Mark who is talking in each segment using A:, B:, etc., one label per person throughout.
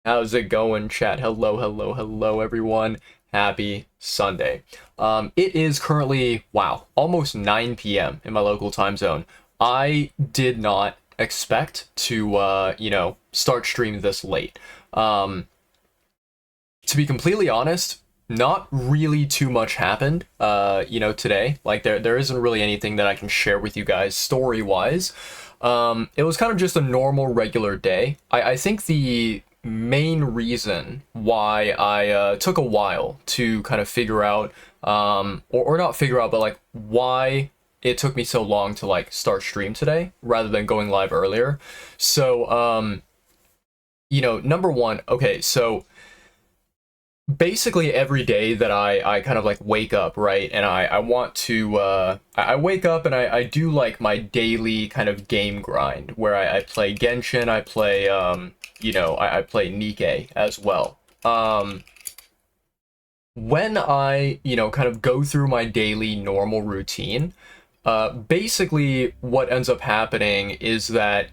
A: How's it going, chat? Hello, hello, hello, everyone. Happy Sunday. It is currently, wow, almost 9 p.m. in my local time zone. I did not expect to, start streaming this late. Um, to be completely honest, not really too much happened, today. Like, there isn't really anything that I can share with you guys story-wise. It was kind of just a normal, regular day. I think the main reason why I took a while to kind of figure out, or not figure out, but like why it took me so long to like start stream today rather than going live earlier. So, number one, okay, so basically every day that I kind of like wake up, right, and I want to I wake up and I do like my daily kind of game grind where I play Genshin, I play I play Nikke as well. When I kind of go through my daily normal routine, basically what ends up happening is that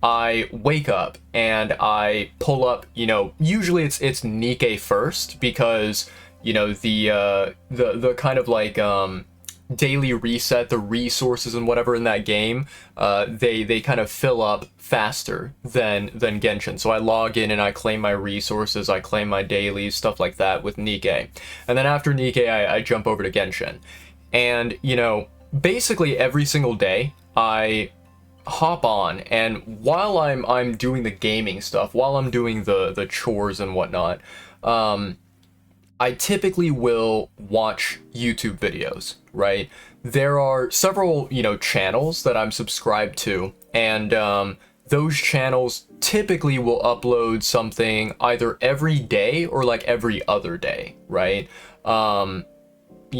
A: I wake up and I pull up, usually it's Nikke first because the kind of like daily reset, the resources and whatever in that game, they kind of fill up faster than Genshin. So I log in and I claim my resources, I claim my dailies, stuff like that with Nikke. And then after Nikke, I jump over to Genshin. And basically every single day I hop on, and while I'm doing the gaming stuff, while I'm doing the chores and whatnot, I typically will watch YouTube videos, right? There are several, channels that I'm subscribed to, and those channels typically will upload something either every day or like every other day, right? You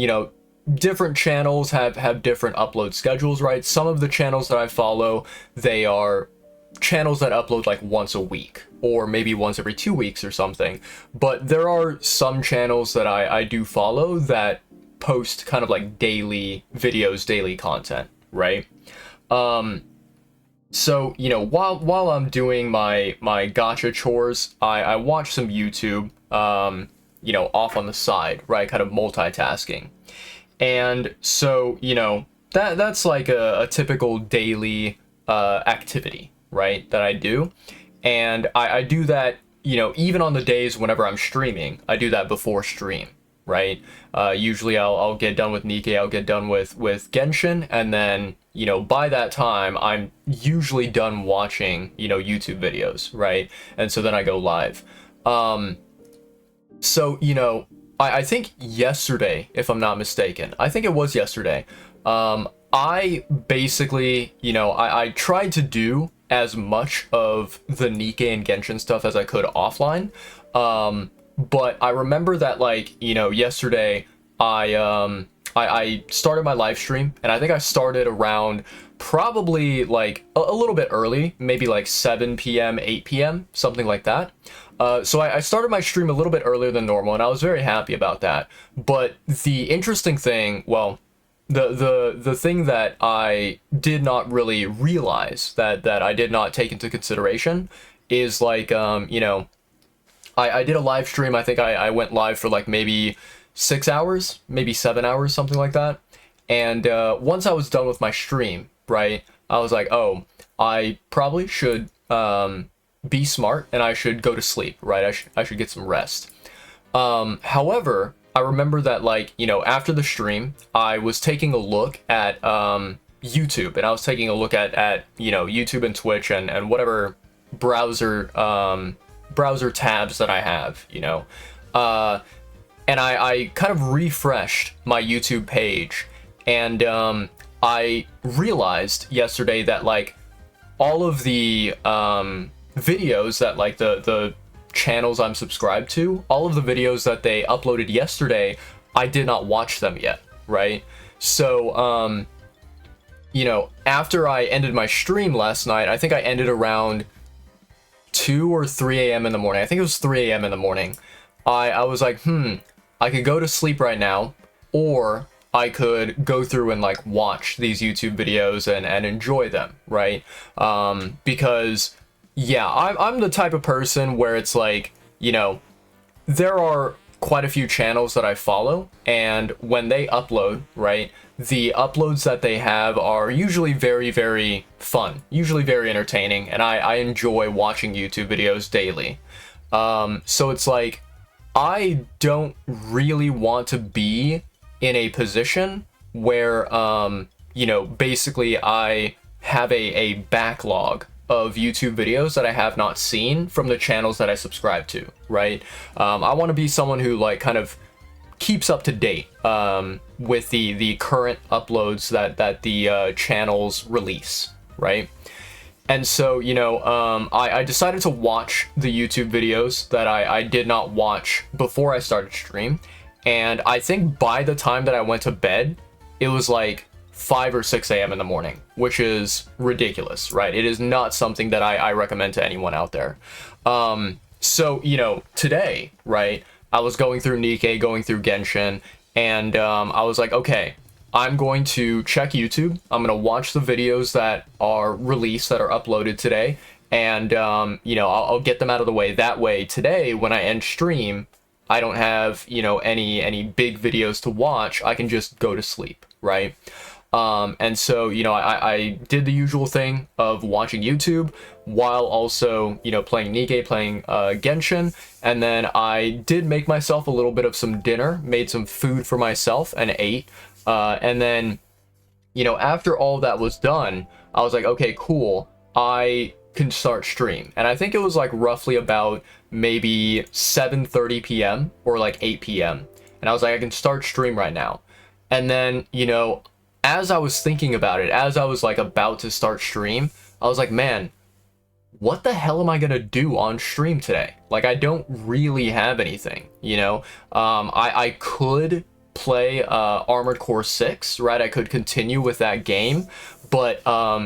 A: know, Different channels have different upload schedules, right? Some of the channels that I follow, they are channels that upload like once a week or maybe once every 2 weeks or something. But there are some channels that I do follow that post kind of like daily videos, daily content, right? So while I'm doing my gotcha chores, I watch some YouTube, off on the side, right? Kind of multitasking. And so, that's like a typical daily activity, right, that I do. And I do that, even on the days whenever I'm streaming, I do that before stream, right? Usually I'll get done with Nikke, I'll get done with Genshin, and then, by that time, I'm usually done watching, YouTube videos, right? And so then I go live. So, I think yesterday, if I'm not mistaken, I think it was yesterday, I basically, I tried to do as much of the Nikke and Genshin stuff as I could offline. But I remember that, like, yesterday, I started my live stream, and I think I started around probably like a little bit early, maybe like 7 p.m., 8 p.m., something like that. So I started my stream a little bit earlier than normal, and I was very happy about that. But the interesting thing, well, the thing that I did not really realize that I did not take into consideration is like I did a live stream. I think I went live for like maybe 6 hours, maybe 7 hours, something like that. And once I was done with my stream, right, I was like, oh, I probably should be smart and I should go to sleep, right? I should get some rest. However, I remember that, like, after the stream, I was taking a look at YouTube, and I was taking a look at YouTube and Twitch and whatever browser browser tabs that I have, and I kind of refreshed my YouTube page, and I realized yesterday that, like, all of the videos that, like, the channels I'm subscribed to, all of the videos that they uploaded yesterday, I did not watch them yet, right? So, after I ended my stream last night, I think I ended around 2 or 3 a.m. in the morning. I think it was 3 a.m. in the morning. I was like, I could go to sleep right now, or I could go through and like watch these YouTube videos and enjoy them, right? Because Yeah, I'm the type of person where it's like, you know, there are quite a few channels that I follow, and when they upload, right, the uploads that they have are usually very, very fun, usually very entertaining, and I enjoy watching YouTube videos daily. So it's like, I don't really want to be in a position where, you know, basically I have a backlog of YouTube videos that I have not seen from the channels that I subscribe to, right? I want to be someone who like kind of keeps up to date with the current uploads that the channels release, right? And so, you know, I decided to watch the YouTube videos that I did not watch before I started stream. And I think by the time that I went to bed, it was like 5 or 6 a.m. in the morning, which is ridiculous, right? It is not something that I recommend to anyone out there. So, you know, today, right, I was going through Nikkei, going through Genshin, and I was like, okay, I'm going to check YouTube. I'm going to watch the videos that are released, that are uploaded today, and, you know, I'll get them out of the way. That way, today, when I end stream, I don't have, you know, any big videos to watch. I can just go to sleep, right? And so, you know, I did the usual thing of watching YouTube while also, you know, playing Nikkei, playing Genshin. And then I did make myself a little bit of some dinner, made some food for myself and ate. And then, you know, after all that was done, I was like, okay, cool. I can start stream. And I think it was like roughly about maybe 7:30 p.m. or like 8 p.m. And I was like, I can start stream right now. And then, you know, as I was thinking about it, as I was like about to start stream, I was like, man, what the hell am I gonna do on stream today? Like, I don't really have anything, you know? I could play Armored Core 6, right? I could continue with that game, but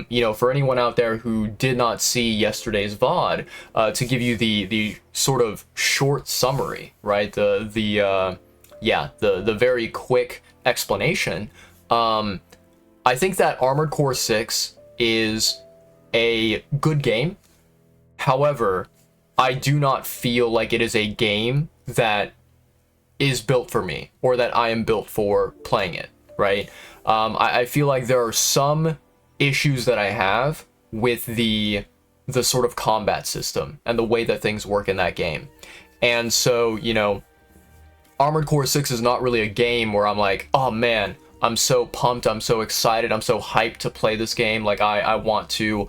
A: you know, for anyone out there who did not see yesterday's VOD, to give you the sort of short summary, right? The very quick explanation. I think that Armored Core 6 is a good game. However, I do not feel like it is a game that is built for me, or that I am built for playing it, right? I feel like there are some issues that I have with the sort of combat system and the way that things work in that game. And so, you know, Armored Core 6 is not really a game where I'm like, oh man, I'm so pumped, I'm so excited, I'm so hyped to play this game. Like, I want to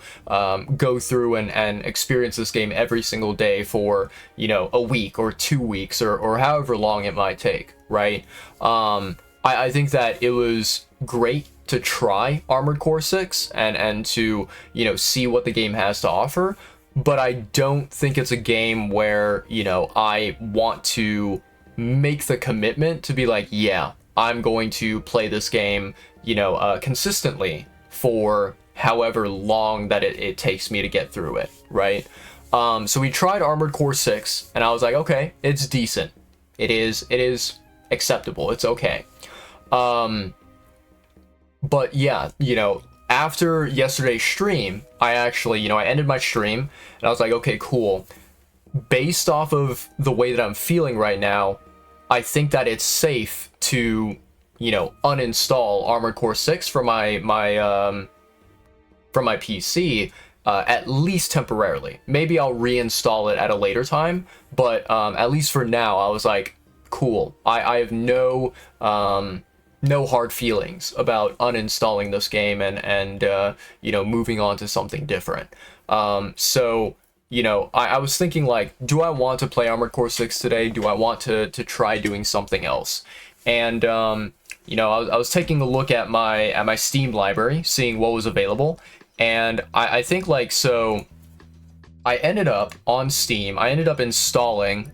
A: go through and experience this game every single day for, you know, a week or 2 weeks or however long it might take, right? I think that it was great to try Armored Core 6 and to, you know, see what the game has to offer, but I don't think it's a game where, you know, I want to make the commitment to be like, yeah, I'm going to play this game, you know, consistently for however long that it takes me to get through it, right? So we tried Armored Core 6, and I was like, okay, it's decent. It is acceptable. It's okay. But yeah, you know, after yesterday's stream, I actually, you know, I ended my stream, and I was like, okay, cool. Based off of the way that I'm feeling right now, I think that it's safe to, you know, uninstall Armored Core 6 from my PC, at least temporarily. Maybe I'll reinstall it at a later time, but at least for now, I was like, cool. I have no hard feelings about uninstalling this game and you know, moving on to something different. So, you know, I was thinking, like, do I want to play Armored Core 6 today? Do I want to try doing something else? And, you know, I was taking a look at my Steam library, seeing what was available. And I think, like, so I ended up on Steam, I ended up installing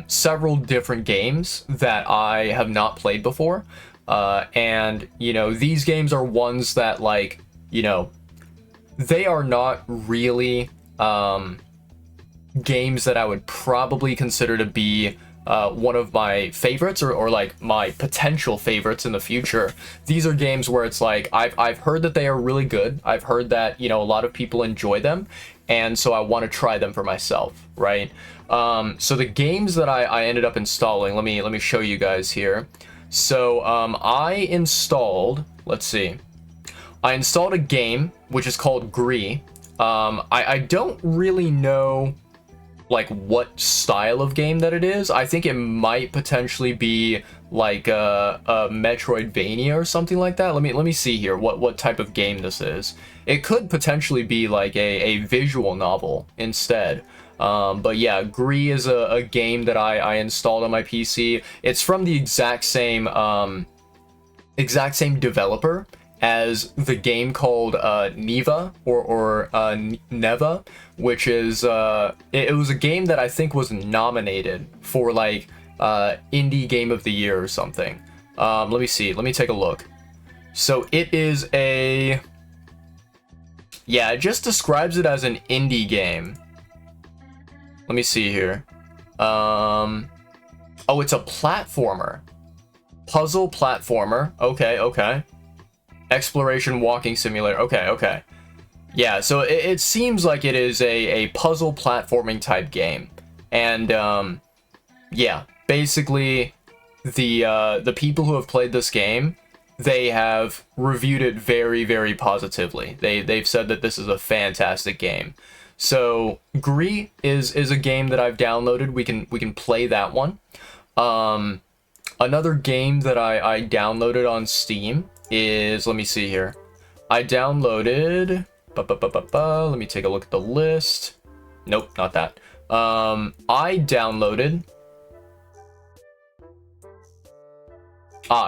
A: several different games that I have not played before. And, you know, these games are ones that, like, you know, they are not really games that I would probably consider to be one of my favorites, or like my potential favorites in the future. These are games where it's like I've heard that they are really good. I've heard that, you know, a lot of people enjoy them, and so I want to try them for myself, right? So the games that I ended up installing, let me show you guys here. So I installed, let's see, I installed a game which is called Gree. I don't really know like what style of game that it is. I think it might potentially be like a Metroidvania or something like that. Let me see here what type of game this is. It could potentially be like a visual novel instead. But yeah, Gree is a game that I installed on my PC. It's from the exact same developer as the game called Neva or Neva, which is it was a game that I think was nominated for like Indie Game of the Year or something. Let me see. Let me take a look. So it is a, yeah, it just describes it as an indie game. Let me see here. Oh, it's a platformer. Puzzle platformer. Okay. Exploration walking simulator. Okay. Yeah, so it seems like it is a puzzle platforming type game. And yeah, basically the people who have played this game, they have reviewed it very, very positively. They've said that this is a fantastic game. So Gree is a game that I've downloaded. We can play that one. Another game that I downloaded on Steam is, let me see here. I downloaded, let me take a look at the list. Nope, not that. I downloaded,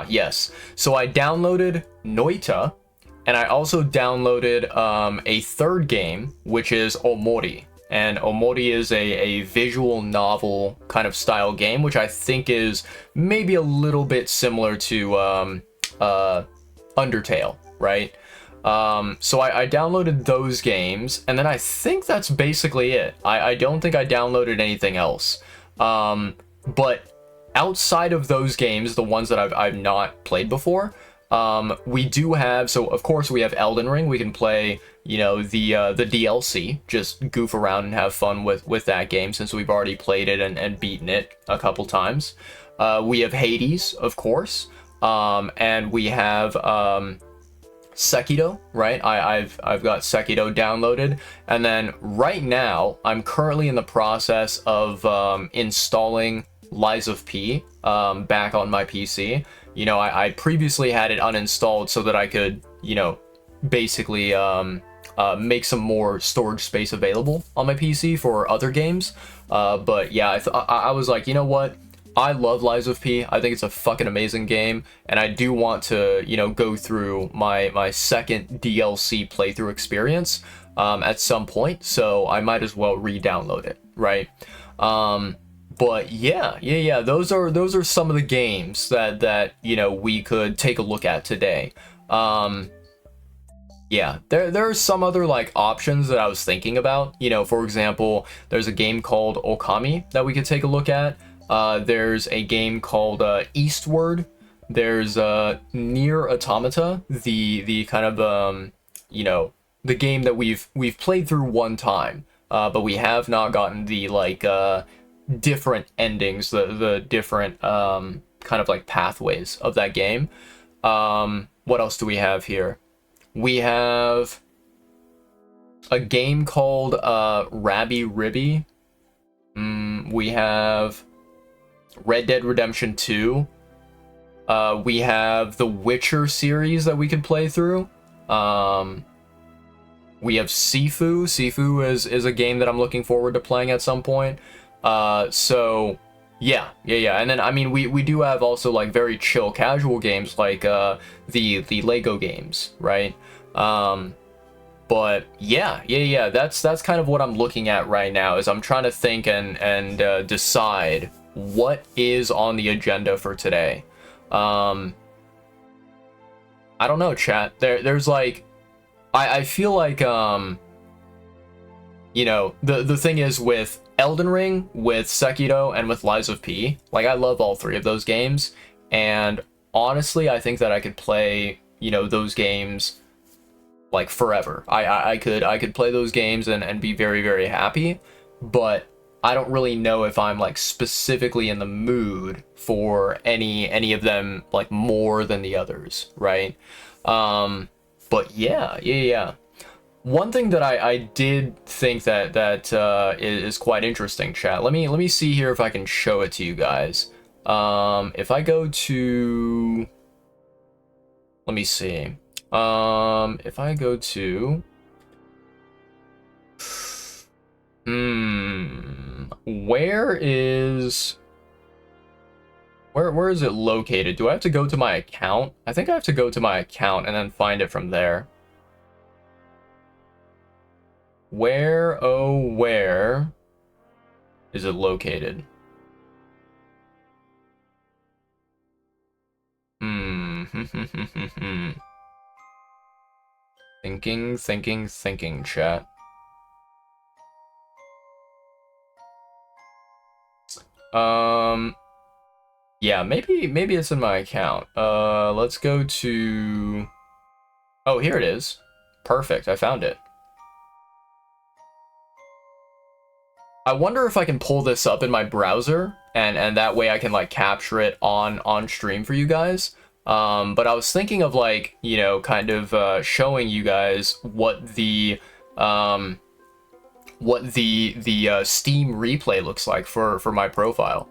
A: yes. So I downloaded Noita, and I also downloaded a third game, which is Omori. And Omori is a visual novel kind of style game, which I think is maybe a little bit similar to Undertale, right? So I downloaded those games, and then I think that's basically it. I don't think I downloaded anything else. But outside of those games, the ones that I've not played before, we do have, so of course we have Elden Ring. We can play, you know, the DLC, just goof around and have fun with that game, since we've already played it and beaten it a couple times. We have Hades, of course. And we have Sekiro, right? I've got Sekiro downloaded, and then right now I'm currently in the process of installing Lies of P back on my PC. You know, I previously had it uninstalled so that I could, you know, basically make some more storage space available on my PC for other games. But yeah, I was like, you know what? I love Lies of P. I think it's a fucking amazing game, and I do want to, you know, go through my second DLC playthrough experience at some point, so I might as well re-download it, right? But yeah, those are some of the games that you know, we could take a look at today. Yeah, there are some other like options that I was thinking about. You know, for example, there's a game called Okami that we could take a look at. There's a game called Eastward. There's Nier Automata, the kind of you know, the game that we've played through one time, but we have not gotten the like different endings, the different kind of like pathways of that game. What else do we have here? We have a game called Rabby Ribby. We have Red Dead Redemption 2. We have the Witcher series that we could play through. We have Sifu. Sifu is a game that I'm looking forward to playing at some point. So yeah. And then I mean we do have also like very chill casual games like the Lego games, right? But yeah, that's kind of what I'm looking at right now, is I'm trying to think and decide what is on the agenda for today. I don't know, chat. There's like, I feel like you know, the thing is with Elden Ring, with Sekiro, and with Lies of P. Like, I love all three of those games, and honestly, I think that I could play, you know, those games like forever. I could play those games and be very, very happy, but I don't really know if I'm like specifically in the mood for any of them like more than the others, right? But yeah. One thing that I did think that is quite interesting, chat. Let me see here if I can show it to you guys. If I go to, let me see. If I go to, where is it located? Do I have to go to my account? I think I have to go to my account and then find it from there. Where, oh, where is it located? Thinking, chat. Yeah, maybe it's in my account. Let's go to, oh, here it is. Perfect, I found it. I wonder if I can pull this up in my browser, and that way I can like capture it on stream for you guys. But I was thinking of like, you know, kind of showing you guys what the Steam replay looks like for my profile.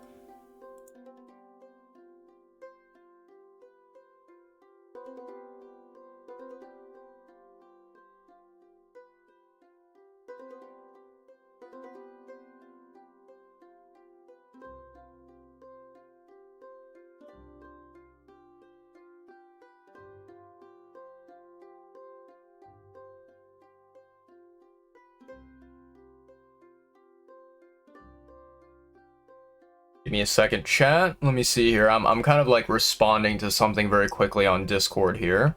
A: Give me a second, chat. Let me see here. I'm kind of like responding to something very quickly on Discord here.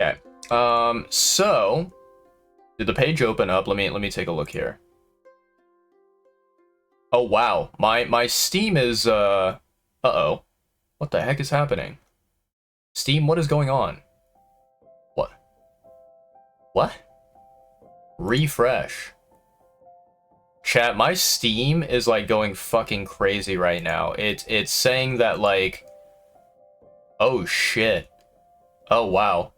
A: Okay. So did the page open up? Let me take a look here. Oh wow. My Steam is uh-oh. What the heck is happening? Steam, what is going on? What? What? Refresh. Chat, my Steam is like going fucking crazy right now. It's saying that like, oh shit. Oh wow.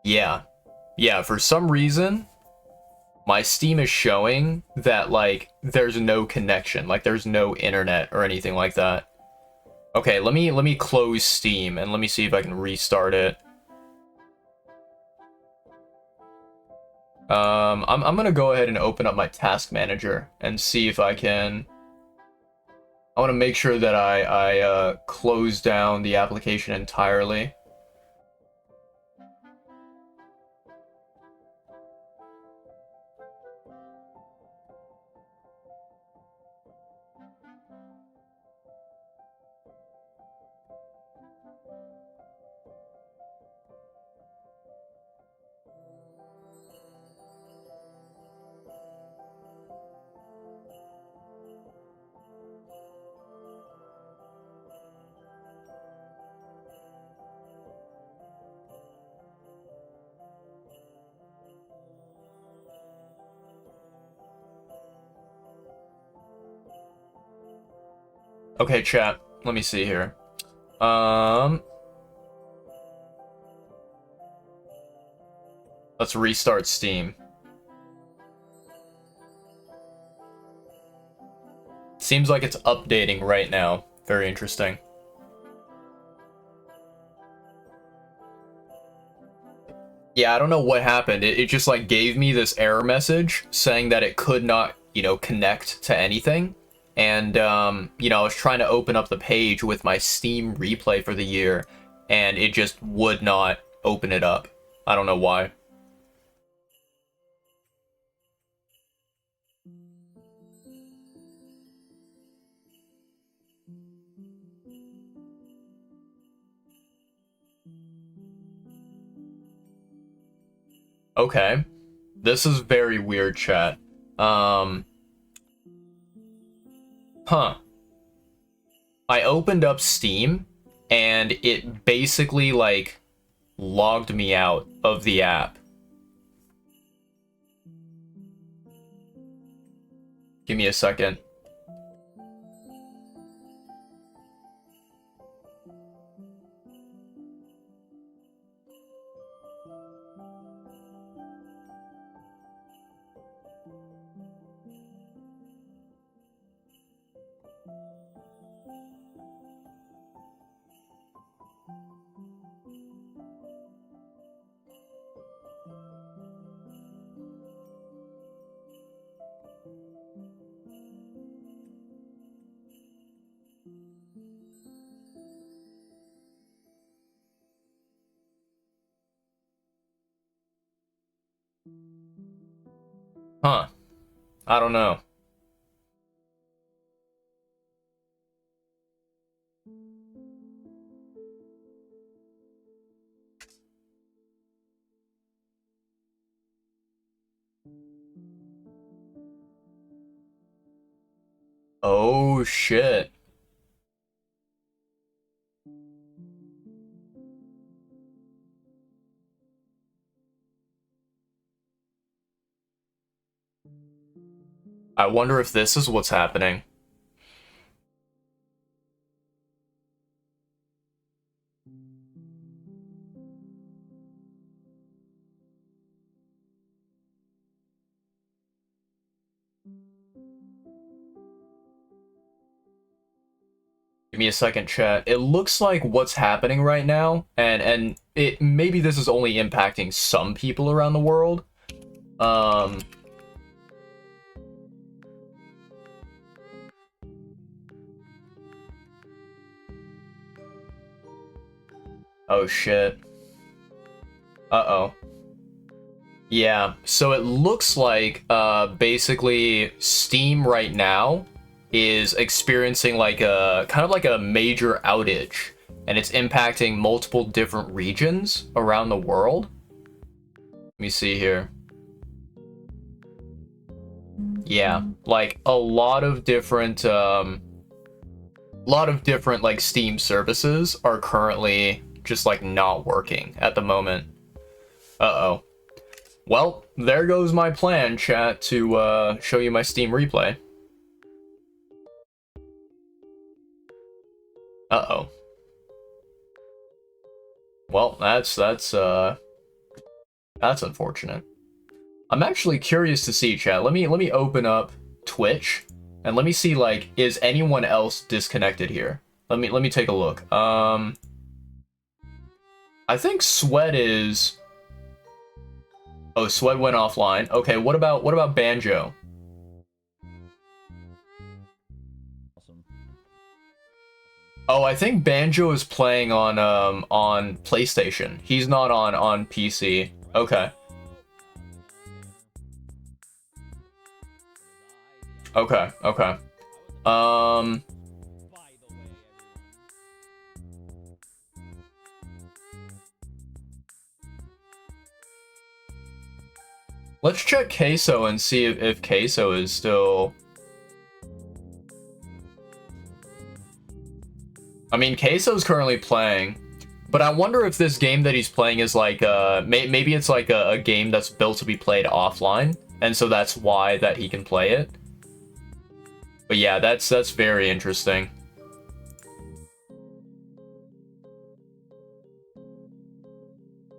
A: Yeah, for some reason, my Steam is showing that, like, there's no connection, like, there's no internet or anything like that. Okay, let me close Steam, and let me see if I can restart it. I'm gonna go ahead and open up my task manager and see if I can. I want to make sure that I close down the application entirely. Okay, chat. Let me see here. Let's restart Steam. Seems like it's updating right now. Very interesting. Yeah, I don't know what happened. It just like gave me this error message saying that it could not you know, connect to anything. And, you know, I was trying to open up the page with my Steam replay for the year, and it just would not open it up. I don't know why. Okay. This is very weird, chat. Huh. I opened up Steam, and it basically, like, logged me out of the app. Give me a second. Huh. I don't know. Oh, shit. I wonder if this is what's happening. Give me a second, chat. It looks like what's happening right now, and it maybe this is only impacting some people around the world. Oh shit. Uh-oh. Yeah, so it looks like basically Steam right now is experiencing like a kind of like a major outage, and it's impacting multiple different regions around the world. Let me see here. Yeah, like a lot of different like Steam services are currently just like not working at the moment. Uh-oh. Well, there goes my plan, chat, to show you my Steam replay. Uh-oh. Well, that's unfortunate. I'm actually curious to see, chat. Let me open up Twitch and let me see, like, is anyone else disconnected here? Let me take a look. I think Sweat is... Oh, Sweat went offline. Okay, what about Banjo? Oh, I think Banjo is playing on PlayStation. He's not on PC. Okay. Okay, okay. Let's check Queso and see if Queso is still... I mean, Queso's currently playing, but I wonder if this game that he's playing is like, maybe it's like a game that's built to be played offline, and so that's why that he can play it. But yeah, that's very interesting.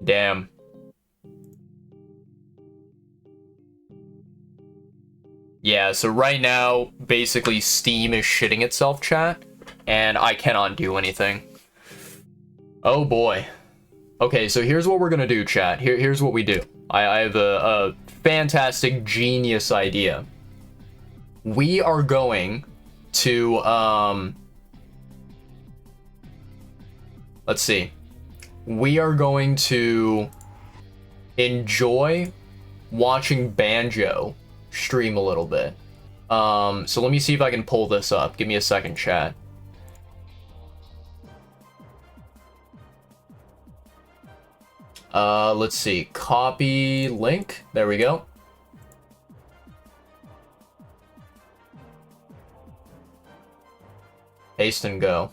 A: Damn. Yeah, so right now, basically Steam is shitting itself, chat, and I cannot do anything. Oh boy. Okay, so here's what we're gonna do, chat. Here's what we do. I have a fantastic genius idea. we are going to, let's see. We are going to enjoy watching Banjo stream a little bit. So let me see if I can pull this up. Give me a second, chat. Let's see. Copy link. There we go. Paste and go.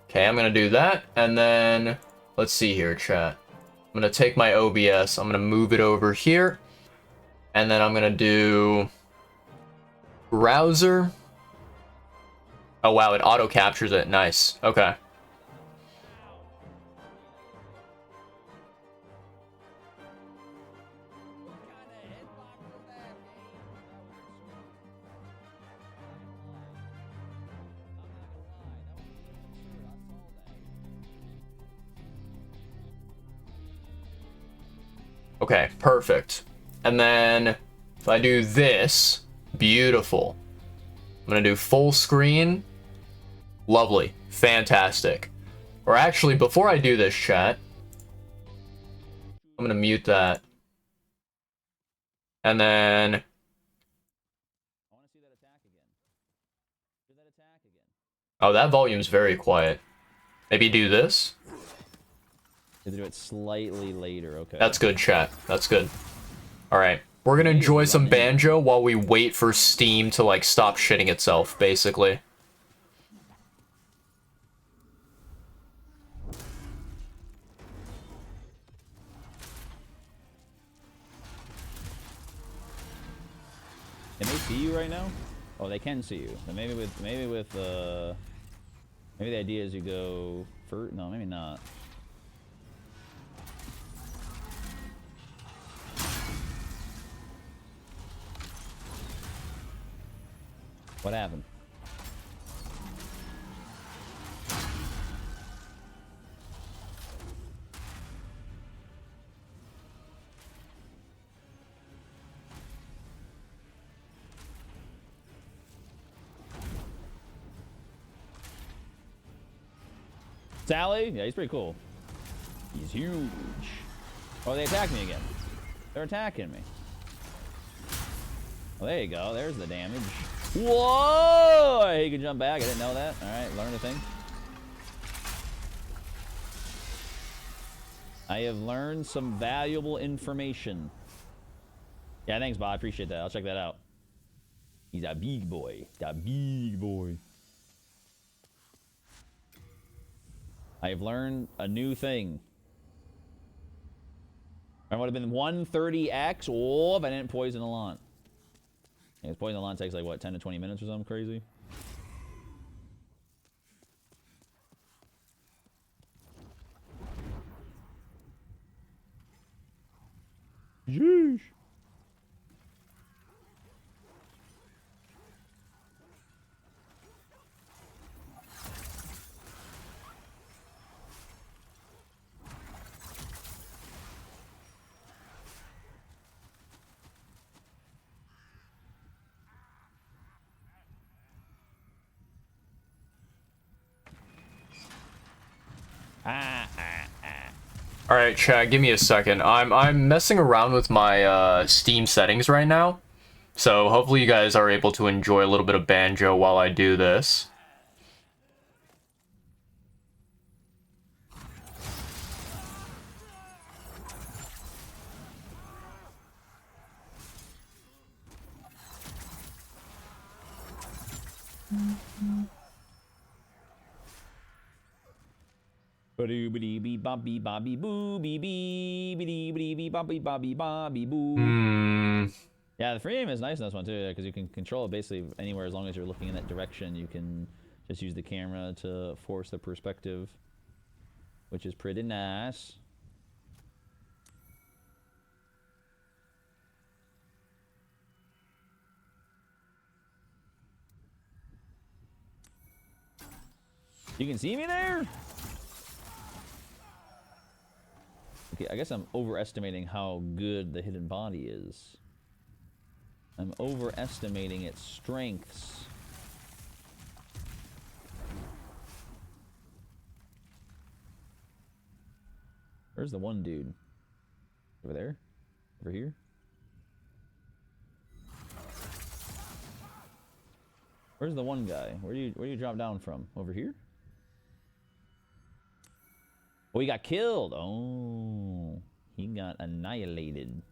A: Okay, I'm gonna do that, and then let's see here, chat. I'm gonna take my OBS, I'm gonna move it over here, and then I'm gonna do browser. Oh wow, it auto captures it. Nice. Okay. Okay, perfect. And then if I do this, beautiful. I'm gonna do full screen. Lovely. Fantastic. Or actually, before I do this, chat, I'm gonna mute that. And then...
B: I want to see that attack again. Do that attack again.
A: Oh, that volume's very quiet. Maybe do this?
B: You have to do it slightly later, okay.
A: That's good, chat. That's good. Alright. We're gonna enjoy some Banjo while we wait for Steam to, like, stop shitting itself, basically.
B: Can they see you right now? Oh, they can see you. So maybe the idea is you go for no, maybe not. What happened? Sally? Yeah, he's pretty cool. He's huge. Oh, they attacked me again. They're attacking me. Well, there you go. There's the damage. Whoa! He can jump back. I didn't know that. All right, learn a thing. I have learned some valuable information. Yeah, thanks, Bob. I appreciate that. I'll check that out. He's a big boy. A big boy. I have learned a new thing. I would have been 130x. Oh, if I didn't poison a lot. Yeah, poison a lot takes like what, 10 to 20 minutes or something crazy. Yeesh.
A: Alright, chat, give me a second. I'm messing around with my Steam settings right now. So hopefully you guys are able to enjoy a little bit of Banjo while I do this.
B: Yeah, the free aim is nice in this one too, because you can control it basically anywhere as long as you're looking in that direction. You can just use the camera to force the perspective, which is pretty nice. You can see me there? Okay, I guess I'm overestimating how good the hidden body is. I'm overestimating its strengths. Where's the one dude? Over there? Over here? Where's the one guy? Where do you drop down from? Over here? Oh, he got killed. Oh, he got annihilated.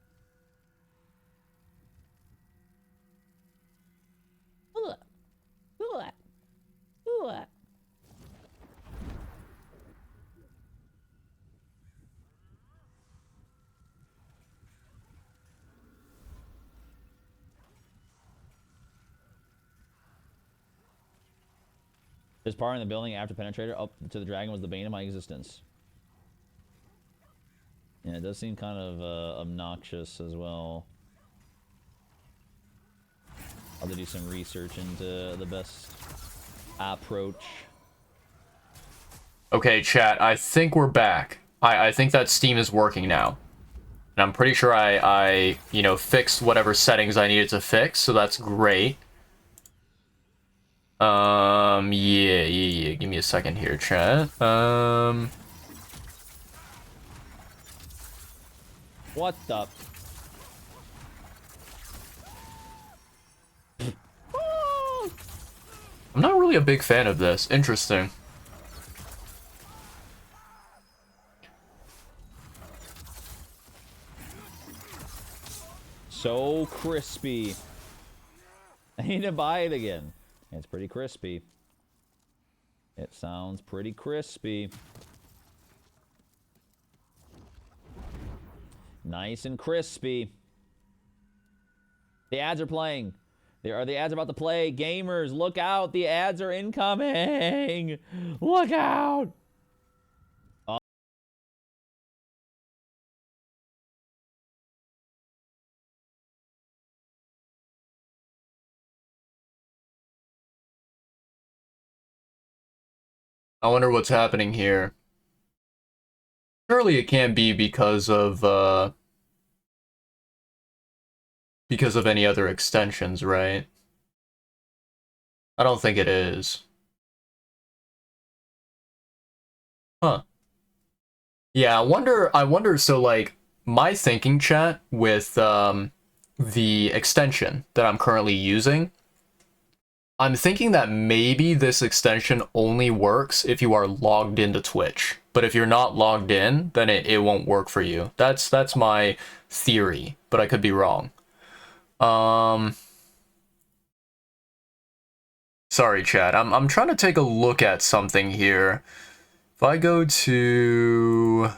B: This part in the building after Penetrator up to the dragon was the bane of my existence. Yeah, it does seem kind of obnoxious as well. I'll have to do some research into the best approach.
A: Okay, chat, I think we're back. I think that Steam is working now. And I'm pretty sure I you know, fixed whatever settings I needed to fix, so that's great. Yeah. Give me a second here, chat.
B: What the?
A: I'm not really a big fan of this. Interesting.
B: So crispy. I need to buy it again. It's pretty crispy. It sounds pretty crispy. Nice and crispy. The ads are playing. The ads about to play. Gamers, look out. The ads are incoming. Look out.
A: I wonder what's happening here. Surely it can't be because of any other extensions, right? I don't think it is. Huh. Yeah, I wonder, so like, my thinking, chat, with the extension that I'm currently using, I'm thinking that maybe this extension only works if you are logged into Twitch. But if you're not logged in, then it won't work for you. That's my theory, but I could be wrong. Sorry, chat. I'm trying to take a look at something here. If I go to...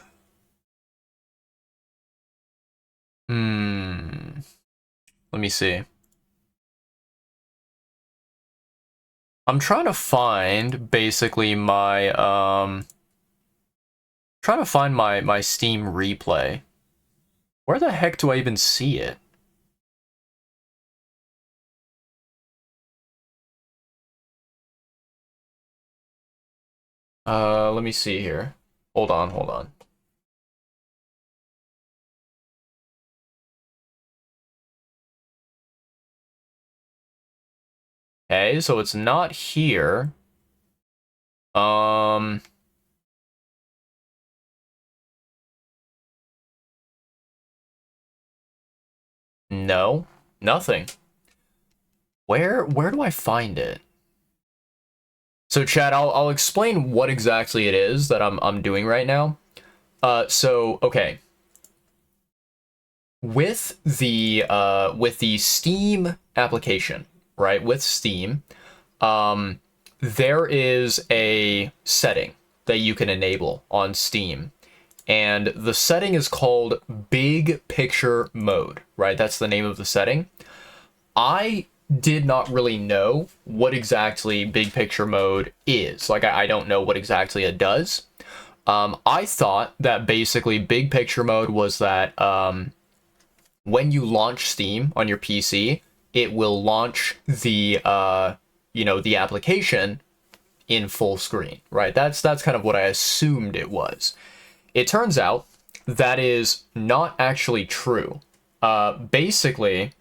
A: Let me see. I'm trying to find basically my trying to find my Steam replay. Where the heck do I even see it? Let me see here. Hold on. Okay, so it's not here. No, nothing. Where do I find it? So chat, I'll explain what exactly it is that I'm doing right now. So okay. With the Steam application, right? With Steam, there is a setting that you can enable on Steam. And the setting is called Big Picture Mode, right? That's the name of the setting. I did not really know what exactly Big Picture Mode is. Like, I don't know what exactly it does. I thought that basically Big Picture Mode was that when you launch Steam on your PC, it will launch the the application in full screen, right? That's kind of what I assumed it was. It turns out that is not actually true. Basically,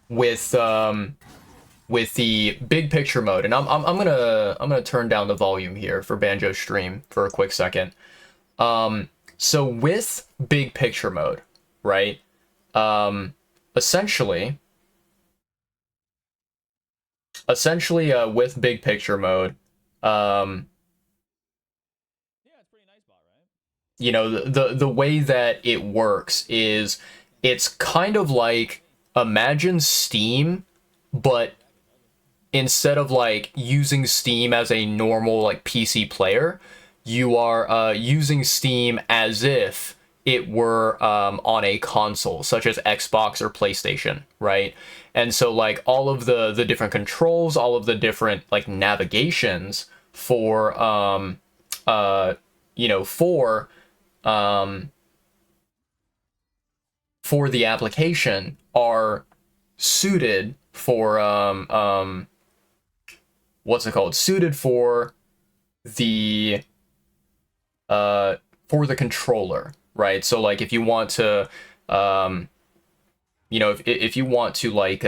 A: with the big picture mode, and I'm gonna turn down the volume here for Banjo's stream for a quick second. So with big picture mode, right? Essentially, with big picture mode,
B: Yeah, it's pretty nice bot, right?
A: you know, the way that it works is it's kind of like, imagine Steam, but instead of like using Steam as a normal like PC player, you are using Steam as if it were on a console such as Xbox or PlayStation, right? And so like all of the different controls, all of the different like navigations for you know, for the application are suited for what's it called? Suited the for the controller, right? So like if you want to you know, if you want to like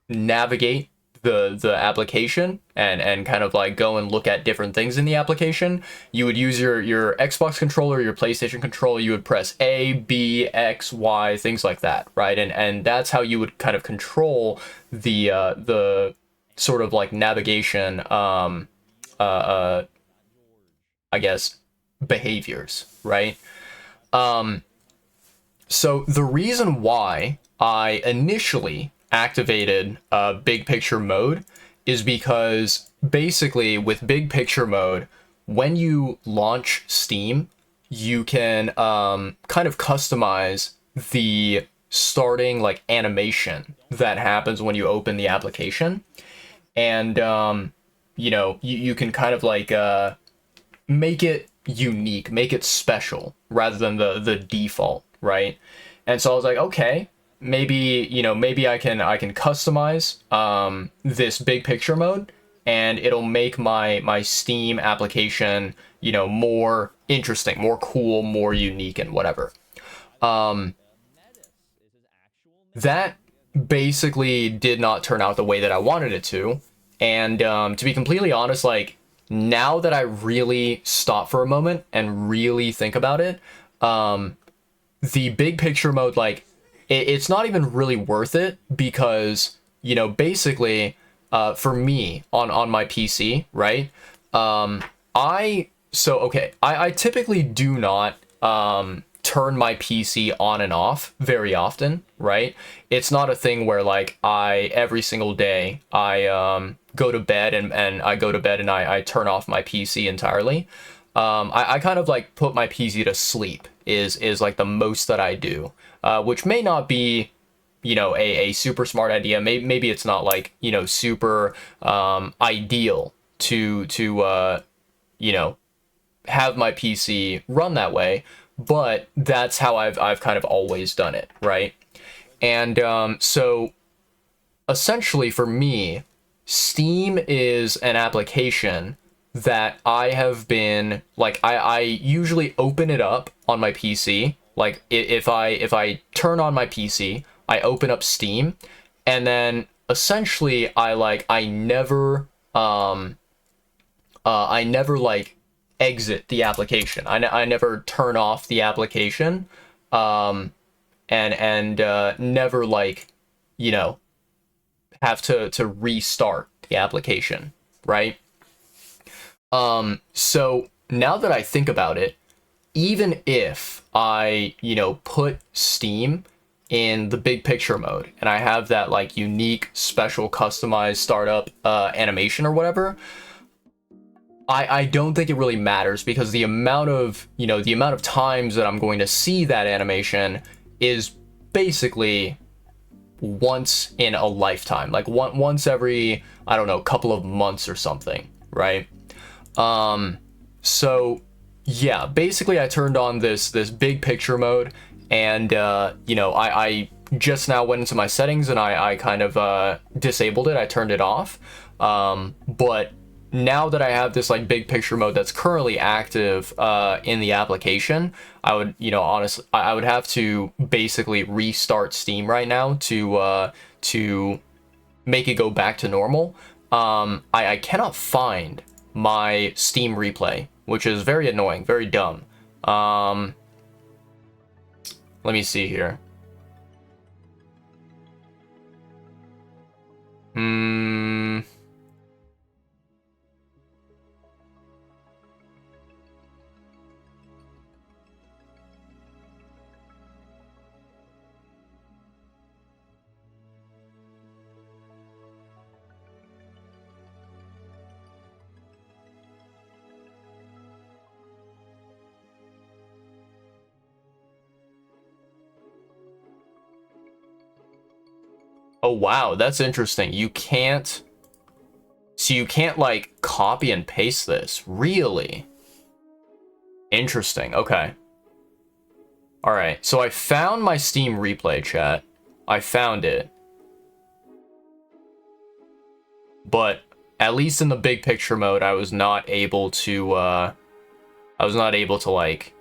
A: navigate the application and kind of like go and look at different things in the application, you would use your Xbox controller, your PlayStation controller, you would press A, B, X, Y, things like that, right? And that's how you would kind of control the sort of like navigation I guess behaviors, right? So the reason why I initially activated big picture mode is because basically with big picture mode, when you launch Steam, you can kind of customize the starting like animation that happens when you open the application. And you know, you can kind of like make it unique, make it special rather than the default, right? And so I was like, okay, maybe, you know, maybe I can customize this big picture mode, and it'll make my Steam application, you know, more interesting, more cool, more unique, and whatever. That basically did not turn out the way that I wanted it to. And to be completely honest, like now that I really stop for a moment and really think about it, the big picture mode, like it's not even really worth it because, you know, basically for me on my PC, right? I typically do not turn my PC on and off very often, right? It's not a thing where like every single day I go to bed and I go to bed and I turn off my PC entirely. I kind of like put my PC to sleep is like the most that I do, which may not be, you know, a super smart idea. Maybe it's not like, you know, super ideal to you know, have my PC run that way, but that's how I've kind of always done it, right? And so essentially for me, Steam is an application that I have been like I usually open it up on my PC. Like if I turn on my PC, I open up Steam, and then essentially I never like exit the application. I never turn off the application, and never like, you know, have to restart the application, right? So now that I think about it, even if I, you know, put Steam in the big picture mode and I have that like unique, special, customized startup animation or whatever, I don't think it really matters because the amount of, you know, the amount of times that I'm going to see that animation is basically once in a lifetime, like once every, I don't know, couple of months or something, right? So yeah, basically I turned on this big picture mode, and you know, I just now went into my settings and I kind of disabled it. I turned it off. But now that I have this like big picture mode that's currently active in the application, I would, you know, honestly, I would have to basically restart Steam right now to make it go back to normal. I cannot find my Steam replay, which is very annoying, very dumb. Let me see here. Oh, wow, that's interesting. You can't... So you can't, like, copy and paste this. Really? Interesting. Okay. Alright, so I found my Steam replay, chat. I found it. But, at least in the big picture mode, I was not able to, like,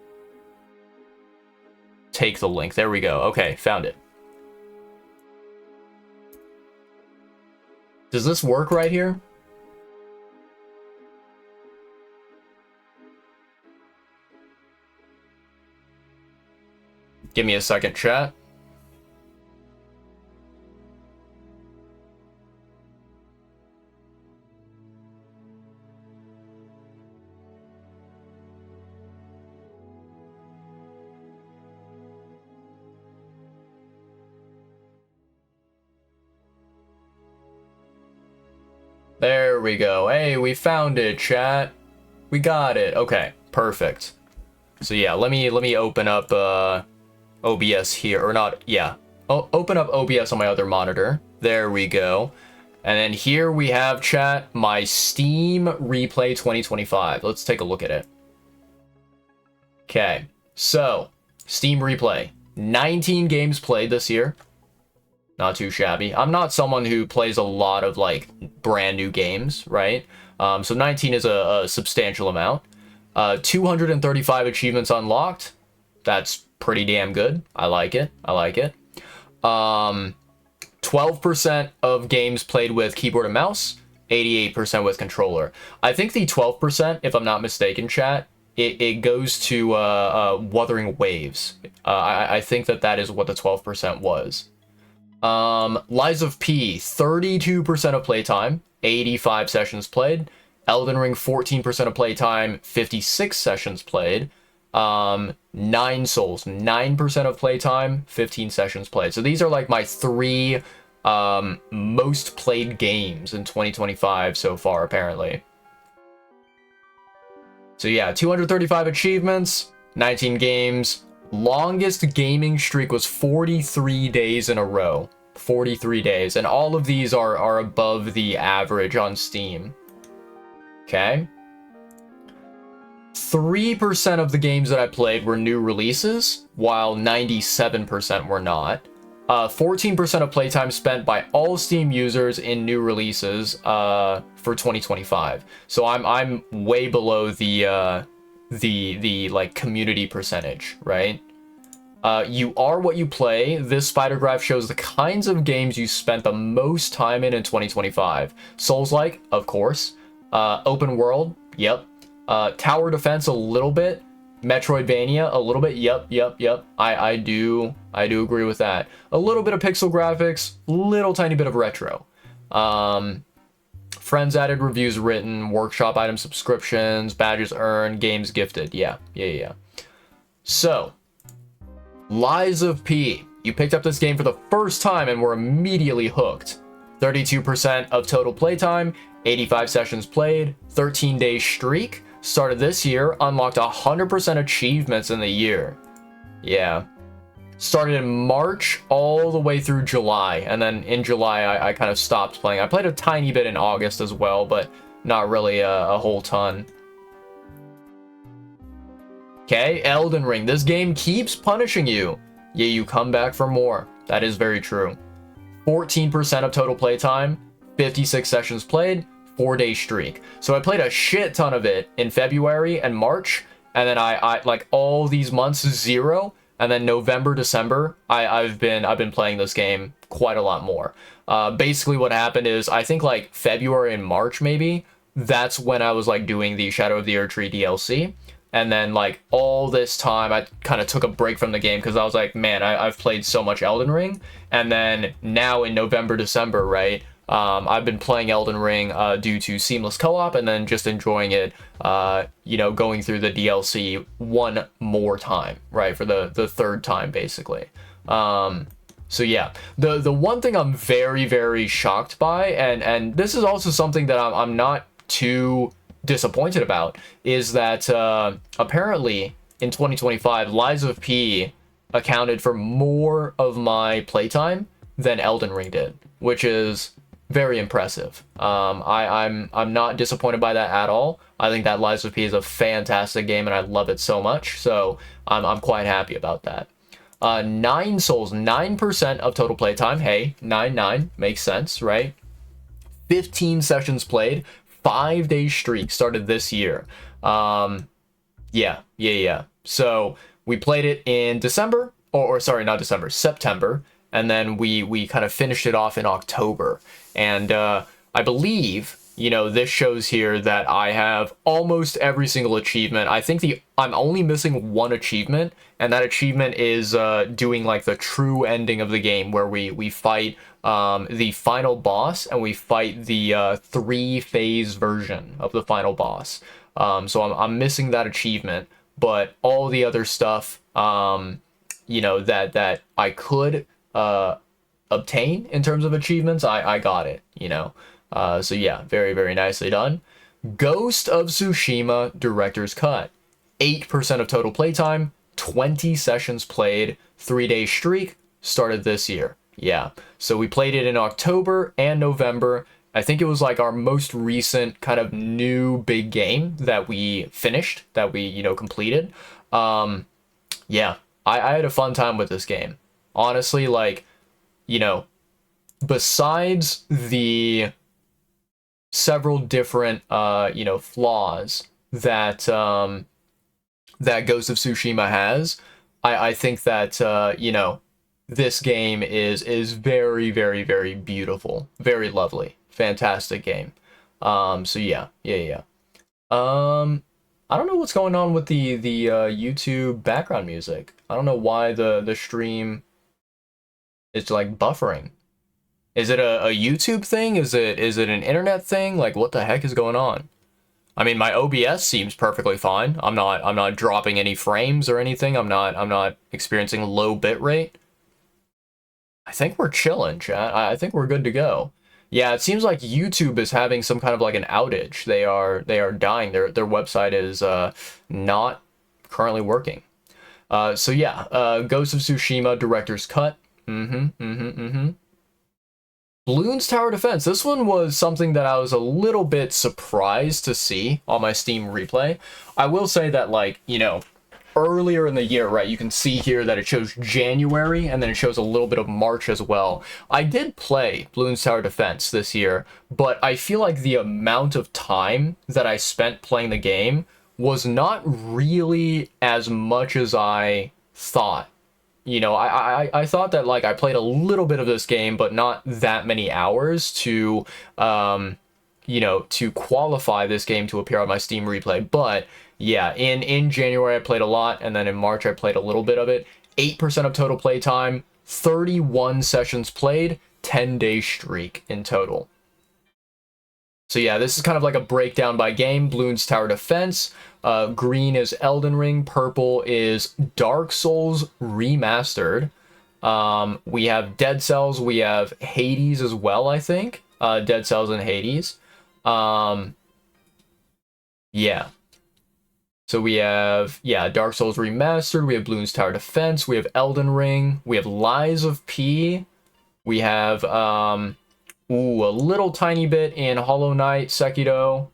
A: take the link. There we go. Okay, found it. Does this work right here? Give me a second, chat. There we go. Hey, we found it, chat. We got it. Okay, perfect. So yeah, let me open up OBS here, or not, yeah. Open up OBS on my other monitor. There we go. And then here we have, chat, my Steam Replay 2025. Let's take a look at it. Okay, so Steam Replay. 19 games played this year. Not too shabby. I'm not someone who plays a lot of, like, brand new games, right? So 19 is a substantial amount. 235 achievements unlocked. That's pretty damn good. I like it. I like it. 12% of games played with keyboard and mouse. 88% with controller. I think the 12%, if I'm not mistaken, chat, it goes to Wuthering Waves. I think that is what the 12% was. Lies of P, 32% of playtime, 85 sessions played. Elden Ring, 14% of playtime, 56 sessions played. Nine Souls, 9% of playtime, 15 sessions played. So these are like my three most played games in 2025 so far, apparently. So yeah, 235 achievements, 19 games. Longest gaming streak was 43 days in a row. 43 days. And all of these are above the average on Steam. Okay. 3% of the games that I played were new releases, while 97% were not. 14% of playtime spent by all Steam users in new releases for 2025. So I'm way below the like community percentage, right? You are what you play. This spider graph shows the kinds of games you spent the most time in 2025. Souls-like, of course. Open world, yep. Tower defense a little bit. Metroidvania a little bit, yep. I do agree with that. A little bit of pixel graphics, little tiny bit of retro. Friends added, reviews written, workshop item subscriptions, badges earned, games gifted. Yeah. So, Lies of P. You picked up this game for the first time and were immediately hooked. 32% of total playtime, 85 sessions played, 13-day streak. Started this year, unlocked 100% achievements in the year. Yeah. Started in March all the way through July, and then in July I kind of stopped playing. I played a tiny bit in August as well, but not really a whole ton. Okay, Elden Ring. This game keeps punishing you. Yeah, you come back for more. That is very true. 14% of total playtime, 56 sessions played, 4-day streak. So I played a shit ton of it in February and March, and then I like all these months 0, and then November, December, I've been playing this game quite a lot more. Basically what happened is, I think like February and March maybe, that's when I was like doing the Shadow of the Erdtree DLC. And then like all this time I kind of took a break from the game because I was like, man, I've played so much Elden Ring. And then now in November, December, right, I've been playing Elden Ring due to seamless co-op, and then just enjoying it, you know, going through the DLC one more time, right, for the third time basically. So yeah, the one thing I'm very, very shocked by, and this is also something that I'm not too disappointed about, is that apparently in 2025, Lies of P accounted for more of my playtime than Elden Ring did, which is very impressive. I'm not disappointed by that at all. I think that Lies of P is a fantastic game, and I love it so much. So I'm quite happy about that. 9 Souls, 9% of total playtime. Hey, 9 makes sense, right? 15 sessions played. 5-day streak started this year. Yeah. So we played it in December, or sorry, not December, September, and then we kind of finished it off in October. And I believe, you know, this shows here that I have almost every single achievement. I think I'm only missing one achievement, and that achievement is doing like the true ending of the game, where we fight the final boss, and we fight the 3-phase version of the final boss. So I'm missing that achievement, but all the other stuff, you know, that I could obtain in terms of achievements, I got it, you know. So yeah, very, very nicely done. Ghost of Tsushima Director's Cut. 8% of total playtime, 20 sessions played, 3-day streak, started this year. Yeah, so we played it in October and November. I think it was like our most recent kind of new big game that we finished, that we, you know, completed. Yeah, I had a fun time with this game. Honestly, like, you know, besides the several different, you know, flaws that that Ghost of Tsushima has, I think that, you know, this game is very, very, very beautiful, very lovely, fantastic game. So yeah. I don't know what's going on with the YouTube background music. I don't know why the stream is like buffering. Is it a YouTube thing? Is it an internet thing? Like, what the heck is going on? I mean, my OBS seems perfectly fine. I'm not dropping any frames or anything. I'm not experiencing low bitrate. I think we're chilling, chat. I think we're good to go. Yeah, it seems like YouTube is having some kind of like an outage. They are dying. Their website is not currently working. So yeah, Ghost of Tsushima Director's Cut. Bloons Tower Defense. This one was something that I was a little bit surprised to see on my Steam replay. I will say that, like, you know, earlier in the year, right, you can see here that it shows January, and then it shows a little bit of March as well. I did play Bloons Tower Defense this year, but I feel like the amount of time that I spent playing the game was not really as much as I thought. You know, I thought that, like, I played a little bit of this game, but not that many hours to, you know, to qualify this game to appear on my Steam replay. But yeah, in January I played a lot, and then in March I played a little bit of it. 8% of total playtime, 31 sessions played, 10-day streak in total. So yeah, this is kind of like a breakdown by game. Bloons Tower Defense. Green is Elden Ring. Purple is Dark Souls Remastered. We have Dead Cells. We have Hades as well, I think. Dead Cells and Hades. Yeah. So we have, yeah, Dark Souls Remastered. We have Bloons Tower Defense. We have Elden Ring. We have Lies of P. We have, ooh, a little tiny bit in Hollow Knight, Sekiro.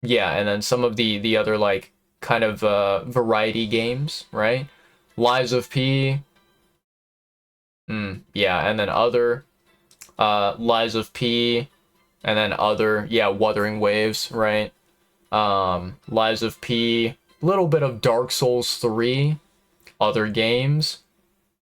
A: Yeah, and then some of the other, like, kind of variety games, right? Lies of P. Yeah, and then other Lies of P. and then other, yeah, Wuthering Waves, right? Lies of P, little bit of Dark Souls 3, other games.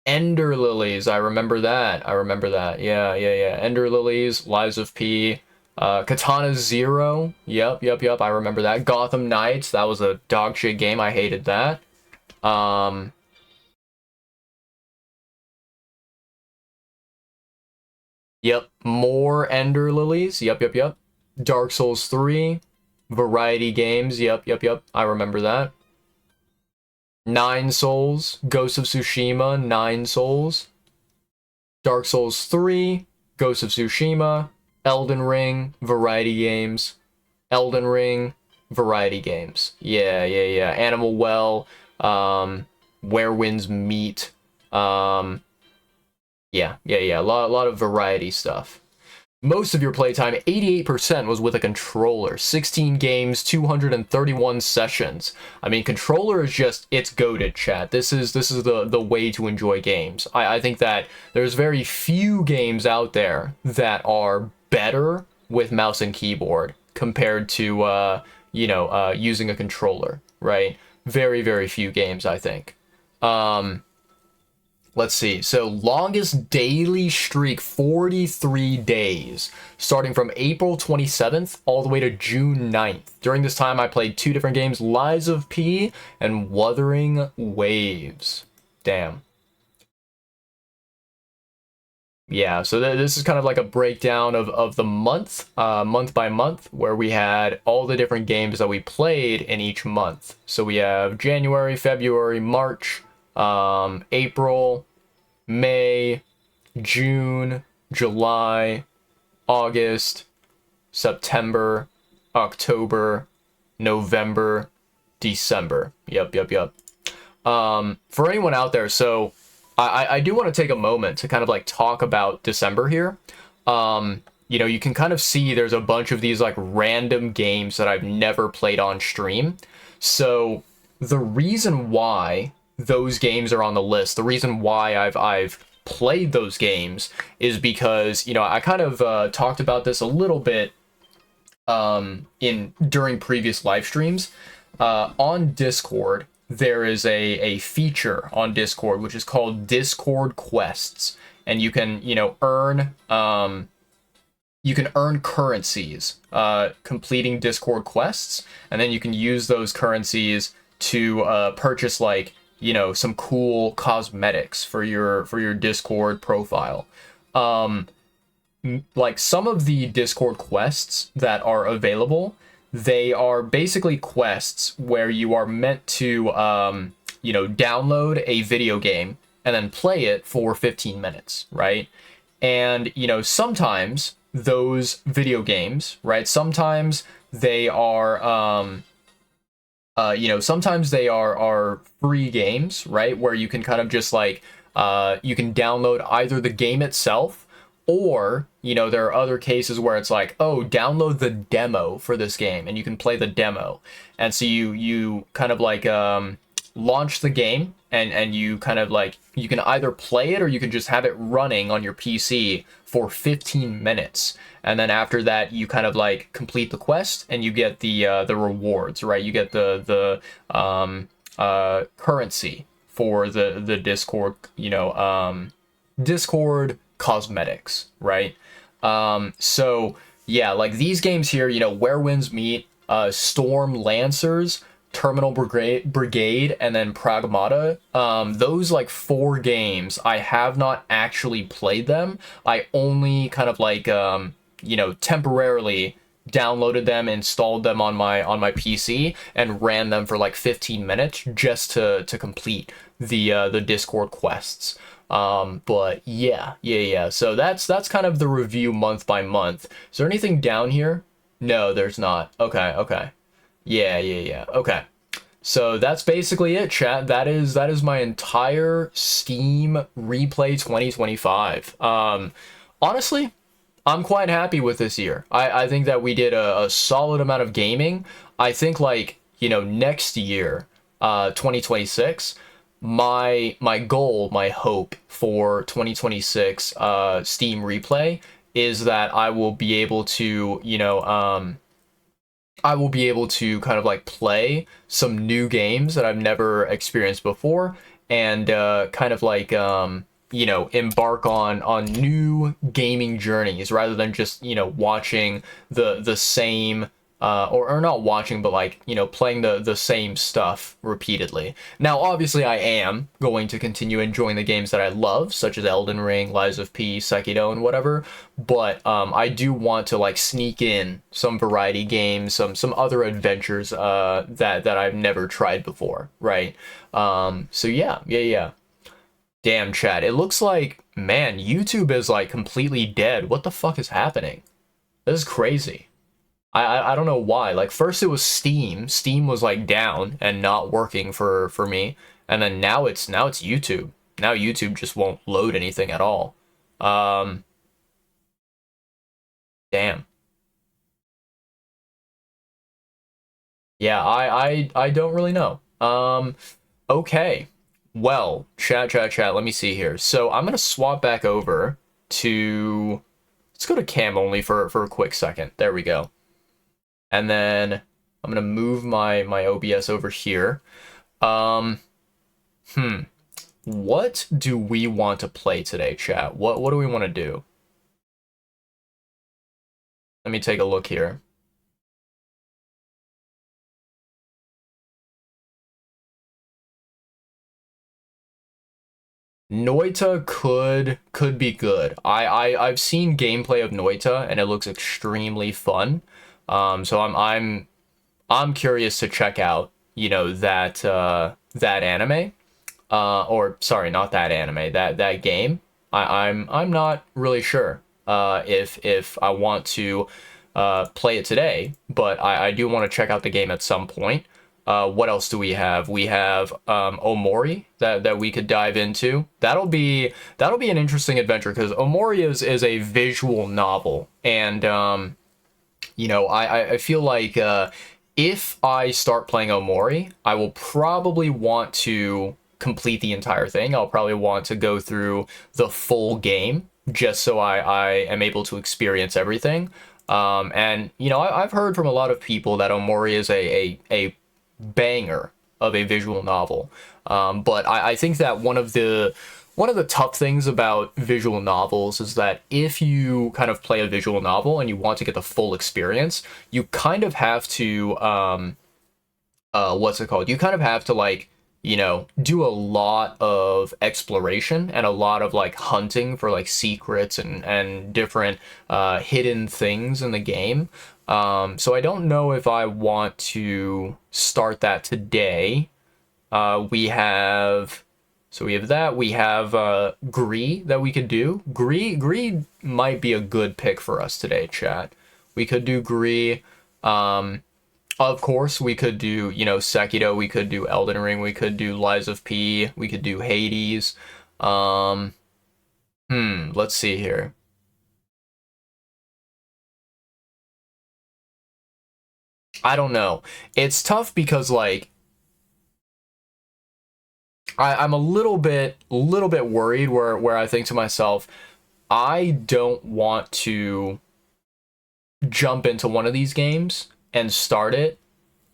A: Ender Lilies, I remember that. I remember that. Yeah, yeah, yeah. Ender Lilies, Lies of P, Katana Zero. Yep, yep, yep. I remember that. Gotham Knights, that was a dog shit game. I hated that. Um, yep, more Ender Lilies. Yep, yep, yep. Dark Souls 3, Variety Games. Yep, yep, yep. I remember that. Nine Souls, Ghost of Tsushima, Nine Souls. Dark Souls 3, Ghost of Tsushima, Elden Ring, Variety Games, Elden Ring, Variety Games. Yeah, yeah, yeah. Animal Well, Where Winds Meet. Yeah, yeah, yeah. A lot of variety stuff. Most of your playtime, 88%, was with a controller. 16 games, 231 sessions. I mean, controller is just, it's goated, chat. This is the way to enjoy games. I think that there's very few games out there that are better with mouse and keyboard compared to, using a controller, right? Very, very few games, I think. Let's see. So longest daily streak, 43 days, starting from April 27th all the way to June 9th. During this time, I played 2 different games, Lies of P and Wuthering Waves. Damn. Yeah, so this is kind of like a breakdown of the month, month by month, where we had all the different games that we played in each month. So we have January, February, March, April, May, June, July, August, September, October, November, December. Yep, yep, yep. For anyone out there, so I do want to take a moment to kind of like talk about December here. You can kind of see there's a bunch of these like random games that I've never played on stream. So the reason why those games are on the list, the reason why I've played those games is because, I kind of talked about this a little bit during previous live streams. On Discord, there is a feature on Discord which is called Discord Quests, and you can earn currencies completing Discord quests, and then you can use those currencies to purchase like some cool cosmetics for your Discord profile. Like some of the Discord quests that are available, they are basically quests where you are meant to download a video game and then play it for 15 minutes, right? And sometimes those video games, right? Sometimes they are sometimes they are free games, right? Where you can kind of just like, you can download either the game itself, or, there are other cases where it's like, oh, download the demo for this game and you can play the demo. And so you kind of like, launch the game and you kind of like, you can either play it or you can just have it running on your PC for 15 minutes. And then after that, you kind of like complete the quest and you get the rewards, right? You get the currency for the Discord, Discord cosmetics, right? So yeah, like these games here, Where Winds Meet, Storm Lancers, Terminal Brigade, and then Pragmata. Those like 4 games, I have not actually played them. I only kind of like temporarily downloaded them, installed them on my PC, and ran them for like 15 minutes just to complete the Discord quests. But yeah. So that's kind of the review month by month. Is there anything down here? No, there's not. Okay. Yeah. Okay. So that's basically it, chat. That is my entire Steam Replay 2025. Honestly, I'm quite happy with this year. I think that we did a solid amount of gaming. I think like, next year, 2026, my goal, my hope for 2026 Steam Replay is that I will be able to, I will be able to kind of like play some new games that I've never experienced before, and kind of like embark on new gaming journeys rather than just watching the same or not watching, but like playing the same stuff repeatedly. Now obviously I am going to continue enjoying the games that I love, such as Elden Ring, Lies of P, Sekiro, and whatever, but I do want to like sneak in some variety games, some other adventures that I've never tried before, right? So yeah. Damn, chat. It looks like, man, YouTube is like completely dead. What the fuck is happening? This is crazy. I don't know why. Like first it was Steam. Steam was like down and not working for me, and then now it's YouTube. Now YouTube just won't load anything at all. Um, damn. Yeah, I don't really know. Okay. Well, chat. Let me see here. So I'm gonna swap back over to, let's go to cam only for a quick second. There we go. And then I'm gonna move my OBS over here. Um, hmm. What do we want to play today, chat? What do we want to do? Let me take a look here. Noita could be good. I've seen gameplay of Noita and it looks extremely fun. So I'm curious to check out, that anime. Or sorry, not that anime, that game. I'm not really sure if I want to play it today, but I do want to check out the game at some point. What else do we have? We have Omori that we could dive into. That'll be an interesting adventure because Omori is a visual novel, and I feel like if I start playing Omori, I will probably want to complete the entire thing. I'll probably want to go through the full game just so I am able to experience everything. And I've heard from a lot of people that Omori is a banger of a visual novel. But I think that one of the tough things about visual novels is that if you kind of play a visual novel and you want to get the full experience, you kind of have to what's it called? You kind of have to like, do a lot of exploration and a lot of like hunting for like secrets and different hidden things in the game. So I don't know if I want to start that today. We have So we have that. We have Gree that we could do. Gree might be a good pick for us today, chat. We could do Gree. Of course, we could do, Sekiro. We could do Elden Ring. We could do Lies of P. We could do Hades. Um, let's see here. I don't know. It's tough because like I'm a little bit worried where I think to myself, I don't want to jump into one of these games and start it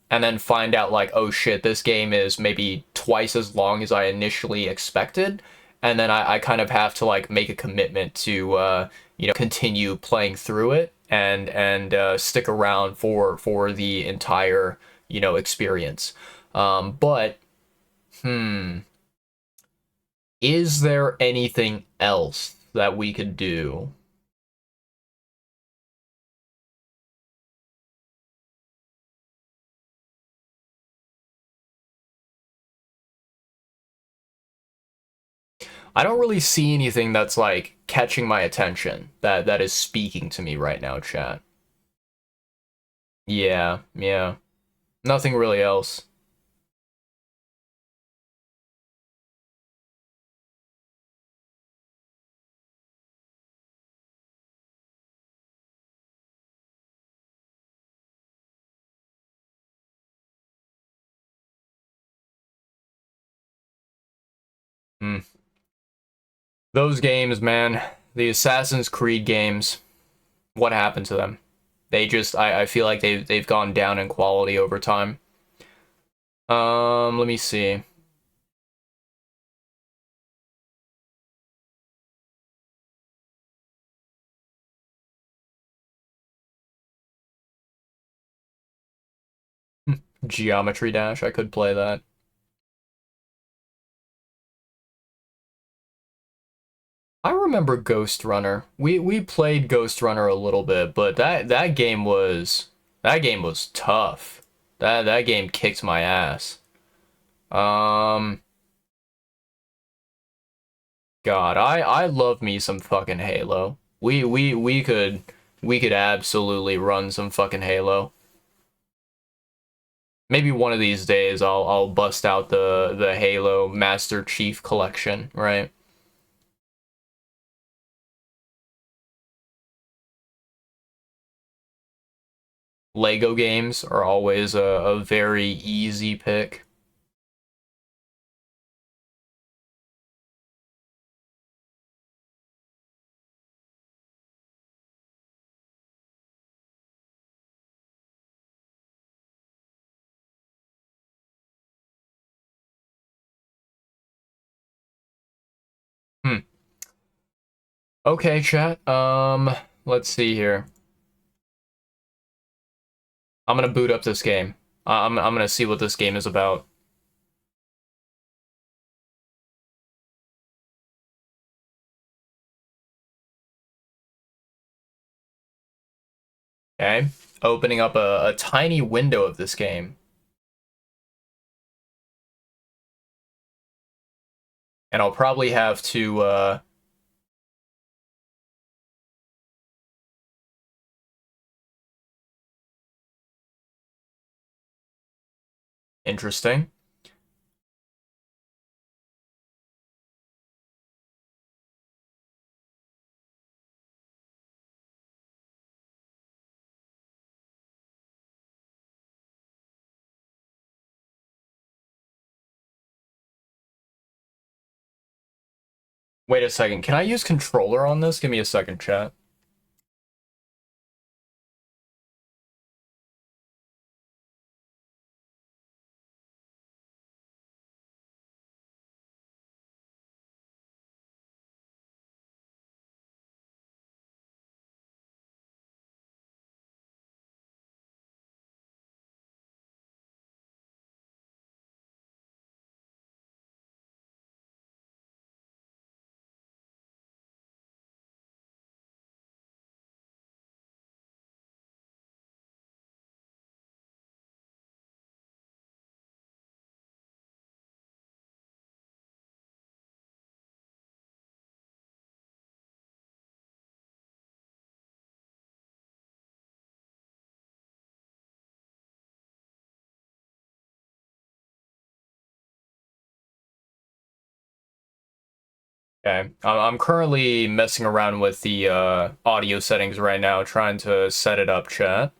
A: and then find out like, oh shit, this game is maybe twice as long as I initially expected, and then I kind of have to like make a commitment to continue playing through it and stick around for the entire experience. But is there anything else that we could do? I don't really see anything that's like catching my attention that is speaking to me right now, chat. Yeah. Nothing really else. Hmm. Those games, man. The Assassin's Creed games. What happened to them? They just I feel like they've gone down in quality over time. Let me see. Geometry Dash, I could play that. I remember Ghost Runner. We played Ghost Runner a little bit, but that game was tough. That game kicked my ass. Um God, I love me some fucking Halo. We could absolutely run some fucking Halo. Maybe one of these days I'll bust out the Halo Master Chief Collection, right? Lego games are always a very easy pick. Hmm. Okay, chat. Let's see here. I'm gonna boot up this game. I'm gonna see what this game is about. Okay, opening up a tiny window of this game, and I'll probably have to. Interesting. Wait a second. Can I use controller on this? Give me a second, chat. Okay. I'm currently messing around with the audio settings right now, trying to set it up, chat.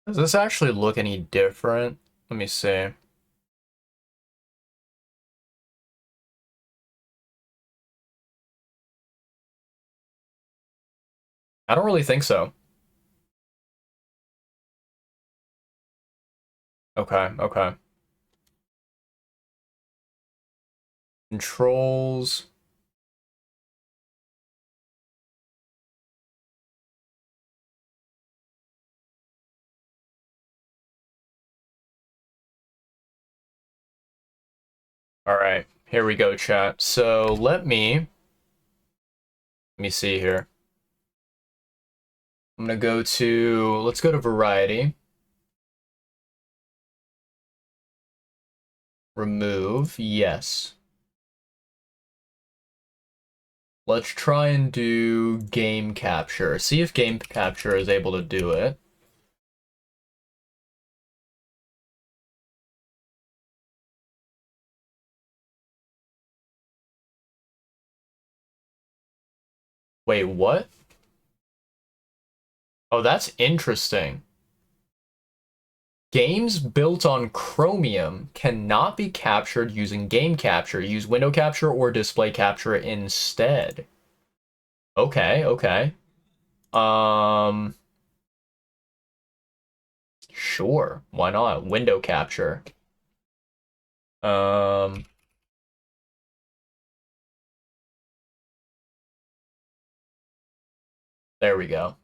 A: Does this actually look any different? Let me see. I don't really think so. Okay, okay. Controls. All right, here we go, chat. So let me see here. I'm gonna go to, let's go to variety. Remove, yes. Let's try and do game capture. See if game capture is able to do it. Wait, what? Oh, that's interesting. Games built on Chromium cannot be captured using game capture. Use window capture or display capture instead. Okay, okay. Um, sure. Why not? Window capture. Um, there we go.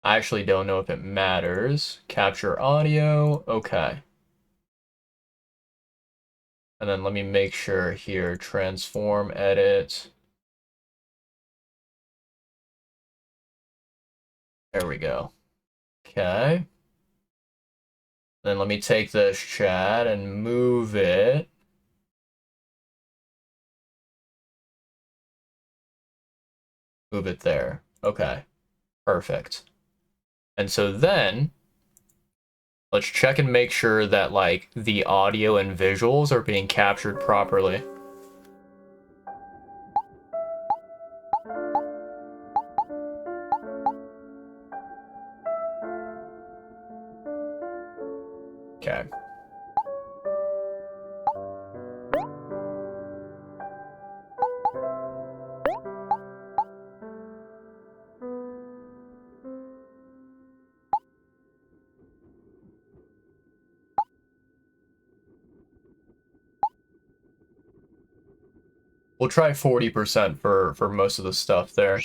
A: I actually don't know if it matters. Capture audio. Okay. And then let me make sure here. Transform, edit. There we go. Okay. Then let me take this chat and move it. Move it there. Okay. Perfect. And so then let's check and make sure that like the audio and visuals are being captured properly. Okay. We'll try 40% for most of the stuff there.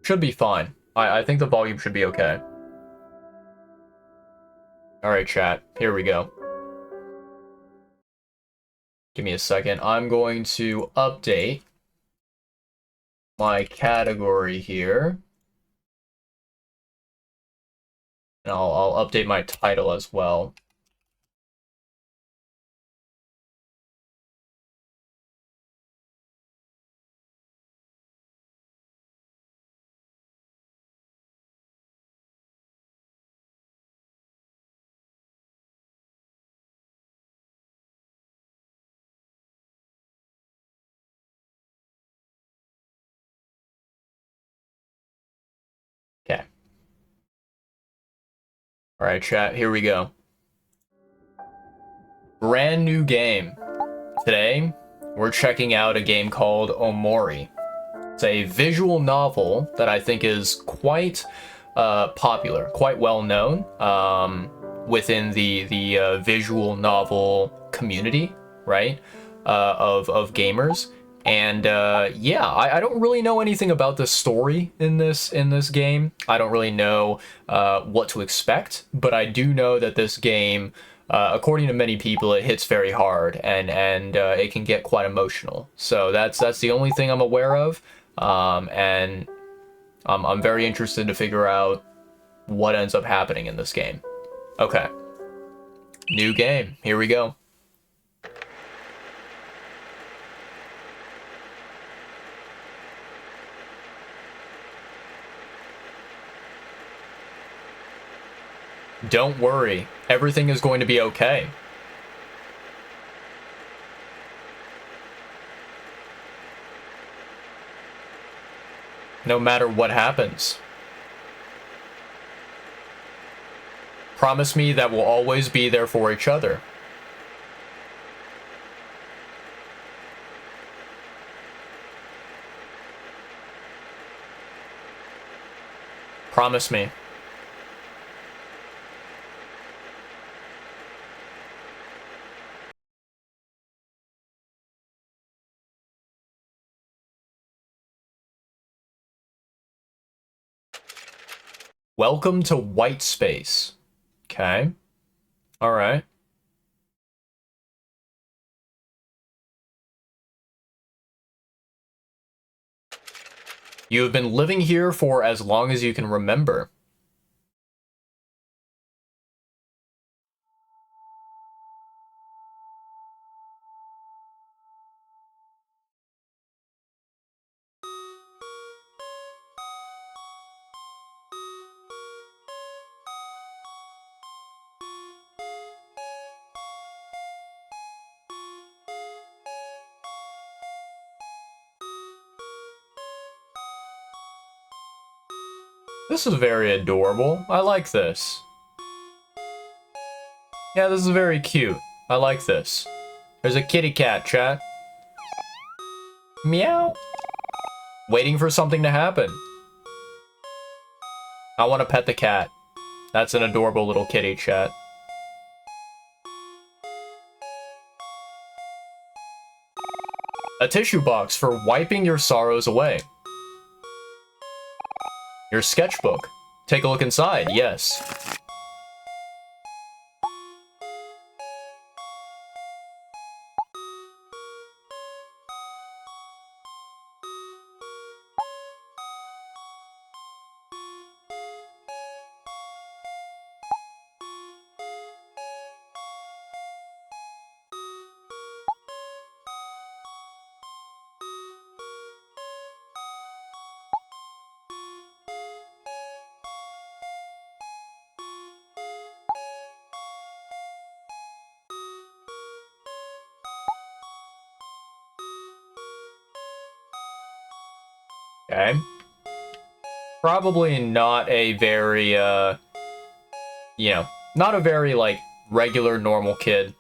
A: Should be fine. I think the volume should be okay. All right, chat. Here we go. Give me a second. I'm going to update my category here. And I'll update my title as well. Okay. All right, chat. Here we go. Brand new game. Today, we're checking out a game called Omori. It's a visual novel that I think is quite popular, quite well known within the visual novel community, right? Of gamers. And yeah, I don't really know anything about the story in this game. I don't really know what to expect, but I do know that this game, according to many people, it hits very hard and it can get quite emotional. So that's the only thing I'm aware of, and I'm very interested to figure out what ends up happening in this game. Okay, new game. Here we go. Don't worry, everything is going to be okay. No matter what happens. Promise me that we'll always be there for each other. Promise me. Welcome to white space. Okay. All right. You have been living here for as long as you can remember. This is very adorable. I like this. Yeah, this is very cute. I like this. There's a kitty cat, chat. Meow. Waiting for something to happen. I want to pet the cat. That's an adorable little kitty, chat. A tissue box for wiping your sorrows away. Your sketchbook. Take a look inside, yes. Okay. Probably not a very, you know, not a very, like, regular, normal kid.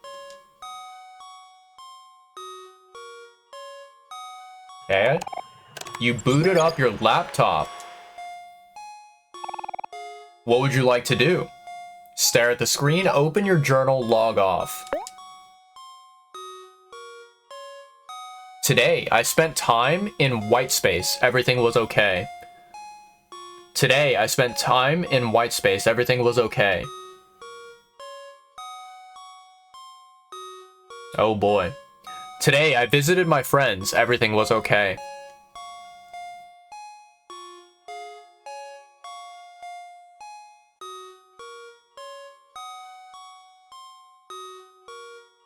A: Okay. You booted up your laptop. What would you like to do? Stare at the screen, open your journal, log off. Today, I spent time in white space. Everything was okay. Today, I spent time in white space. Everything was okay. Oh boy. Today, I visited my friends. Everything was okay.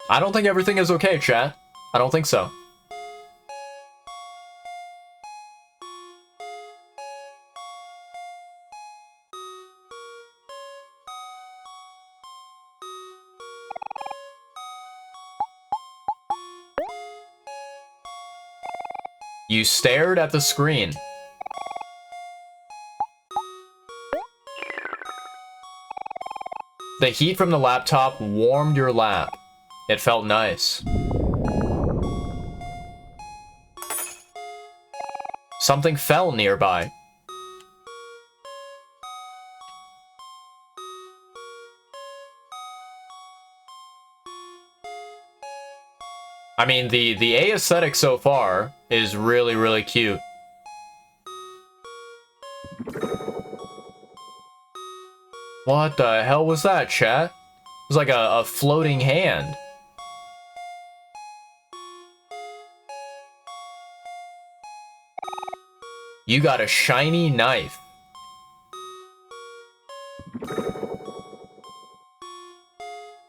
A: I don't think everything is okay, chat. I don't think so. You stared at the screen. The heat from the laptop warmed your lap. It felt nice. Something fell nearby. I mean, the aesthetic so far is really, really cute. What the hell was that, chat? It was like a floating hand. You got a shiny knife.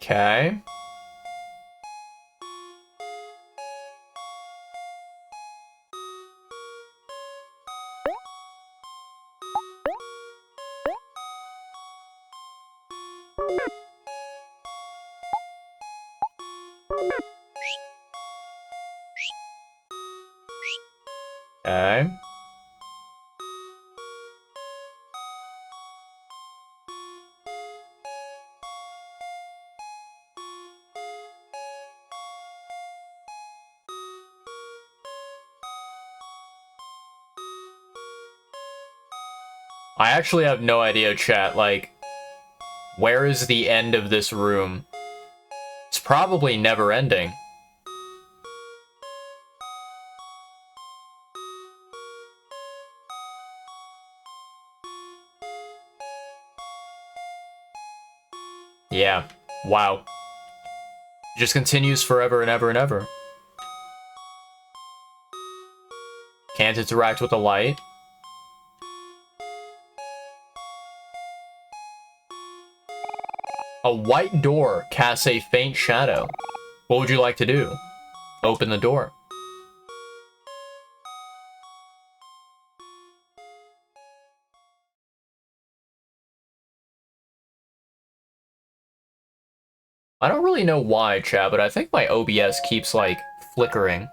A: Okay. Okay. I actually have no idea, chat. Like, where is the end of this room? It's probably never ending. Yeah. Wow. Just continues forever and ever and ever. Can't interact with the light. A white door casts a faint shadow. What would you like to do? Open the door. I don't really know why, chat, but I think my OBS keeps, like, flickering.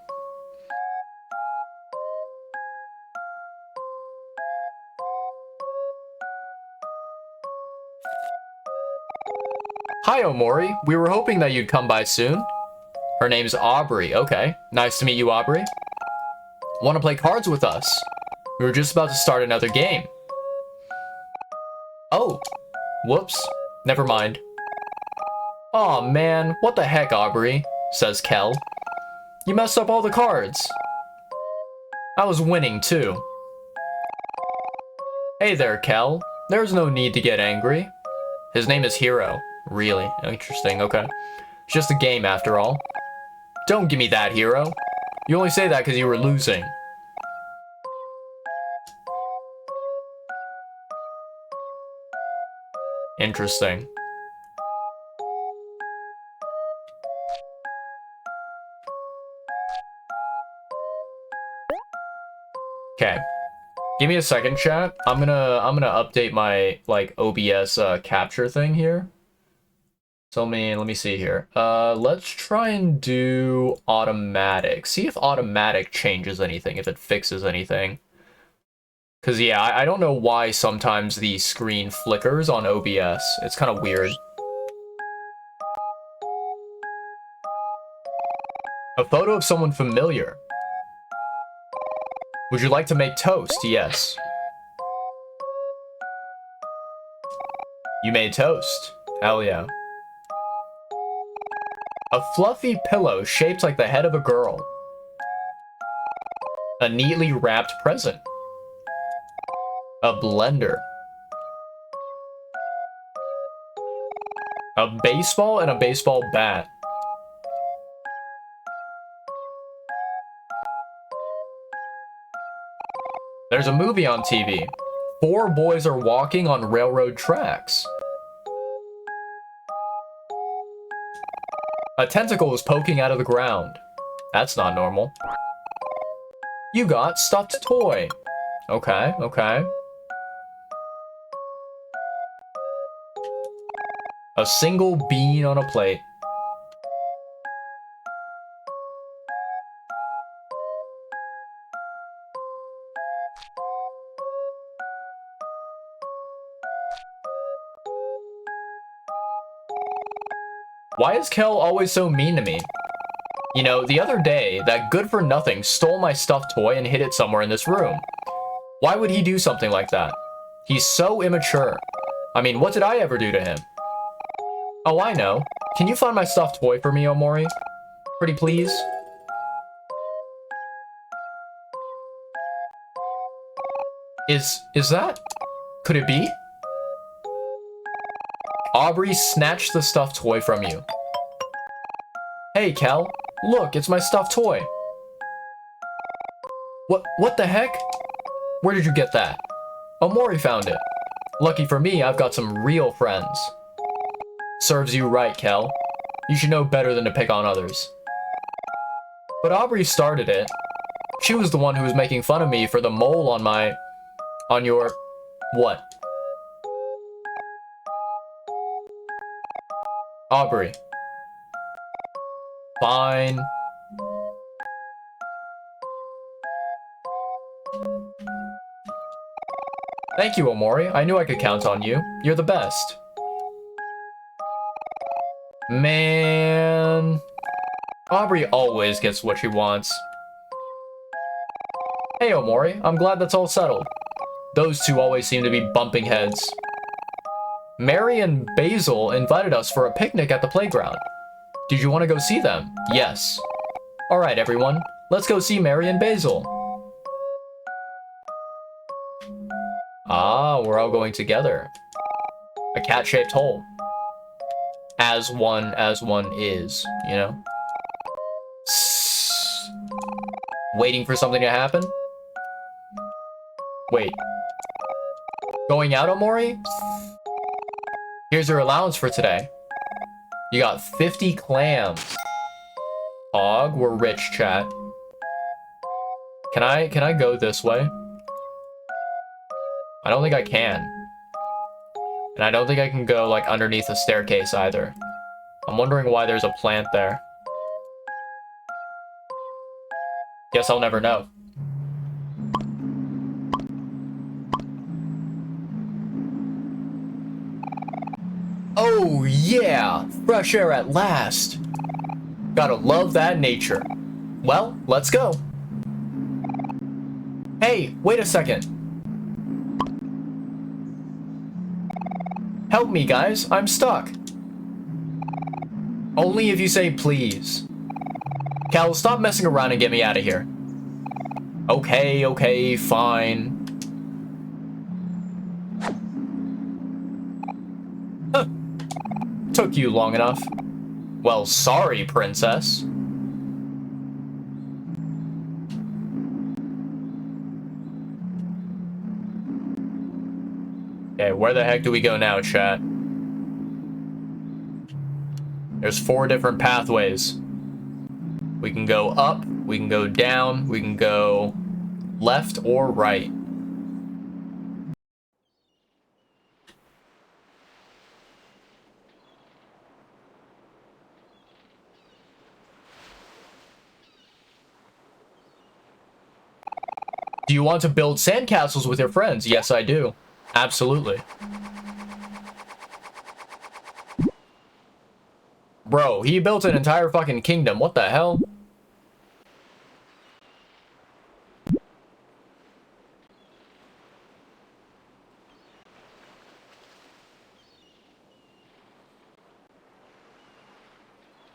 A: Hi, Omori. We were hoping that you'd come by soon. Her name's Aubrey. Okay. Nice to meet you, Aubrey. Want to play cards with us? We were just about to start another game. Oh. Whoops. Never mind. Aw, man. What the heck, Aubrey? Says Kel. You messed up all the cards. I was winning, too. Hey there, Kel. There's no need to get angry. His name is Hero. Really? Interesting, okay. It's just a game, after all. Don't give me that, Hero. You only say that because you were losing. Interesting. Okay. Give me a second, chat. I'm gonna update my like OBS capture thing here. So let me see here. Let's try and do automatic. See if automatic changes anything, if it fixes anything. Cause yeah, I don't know why sometimes the screen flickers on OBS. It's kind of weird. A photo of someone familiar. Would you like to make toast? Yes. You made toast. Hell yeah. A fluffy pillow shaped like the head of a girl. A neatly wrapped present. A blender. A baseball and a baseball bat. There's a movie on TV. 4 boys are walking on railroad tracks. A tentacle is poking out of the ground. That's not normal. You got stuffed toy. Okay, okay. A single bean on a plate. Why is Kel always so mean to me? You know, the other day, that good-for-nothing stole my stuffed toy and hid it somewhere in this room. Why would he do something like that? He's so immature. I mean, what did I ever do to him? Oh, I know. Can you find my stuffed toy for me, Omori? Pretty please? Is that? Could it be? Aubrey snatched the stuffed toy from you. Hey, Kel. Look, it's my stuffed toy. What the heck? Where did you get that? Omori found it. Lucky for me, I've got some real friends. Serves you right, Kel. You should know better than to pick on others. But Aubrey started it. She was the one who was making fun of me for the mole on your... What? Aubrey. Fine. Thank you, Omori. I knew I could count on you. You're the best. Man. Aubrey always gets what she wants. Hey, Omori. I'm glad that's all settled. Those two always seem to be bumping heads. Mary and Basil invited us for a picnic at the playground. Did you want to go see them? Yes. Alright, everyone. Let's go see Mary and Basil. Ah, we're all going together. A cat-shaped hole. as one is, you know? Waiting for something to happen? Wait. Going out, Omori? Here's your allowance for today. You got 50 clams. Og, we're rich, chat. Can I go this way? I don't think I can. And I don't think I can go, like, underneath the staircase either. I'm wondering why there's a plant there. Guess I'll never know. Oh, yeah! Fresh air at last! Gotta love that nature. Well, let's go. Hey, wait a second. Help me, guys. I'm stuck. Only if you say please. Cal, stop messing around and get me out of here. Okay, fine. Huh. Took you long enough. Well, sorry, princess. Okay, where the heck do we go now, chat? There's 4 different pathways. We can go up, we can go down, we can go left or right. Do you want to build sandcastles with your friends? Yes, I do. Absolutely. Bro, he built an entire fucking kingdom. What the hell?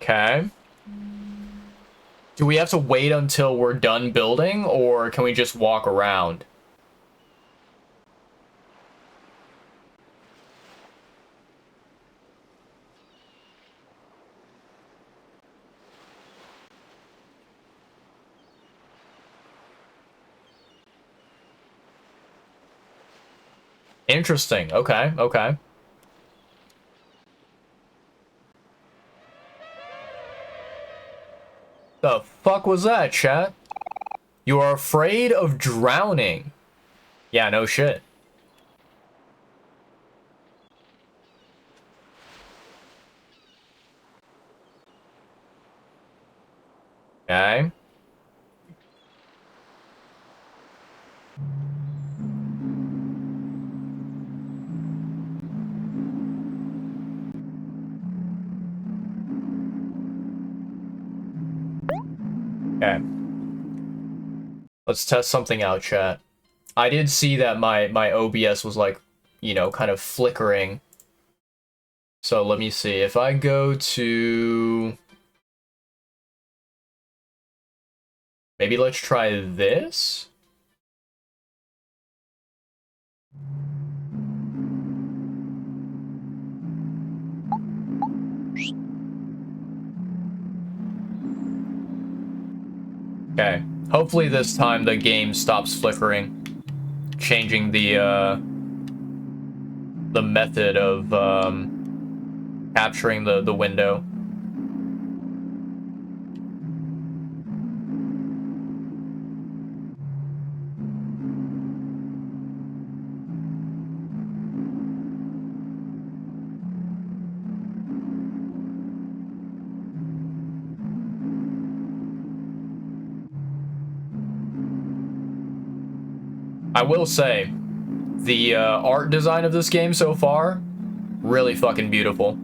A: Okay. Do we have to wait until we're done building, or can we just walk around? Interesting. Okay. The fuck was that, chat? You are afraid of drowning. Yeah, no shit. Okay. Okay. Let's test something out, chat. I did see that my OBS was like, you know, kind of flickering. So let me see. If I go to... Maybe let's try this? Okay. Hopefully this time the game stops flickering. Changing the method of capturing the window. I will say, the art design of this game so far, really fucking beautiful.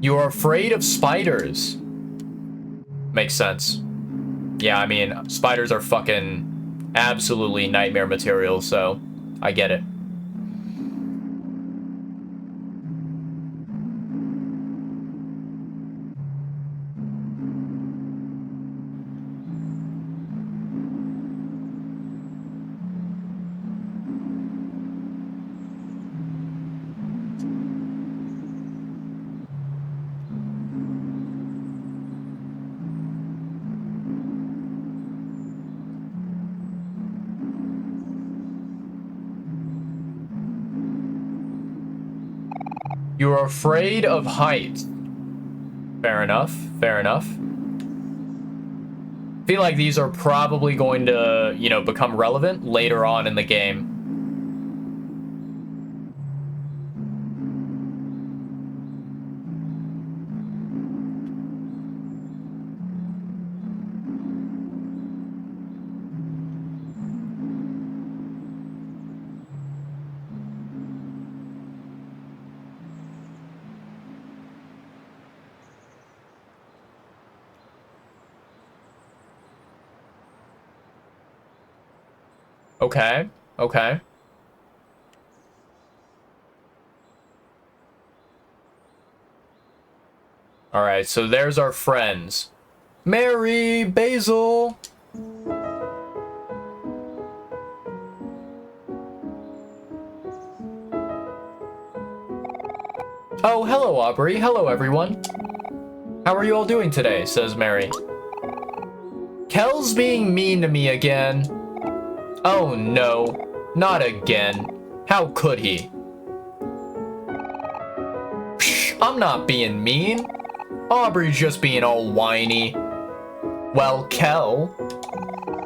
A: You are afraid of spiders. Makes sense. Yeah, I mean, spiders are fucking absolutely nightmare material, so I get it. You're afraid of heights. Fair enough. Fair enough. Feel like these are probably going to, you know, become relevant later on in the game. Okay. Okay. All right, so there's our friends. Mary, Basil. Oh, hello, Aubrey. Hello, everyone. How are you all doing today? Says Mary. Kel's being mean to me again. Oh, no. Not again. How could he? Psh, I'm not being mean. Aubrey's just being all whiny. Well, Kel,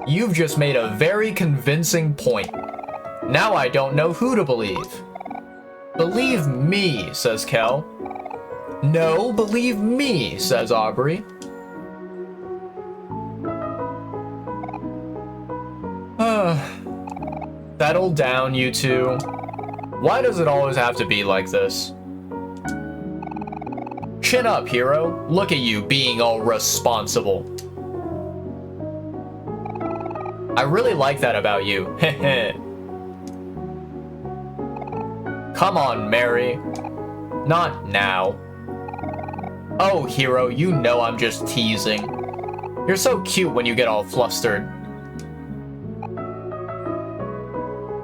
A: you've just made a very convincing point. Now I don't know who to believe. Believe me, says Kel. No, believe me, says Aubrey. Settle down, you two. Why does it always have to be like this? Chin up, hero. Look at you being all responsible. I really like that about you. Heh. Come on, Mary. Not now. Oh, hero, you know I'm just teasing. You're so cute when you get all flustered.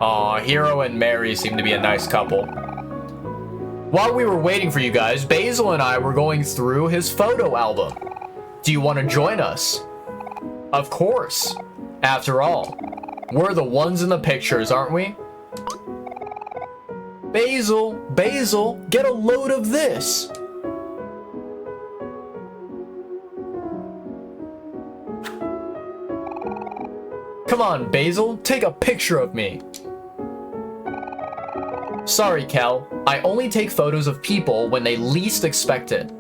A: Aw, Hero and Mary seem to be a nice couple. While we were waiting for you guys, Basil and I were going through his photo album. Do you want to join us? Of course. After all, we're the ones in the pictures, aren't we? Basil, get a load of this. Come on, Basil, take a picture of me. Sorry, Kel, I only take photos of people when they least expect it.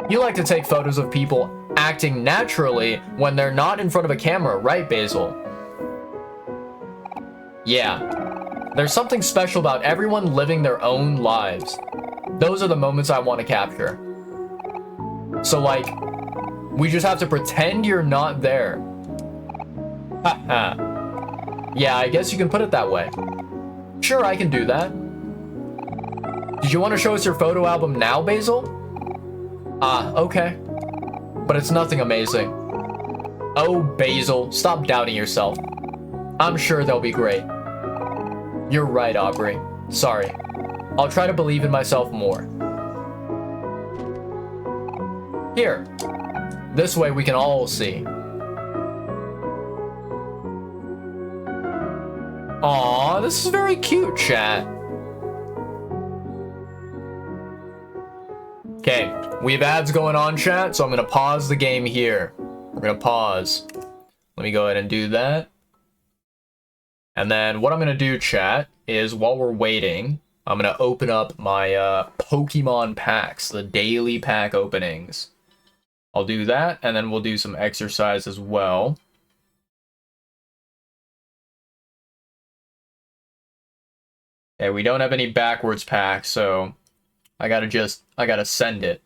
A: You like to take photos of people acting naturally when they're not in front of a camera, right, Basil? Yeah, there's something special about everyone living their own lives. Those are the moments I want to capture. So, like, we just have to pretend you're not there. Haha. Yeah, I guess you can put it that way. Sure, I can do that. Did you want to show us your photo album now, Basil? Ah, okay. But it's nothing amazing. Oh, Basil, stop doubting yourself. I'm sure they'll be great. You're right, Aubrey. Sorry. I'll try to believe in myself more. Here. This way we can all see. Aw, this is very cute, chat. Okay, we have ads going on, chat, so I'm gonna pause the game here. We're gonna pause. Let me go ahead and do that. And then what I'm gonna do, chat, is while we're waiting, I'm gonna open up my Pokemon packs, the daily pack openings. I'll do that, and then we'll do some exercise as well. Okay, we don't have any backwards packs, so I gotta send it.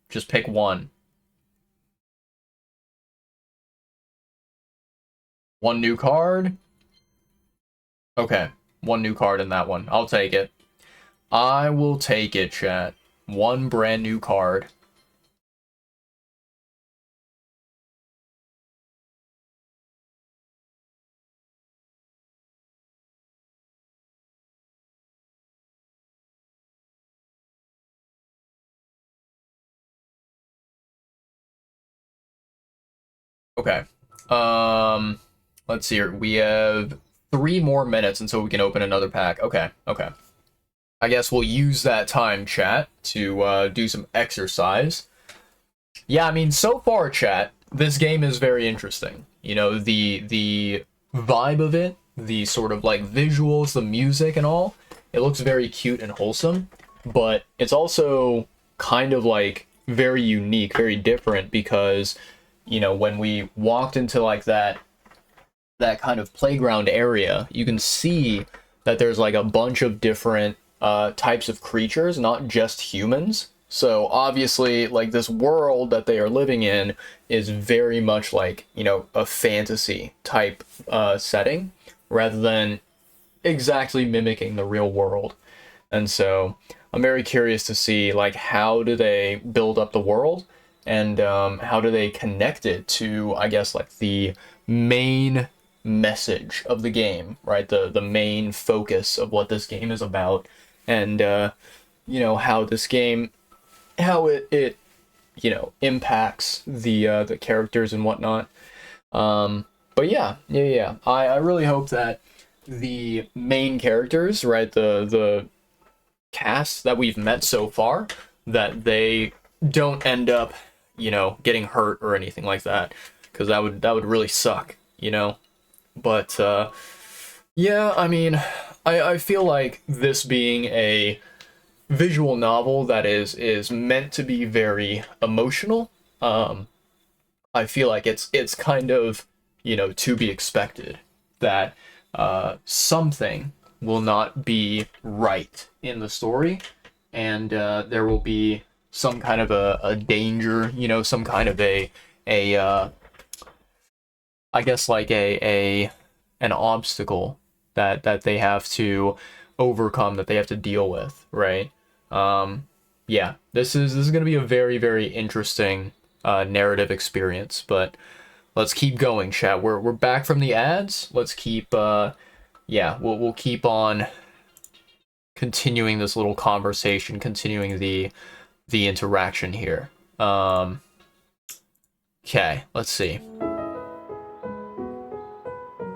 A: Just pick one. One new card. Okay, one new card in that one. I'll take it. I will take it, chat. One brand new card. Okay. Let's see here. We have 3 more minutes until we can open another pack. Okay, okay. I guess we'll use that time, chat, to do some exercise. Yeah, I mean, so far, chat, this game is very interesting. You know, the vibe of it, the sort of like visuals, the music and all, it looks very cute and wholesome, but it's also kind of like very unique, very different because, you know, when we walked into like that kind of playground area, you can see that there's like a bunch of different types of creatures, not just humans. So obviously, like, this world that they are living in is very much like, you know, a fantasy type setting rather than exactly mimicking the real world. And so I'm very curious to see, like, how do they build up the world and how do they connect it to, I guess, like the main message of the game, right? The main focus of what this game is about, and you know, how this game, how it you know, impacts the characters and whatnot. But yeah. I really hope that the main characters, right, the cast that we've met so far, that they don't end up, you know, getting hurt or anything like that, because that would really suck, you know. But yeah, I mean, I feel like this being a visual novel that is meant to be very emotional, I feel like it's kind of, you know, to be expected that something will not be right in the story, and there will be some kind of a danger, you know, some kind of a I guess like an obstacle that they have to overcome, that they have to deal with, right? Yeah, this is going to be a very, very interesting narrative experience, but let's keep going, chat. We're back from the ads. Let's keep yeah, we'll keep on continuing this little conversation, continuing the interaction here. Okay, let's see.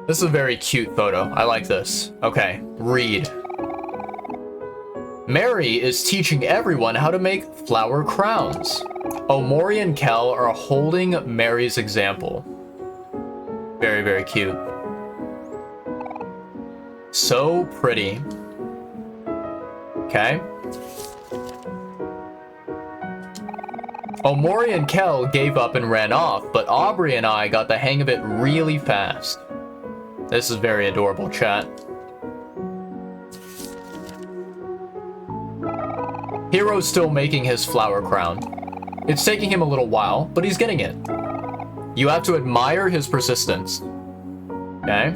A: This is a very cute photo. I like this. Okay, read. Mary is teaching everyone how to make flower crowns. Omori and Kel are holding Mary's example. Very, very cute. So pretty. Okay. Omori and Kel gave up and ran off, but Aubrey and I got the hang of it really fast. This is very adorable, chat. Hiro's still making his flower crown. It's taking him a little while, but he's getting it. You have to admire his persistence. Okay.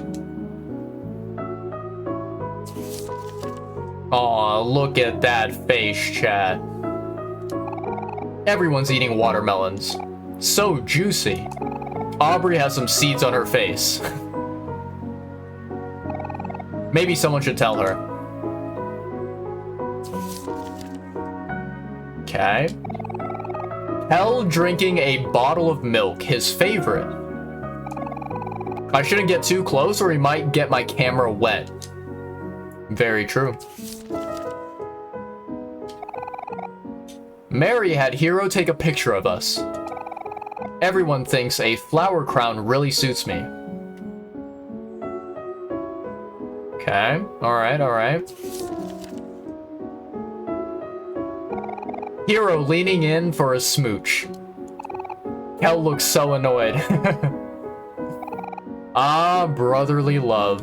A: Aw, look at that face, chat. Everyone's eating watermelons. So juicy. Aubrey has some seeds on her face. Maybe someone should tell her. Okay. Hell drinking a bottle of milk, his favorite. I shouldn't get too close or he might get my camera wet. Very true. Mary had Hiro take a picture of us. Everyone thinks a flower crown really suits me. Okay, alright. Hiro leaning in for a smooch. Kel looks so annoyed. Ah, brotherly love.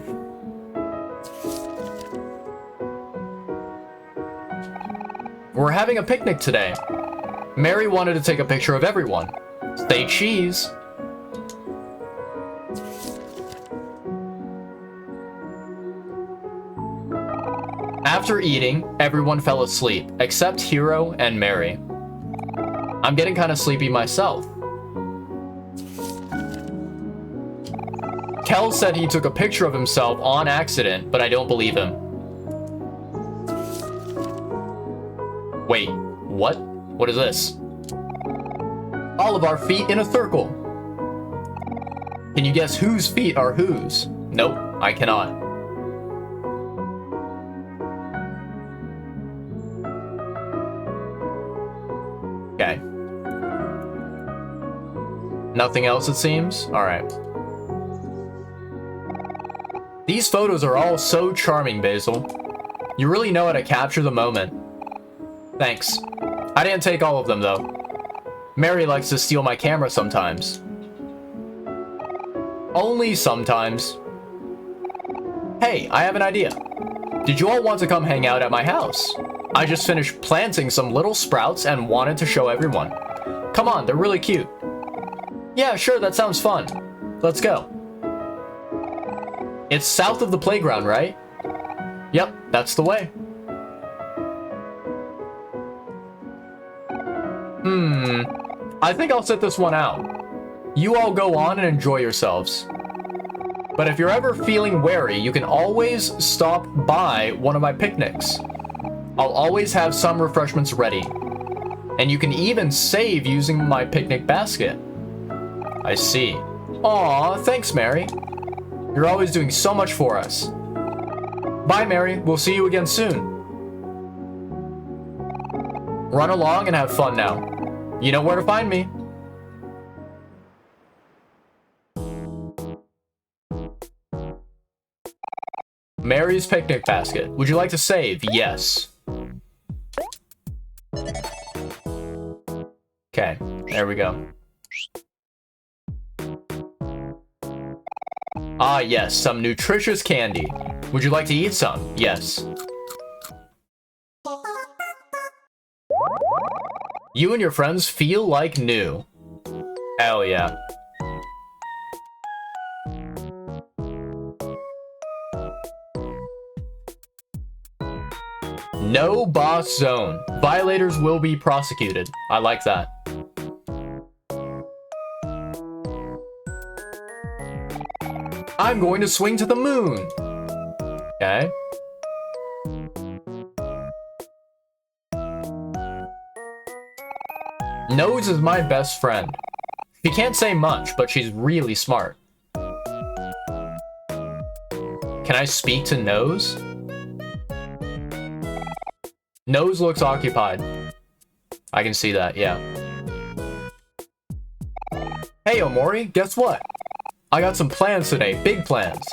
A: We're having a picnic today. Mary wanted to take a picture of everyone. Say cheese. After eating, everyone fell asleep, except Hiro and Mary. I'm getting kind of sleepy myself. Kel said he took a picture of himself on accident, but I don't believe him. Wait, what? What is this? All of our feet in a circle. Can you guess whose feet are whose? Nope, I cannot. Okay. Nothing else, it seems? Alright. These photos are all so charming, Basil. You really know how to capture the moment. Thanks. I didn't take all of them, though. Mary likes to steal my camera sometimes. Only sometimes. Hey, I have an idea. Did you all want to come hang out at my house? I just finished planting some little sprouts and wanted to show everyone. Come on, they're really cute. Yeah, sure, that sounds fun. Let's go. It's south of the playground, right? Yep, that's the way. I think I'll sit this one out. You all go on and enjoy yourselves. But if you're ever feeling wary, you can always stop by one of my picnics. I'll always have some refreshments ready. And you can even save using my picnic basket. I see. Aw, thanks, Mary. You're always doing so much for us. Bye, Mary. We'll see you again soon. Run along and have fun now. You know where to find me. Mary's picnic basket. Would you like to save? Yes. Okay, there we go. Ah, yes, some nutritious candy. Would you like to eat some? Yes. You and your friends feel like new. Hell yeah. No boss zone. Violators will be prosecuted. I like that. I'm going to swing to the moon. Okay. Nose is my best friend. She can't say much, but she's really smart. Can I speak to Nose? Nose looks occupied. I can see that, yeah. Hey, Omori, guess what? I got some plans today, big plans.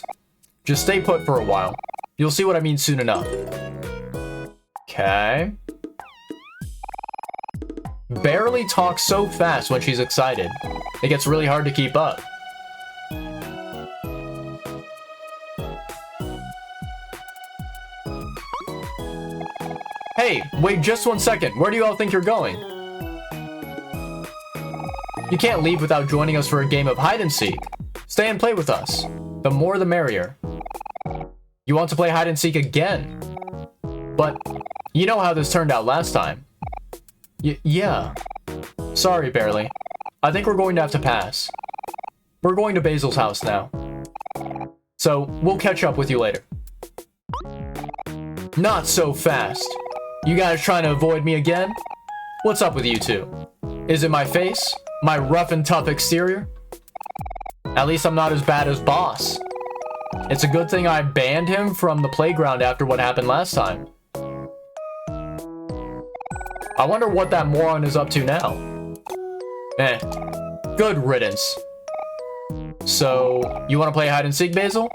A: Just stay put for a while. You'll see what I mean soon enough. Okay. Barely talks so fast when she's excited. It gets really hard to keep up. Hey, wait just 1 second. Where do you all think you're going? You can't leave without joining us for a game of hide and seek. Stay and play with us. The more the merrier. You want to play hide and seek again? But you know how this turned out last time. Yeah. Sorry, Barely. I think we're going to have to pass. We're going to Basil's house now. So, we'll catch up with you later. Not so fast. You guys trying to avoid me again? What's up with you two? Is it my face? My rough and tough exterior? At least I'm not as bad as Boss. It's a good thing I banned him from the playground after what happened last time. I wonder what that moron is up to now. Good riddance. So, you want to play hide and seek, Basil?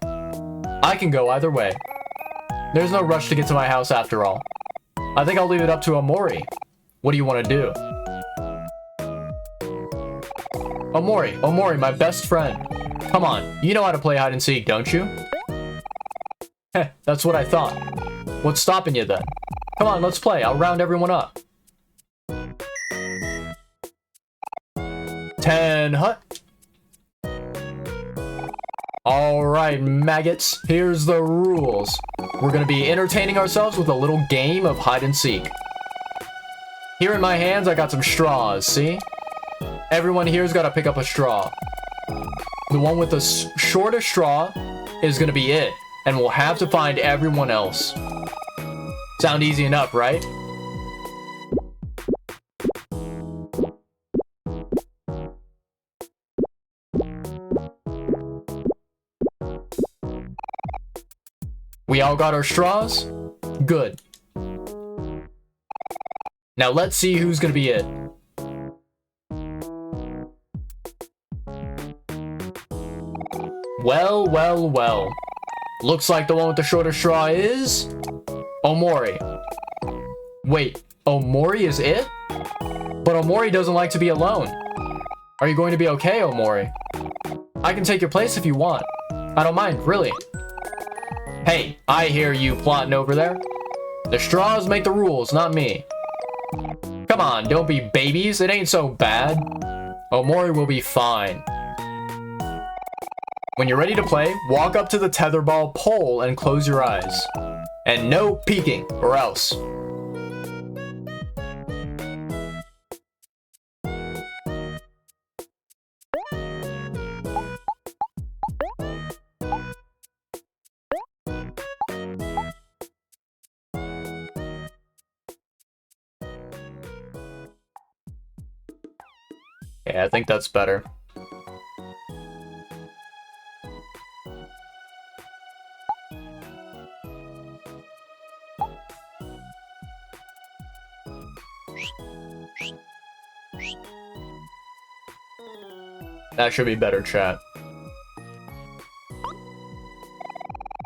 A: I can go either way. There's no rush to get to my house after all. I think I'll leave it up to Omori. What do you want to do? Omori, my best friend. Come on, you know how to play hide and seek, don't you? Heh, that's what I thought. What's stopping you then? Come on, let's play. I'll round everyone up. 10 hut. Alright, maggots, here's the rules. We're gonna be entertaining ourselves with a little game of hide and seek. Here in my hands, I got some straws, see? Everyone here's gotta pick up a straw. The one with the shortest straw is gonna be it, and we'll have to find everyone else. Sound easy enough, right? We all got our straws? Good. Now let's see who's gonna be it. Well, well, well. Looks like the one with the shorter straw is... Omori. Wait, Omori is it? But Omori doesn't like to be alone. Are you going to be okay, Omori? I can take your place if you want. I don't mind, really. Hey, I hear you plotting over there. The straws make the rules, not me. Come on, don't be babies. It ain't so bad. Omori will be fine. When you're ready to play, walk up to the tetherball pole and close your eyes. And no peeking, or else. Yeah, I think that's better. That should be better, chat.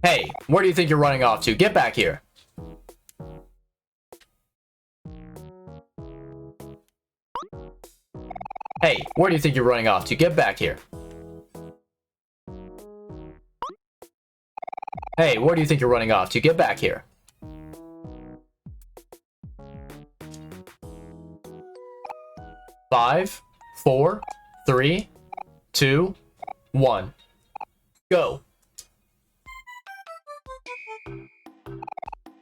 A: Hey, where do you think you're running off to? Get back here. Hey, where do you think you're running off to? Get back here. Hey, where do you think you're running off to? Get back here. Five, 4, 3, 2, 1. Go.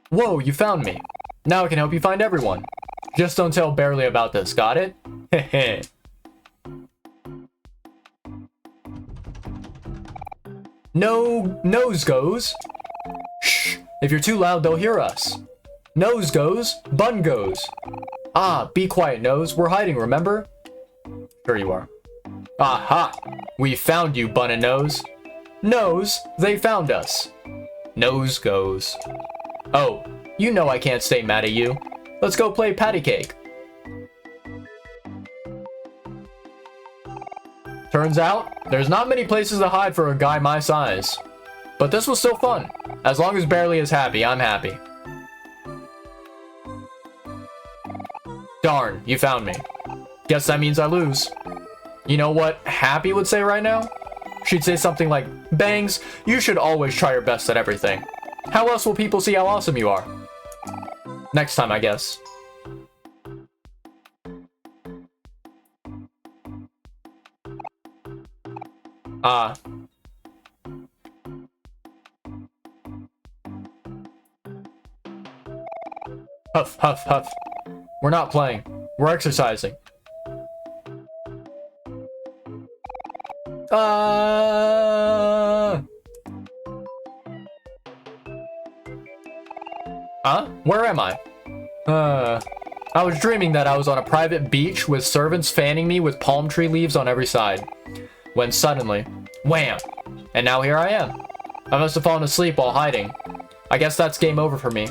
A: Whoa, you found me. Now I can help you find everyone. Just don't tell Barely about this, got it? Heh. No, nose goes. Shh, if you're too loud, they'll hear us. Nose goes, bun goes. Ah, be quiet, Nose. We're hiding, remember? Sure you are. Aha! We found you, Bun and Nose. Nose, they found us. Nose goes. Oh, you know I can't stay mad at you. Let's go play patty cake. Turns out, there's not many places to hide for a guy my size. But this was still fun. As long as Barely is happy, I'm happy. Darn, you found me. Guess that means I lose. You know what Happy would say right now? She'd say something like, Bangs, you should always try your best at everything. How else will people see how awesome you are? Next time, I guess. Huff, huff, huff. We're not playing. We're exercising. Huh? Where am I? I was dreaming that I was on a private beach with servants fanning me with palm tree leaves on every side. When suddenly, wham! And now here I am. I must have fallen asleep while hiding. I guess that's game over for me.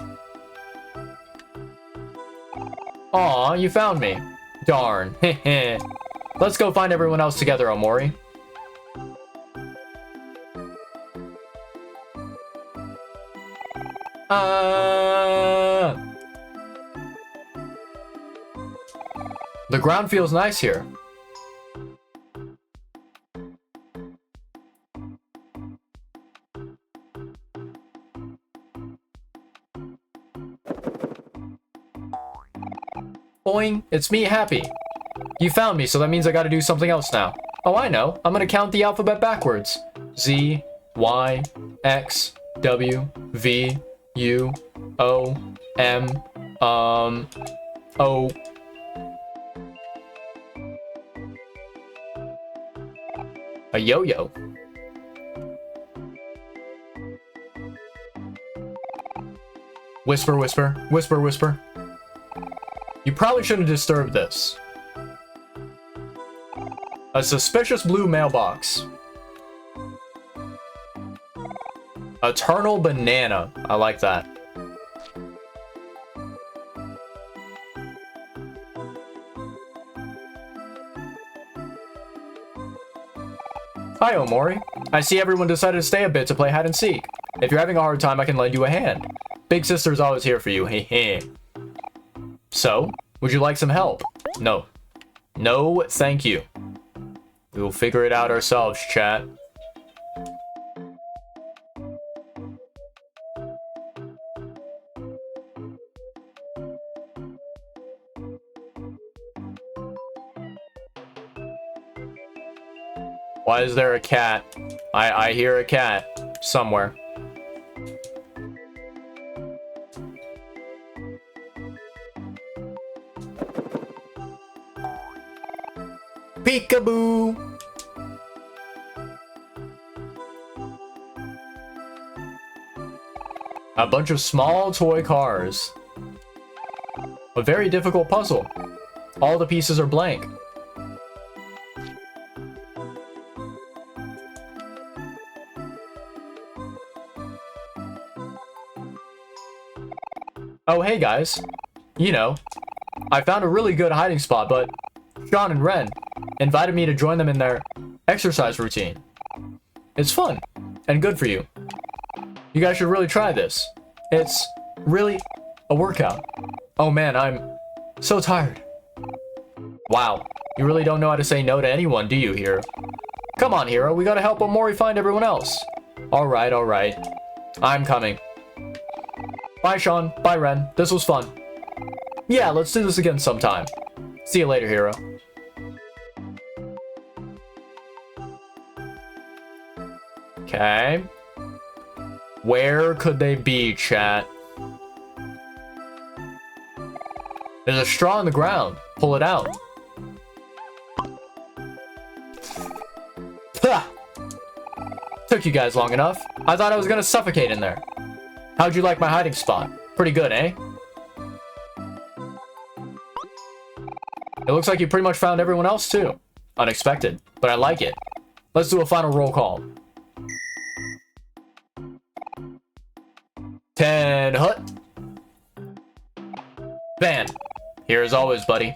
A: Aw, you found me. Darn. Heh. Let's go find everyone else together, Omori. The ground feels nice here. Boing, it's me, Happy. You found me, so that means I gotta do something else now. Oh, I know. I'm gonna count the alphabet backwards. Z, Y, X, W, V, U, O, M, O. A yo-yo. Whisper, whisper, whisper, whisper. You probably shouldn't disturb this. A suspicious blue mailbox. Eternal banana. I like that. Hi, Omori. I see everyone decided to stay a bit to play hide and seek. If you're having a hard time, I can lend you a hand. Big sister's always here for you, heh. So, would you like some help? No. No, thank you. We'll figure it out ourselves, chat. Why is there a cat? I hear a cat somewhere. Peekaboo! A bunch of small toy cars. A very difficult puzzle. All the pieces are blank. Oh, hey guys. You know, I found a really good hiding spot, but Sean and Ren invited me to join them in their exercise routine. It's fun and good for you. You guys should really try this. It's really a workout. Oh man, I'm so tired. Wow, you really don't know how to say no to anyone, do you, Hero? Come on, Hero, we gotta help Omori find everyone else. Alright. I'm coming. Bye, Sean. Bye, Ren. This was fun. Yeah, let's do this again sometime. See you later, Hero. Okay. Where could they be, chat? There's a straw on the ground. Pull it out. Ha! Took you guys long enough. I thought I was gonna suffocate in there. How'd you like my hiding spot? Pretty good, eh? It looks like you pretty much found everyone else too. Unexpected, but I like it. Let's do a final roll call. 10 Hut. Van. Here as always, buddy.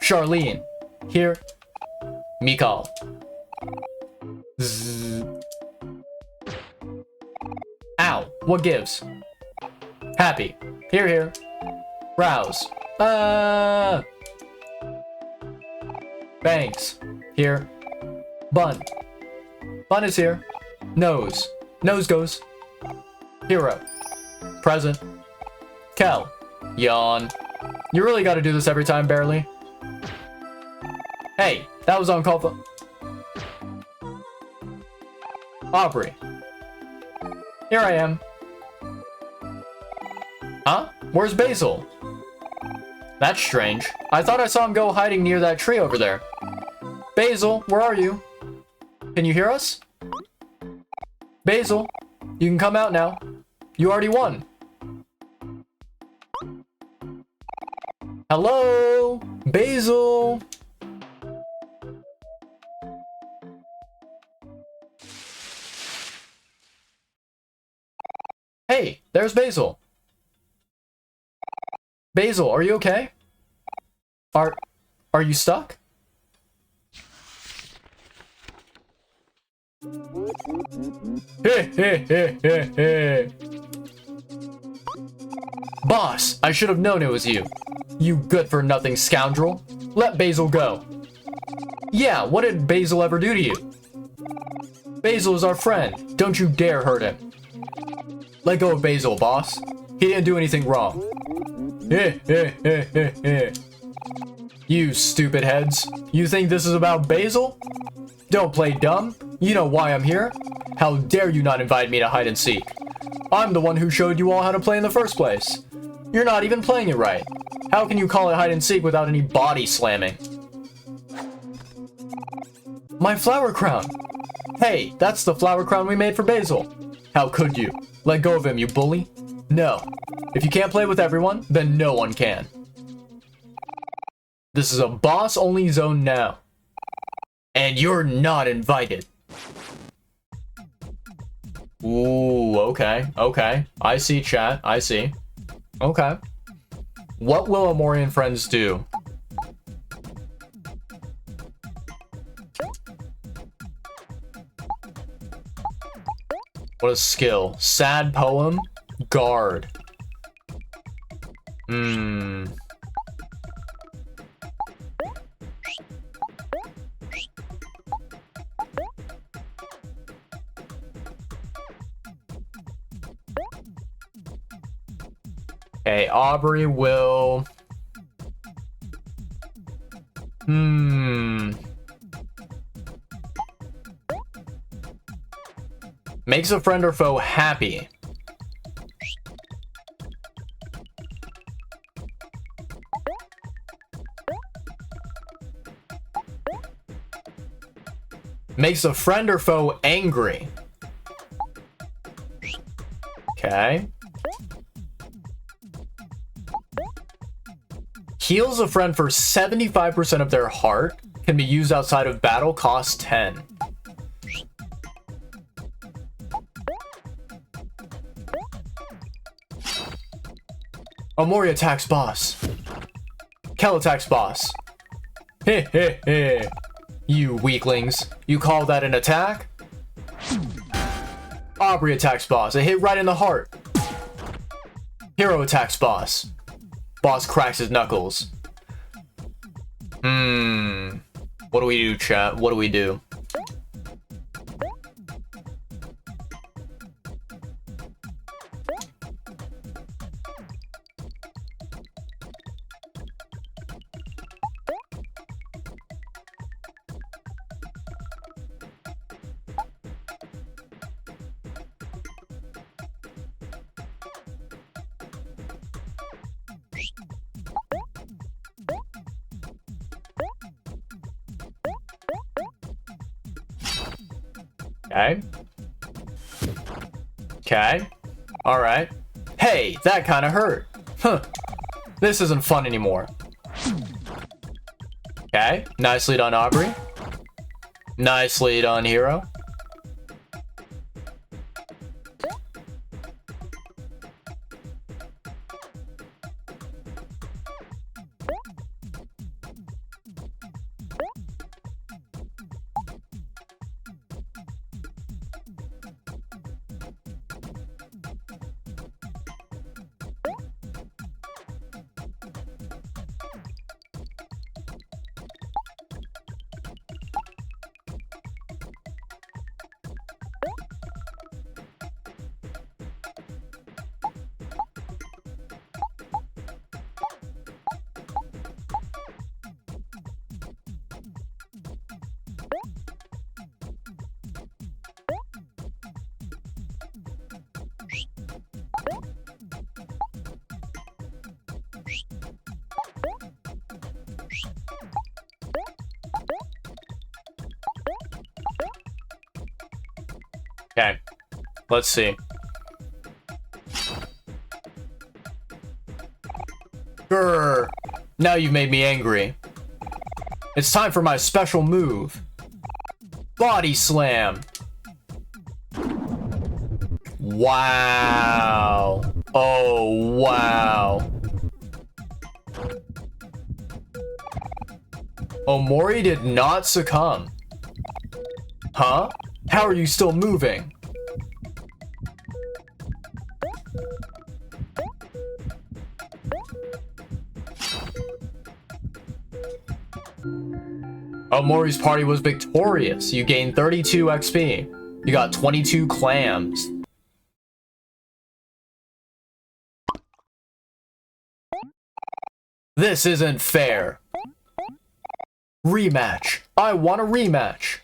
A: Charlene. Here. Mikal. Zzz. Ow. What gives? Happy. Here. Browse. Bangs. Here. Bun. Bun is here. Nose. Nose goes. Hero. Present. Kel. Yawn. You really gotta do this every time, barely. Hey, that was uncalled for. Aubrey. Here I am. Huh? Where's Basil? That's strange. I thought I saw him go hiding near that tree over there. Basil, where are you? Can you hear us? Basil, you can come out now. You already won. Hello? Basil? Hey, there's Basil. Basil, are you okay? Are you stuck? Boss, I should have known it was you. You good-for-nothing scoundrel. Let Basil go. Yeah, what did Basil ever do to you? Basil is our friend. Don't you dare hurt him. Let go of Basil, boss. He didn't do anything wrong. You stupid heads. You think this is about Basil? Don't play dumb. You know why I'm here. How dare you not invite me to hide and seek? I'm the one who showed you all how to play in the first place. You're not even playing it right. How can you call it hide and seek without any body slamming? My flower crown. Hey, that's the flower crown we made for Basil. How could you? Let go of him, you bully. No. If you can't play with everyone, then no one can. This is a boss-only zone now. And you're not invited. Ooh, okay. I see, chat. I see. Okay. What will Omori and friends do? What a skill. Sad poem. Guard. Okay, Aubrey will... Makes a friend or foe happy. Makes a friend or foe angry. Okay. Heals a friend for 75% of their heart. Can be used outside of battle. Cost 10. Omori attacks boss. Kel attacks boss. Heh heh heh. You weaklings. You call that an attack? Aubrey attacks boss. A hit right in the heart. Hero attacks boss. Boss cracks his knuckles. What do we do, chat? What do we do? Okay. Okay. Alright. Hey, that kind of hurt. Huh. This isn't fun anymore. Okay. Nicely done, Aubrey. Nicely done, Hero. Okay, let's see. Grr. Now you've made me angry. It's time for my special move. Body slam. Wow. Oh, wow. Omori did not succumb. Huh? How are you still moving? Omori's party was victorious. You gained 32 XP. You got 22 clams. This isn't fair. Rematch. I want a rematch.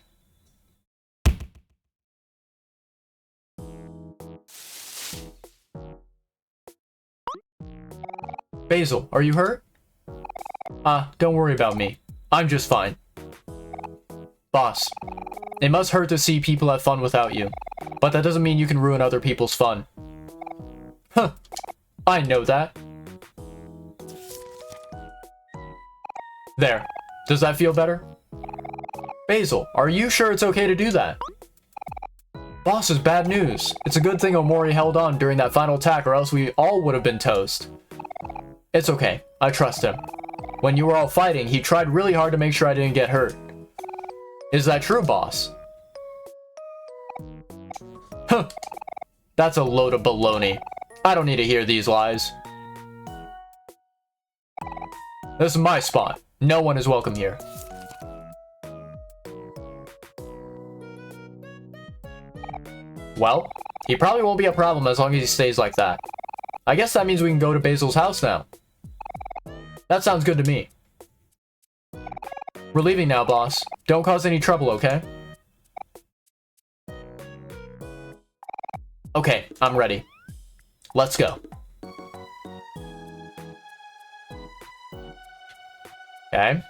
A: Basil, are you hurt? Don't worry about me. I'm just fine. Boss, it must hurt to see people have fun without you. But that doesn't mean you can ruin other people's fun. Huh. I know that. There. Does that feel better? Basil, are you sure it's okay to do that? Boss is bad news. It's a good thing Omori held on during that final attack, or else we all would have been toast. It's okay. I trust him. When you were all fighting, he tried really hard to make sure I didn't get hurt. Is that true, boss? Huh. That's a load of baloney. I don't need to hear these lies. This is my spot. No one is welcome here. Well, he probably won't be a problem as long as he stays like that. I guess that means we can go to Basil's house now. That sounds good to me. We're leaving now, boss. Don't cause any trouble, okay? Okay, I'm ready. Let's go. Okay.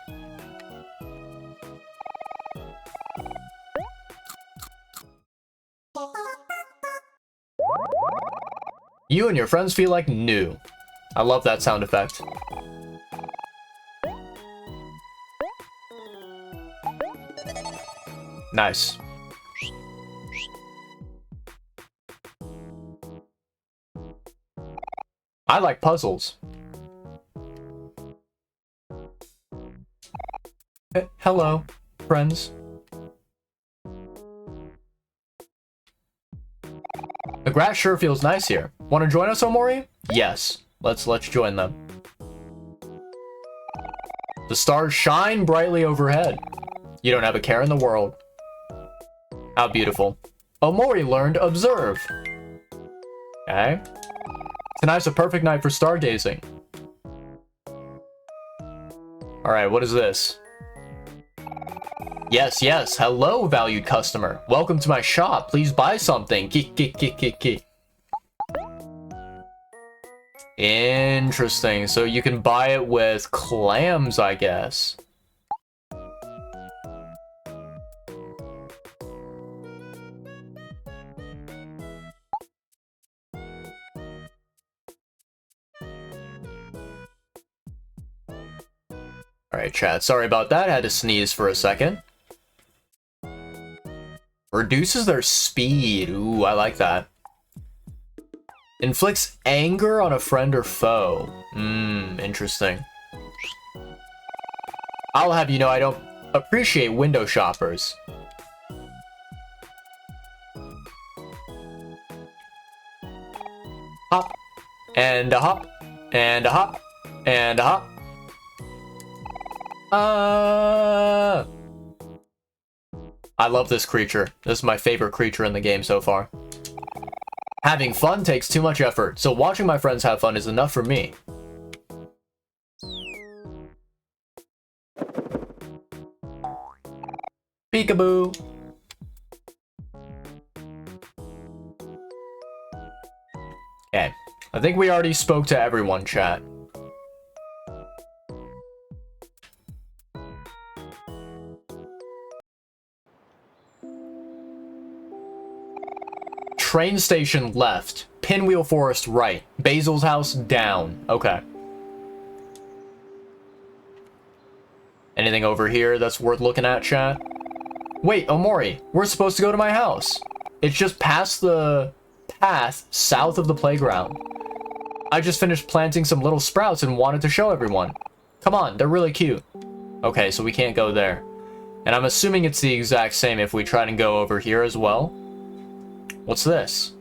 A: You and your friends feel like new. I love that sound effect. Nice. I like puzzles. Hello, friends. The grass sure feels nice here. Want to join us, Omori? Yes. Let's join them. The stars shine brightly overhead. You don't have a care in the world. How beautiful. Omori learned observe. Okay. Tonight's a perfect night for stargazing. Alright, what is this? Yes, yes. Hello, valued customer. Welcome to my shop. Please buy something. Interesting. So you can buy it with clams, I guess. Alright, chat. Sorry about that. I had to sneeze for a second. Reduces their speed. Ooh, I like that. Inflicts anger on a friend or foe. Interesting. I'll have you know I don't appreciate window shoppers. Hop. And a hop. And a hop. And a hop. I love this creature. This is my favorite creature in the game so far. Having fun takes too much effort, so watching my friends have fun is enough for me. Peekaboo! Okay, I think we already spoke to everyone, chat. Train station left. Pinwheel Forest right. Basil's house down. Okay. Anything over here that's worth looking at, chat? Wait, Omori, we're supposed to go to my house. It's just past the path south of the playground. I just finished planting some little sprouts and wanted to show everyone. Come on, they're really cute. Okay, so we can't go there. And I'm assuming it's the exact same if we try to go over here as well. What's this?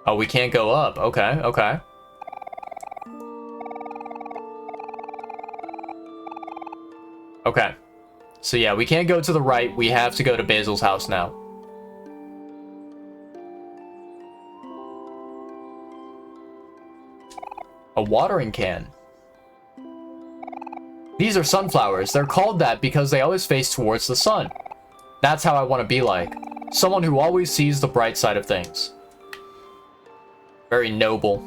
A: Oh, we can't go up. Okay, okay. Okay. So yeah, we can't go to the right. We have to go to Basil's house now. A watering can. These are sunflowers. They're called that because they always face towards the sun. That's how I want to be like. Someone who always sees the bright side of things. Very noble.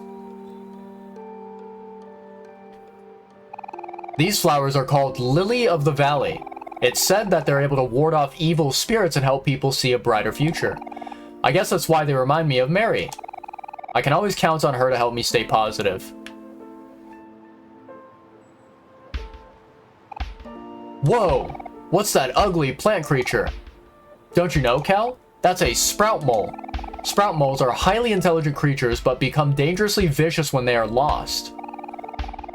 A: These flowers are called Lily of the Valley. It's said that they're able to ward off evil spirits and help people see a brighter future. I guess that's why they remind me of Mary. I can always count on her to help me stay positive. Whoa! What's that ugly plant creature? Don't you know, Cal? That's a sprout mole. Sprout moles are highly intelligent creatures, but become dangerously vicious when they are lost.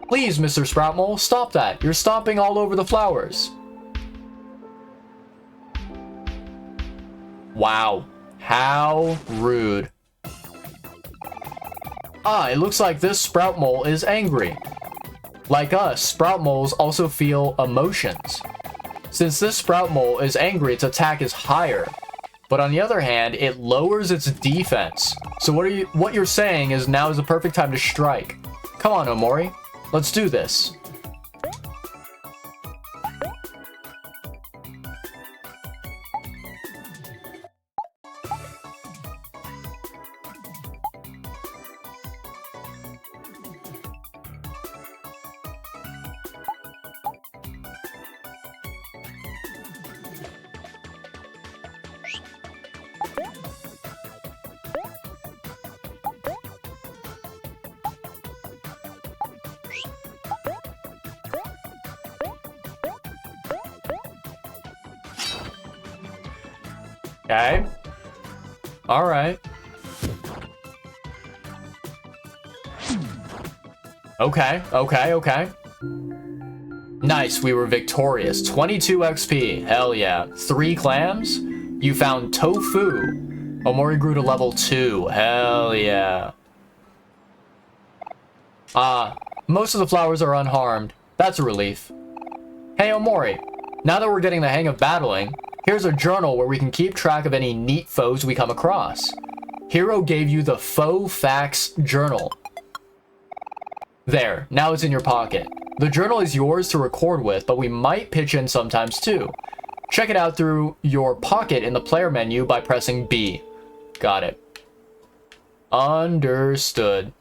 A: Please, Mr. Sprout Mole, stop that. You're stomping all over the flowers. Wow. How rude. Ah, it looks like this sprout mole is angry. Like us, sprout moles also feel emotions. Since this sprout mole is angry, its attack is higher. But on the other hand, it lowers its defense. So what you're saying is now is the perfect time to strike. Come on, Omori. Let's do this. Okay. Alright. Okay. Nice, we were victorious. 22 XP. Hell yeah. 3 clams? You found tofu. Omori grew to level 2. Hell yeah. Most of the flowers are unharmed. That's a relief. Hey, Omori. Now that we're getting the hang of battling, here's a journal where we can keep track of any neat foes we come across. Hero gave you the Faux Facts Journal. There, now it's in your pocket. The journal is yours to record with, but we might pitch in sometimes too. Check it out through your pocket in the player menu by pressing B. Got it. Understood.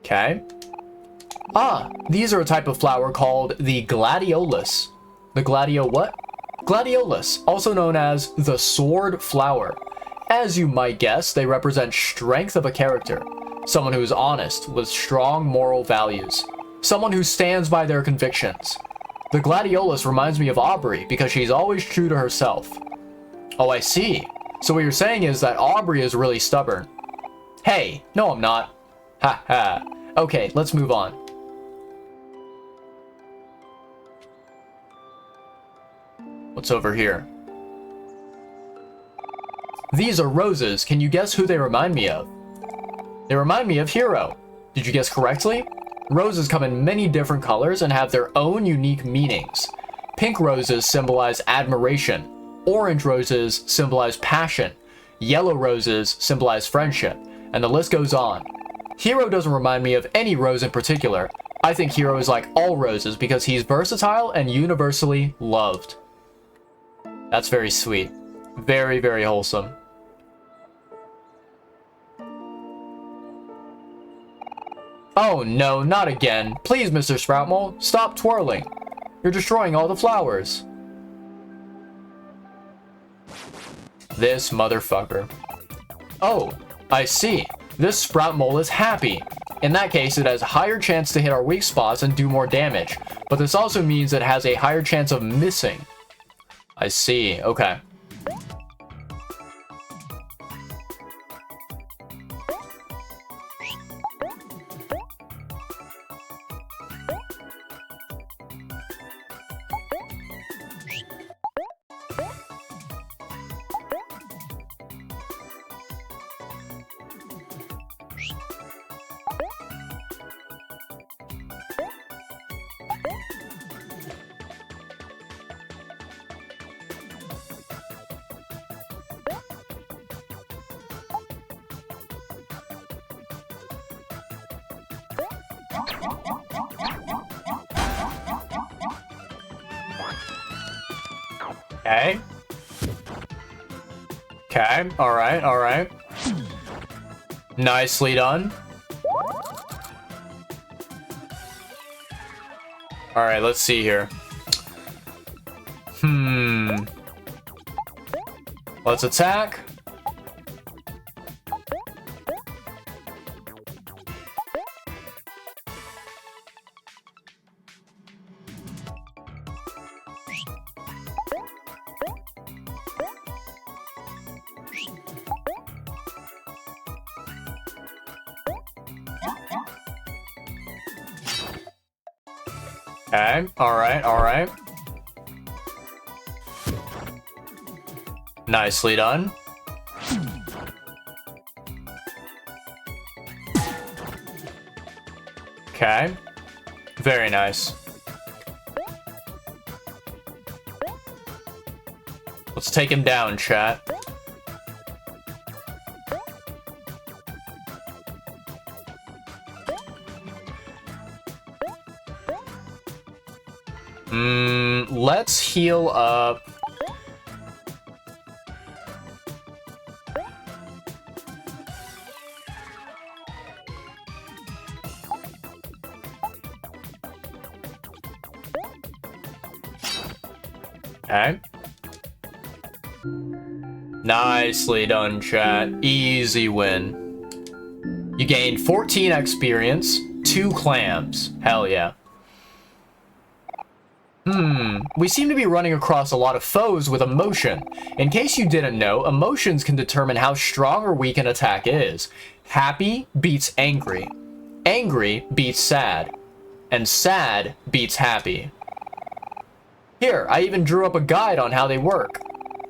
A: Okay. These are a type of flower called the gladiolus. The what? Gladiolus, also known as the sword flower. As you might guess, they represent strength of a character. Someone who is honest, with strong moral values. Someone who stands by their convictions. The gladiolus reminds me of Aubrey because she's always true to herself. Oh, I see. So what you're saying is that Aubrey is really stubborn. Hey, no I'm not. Ha ha. Okay, let's move on. What's over here? These are roses. Can you guess who they remind me of? They remind me of Hero. Did you guess correctly? Roses come in many different colors and have their own unique meanings. Pink roses symbolize admiration. Orange roses symbolize passion. Yellow roses symbolize friendship. And the list goes on. Hero doesn't remind me of any rose in particular. I think Hero is like all roses because he's versatile and universally loved. That's very sweet. Very, very wholesome. Oh no, not again. Please, Mr. Sproutmole, stop twirling. You're destroying all the flowers. This motherfucker. Oh, I see. This Sproutmole is happy. In that case, it has a higher chance to hit our weak spots and do more damage. But this also means it has a higher chance of missing. I see. Okay. Okay. Okay, alright. Nicely done. Alright, let's see here. Let's attack. Okay, alright. Nicely done. Okay. Very nice. Let's take him down, chat. Let's heal up. Okay. Nicely done, chat. Easy win. You gained 14 experience, 2 clams. Hell yeah. We seem to be running across a lot of foes with emotion. In case you didn't know, emotions can determine how strong or weak an attack is. Happy beats angry. Angry beats sad. And sad beats happy. Here, I even drew up a guide on how they work.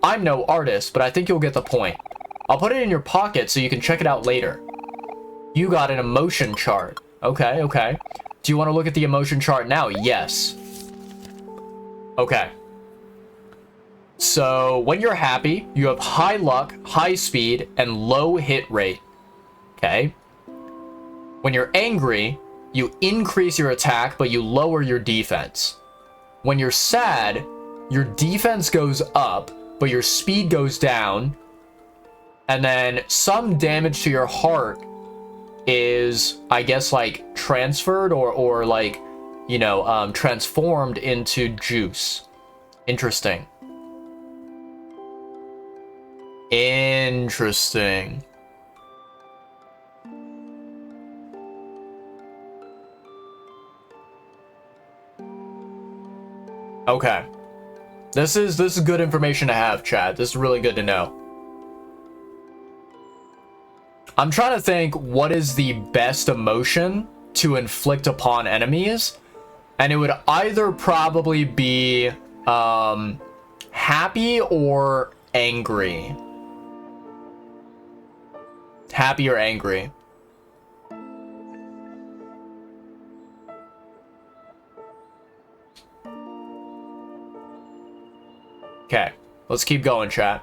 A: I'm no artist, but I think you'll get the point. I'll put it in your pocket so you can check it out later. You got an emotion chart. Okay, okay. Do you want to look at the emotion chart now? Yes. Okay. So, when you're happy, you have high luck, high speed, and low hit rate. Okay. When you're angry, you increase your attack, but you lower your defense. When you're sad, your defense goes up, but your speed goes down. And then some damage to your heart is, I guess, like, transferred or like, you know, transformed into juice. Interesting. Interesting. Okay. This is good information to have, chat. This is really good to know. I'm trying to think what is the best emotion to inflict upon enemies. And it would either probably be happy or angry. Happy or angry. Okay, let's keep going, chat.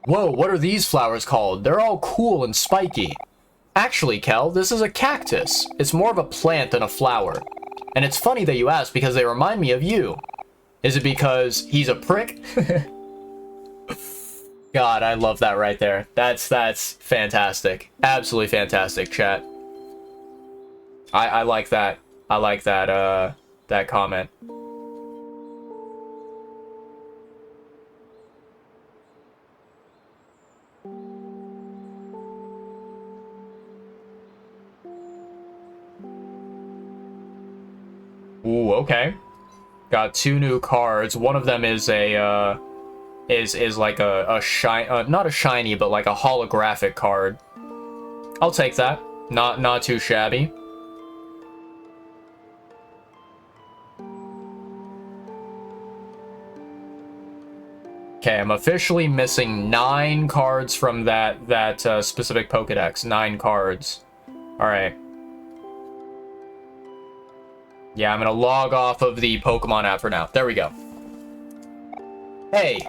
A: Whoa, what are these flowers called? They're all cool and spiky. Actually, Kel, this is a cactus. It's more of a plant than a flower. And it's funny that you ask because they remind me of you. Is it because he's a prick? God, I love that right there. That's fantastic. Absolutely fantastic, chat. I like that. I like that, that comment. Ooh, okay. Got 2 new cards. One of them is a, is like a shiny, not a shiny, but like a holographic card. I'll take that. Not too shabby. Okay, I'm officially missing 9 cards from that specific Pokedex. 9 cards. Alright. Yeah, I'm gonna log off of the Pokemon app for now. There we go. Hey.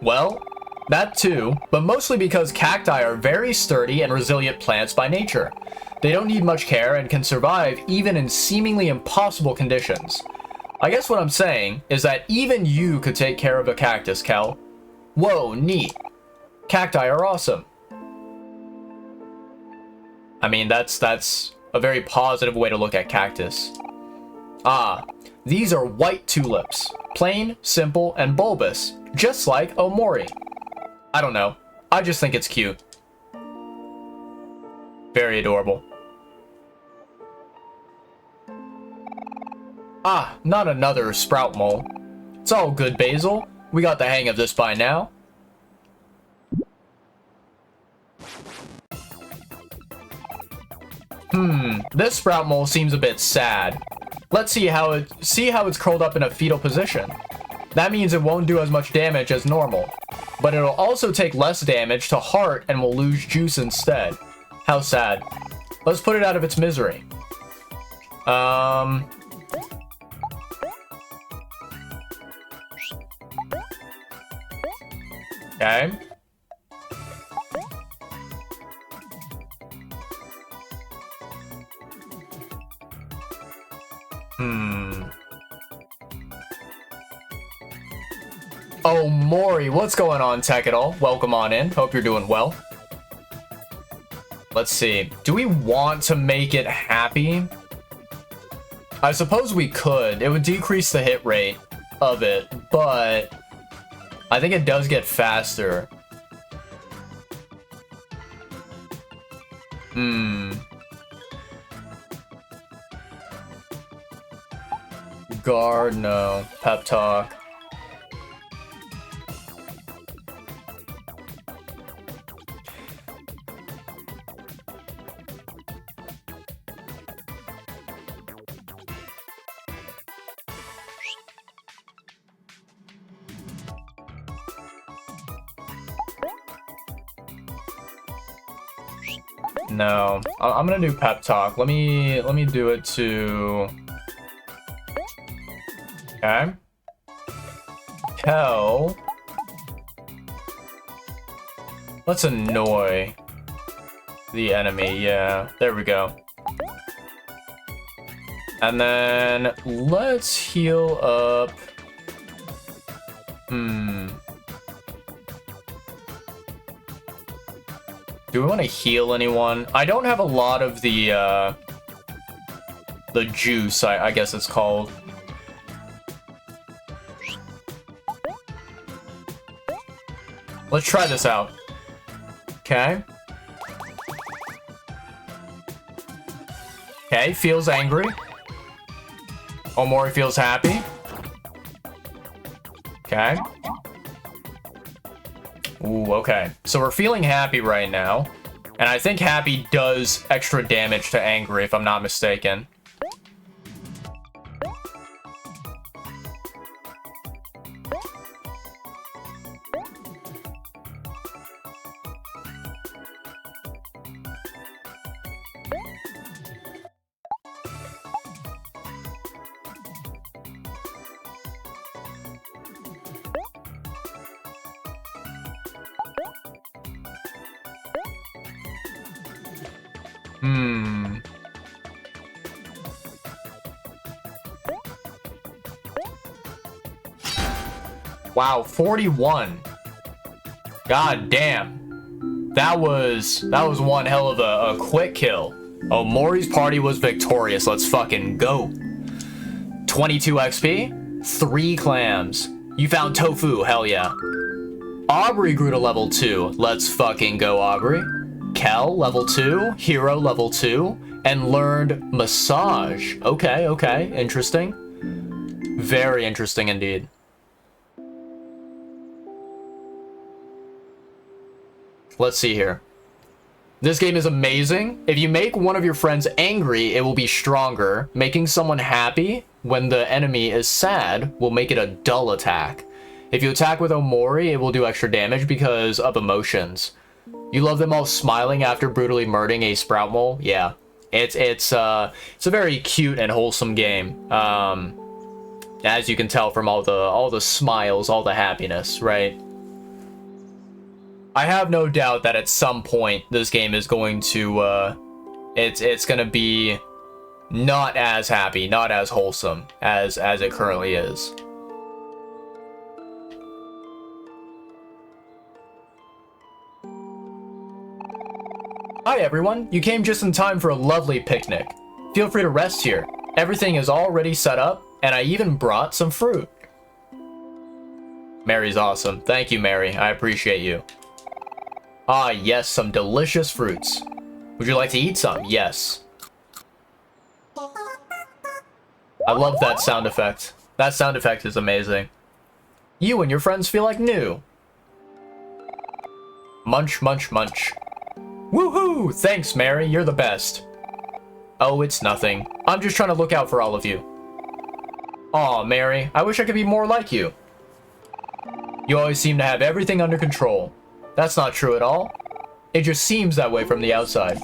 A: Well, that too, but mostly because cacti are very sturdy and resilient plants by nature. They don't need much care and can survive even in seemingly impossible conditions. I guess what I'm saying is that even you could take care of a cactus, Kel. Whoa, neat. Cacti are awesome. I mean, that's a very positive way to look at cactus. Ah, these are white tulips. Plain, simple, and bulbous. Just like Omori. I don't know. I just think it's cute. Very adorable. Ah, not another sprout mole. It's all good, Basil. We got the hang of this by now. This sprout mole seems a bit sad. Let's see how it's curled up in a fetal position. That means it won't do as much damage as normal, but it'll also take less damage to heart and will lose juice instead. How sad. Let's put it out of its misery. Okay. Omori, what's going on, Tekadol? Welcome on in. Hope you're doing well. Let's see. Do we want to make it happy? I suppose we could. It would decrease the hit rate of it, but I think it does get faster. Guard, no. Pep talk. No, I'm gonna do pep talk. Let me do it to. Okay. Tell. Let's annoy the enemy. Yeah, there we go. And then let's heal up. Do we want to heal anyone? I don't have a lot of the juice, I guess it's called. Let's try this out. Okay. Okay, feels angry. Omori feels happy. Okay. Ooh, okay. So we're feeling happy right now. And I think happy does extra damage to angry, if I'm not mistaken. Wow, 41. God damn. That was one hell of a quick kill. Omori's party was victorious. Let's fucking go. 22 XP, 3 clams. You found tofu, hell yeah. Aubrey grew to level 2. Let's fucking go, Aubrey. Kel, level 2. Hero, level 2. And learned massage. Okay, okay. Interesting. Very interesting indeed. Let's see here. This game is amazing. If you make one of your friends angry, it will be stronger. Making someone happy when the enemy is sad will make it a dull attack. If you attack with Omori, it will do extra damage because of emotions. You love them all smiling after brutally murdering a sprout mole? Yeah. It's a very cute and wholesome game. As you can tell from all the smiles, all the happiness, right? I have no doubt that at some point this game is going to it's gonna be not as happy, not as wholesome as it currently is. Hi everyone, you came just in time for a lovely picnic. Feel free to rest here. Everything is already set up, and I even brought some fruit. Mary's awesome. Thank you, Mary. I appreciate you. Ah, yes, some delicious fruits. Would you like to eat some? Yes. I love that sound effect. That sound effect is amazing. You and your friends feel like new. Munch, munch, munch. Woohoo! Thanks, Mary. You're the best. Oh, it's nothing. I'm just trying to look out for all of you. Aw, Mary, I wish I could be more like you. You always seem to have everything under control. That's not true at all. It just seems that way from the outside.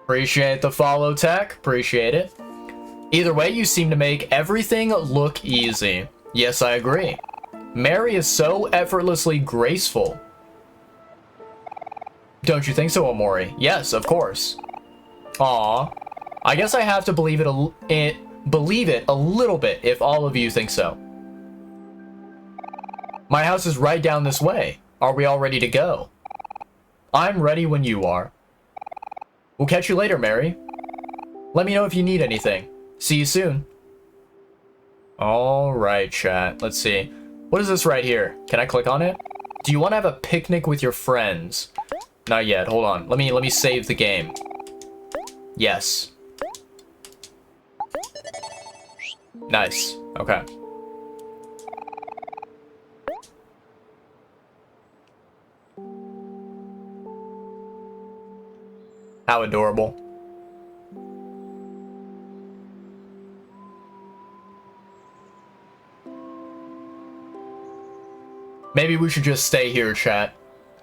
A: Appreciate the follow, Tech. Appreciate it. Either way, you seem to make everything look easy. Yes, I agree. Mary is so effortlessly graceful. Don't you think so, Omori? Yes, of course. Aw. I guess I have to believe it a little bit if all of you think so. My house is right down this way. Are we all ready to go? I'm ready when you are. We'll catch you later, Mary. Let me know if you need anything. See you soon. Alright, chat. Let's see. What is this right here? Can I click on it? Do you want to have a picnic with your friends? Not yet. Hold on. Let me save the game. Yes. Nice. Okay. How adorable. Maybe we should just stay here, chat.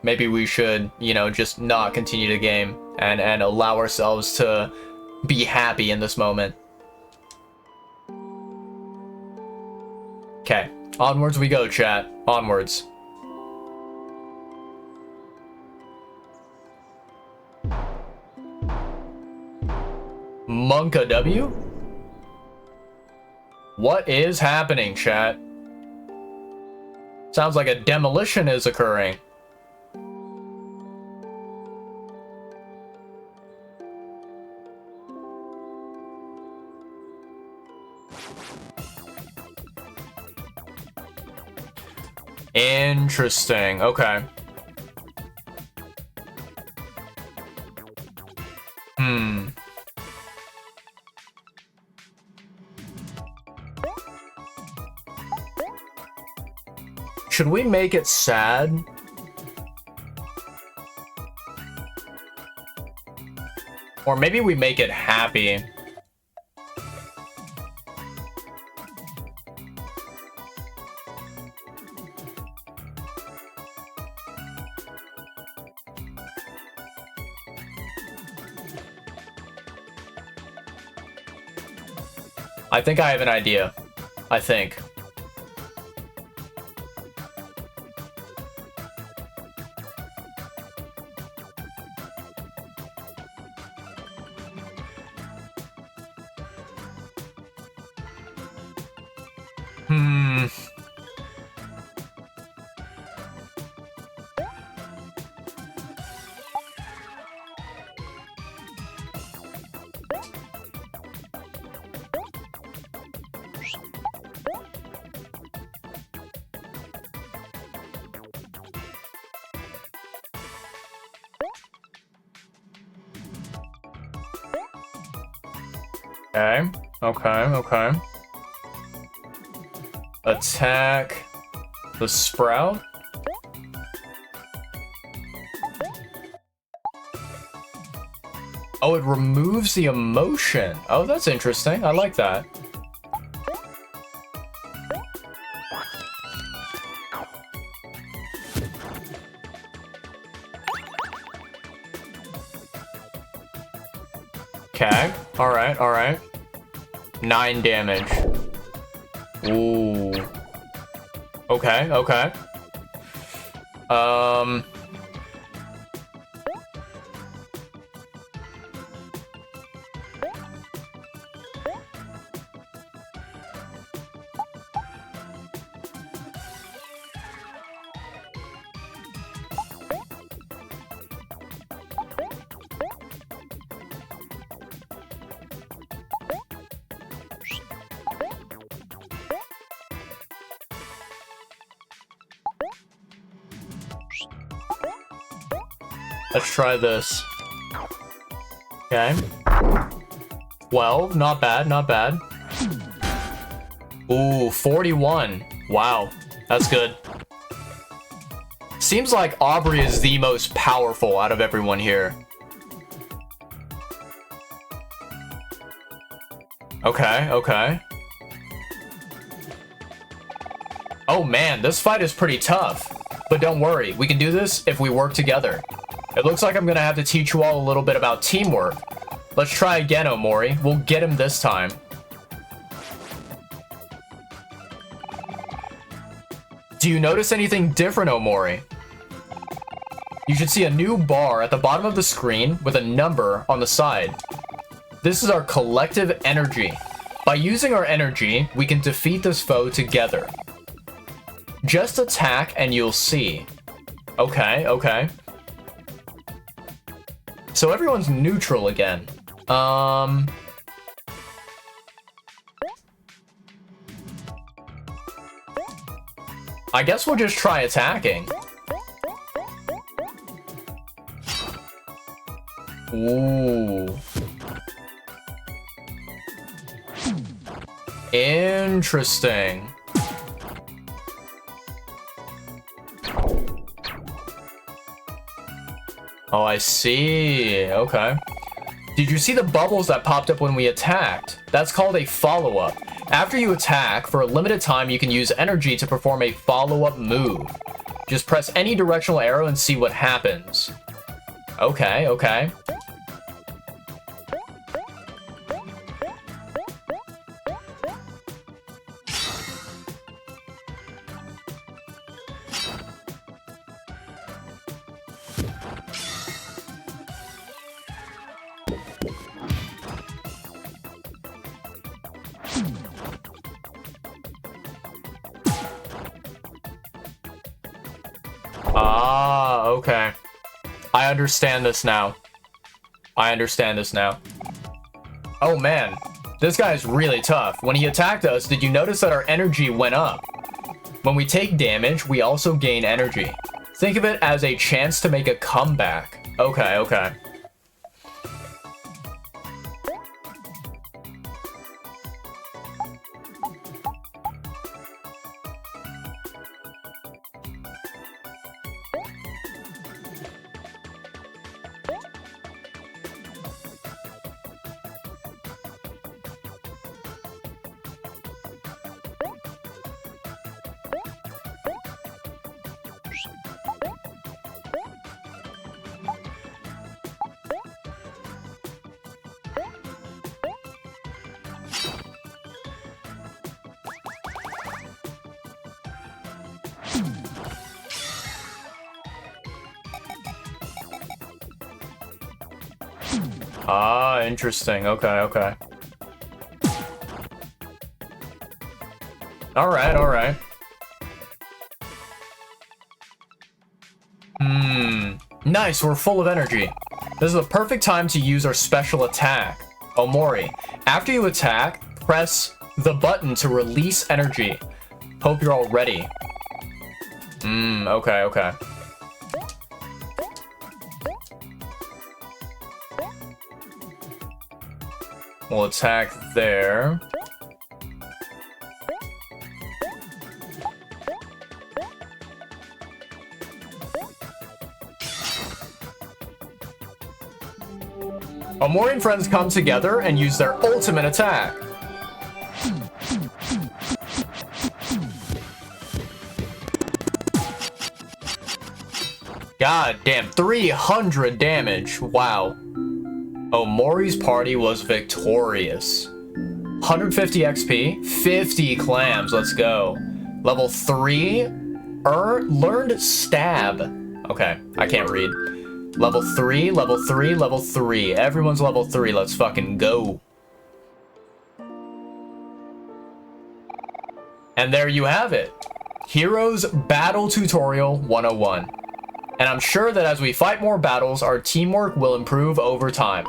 A: Maybe we should, you know, just not continue the game and allow ourselves to be happy in this moment. Okay, onwards we go, chat. Onwards. Monka W? What is happening, chat? Sounds like a demolition is occurring. Interesting. Okay. Should we make it sad? Or maybe we make it happy. I think I have an idea. I think. Okay, okay. Attack the sprout. Oh, it removes the emotion. Oh, that's interesting. I like that. Okay. Alright. 9 damage. Ooh. Okay. Let's try this. Okay. 12, not bad. Ooh, 41. Wow, that's good. Seems like Aubrey is the most powerful out of everyone here. Okay. Oh man, this fight is pretty tough. But don't worry, we can do this if we work together. It looks like I'm gonna have to teach you all a little bit about teamwork. Let's try again, Omori. We'll get him this time. Do you notice anything different, Omori? You should see a new bar at the bottom of the screen with a number on the side. This is our collective energy. By using our energy, we can defeat this foe together. Just attack and you'll see. Okay, okay. So everyone's neutral again. I guess we'll just try attacking. Ooh. Interesting. Oh, I see. Okay. Did you see the bubbles that popped up when we attacked? That's called a follow-up. After you attack, for a limited time, you can use energy to perform a follow-up move. Just press any directional arrow and see what happens. Okay, okay. Ah, okay. I understand this now. I understand this now. Oh man, this guy is really tough. When he attacked us, did you notice that our energy went up? When we take damage, we also gain energy. Think of it as a chance to make a comeback. Okay, okay. Ah, interesting. Okay, okay. Alright, alright. Nice, we're full of energy. This is the perfect time to use our special attack, Omori. After you attack, press the button to release energy. Hope you're all ready. Okay, okay. We'll attack there. Omori and friends come together and use their ultimate attack. God damn, 300 damage. Wow. Omori's party was victorious. 150 XP, 50 clams, let's go. Level 3, learned stab. Okay, I can't read. Level 3, level 3, level 3. Everyone's level 3, let's fucking go. And there you have it. Heroes Battle Tutorial 101. And I'm sure that as we fight more battles, our teamwork will improve over time.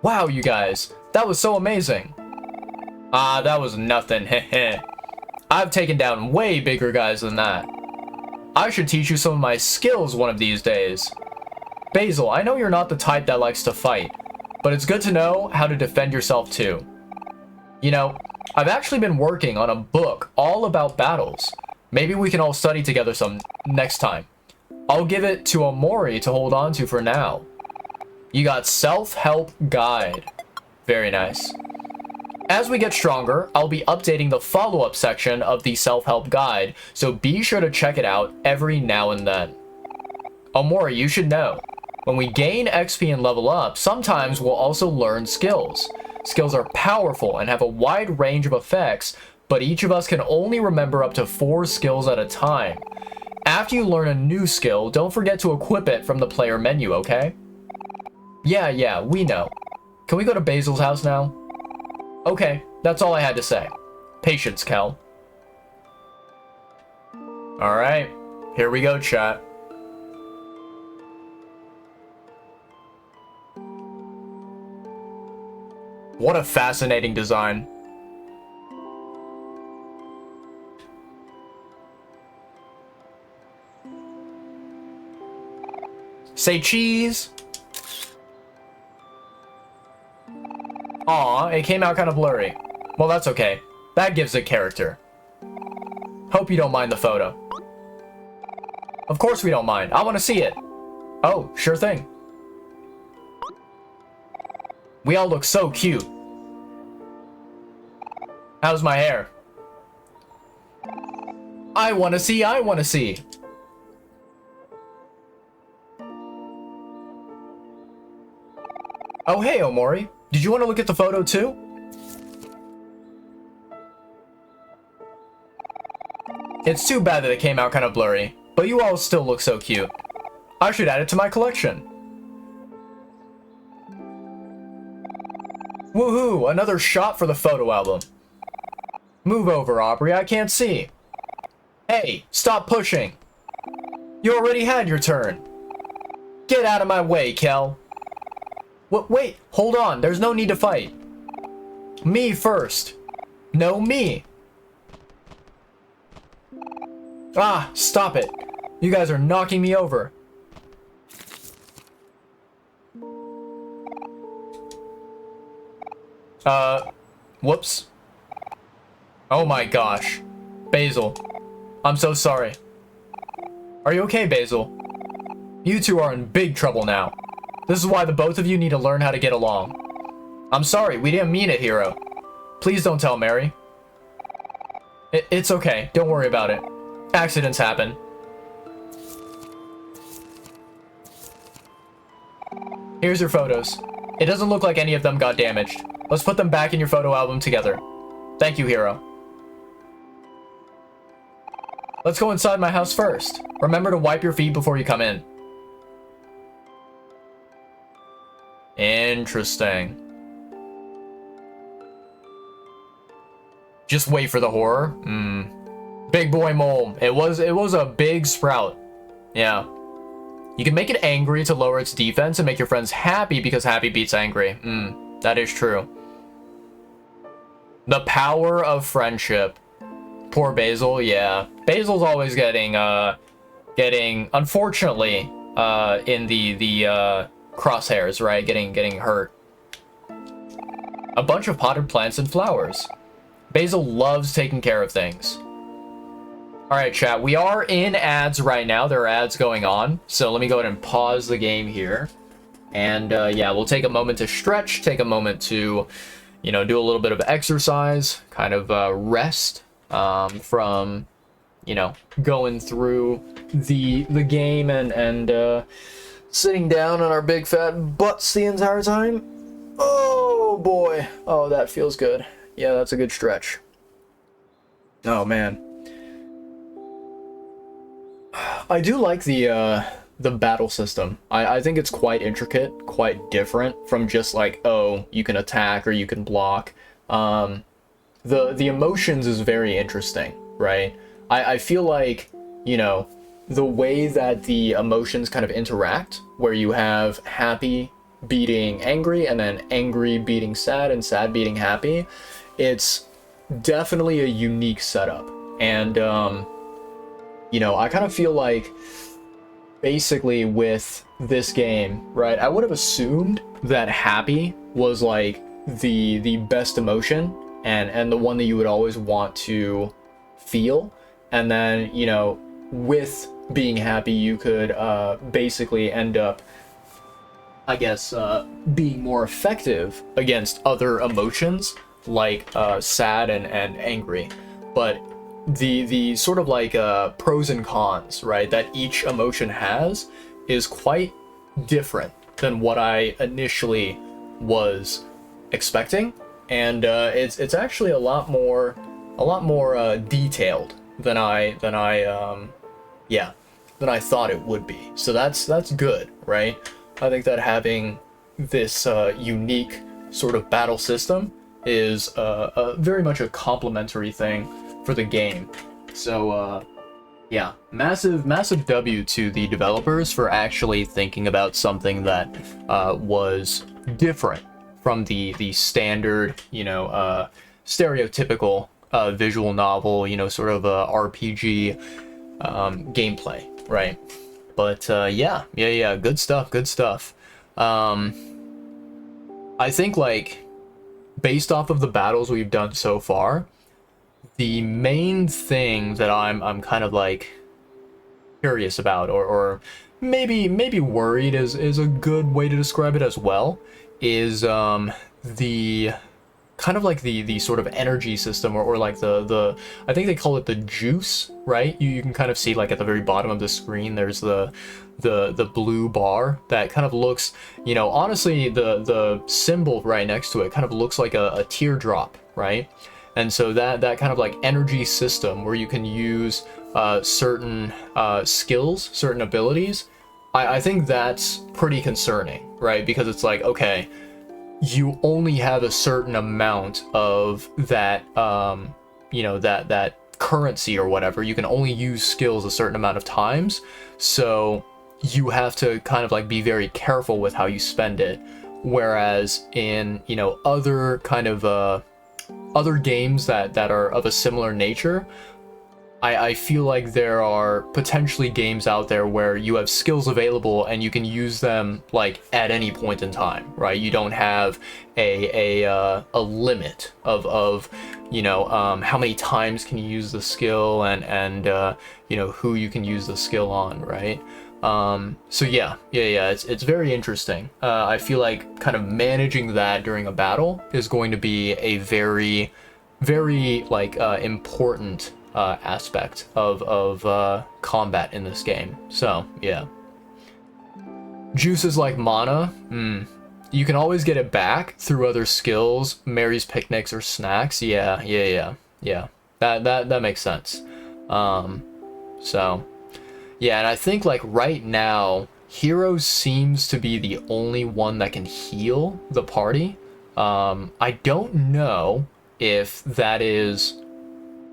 A: Wow, you guys, that was so amazing. Ah, that was nothing, heh. I've taken down way bigger guys than that. I should teach you some of my skills one of these days. Basil, I know you're not the type that likes to fight, but it's good to know how to defend yourself too. You know, I've actually been working on a book all about battles. Maybe we can all study together some next time. I'll give it to Omori to hold on to for now. You got self-help guide. Very nice. As we get stronger, I'll be updating the follow-up section of the self-help guide, so be sure to check it out every now and then. Omori, you should know, when we gain XP and level up, sometimes we'll also learn skills. Skills are powerful and have a wide range of effects, but each of us can only remember up to 4 skills at a time. After you learn a new skill, don't forget to equip it from the player menu, okay? Yeah, we know. Can we go to Basil's house now? Okay, that's all I had to say. Patience, Kel. Alright, here we go, chat. What a fascinating design. Say cheese. Aw, it came out kind of blurry. Well, that's okay. That gives it character. Hope you don't mind the photo. Of course we don't mind. I want to see it. Oh, sure thing. We all look so cute. How's my hair? I want to see, I want to see. Oh, hey, Omori. Did you want to look at the photo too? It's too bad that it came out kind of blurry, but you all still look so cute. I should add it to my collection. Woohoo! Another shot for the photo album. Move over, Aubrey. I can't see. Hey, stop pushing. You already had your turn. Get out of my way, Kel. Wait, hold on. There's no need to fight. Me first. No, me. Ah, stop it. You guys are knocking me over. Whoops. Oh my gosh. Basil. I'm so sorry. Are you okay, Basil? You two are in big trouble now. This is why the both of you need to learn how to get along. I'm sorry, we didn't mean it, Hero. Please don't tell Mary. It's okay, don't worry about it. Accidents happen. Here's your photos. It doesn't look like any of them got damaged. Let's put them back in your photo album together. Thank you, Hero. Let's go inside my house first. Remember to wipe your feet before you come in. Interesting. Just wait for the horror. Big boy mole. It was a big sprout. Yeah. You can make it angry to lower its defense and make your friends happy because happy beats angry. That is true. The power of friendship. Poor Basil, yeah. Basil's always getting unfortunately in the crosshairs, right? Getting hurt. A bunch of potted plants and flowers. Basil loves taking care of things. Alright, chat, we are in ads right now. There are ads going on. So let me go ahead and pause the game here. And yeah, we'll take a moment to stretch, take a moment to, you know, do a little bit of exercise, kind of rest from, you know, going through the game and sitting down on our big fat butts the entire time. Oh boy. Oh, that feels good. Yeah, that's a good stretch. Oh man. I do like the battle system. I think it's quite intricate, quite different from just like, oh, you can attack or you can block. The emotions is very interesting, right? I feel like, you know, the way that the emotions kind of interact, where you have happy beating angry and then angry beating sad and sad beating happy, it's definitely a unique setup. And you know, I kind of feel like basically with this game, right, I would have assumed that happy was like the best emotion and the one that you would always want to feel. And then, you know, with being happy, you could basically end up, I guess, being more effective against other emotions. like sad and angry, but the sort of like pros and cons, right, that each emotion has is quite different than what I initially was expecting, and it's actually a lot more detailed than I thought it would be. So that's good, right? I think that having this unique sort of battle system is very much a complementary thing for the game. So yeah, massive W to the developers for actually thinking about something that was different from the standard, stereotypical visual novel, sort of RPG gameplay, right? But yeah, good stuff. I think, like, based off of the battles we've done so far, the main thing that I'm kind of like curious about, or maybe worried is a good way to describe it as well, is the kind of like the sort of energy system, or like the I think they call it the juice, right? You can kind of see, like, at the very bottom of the screen, there's the blue bar that kind of looks, honestly, the symbol right next to it kind of looks like a teardrop, right? And so that kind of like energy system where you can use certain skills, certain abilities, I think that's pretty concerning, right? Because it's like, okay, you only have a certain amount of that, that currency or whatever. You can only use skills a certain amount of times. So you have to kind of like be very careful with how you spend it. Whereas in, other kind of, other games that are of a similar nature, I feel like there are potentially games out there where you have skills available and you can use them like at any point in time, right? You don't have a limit of how many times can you use the skill and who you can use the skill on, right? So yeah, it's very interesting. I feel like kind of managing that during a battle is going to be a very like important aspect of combat in this game. So yeah, juice is like mana. You can always get it back through other skills, Mary's picnics or snacks. Yeah. That makes sense. So yeah, and I think, like, right now, Hero seems to be the only one that can heal the party. I don't know if that is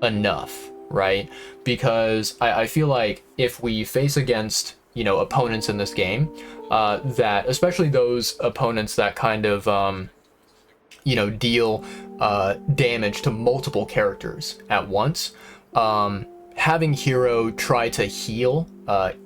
A: enough, right? Because I feel like if we face against, opponents in this game, that, especially those opponents that kind of, deal damage to multiple characters at once, having Hero try to heal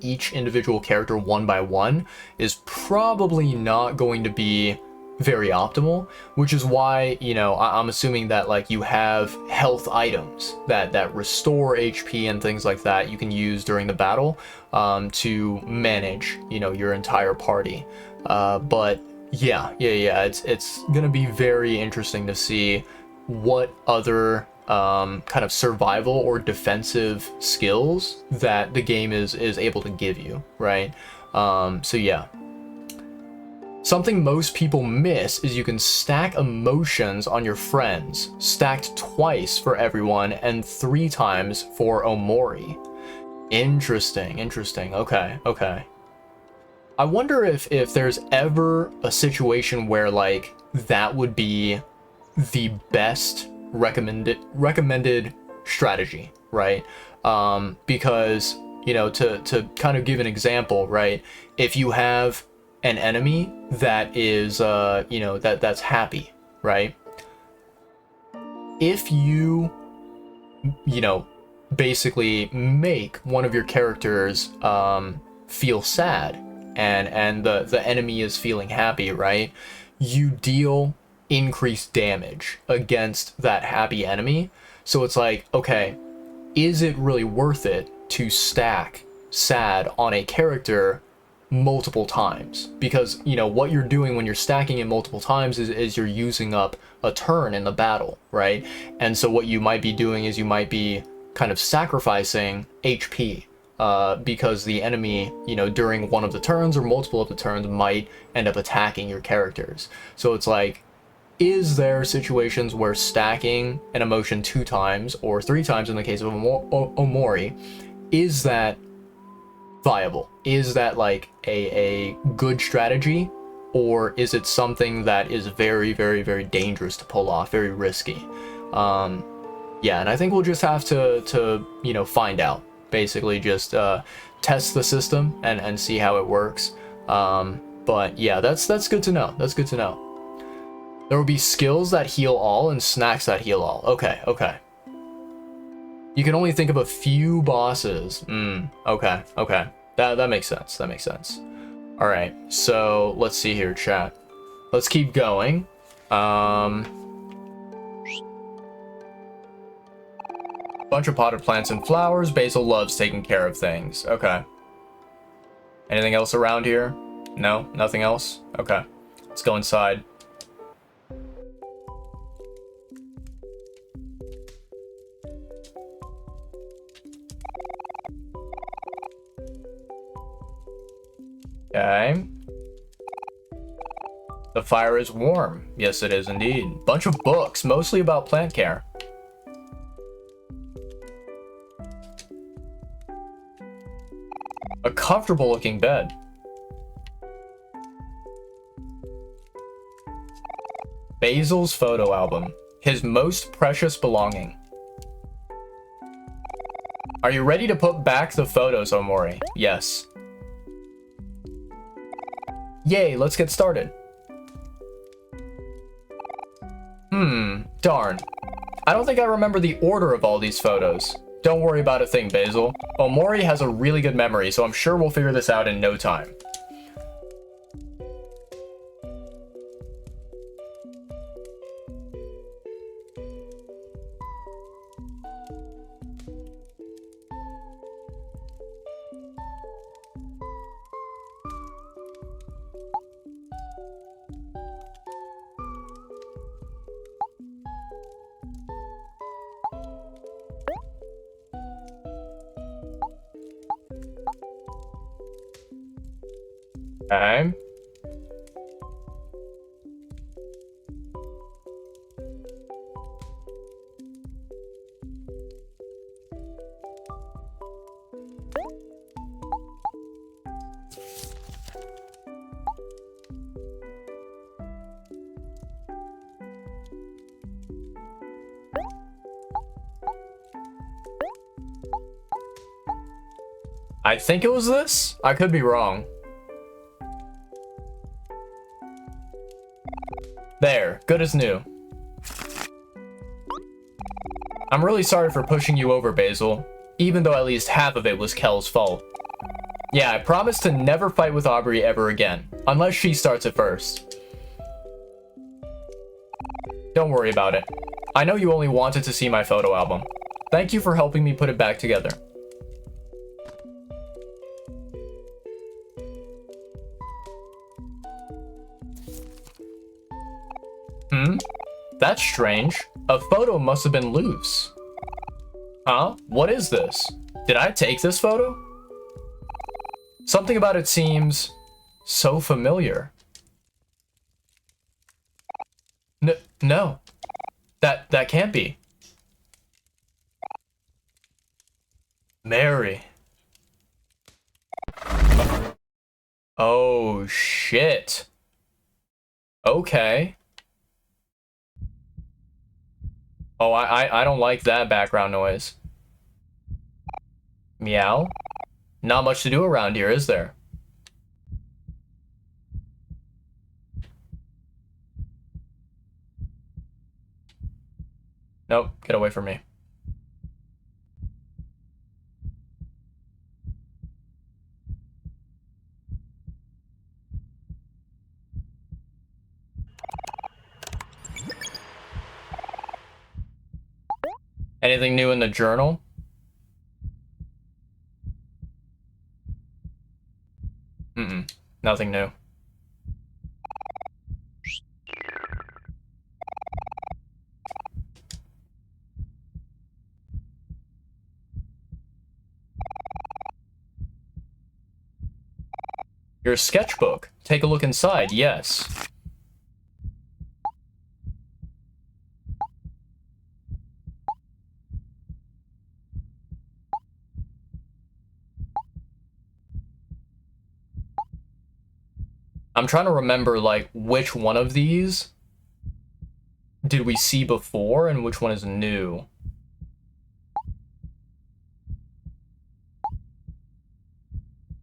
A: each individual character one by one is probably not going to be very optimal, which is why, I'm assuming that, like, you have health items that restore HP and things like that you can use during the battle to manage, your entire party. But yeah, it's gonna be very interesting to see what other kind of survival or defensive skills that the game is able to give you, right? So yeah. Something most people miss is you can stack emotions on your friends, stacked twice for everyone and 3 times for Omori. Interesting. Okay. I wonder if there's ever a situation where, like, that would be the best recommended strategy, right? Because, to kind of give an example, right? If you have an enemy that is that's happy, right? If you basically make one of your characters feel sad, and the enemy is feeling happy, right? You deal increased damage against that happy enemy. So it's like, okay, is it really worth it to stack sad on a character multiple times? Because what you're doing when you're stacking it multiple times is you're using up a turn in the battle, right? And so what you might be doing is you might be kind of sacrificing HP, because the enemy, you know, during one of the turns or multiple of the turns might end up attacking your characters. So it's like, is there situations where stacking an emotion 2 times or 3 times in the case of Omori, is that viable? Is that like a good strategy? Or is it something that is very, very, very dangerous to pull off, very risky? Yeah, and I think we'll just have to you know, find out. Basically just test the system and see how it works. But yeah, that's good to know. That's good to know. There will be skills that heal all and snacks that heal all. Okay, okay. You can only think of a few bosses. Okay, okay. That makes sense. That makes sense. All right, so let's see here, chat. Let's keep going. Bunch of potted plants and flowers. Basil loves taking care of things. Okay. Anything else around here? No, nothing else? Okay. Let's go inside. Okay. The fire is warm. Yes, it is indeed. Bunch of books, mostly about plant care. A comfortable looking bed. Basil's photo album. His most precious belonging. Are you ready to put back the photos, Omori? Yes. Yay, let's get started. Darn. I don't think I remember the order of all these photos. Don't worry about a thing, Basil. Omori has a really good memory, so I'm sure we'll figure this out in no time. Okay. I think it was this? I could be wrong. There, good as new. I'm really sorry for pushing you over, Basil, even though at least half of it was Kel's fault. Yeah, I promise to never fight with Aubrey ever again, unless she starts it first. Don't worry about it. I know you only wanted to see my photo album. Thank you for helping me put it back together. That's strange. A photo must have been loose. Huh? What is this? Did I take this photo? Something about it seems so familiar. No. That can't be. Mary. Oh, shit. Okay. Oh, I don't like that background noise. Meow? Not much to do around here, is there? Nope, get away from me. Anything new in the journal? Nothing new. Your sketchbook. Take a look inside. Yes. I'm trying to remember, like, which one of these did we see before and which one is new.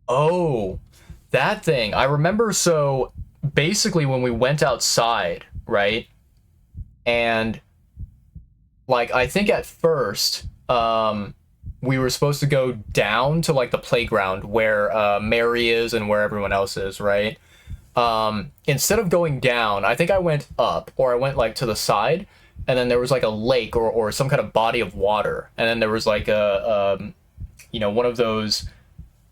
A: Oh, that thing. I remember, so basically when we went outside, right? And like I think at first, we were supposed to go down to like the playground where Mary is and where everyone else is, right? Instead of going down, I think I went up, or I went like to the side, and then there was like a lake or some kind of body of water, and then there was like one of those,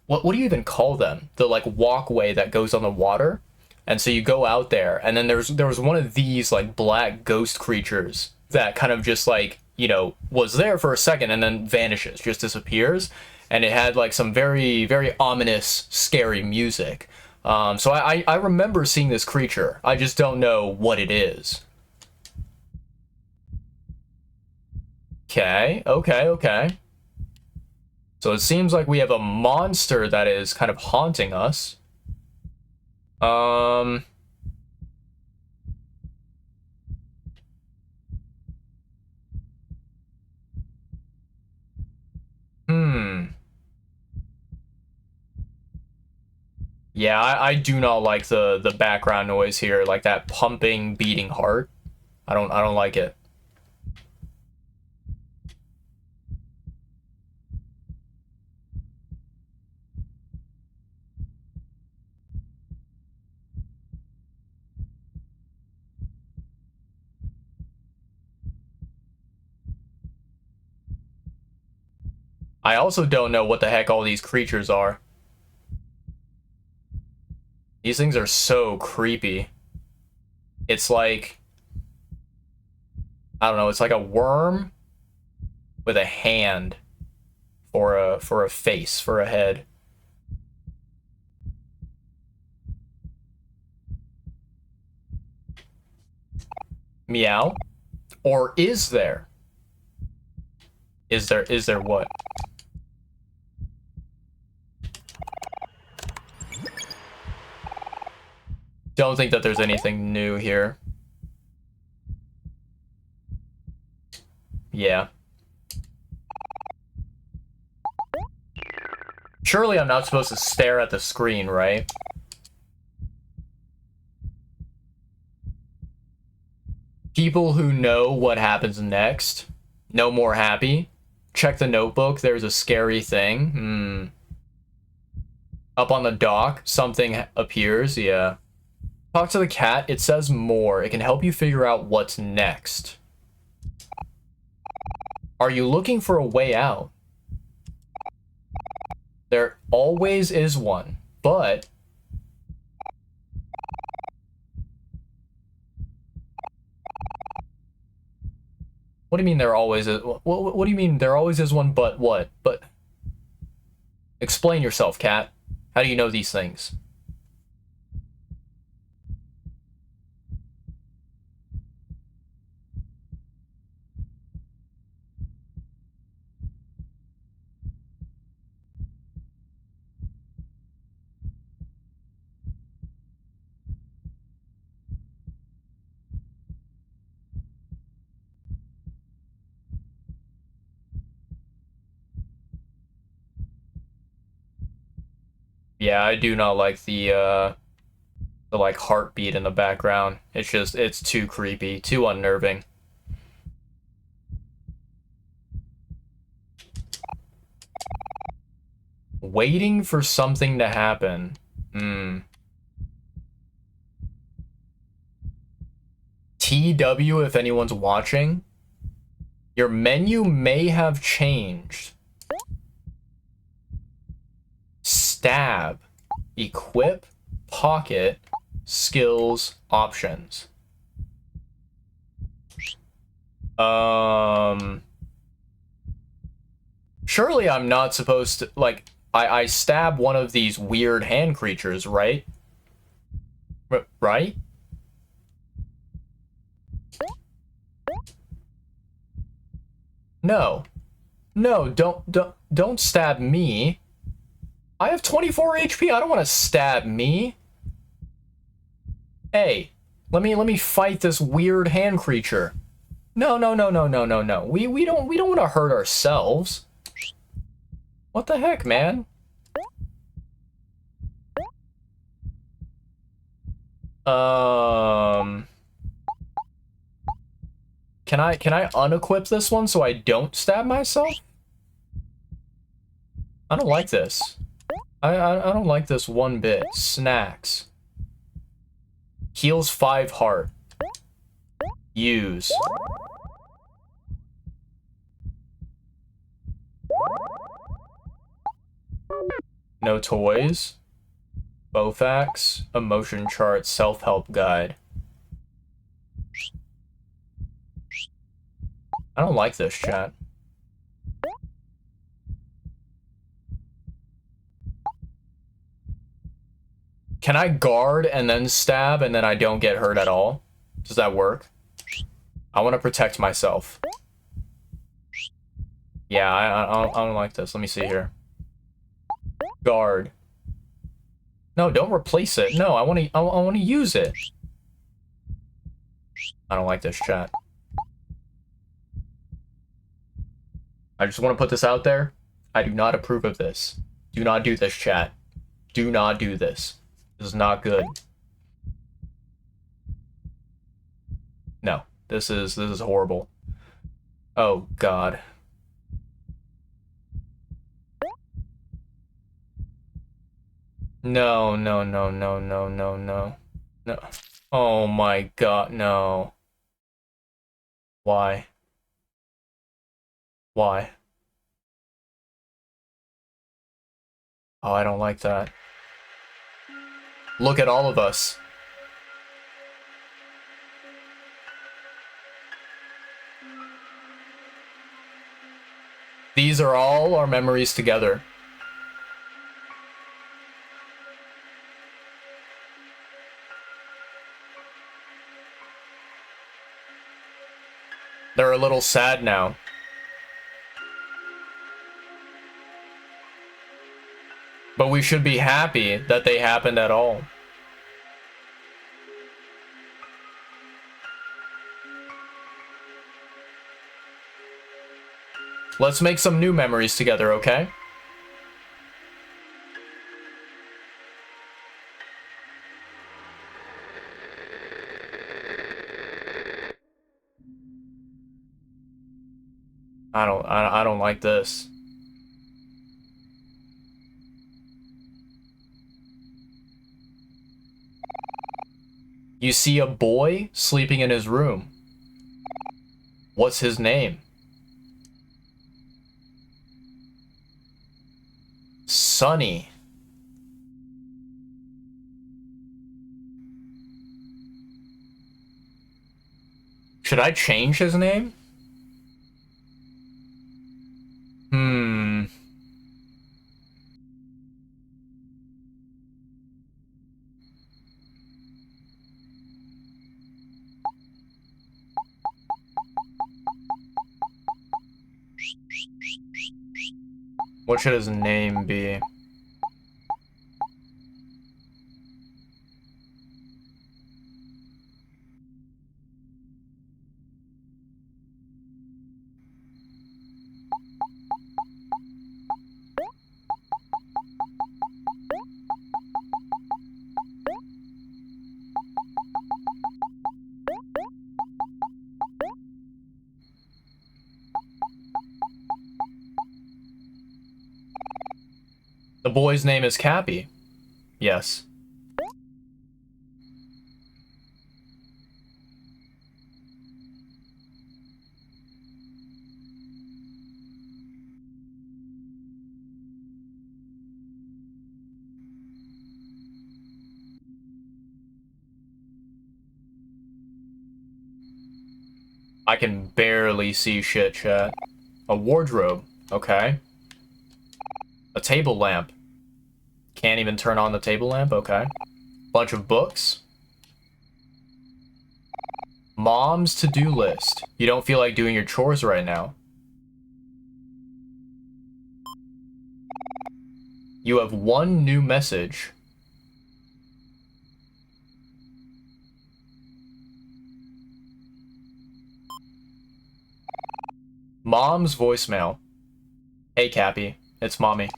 A: what do you even call them? The like walkway that goes on the water. And so you go out there, and then there was one of these like black ghost creatures that kind of just like, was there for a second and then vanishes, just disappears. And it had like some very, very ominous, scary music. So I remember seeing this creature. I just don't know what it is. Okay, okay, okay. So it seems like we have a monster that is kind of haunting us. Hmm. Yeah, I do not like the background noise here, like that pumping, beating heart. I don't like it. I also don't know what the heck all these creatures are. These things are so creepy. It's like, I don't know, it's like a worm with a hand for a face, for a head. Meow. Or is there? Is there what? Don't think that there's anything new here. Yeah. Surely I'm not supposed to stare at the screen, right? People who know what happens next, no more happy. Check the notebook, there's a scary thing. Up on the dock, something appears, yeah. Talk to the cat, it says more. It can help you figure out what's next. Are you looking for a way out? There always is one, but what do you mean there always is? What do you mean there always is one, but what? But explain yourself, cat. How do you know these things? Yeah, I do not like the like heartbeat in the background. It's too creepy, too unnerving. Waiting for something to happen. TW if anyone's watching. Your menu may have changed. Stab. Equip. Pocket. Skills. Options. Surely I'm not supposed to, like, I stab one of these weird hand creatures, right? Right? No. No, don't stab me. I have 24 HP. I don't want to stab me. Hey, let me fight this weird hand creature. No, no, no, no, no, no, no. We don't want to hurt ourselves. What the heck, man? Can I unequip this one so I don't stab myself? I don't like this. I don't like this one bit. Snacks. Heals 5 heart. Use. No toys. Bowfax. Emotion chart. Self-help guide. I don't like this, chat. Can I guard and then stab and then I don't get hurt at all? Does that work? I want to protect myself. Yeah, I don't like this. Let me see here. Guard. No, don't replace it. No, I want to use it. I don't like this, chat. I just want to put this out there. I do not approve of this. Do not do this, chat. Do not do this. This is not good. No, this is horrible. Oh God. No, no, no, no, no, no, no. No. Oh my God, no. Why? Why? Oh, I don't like that. Look at all of us. These are all our memories together. They're a little sad now. But we should be happy that they happened at all. Let's make some new memories together, okay? I don't like this. You see a boy sleeping in his room. What's his name? Sunny. Should I change his name? Hmm. What should his name be? The boy's name is Cappy. Yes. I can barely see shit, chat. A wardrobe. Okay. A table lamp. Can't even turn on the table lamp, okay. Bunch of books. Mom's to-do list. You don't feel like doing your chores right now. You have one new message. Mom's voicemail. Hey Cappy, it's Mommy.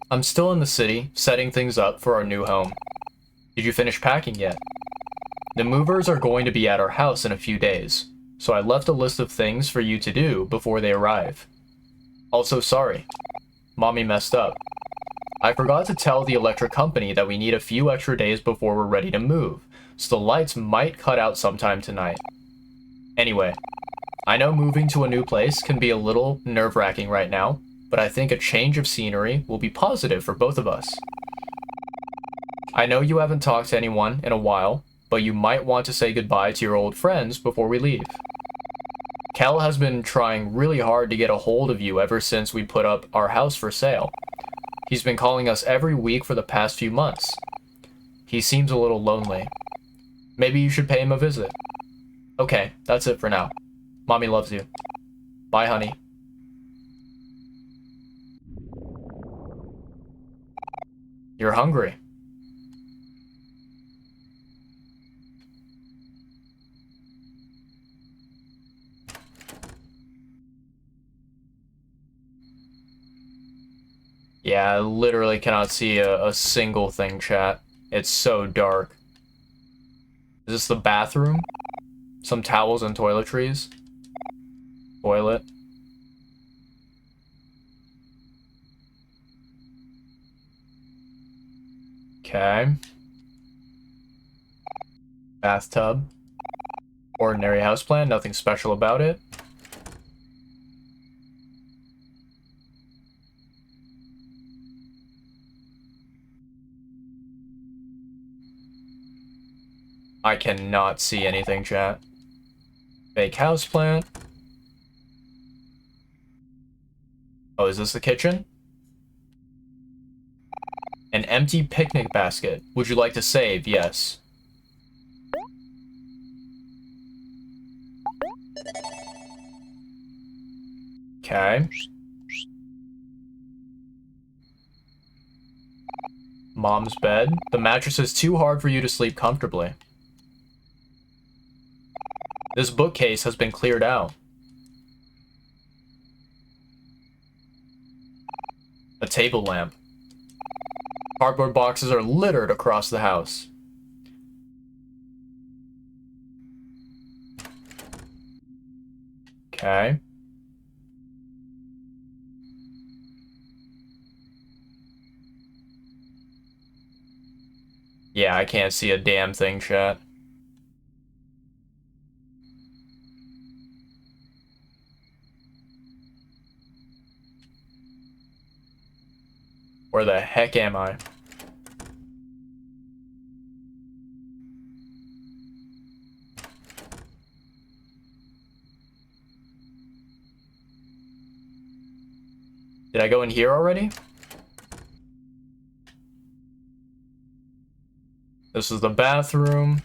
A: I'm still in the city, setting things up for our new home. Did you finish packing yet? The movers are going to be at our house in a few days, so I left a list of things for you to do before they arrive. Also sorry, Mommy messed up. I forgot to tell the electric company that we need a few extra days before we're ready to move, so the lights might cut out sometime tonight. Anyway, I know moving to a new place can be a little nerve-wracking right now, but I think a change of scenery will be positive for both of us. I know you haven't talked to anyone in a while, but you might want to say goodbye to your old friends before we leave. Kel has been trying really hard to get a hold of you ever since we put up our house for sale. He's been calling us every week for the past few months. He seems a little lonely. Maybe you should pay him a visit. Okay, that's it for now. Mommy loves you. Bye, honey. You're hungry. Yeah, I literally cannot see a single thing, chat. It's so dark. Is this the bathroom? Some towels and toiletries? Toilet. Okay. Bathtub. Ordinary houseplant, nothing special about it. I cannot see anything, chat. Fake houseplant. Oh, is this the kitchen? An empty picnic basket. Would you like to save? Yes. Okay. Mom's bed. The mattress is too hard for you to sleep comfortably. This bookcase has been cleared out. A table lamp. Cardboard boxes are littered across the house. Okay. Yeah, I can't see a damn thing, chat. Where the heck am I? Did I go in here already? This is the bathroom.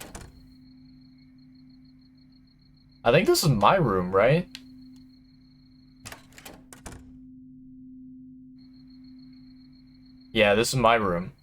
A: I think this is my room, right? Yeah, this is my room.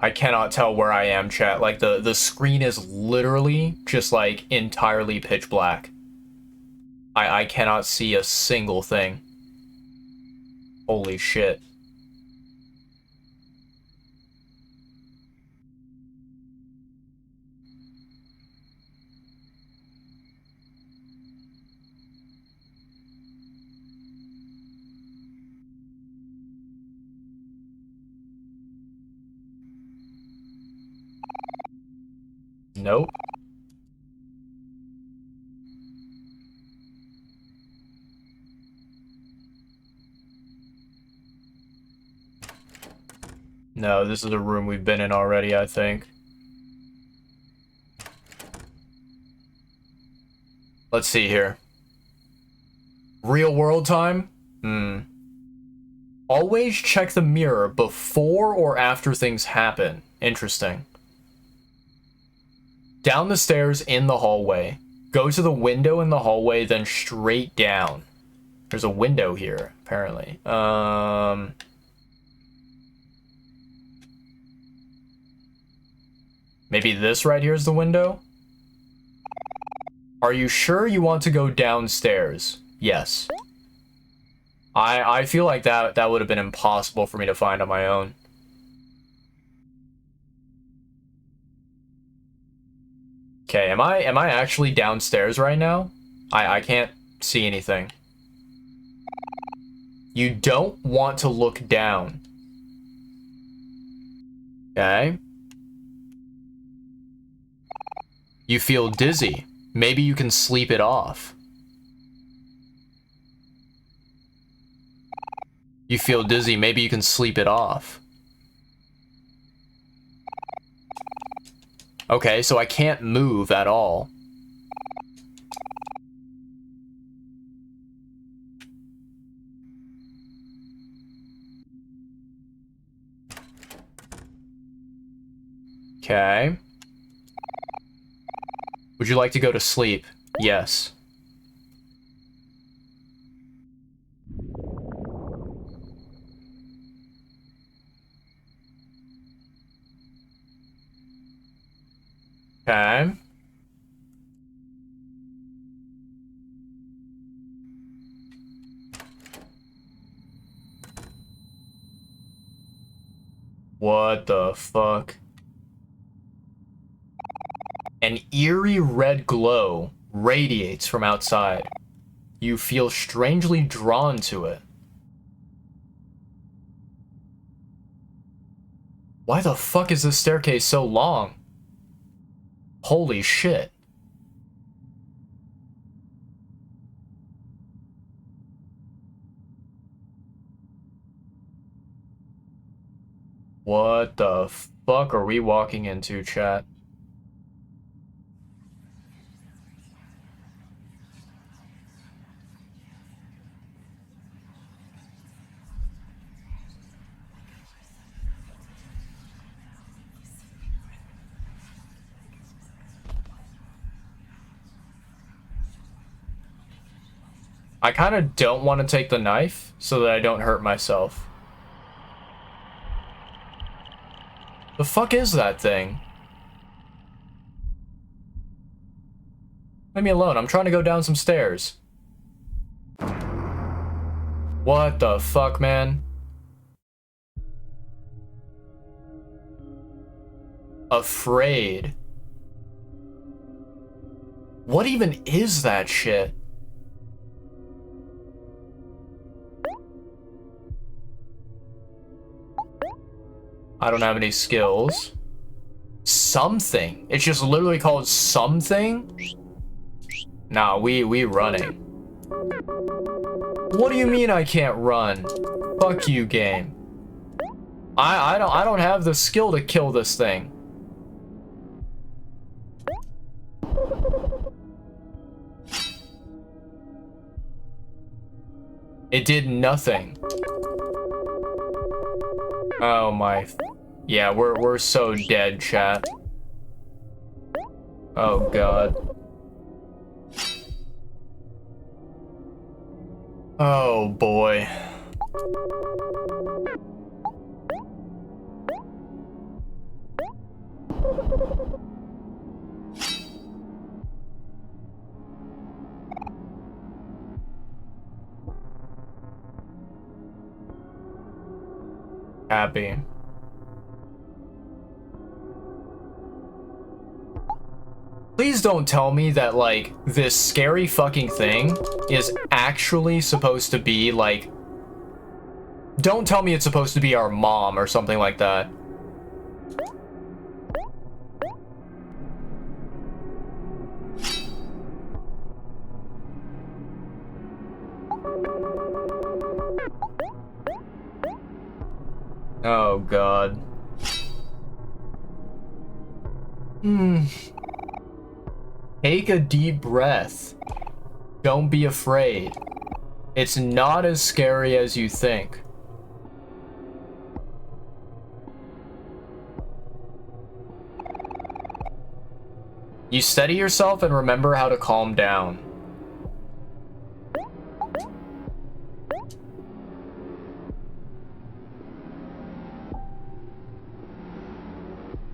A: I cannot tell where I am, chat. Like, the screen is literally just, like, entirely pitch black. I cannot see a single thing. Holy shit. Nope. No, this is a room we've been in already, I think. Let's see here. Real world time? Always check the mirror before or after things happen. Interesting. Down the stairs in the hallway. Go to the window in the hallway, then straight down. There's a window here, apparently. Maybe this right here is the window? Are you sure you want to go downstairs? Yes. I feel like that would have been impossible for me to find on my own. Okay, am I actually downstairs right now? I can't see anything. You don't want to look down. Okay. You feel dizzy. Maybe you can sleep it off. You feel dizzy. Maybe you can sleep it off. Okay, so I can't move at all. Okay. Would you like to go to sleep? Yes. Okay. What the fuck? An eerie red glow radiates from outside. You feel strangely drawn to it. Why the fuck is this staircase so long? Holy shit. What the fuck are we walking into, chat? I kind of don't want to take the knife so that I don't hurt myself. The fuck is that thing? Leave me alone. I'm trying to go down some stairs. What the fuck, man? Afraid. What even is that shit? I don't have any skills. Something. It's just literally called something? Nah, we running. What do you mean I can't run? Fuck you, game. I don't have the skill to kill this thing. It did nothing. Oh my. Yeah, we're so dead, chat. Oh god. Oh boy. Happy. Please don't tell me that, like, this scary fucking thing is actually supposed to be, like... Don't tell me it's supposed to be our mom or something like that. Oh, God. Hmm. Take a deep breath. Don't be afraid. It's not as scary as you think. You steady yourself and remember how to calm down.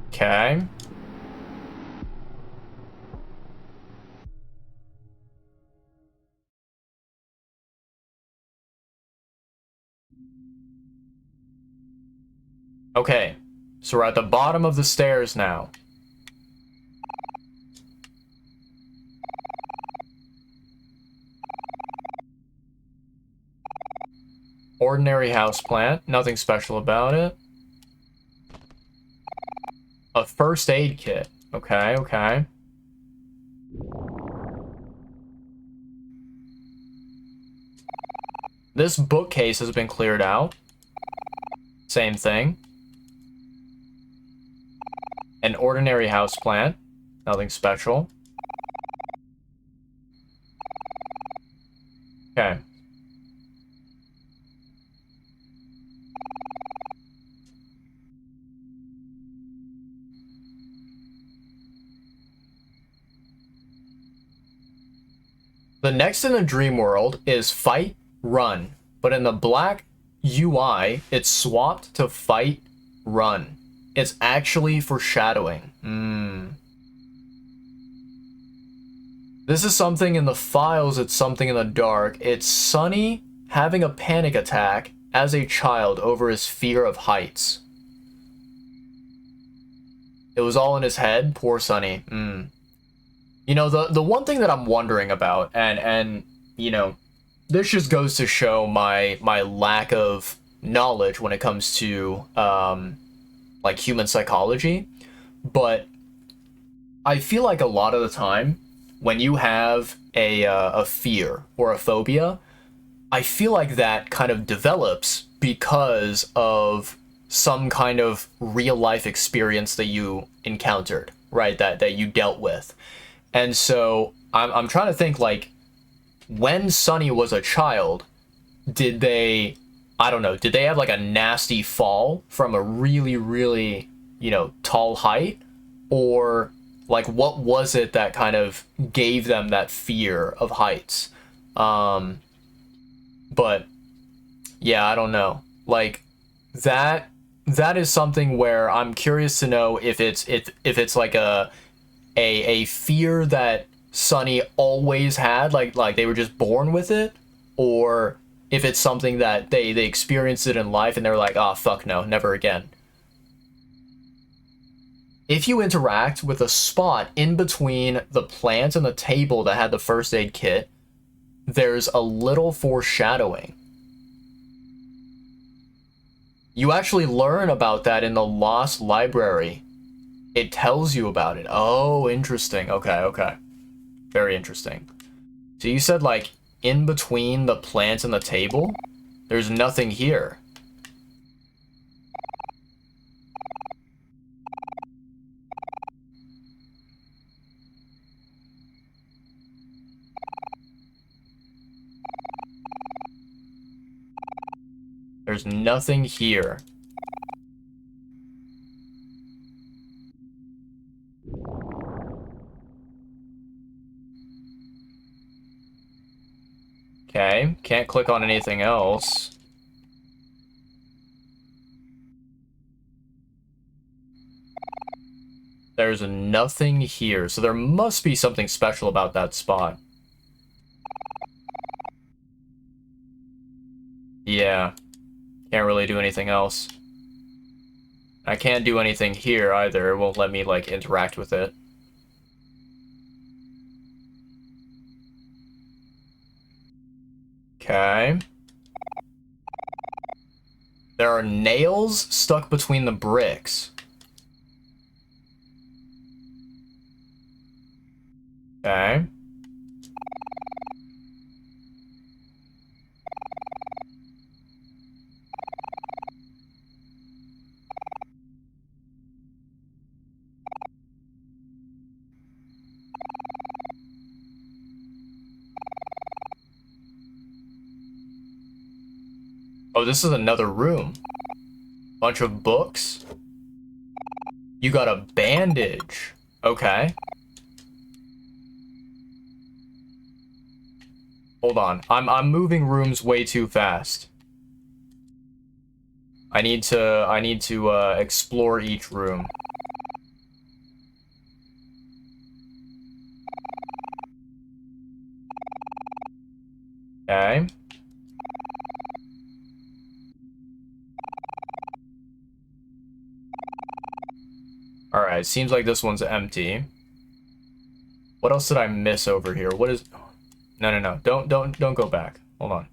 A: Okay. Okay. So we're at the bottom of the stairs now. Ordinary houseplant. Nothing special about it. A first aid kit. Okay, okay. This bookcase has been cleared out. Same thing. An ordinary houseplant. Nothing special. Okay. The next in the dream world is fight, run. But in the black UI, it's swapped to fight, run. It's actually foreshadowing. This is something in the files, it's something in the dark. It's Sunny having a panic attack as a child over his fear of heights. It was all in his head. Poor Sunny. You know, the one thing that I'm wondering about, and you know, this just goes to show my lack of knowledge when it comes to like human psychology, but I feel like a lot of the time when you have a fear or a phobia, I feel like that kind of develops because of some kind of real life experience that you encountered, right? That you dealt with. And so I'm trying to think, like, when Sunny was a child, did they, I don't know, did they have like a nasty fall from a really, really, you know, tall height? Or like what was it that kind of gave them that fear of heights? But yeah, I don't know. Like that that is something where I'm curious to know if it's like a fear that Sunny always had, like they were just born with it, or if it's something that they experienced it in life and they're like, oh fuck no, never again. If you interact with a spot in between the plant and the table that had the first aid kit, there's a little foreshadowing. You actually learn about that in the Lost Library. It tells you about it. Oh, interesting. Okay, okay. Very interesting. So you said, like, in between the plant and the table? There's nothing here. There's nothing here. Okay, can't click on anything else. There's nothing here, so there must be something special about that spot. Yeah, can't really do anything else. I can't do anything here either. It won't let me, like, interact with it. Okay. There are nails stuck between the bricks. Okay. Oh, this is another room. Bunch of books. You got a bandage. Okay. Hold on. I'm moving rooms way too fast. I need to explore each room. Okay. Alright, seems like this one's empty. What else did I miss over here? What is... No. Don't go back. Hold on.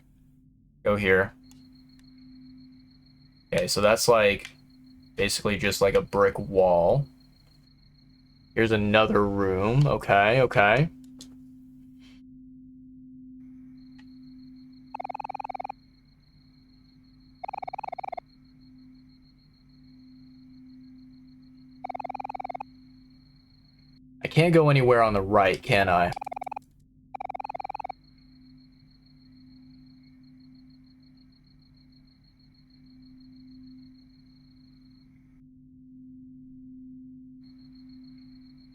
A: Go here. Okay, so that's like... basically just like a brick wall. Here's another room. Okay. I can't go anywhere on the right, can I?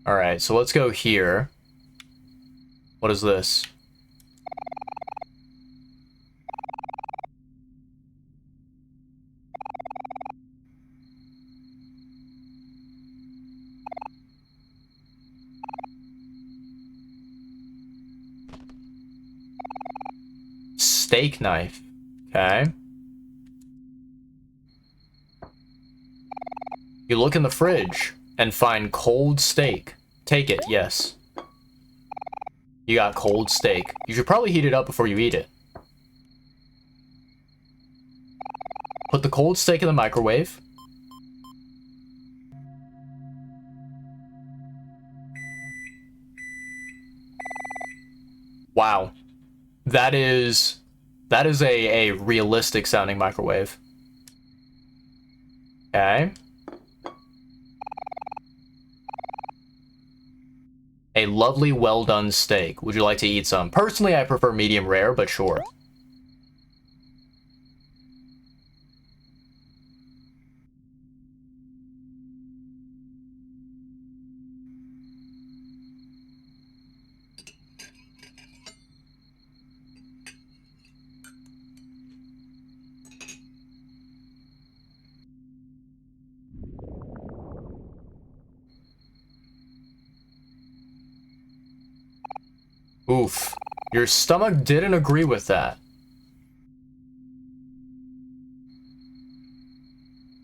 A: Alright, so let's go here. What is this? Steak knife. Okay. You look in the fridge and find cold steak. Take it, yes. You got cold steak. You should probably heat it up before you eat it. Put the cold steak in the microwave. Wow. That is a realistic sounding microwave. Okay. A lovely, well-done steak. Would you like to eat some? Personally, I prefer medium rare, but sure. Oof. Your stomach didn't agree with that.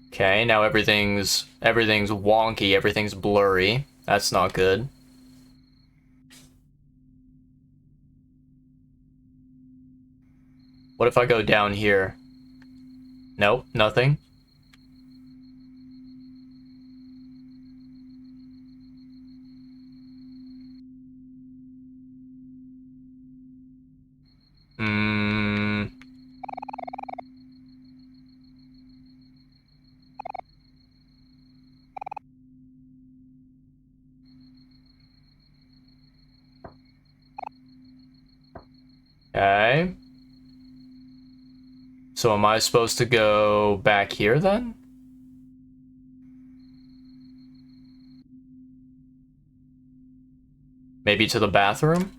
A: Okay, now everything's wonky, everything's blurry. That's not good. What if I go down here? Nope, nothing. Hmm. Okay. So am I supposed to go back here then? Maybe to the bathroom?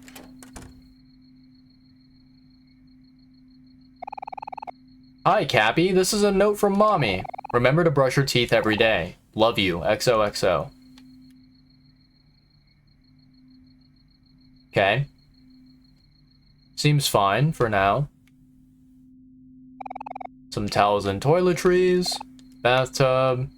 A: Hi, Cappy. This is a note from Mommy. Remember to brush your teeth every day. Love you. XOXO. Okay. Seems fine for now. Some towels and toiletries. Bathtub.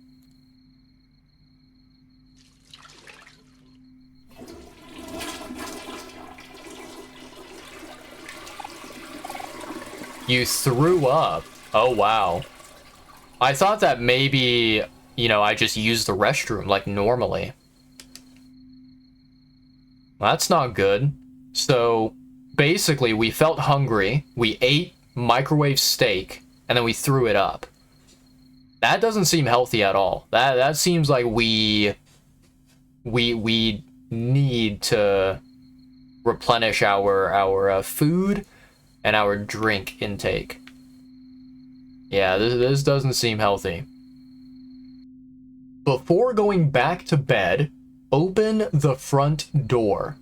A: You threw up. Oh, wow. I thought that maybe, you know, I just used the restroom like normally. That's not good. So, basically, we felt hungry, we ate microwave steak, and then we threw it up. That doesn't seem healthy at all. That seems like we need to replenish our food and our drink intake. Yeah, this doesn't seem healthy. Before going back to bed, open the front door.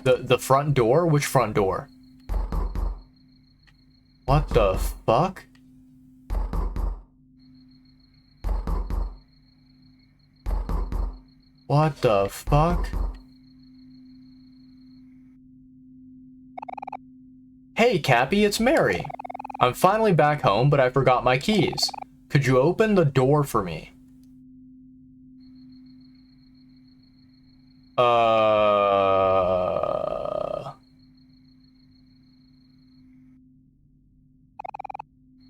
A: The front door? Which front door? What the fuck? What the fuck? Hey, Cappy, it's Mary. I'm finally back home, but I forgot my keys. Could you open the door for me?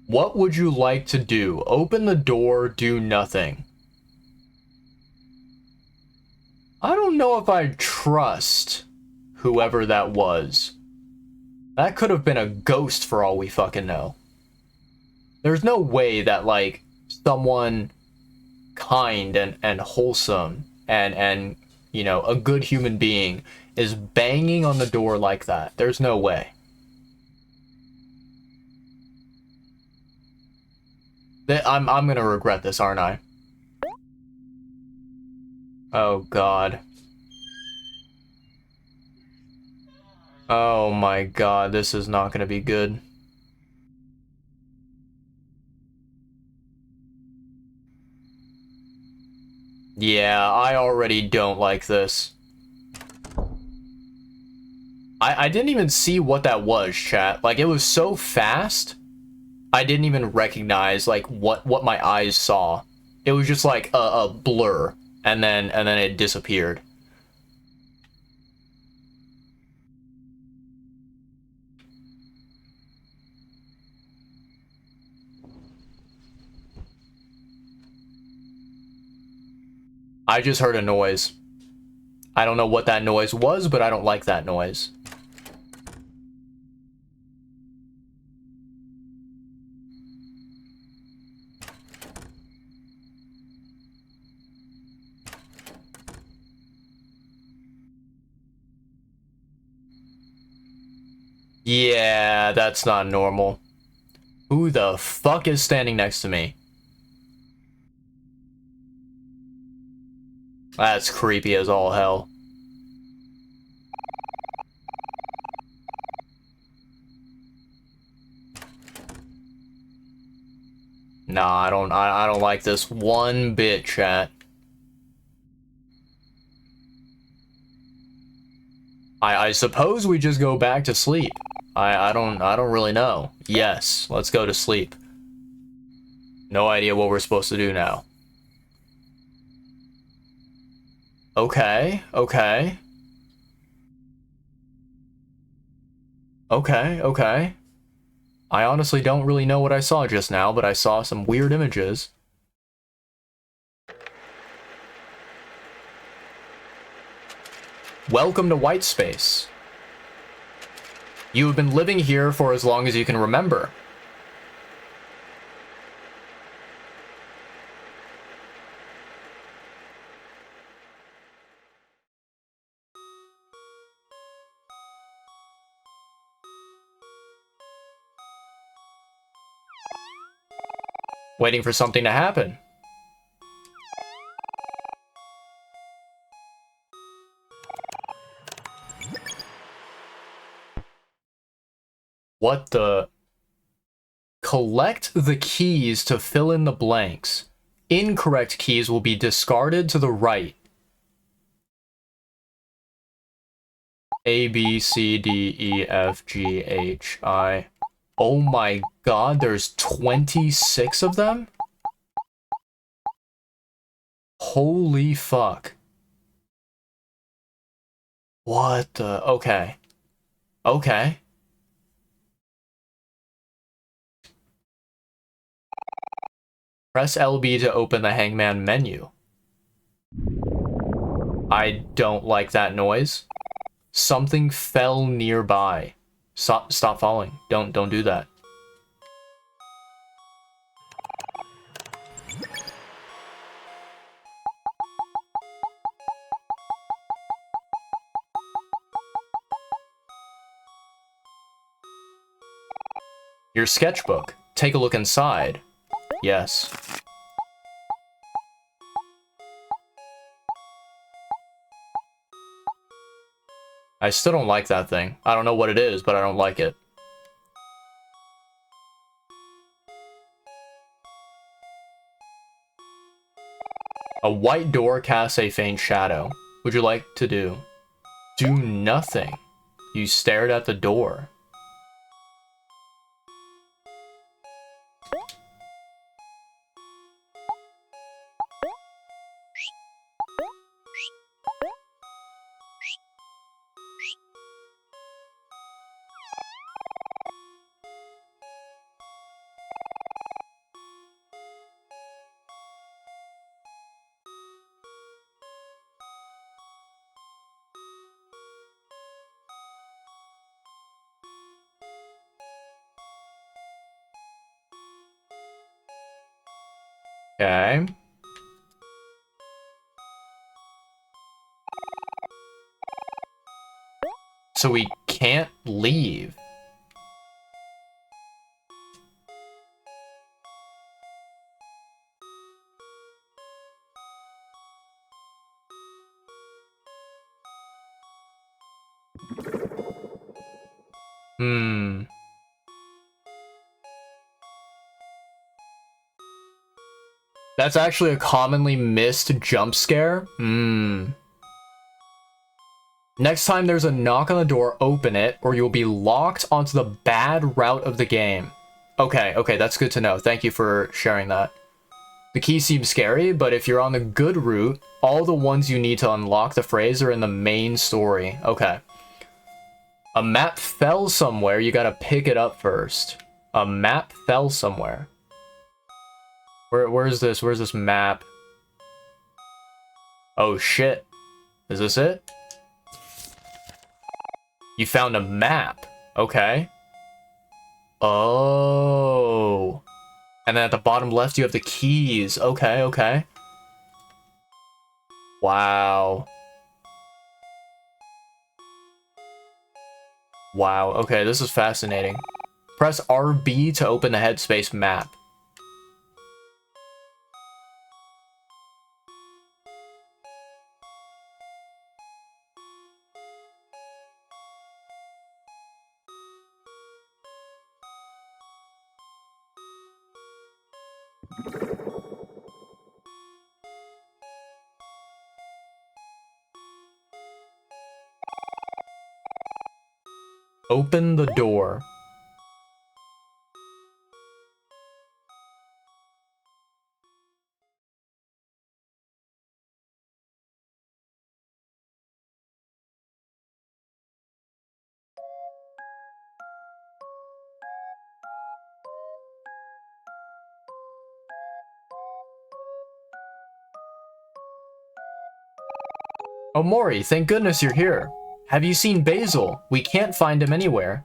A: What would you like to do? Open the door, do nothing. I don't know if I trust whoever that was. That could have been a ghost for all we fucking know. There's no way that, like, someone kind and wholesome and you know, a good human being is banging on the door like that. There's no way. I'm gonna regret this, aren't I? Oh god. Oh my god, this is not gonna be good. Yeah, I already don't like this. I didn't even see what that was, chat. Like, it was so fast, I didn't even recognize, like, what my eyes saw. It was just like a blur, and then it disappeared. I just heard a noise. I don't know what that noise was, but I don't like that noise. Yeah, that's not normal. Who the fuck is standing next to me? That's creepy as all hell. Nah, I don't like this one bit, chat. I suppose we just go back to sleep. I don't really know. Yes, let's go to sleep. No idea what we're supposed to do now. Okay, okay. Okay, okay. I honestly don't really know what I saw just now, but I saw some weird images. Welcome to White Space. You have been living here for as long as you can remember. Waiting for something to happen. What the? Collect the keys to fill in the blanks. Incorrect keys will be discarded to the right. A, B, C, D, E, F, G, H, I. Oh my god, there's 26 of them? Holy fuck. What the? Okay. Okay. Press LB to open the hangman menu. I don't like that noise. Something fell nearby. Stop falling. Don't do that. Your sketchbook. take a look inside. Yes. I still don't like that thing. I don't know what it is, but I don't like it. A white door casts a faint shadow. Would you like to do? Do nothing. You stared at the door. Okay. So we can't leave. That's actually a commonly missed jump scare. Next time there's a knock on the door, open it, or you'll be locked onto the bad route of the game. Okay, that's good to know. Thank you for sharing that. The key seems scary, but if you're on the good route, all the ones you need to unlock the phrase are in the main story. Okay. A map fell somewhere, you gotta pick it up first. A map fell somewhere. Where's this? Where's this map? Oh shit. Is this it? You found a map. Okay. Oh. And then at the bottom left, you have the keys. Okay. Wow. Wow. Okay, this is fascinating. Press RB to open the headspace map. Open the door. Omori, thank goodness you're here. Have you seen Basil? We can't find him anywhere.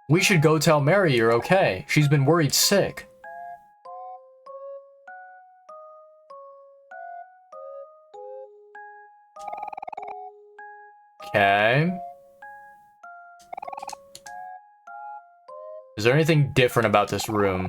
A: We should go tell Mary you're okay. She's been worried sick. Okay. Is there anything different about this room?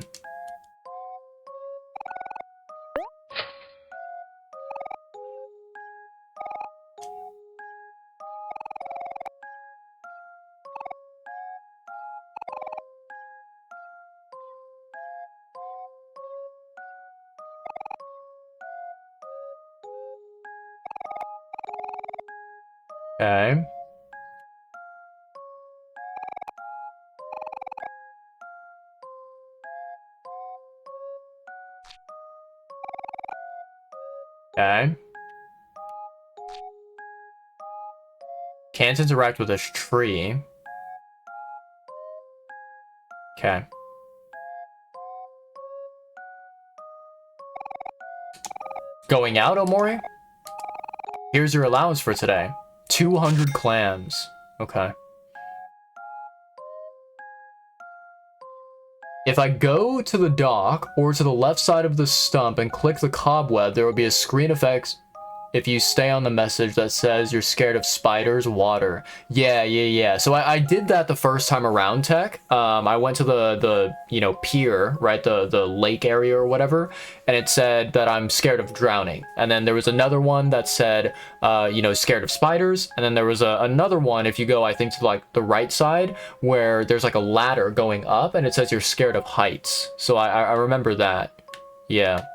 A: Okay. Okay. Can't interact with this tree. Okay. Going out, Omori? Here's your allowance for today. 200 clams. Okay. If I go to the dock or to the left side of the stump and click the cobweb, there will be a screen effects. if you stay on the message that says you're scared of spiders, water. Yeah. So I did that the first time around, Tech. I went to the you know, pier, right? The lake area or whatever, and it said that I'm scared of drowning. And then there was another one that said, you know, scared of spiders. And then there was another one, if you go, I think, to like the right side, where there's like a ladder going up, and it says you're scared of heights. So I remember that. Yeah.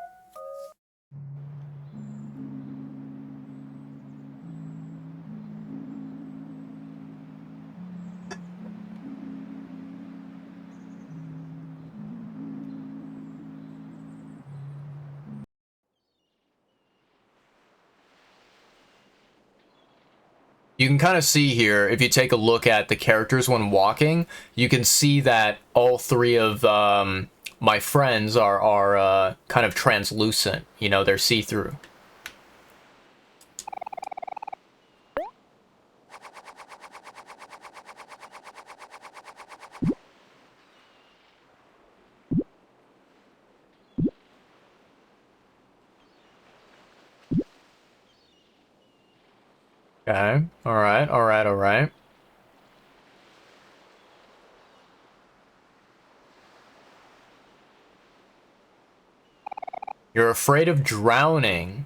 A: You can kind of see here, if you take a look at the characters when walking, you can see that all three of my friends are kind of translucent. You know, they're see-through. Okay. All right. You're afraid of drowning.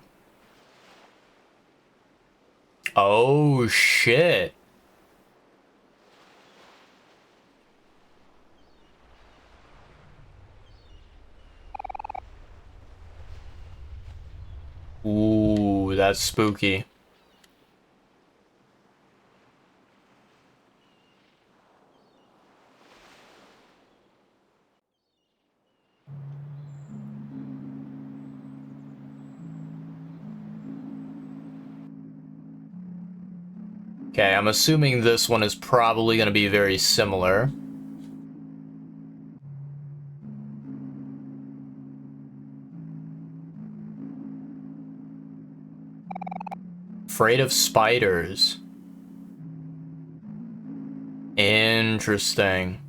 A: Oh, shit. Ooh, that's spooky. Okay, I'm assuming this one is probably going to be very similar. Afraid of spiders. Interesting.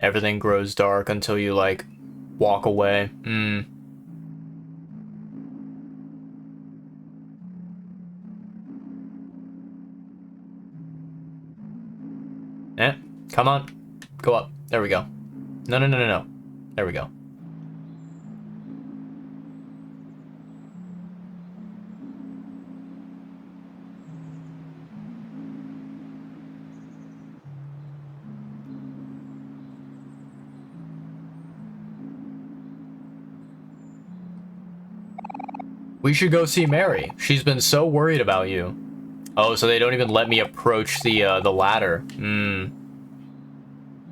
A: Everything grows dark until you, like, walk away. Come on. Go up. There we go. No. There we go. We should go see Mary. She's been so worried about you. Oh, so they don't even let me approach the ladder.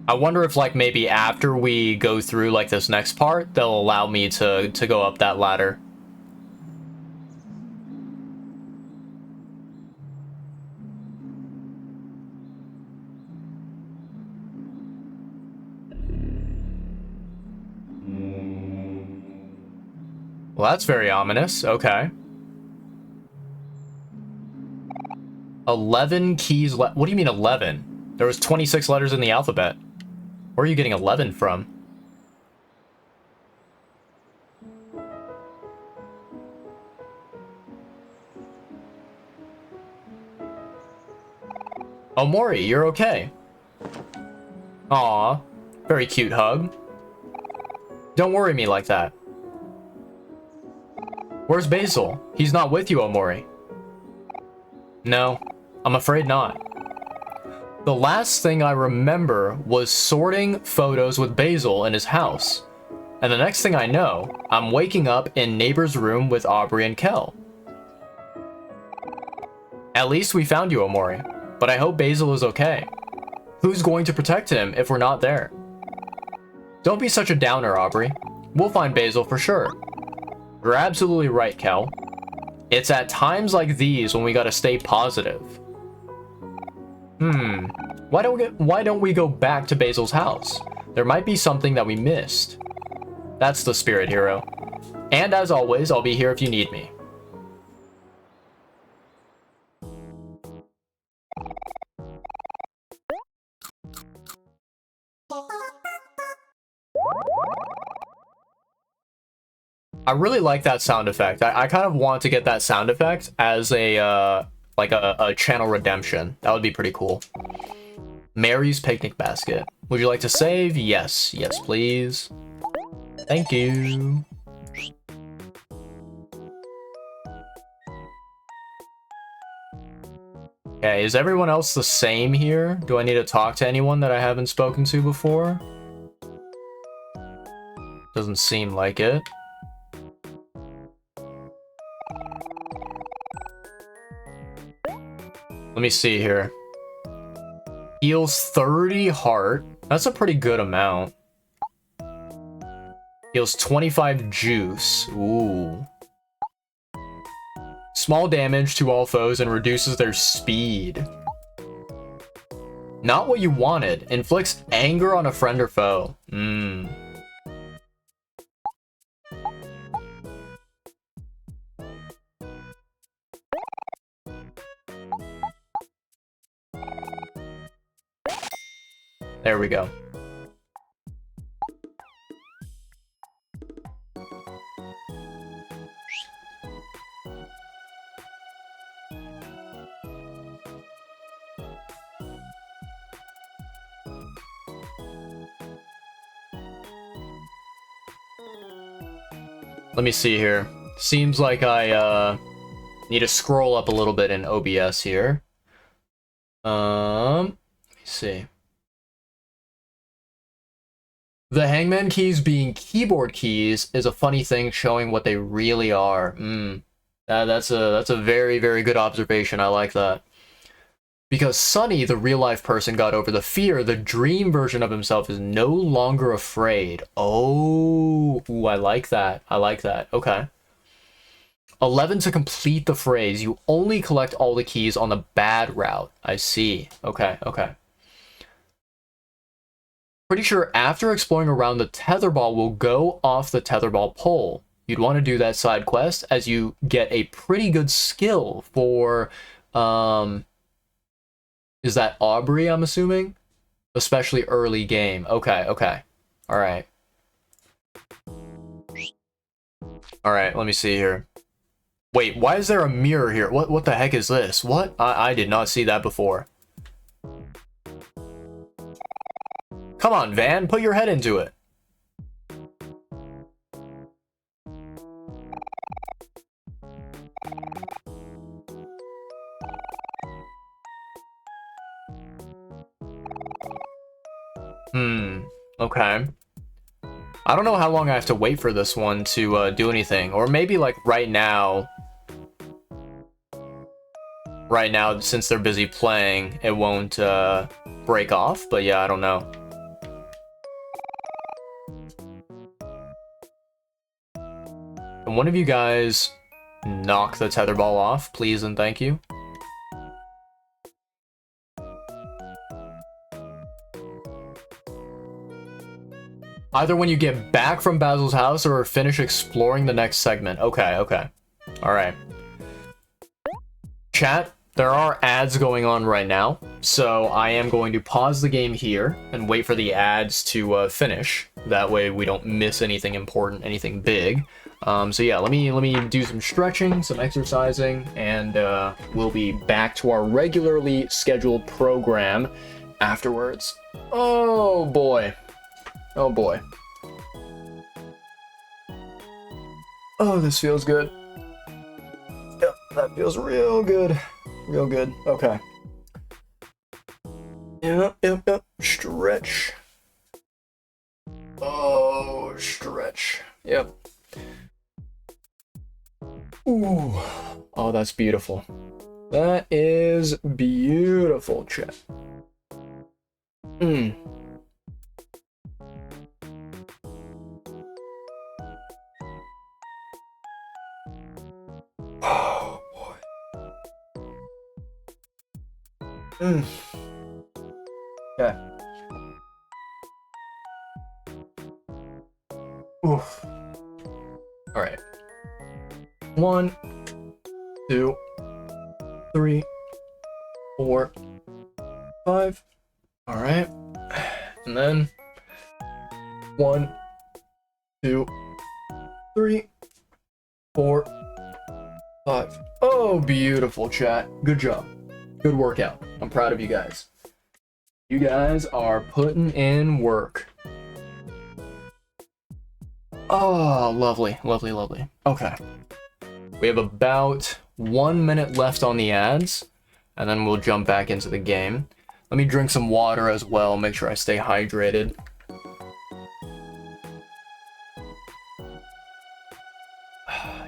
A: I wonder if, like, maybe after we go through, like, this next part, they'll allow me to go up that ladder. Well, that's very ominous. Okay. 11 keys left. What do you mean 11? There was 26 letters in the alphabet. Where are you getting 11 from? Omori, you're okay. Aw, very cute hug. Don't worry me like that. Where's Basil? He's not with you, Omori. No, I'm afraid not. The last thing I remember was sorting photos with Basil in his house. And the next thing I know, I'm waking up in neighbor's room with Aubrey and Kel. At least we found you, Omori. But I hope Basil is okay. Who's going to protect him if we're not there? Don't be such a downer, Aubrey. We'll find Basil for sure. You're absolutely right, Kel. It's at times like these when we gotta stay positive. Why don't we go back to Basil's house? There might be something that we missed. That's the spirit, hero. And as always, I'll be here if you need me. I really like that sound effect. I kind of want to get that sound effect as a, like a channel redemption. That would be pretty cool. Mary's picnic basket. Would you like to save? Yes. Yes, please. Thank you. Okay, is everyone else the same here? Do I need to talk to anyone that I haven't spoken to before? Doesn't seem like it. Let me see here. Heals 30 heart. That's a pretty good amount. Heals 25 juice. Ooh. Small damage to all foes and reduces their speed. Not what you wanted. Inflicts anger on a friend or foe. There we go. Let me see here. Seems like I need to scroll up a little bit in OBS here. Let me see. The hangman keys being keyboard keys is a funny thing showing what they really are. That's a very, very good observation. I like that. Because Sunny, the real-life person, got over the fear, the dream version of himself is no longer afraid. Oh, ooh, I like that. I like that. Okay. 11 to complete the phrase. You only collect all the keys on the bad route. I see. Okay, okay. Pretty sure after exploring around the tetherball will go off the tetherball pole. You'd want to do that side quest as you get a pretty good skill for, is that Aubrey, I'm assuming? Especially early game. Okay, okay. Alright. Alright, let me see here. Wait, why is there a mirror here? What the heck is this? What? I did not see that before. Come on, Van, put your head into it. Okay. I don't know how long I have to wait for this one to do anything. Or maybe like right now. Right now, since they're busy playing, it won't break off. But yeah, I don't know. Can one of you guys knock the tetherball off, please and thank you? Either when you get back from Basil's house or finish exploring the next segment. Okay, okay. Alright. Chat, there are ads going on right now, so I am going to pause the game here and wait for the ads to finish. That way we don't miss anything important, anything big. So yeah, let me do some stretching, some exercising, and we'll be back to our regularly scheduled program afterwards. Oh boy. Oh boy. Oh, this feels good. Yep, that feels real good. Real good. Okay. Yep. Stretch. Oh, stretch. Yep. Ooh. Oh, that's beautiful. That is beautiful, chat. Oh boy. Okay. Oof. All right. 1, 2, 3, 4, 5. All right. And then 1, 2, 3, 4, 5. Oh, beautiful, chat. Good job. Good workout. I'm proud of you guys. You guys are putting in work. Oh, lovely, lovely, lovely. Okay. We have about 1 minute left on the ads, and then we'll jump back into the game. Let me drink some water as well, make sure I stay hydrated.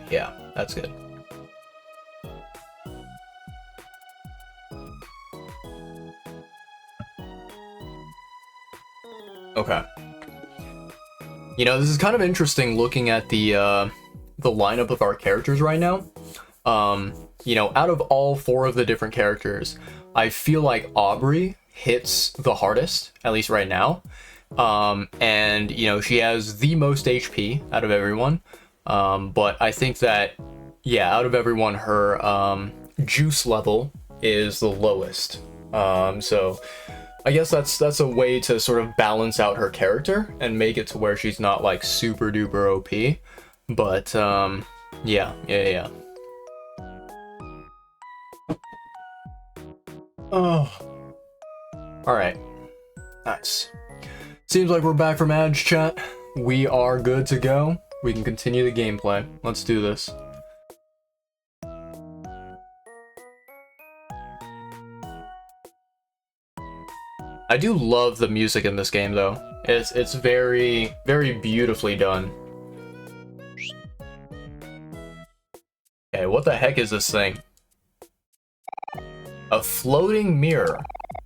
A: Yeah, that's good. Okay. You know, this is kind of interesting looking at the lineup of our characters right now. You know, out of all 4 of the different characters, I feel like Omori hits the hardest, at least right now. And, you know, she has the most HP out of everyone. But I think that, yeah, out of everyone, her juice level is the lowest. So I guess that's a way to sort of balance out her character and make it to where she's not like super duper OP. But yeah. Oh. Alright. Nice. Seems like we're back from ads, chat. We are good to go. We can continue the gameplay. Let's do this. I do love the music in this game, though. It's very, very beautifully done. Okay, what the heck is this thing? A floating mirror.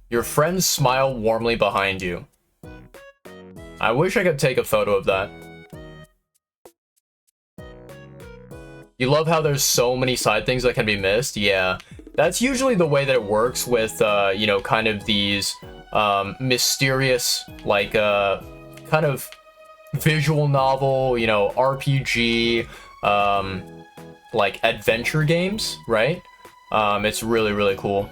A: Your friends smile warmly behind you. I wish I could take a photo of that. You love how there's so many side things that can be missed? Yeah. That's usually the way that it works with, you know, kind of these mysterious, like, kind of visual novel, you know, RPG, like, adventure games, right? It's really, really cool.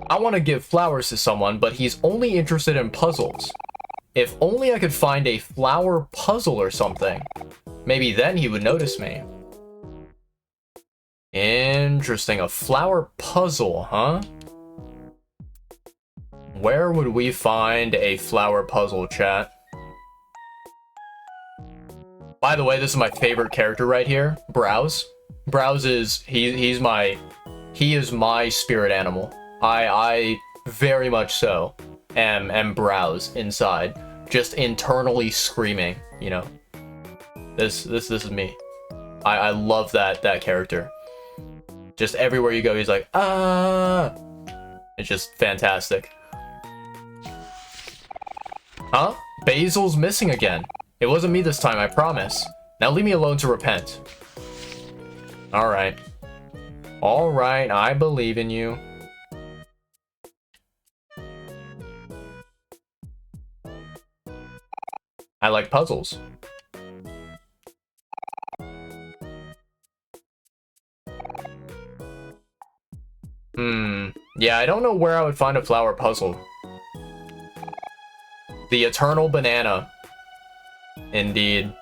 A: I want to give flowers to someone, but he's only interested in puzzles. If only I could find a flower puzzle or something. Maybe then he would notice me. Interesting, a flower puzzle, huh? Where would we find a flower puzzle, chat? By the way, this is my favorite character right here, Browse. Browse is, he is my spirit animal. I very much so am Browse inside, just internally screaming, you know. This is me. I love that character. Just everywhere you go, he's like, ah. It's just fantastic. Huh? Basil's missing again. It wasn't me this time, I promise. Now leave me alone to repent. Alright. Alright, I believe in you. I like puzzles. Yeah, I don't know where I would find a flower puzzle. The eternal banana. Indeed.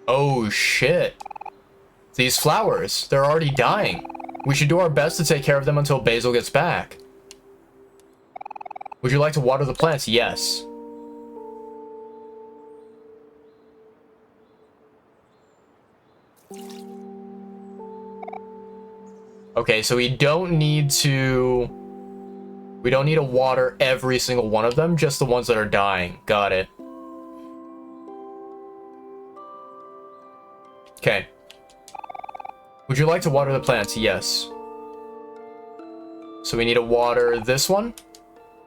A: Oh shit. These flowers, they're already dying. We should do our best to take care of them until Basil gets back. Would you like to water the plants? Yes. Okay, so we don't need to water every single one of them, just the ones that are dying. Got it. Okay. Would you like to water the plants? Yes. So we need to water this one?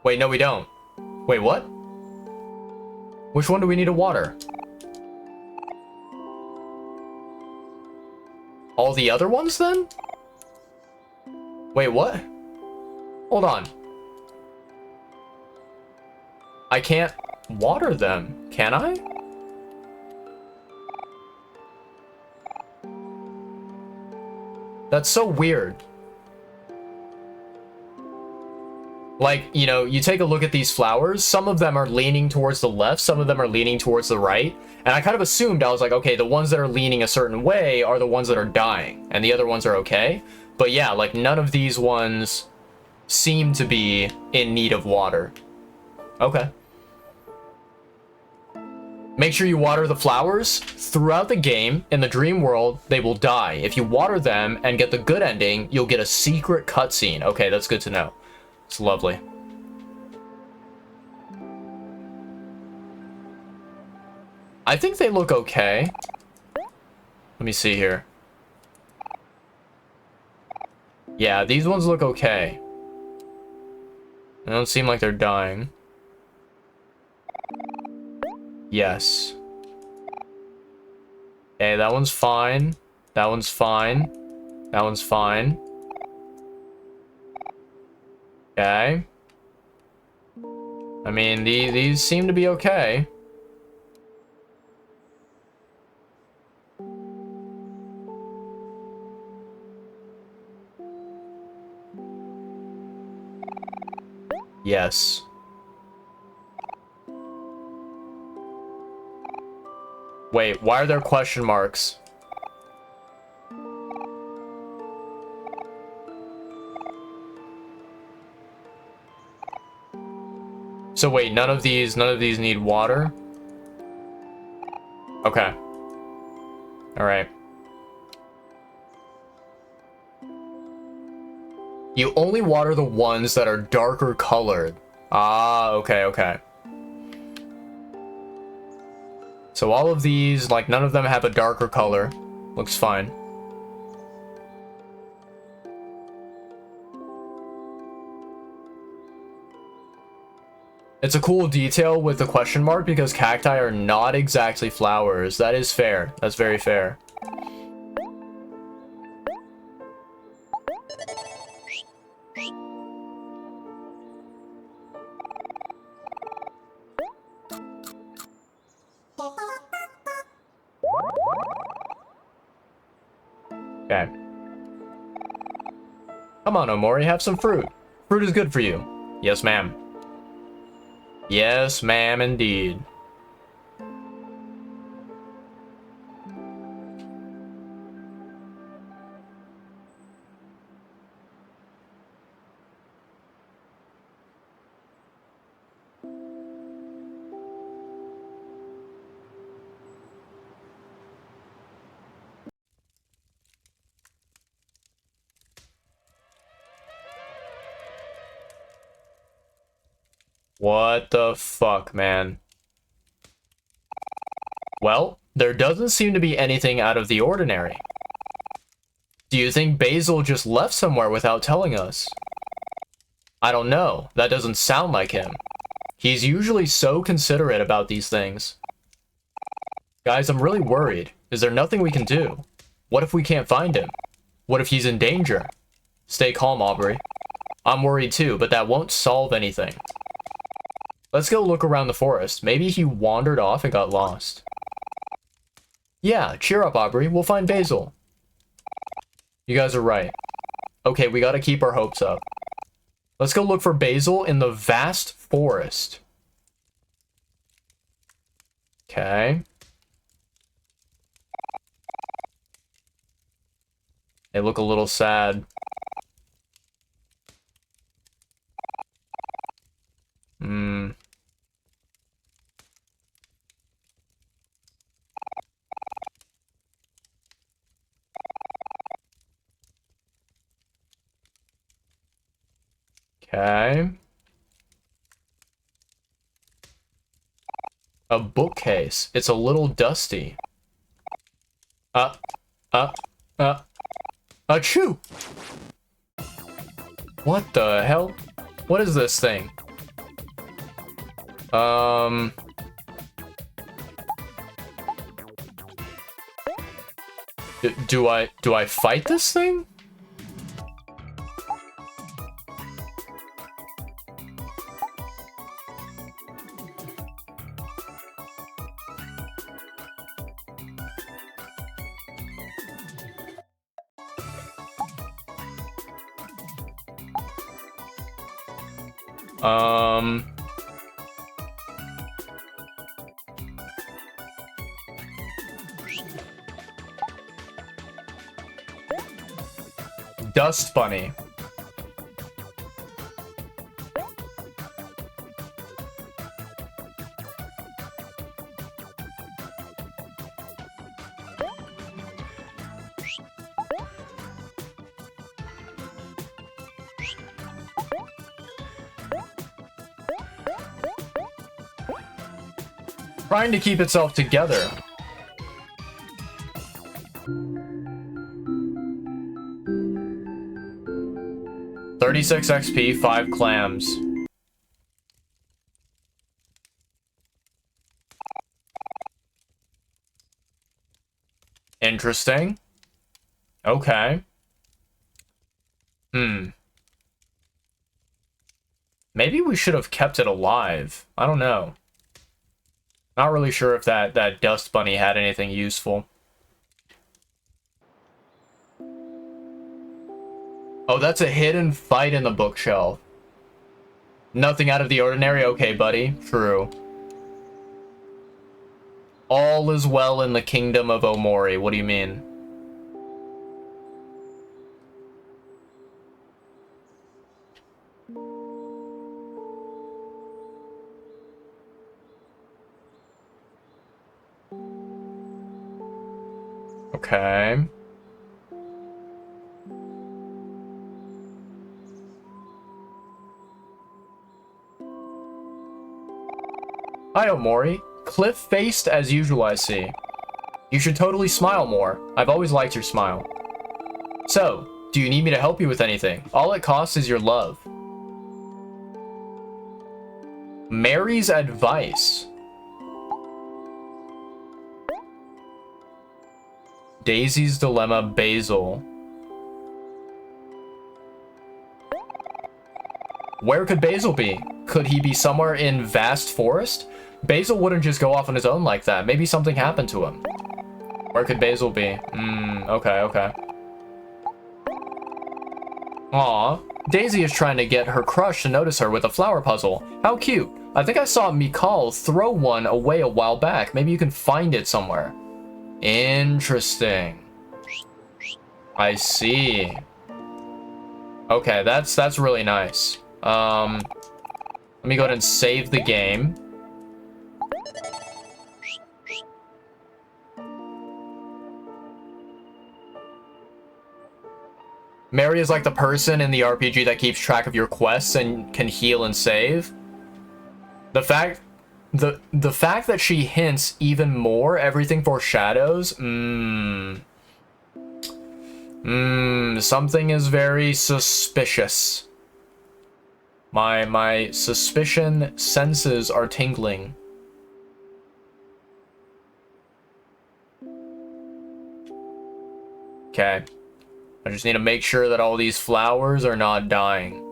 A: Wait, no we don't. Wait, what? Which one do we need to water? All the other ones then? Wait, what? Hold on. I can't water them, can I? That's so weird. Like, you know, you take a look at these flowers, some of them are leaning towards the left, some of them are leaning towards the right, and I kind of assumed, I was like, okay, the ones that are leaning a certain way are the ones that are dying, and the other ones are okay. But yeah, like, none of these ones seem to be in need of water. Okay. Make sure you water the flowers. Throughout the game, in the dream world, they will die. If you water them and get the good ending, you'll get a secret cutscene. Okay, that's good to know. It's lovely. I think they look okay. Let me see here. Yeah, these ones look okay. They don't seem like they're dying. Yes. Okay, that one's fine. That one's fine. That one's fine. Okay. I mean, these seem to be okay. Yes. Wait, why are there question marks? So wait, none of these need water? Okay. All right. You only water the ones that are darker colored. Ah, okay, okay. So all of these, like, none of them have a darker color. Looks fine. It's a cool detail with the question mark because cacti are not exactly flowers. That is fair. That's very fair. Okay. Come on, Omori, have some fruit. Fruit is good for you. Yes, ma'am. Yes, ma'am, indeed. What the fuck, man? Well, there doesn't seem to be anything out of the ordinary. Do you think Basil just left somewhere without telling us? I don't know. That doesn't sound like him. He's usually so considerate about these things. Guys, I'm really worried. Is there nothing we can do? What if we can't find him? What if he's in danger? Stay calm, Aubrey. I'm worried too, but that won't solve anything. Let's go look around the forest. Maybe he wandered off and got lost. Yeah, cheer up, Aubrey. We'll find Basil. You guys are right. Okay, we gotta keep our hopes up. Let's go look for Basil in the vast forest. Okay. They look a little sad. Hmm. Okay. A bookcase. It's a little dusty. Achoo! What the hell? What is this thing? Do I fight this thing? Dust bunny. Trying to keep itself together. $36 XP, 5 clams. Interesting. Okay. Maybe we should have kept it alive. I don't know. Not really sure if that dust bunny had anything useful. Oh, that's a hidden fight in the bookshelf. Nothing out of the ordinary? Okay, buddy. True. All is well in the kingdom of Omori. What do you mean? Okay. Hi, Omori. Cliff-faced as usual, I see. You should totally smile more. I've always liked your smile. So, do you need me to help you with anything? All it costs is your love. Mary's advice. Daisy's dilemma, Basil. Where could Basil be? Could he be somewhere in vast forest? Basil wouldn't just go off on his own like that. Maybe something happened to him. Where could Basil be? Okay. Aw, Daisy is trying to get her crush to notice her with a flower puzzle. How cute. I think I saw Mikal throw one away a while back. Maybe you can find it somewhere. Interesting. I see. Okay, that's really nice. Let me go ahead and save the game. Mary is like the person in the RPG that keeps track of your quests and can heal and save. The fact that she hints even more, everything foreshadows. Something is very suspicious. My suspicion senses are tingling. Okay. I just need to make sure that all these flowers are not dying.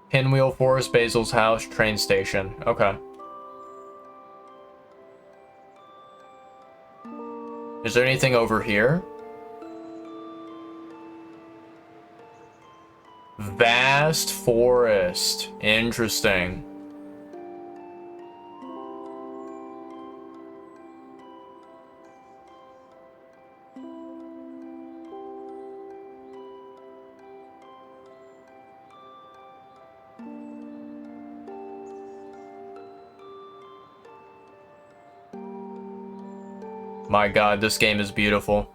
A: Pinwheel Forest, Basil's house, train station. Okay. Is there anything over here? Vast forest. Interesting. My god, this game is beautiful.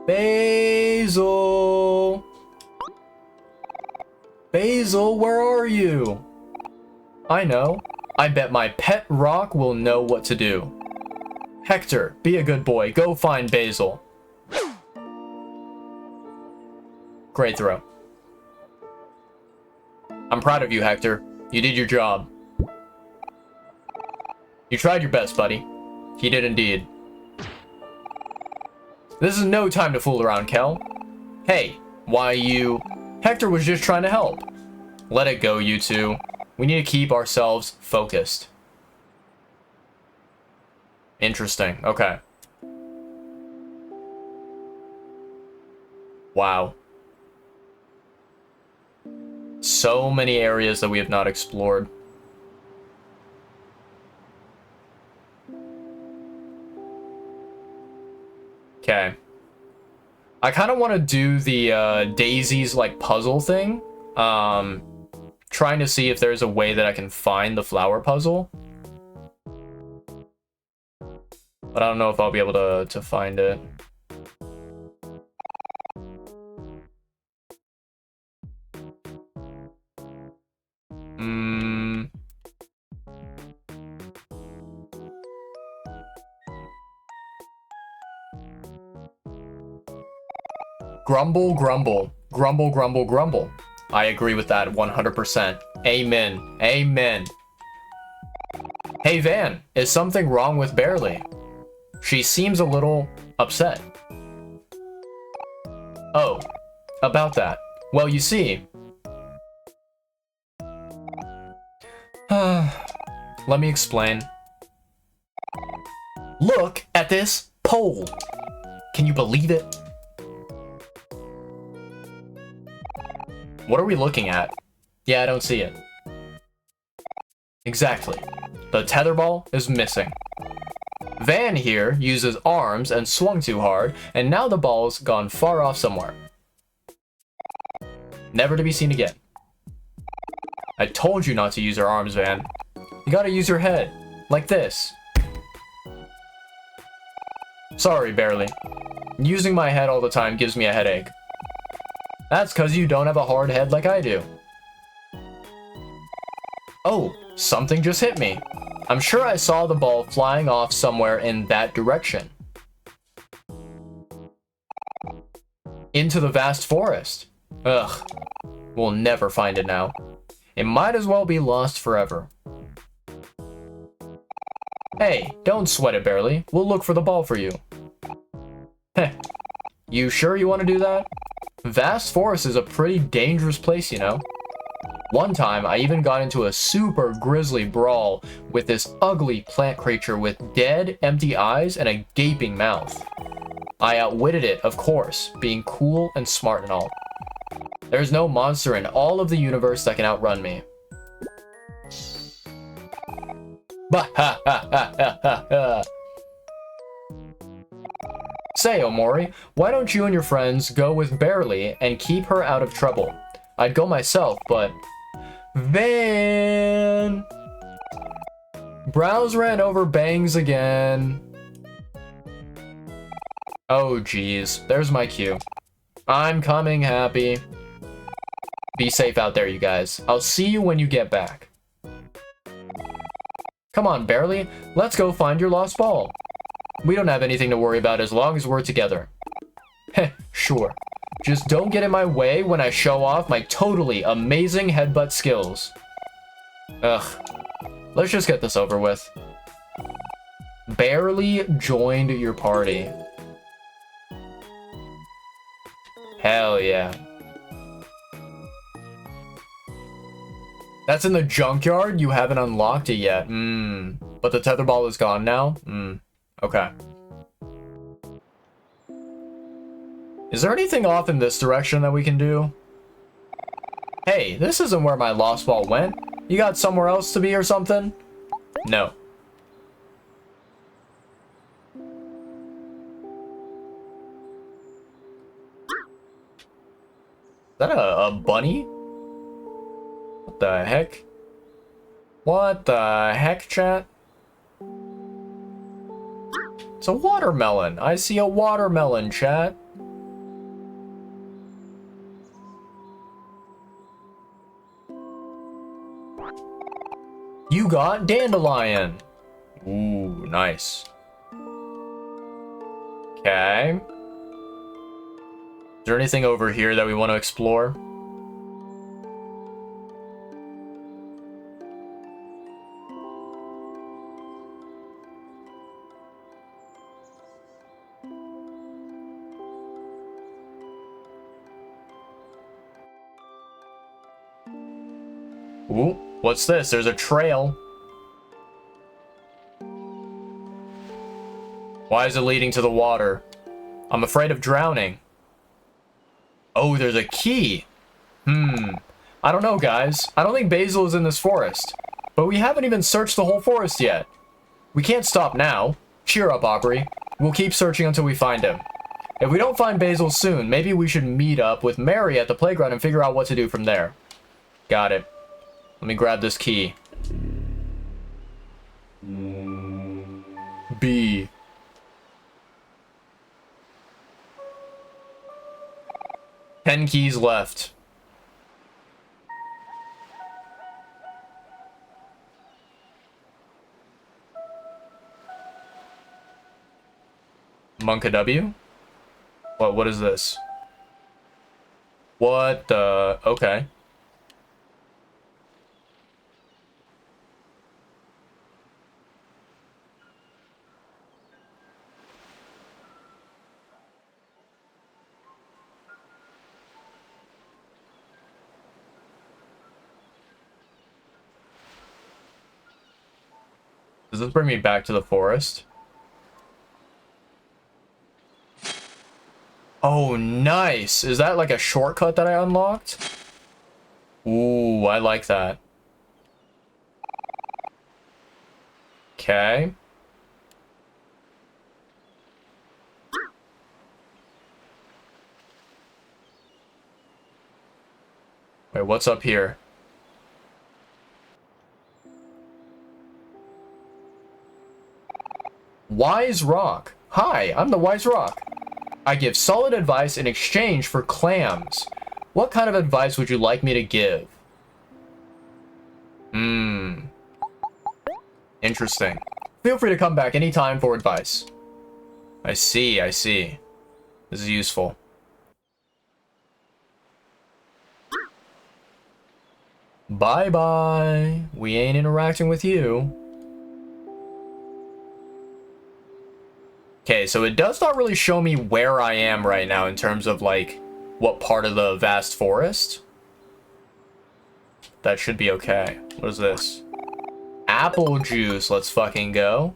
A: Basil! Basil, where are you? I know. I bet my pet rock will know what to do. Hector, be a good boy. Go find Basil. Great throw. I'm proud of you, Hector. You did your job. You tried your best, buddy. He did indeed. This is no time to fool around, Kel. Hey, why you... Hector was just trying to help. Let it go, you two. We need to keep ourselves focused. Interesting. Okay. Wow. So many areas that we have not explored. Okay. I kind of want to do the daisies like puzzle thing. Trying to see if there's a way that I can find the flower puzzle. But I don't know if I'll be able to find it. Grumble, grumble. Grumble, grumble, grumble. I agree with that 100%. Amen. Amen. Hey, Van, is something wrong with Barely? She seems a little upset. Oh, about that. Well, you see... Let me explain. Look at this pole. Can you believe it? What are we looking at? Yeah, I don't see it. Exactly. The tetherball is missing. Van here uses arms and swung too hard, and now the ball's gone far off somewhere. Never to be seen again. I told you not to use your arms, Van. You gotta use your head. Like this. Sorry, Barely. Using my head all the time gives me a headache. That's cause you don't have a hard head like I do. Oh, something just hit me. I'm sure I saw the ball flying off somewhere in that direction. Into the vast forest. Ugh. We'll never find it now. It might as well be lost forever. Hey, don't sweat it, Barely. We'll look for the ball for you. Heh. You sure you want to do that? Vast forest is a pretty dangerous place, you know. One time, I even got into a super grisly brawl with this ugly plant creature with dead, empty eyes and a gaping mouth. I outwitted it, of course, being cool and smart and all. There's no monster in all of the universe that can outrun me. Bah ha ha ha ha ha ha. Say, Omori, why don't you and your friends go with Barely and keep her out of trouble? I'd go myself, but... Van! Browse ran over Bangs again. Oh, geez. There's my cue. I'm coming, Happy. Be safe out there, you guys. I'll see you when you get back. Come on, Barely. Let's go find your lost ball. We don't have anything to worry about as long as we're together. Heh, sure. Just don't get in my way when I show off my totally amazing headbutt skills. Ugh. Let's just get this over with. Barely joined your party. Hell yeah. That's in the junkyard? You haven't unlocked it yet. But the tetherball is gone now? Okay. Is there anything off in this direction that we can do? Hey, this isn't where my lost ball went. You got somewhere else to be or something? No. Is that a bunny? What the heck? What the heck, chat? It's a watermelon. I see a watermelon, chat. You got dandelion. Ooh, nice. Okay. Is there anything over here that we want to explore? Ooh, what's this? There's a trail. Why is it leading to the water? I'm afraid of drowning. Oh, there's a key. I don't know, guys. I don't think Basil is in this forest. But we haven't even searched the whole forest yet. We can't stop now. Cheer up, Aubrey. We'll keep searching until we find him. If we don't find Basil soon, maybe we should meet up with Mary at the playground and figure out what to do from there. Got it. Let me grab this key. B. Ten keys left. Monka W? What is this? What the... Okay. Does this bring me back to the forest? Oh, nice. Is that like a shortcut that I unlocked? Ooh, I like that. Okay. Wait, what's up here? Wise Rock. Hi, I'm the Wise Rock. I give solid advice in exchange for clams. What kind of advice would you like me to give? Interesting. Feel free to come back anytime for advice. I see, I see. This is useful. Bye-bye. We ain't interacting with you. Okay, so it does not really show me where I am right now in terms of, like, what part of the vast forest. That should be okay. What is this? Apple juice. Let's fucking go.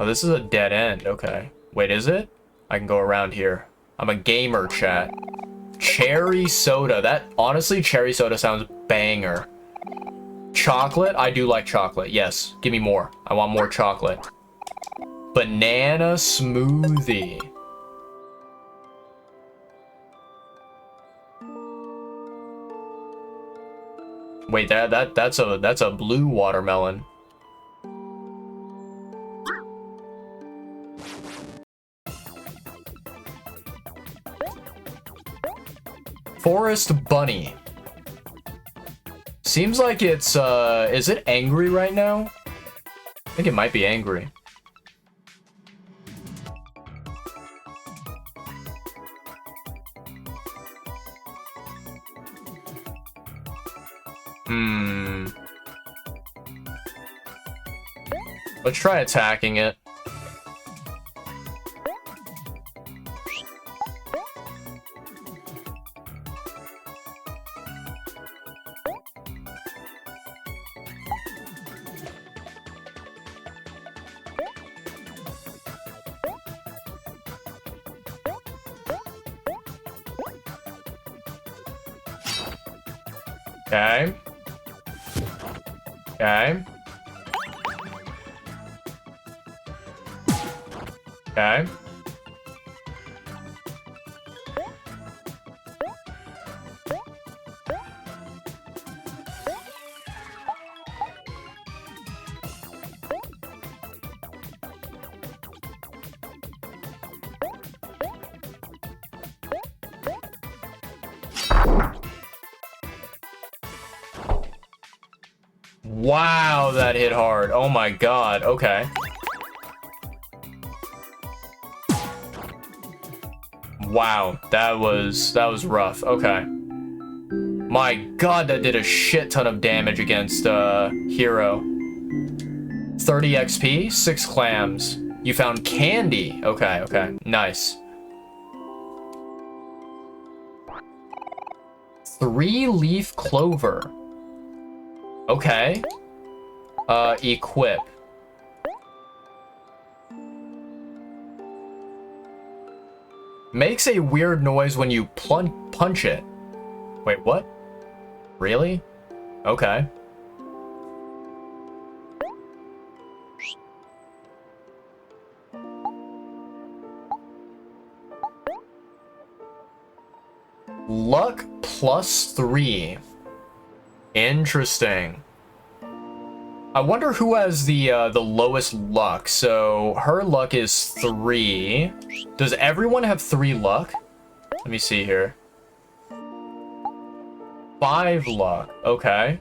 A: Oh, this is a dead end. Okay. Wait, is it? I can go around here. I'm a gamer, chat. Cherry soda. That, honestly, cherry soda sounds banger. Chocolate? I do like chocolate. Yes. Give me more. I want more chocolate. Banana smoothie. Wait, that's a blue watermelon. Forest bunny. Seems like it's, is it angry right now? I think it might be angry. Let's try attacking it. Okay. Okay. Okay. Wow, that hit hard. Oh my god. Okay. Wow, that was rough. Okay. My god, that did a shit ton of damage against Hero. 30 XP, 6 clams. You found candy. Okay, okay. Nice. 3-leaf clover. Okay. Equip. Makes a weird noise when you punch it. Wait, what? Really? Okay. Luck +3. Interesting. I wonder who has the lowest luck. So her luck is 3. Does everyone have 3 luck? Let me see here. 5 luck. Okay.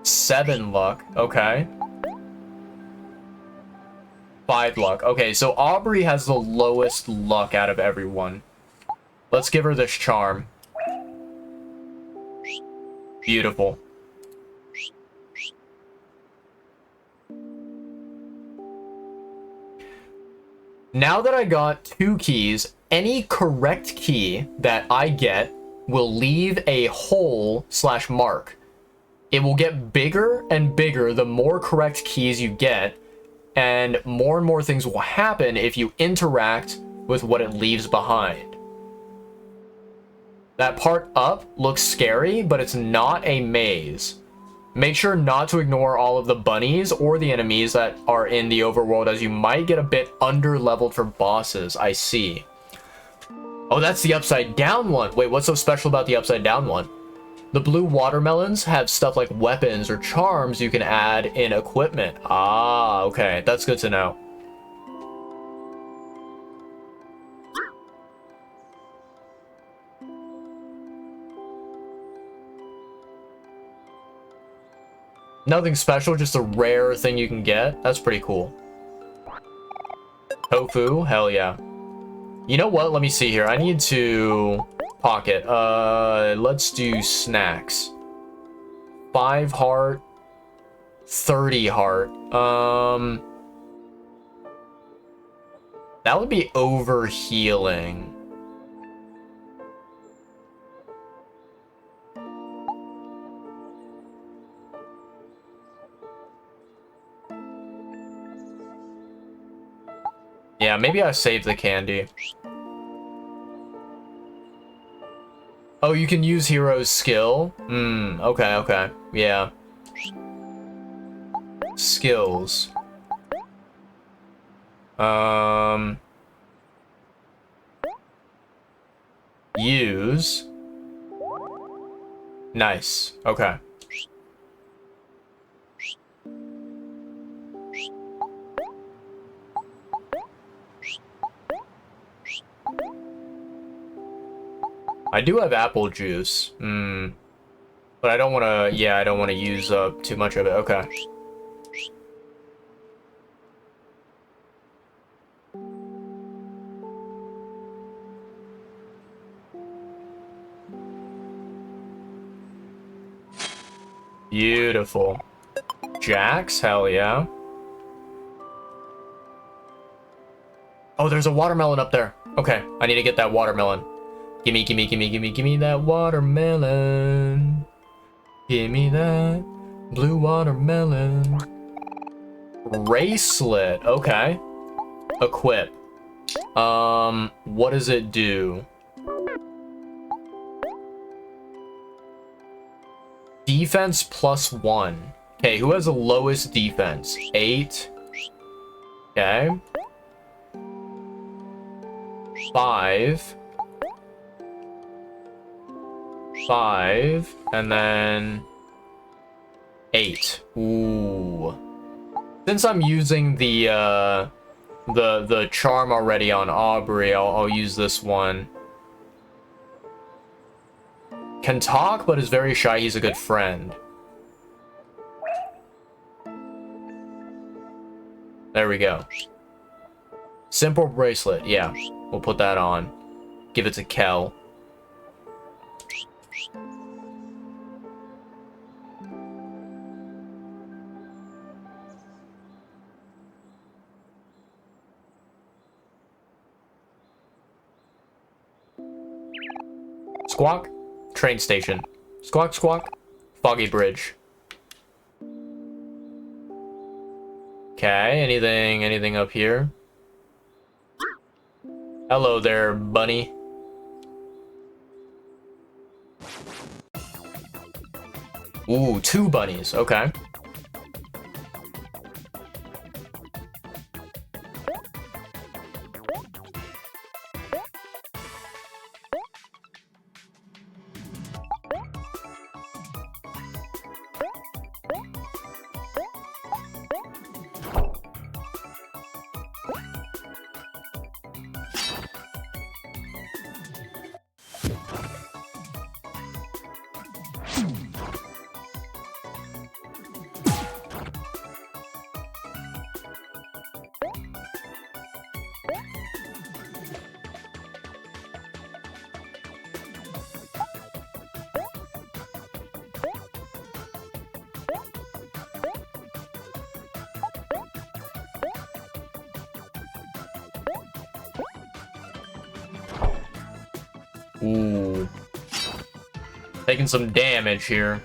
A: 7 luck. Okay. 5 luck. Okay, so Aubrey has the lowest luck out of everyone. Let's give her this charm. Beautiful. Now that I got 2 keys, any correct key that I get will leave a hole/mark. It will get bigger and bigger the more correct keys you get, and more things will happen if you interact with what it leaves behind. That part up looks scary, but it's not a maze. Make sure not to ignore all of the bunnies or the enemies that are in the overworld, as you might get a bit under-leveled for bosses. I see. Oh, that's the upside down one. Wait, what's so special about the upside down one? The blue watermelons have stuff like weapons or charms you can add in equipment. Ah, okay. That's good to know. Nothing special, just a rare thing you can get. That's pretty cool. Tofu, hell yeah. You know what? Let me see here. I need to pocket. Let's do snacks. 5 heart, 30 heart. That would be over healing. Yeah, maybe I saved the candy. Oh, you can use hero's skill? Okay. Yeah. Skills. Use. Nice. Okay. I do have apple juice. But I don't want to, yeah, I don't want to use up too much of it. Okay. Beautiful. Jax, hell yeah. Oh, there's a watermelon up there. Okay, I need to get that watermelon. Gimme that watermelon. Gimme that blue watermelon. Bracelet, okay. Equip. What does it do? Defense +1. Okay, who has the lowest defense? 8. Okay. 5. 5. And then 8. Ooh. Since I'm using the charm already on Aubrey, I'll use this one. Can talk, but is very shy. He's a good friend. There we go. Simple bracelet. Yeah, we'll put that on. Give it to Kel. Squawk. Train station. Squawk, squawk. Foggy bridge. Okay, anything up here? Hello there, bunny. Ooh, 2 bunnies. Okay. Ooh. Taking some damage here.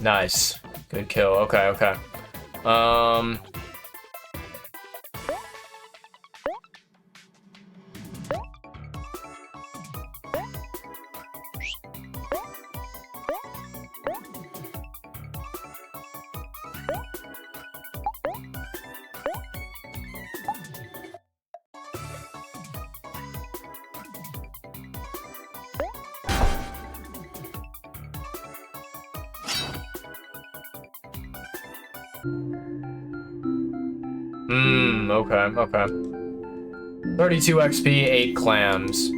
A: Nice. Good kill. Okay, okay. Okay, okay. 32 XP, 8 clams.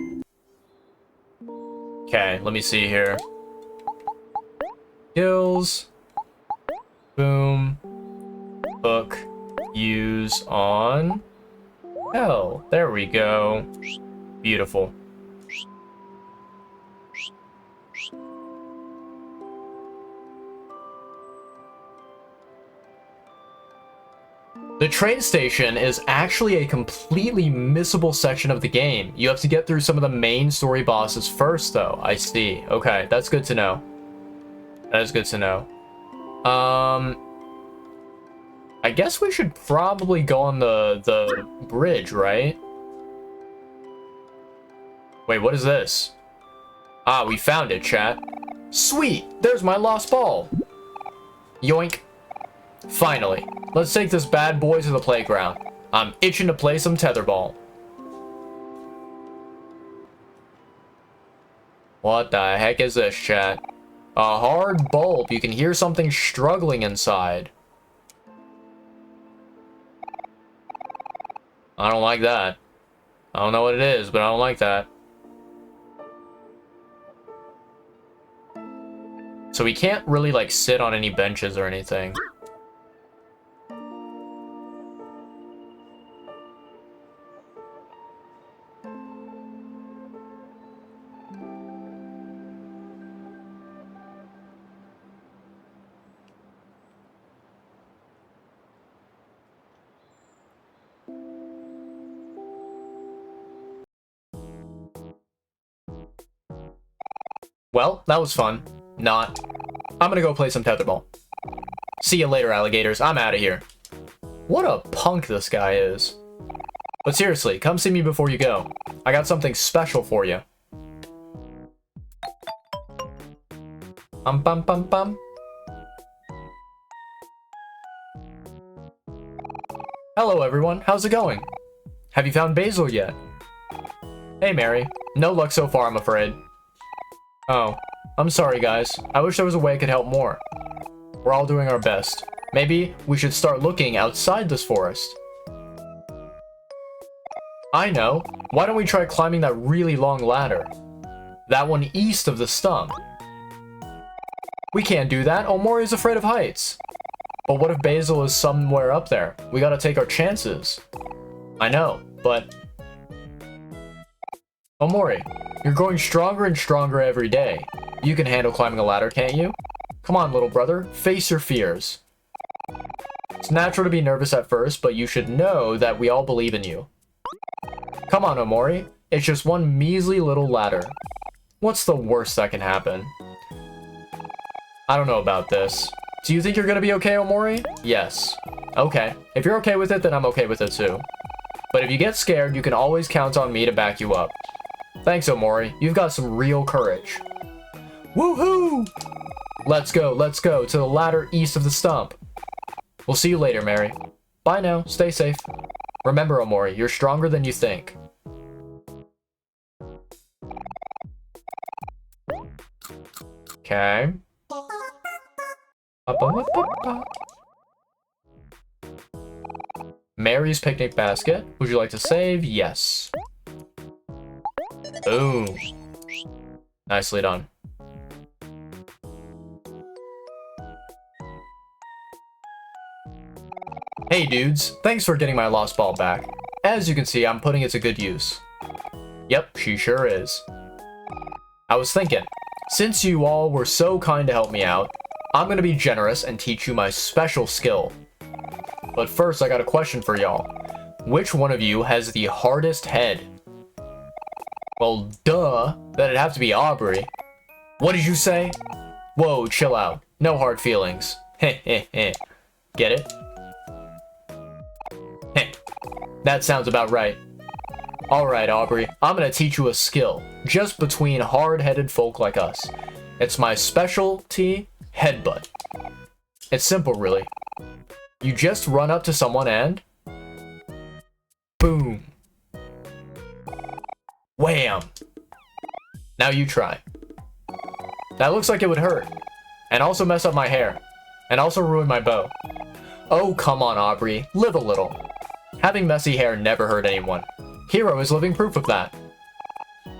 A: Okay, let me see here. Kills. Boom. Hook. Use on. Hell, there we go. Beautiful. The train station is actually a completely missable section of the game. You have to get through some of the main story bosses first, though. I see. Okay, that's good to know. That is good to know. I guess we should probably go on the bridge, right? Wait, what is this? Ah, we found it, chat. Sweet! There's my lost ball! Yoink. Finally. Let's take this bad boy to the playground. I'm itching to play some tetherball. What the heck is this, chat? A hard bulb. You can hear something struggling inside. I don't like that. I don't know what it is, but I don't like that. So we can't really, like, sit on any benches or anything. Well, that was fun. Not. I'm gonna go play some tetherball. See you later, alligators. I'm out of here. What a punk this guy is. But seriously, come see me before you go. I got something special for you. Bum bum bum. Hello everyone, how's it going? Have you found Basil yet? Hey Mary, no luck so far I'm afraid. Oh, I'm sorry guys. I wish there was a way I could help more. We're all doing our best. Maybe we should start looking outside this forest. I know. Why don't we try climbing that really long ladder? That one east of the stump. We can't do that. Omori is afraid of heights. But what if Basil is somewhere up there? We gotta take our chances. I know, but... Omori, You're growing stronger and stronger every day. You can handle climbing a ladder, can't you? Come on, little brother. Face your fears. It's natural to be nervous at first, but you should know that we all believe in you. Come on, Omori. It's just one measly little ladder. What's the worst that can happen? I don't know about this. Do you think you're gonna be okay, Omori? Yes. Okay. If you're okay with it, then I'm okay with it too. But if you get scared, you can always count on me to back you up. Thanks, Omori. You've got some real courage. Woohoo! Let's go to the ladder east of the stump. We'll see you later, Mary. Bye now. Stay safe. Remember, Omori, you're stronger than you think. Okay. Mary's picnic basket. Would you like to save? Yes. Boom. Nicely done. Hey dudes, thanks for getting my lost ball back. As you can see, I'm putting it to good use. Yep, she sure is. I was thinking, since you all were so kind to help me out, I'm gonna be generous and teach you my special skill. But first, I got a question for y'all. Which one of you has the hardest head? Well, duh, that'd have to be Aubrey. What did you say? Whoa, chill out. No hard feelings. Heh heh heh. Get it? Heh. That sounds about right. Alright, Aubrey, I'm gonna teach you a skill, just between hard-headed folk like us. It's my specialty, headbutt. It's simple, really. You just run up to someone and... boom. Wham! Now you try. That looks like it would hurt. And also mess up my hair. And also ruin my bow. Oh, come on, Aubrey. Live a little. Having messy hair never hurt anyone. Hero is living proof of that.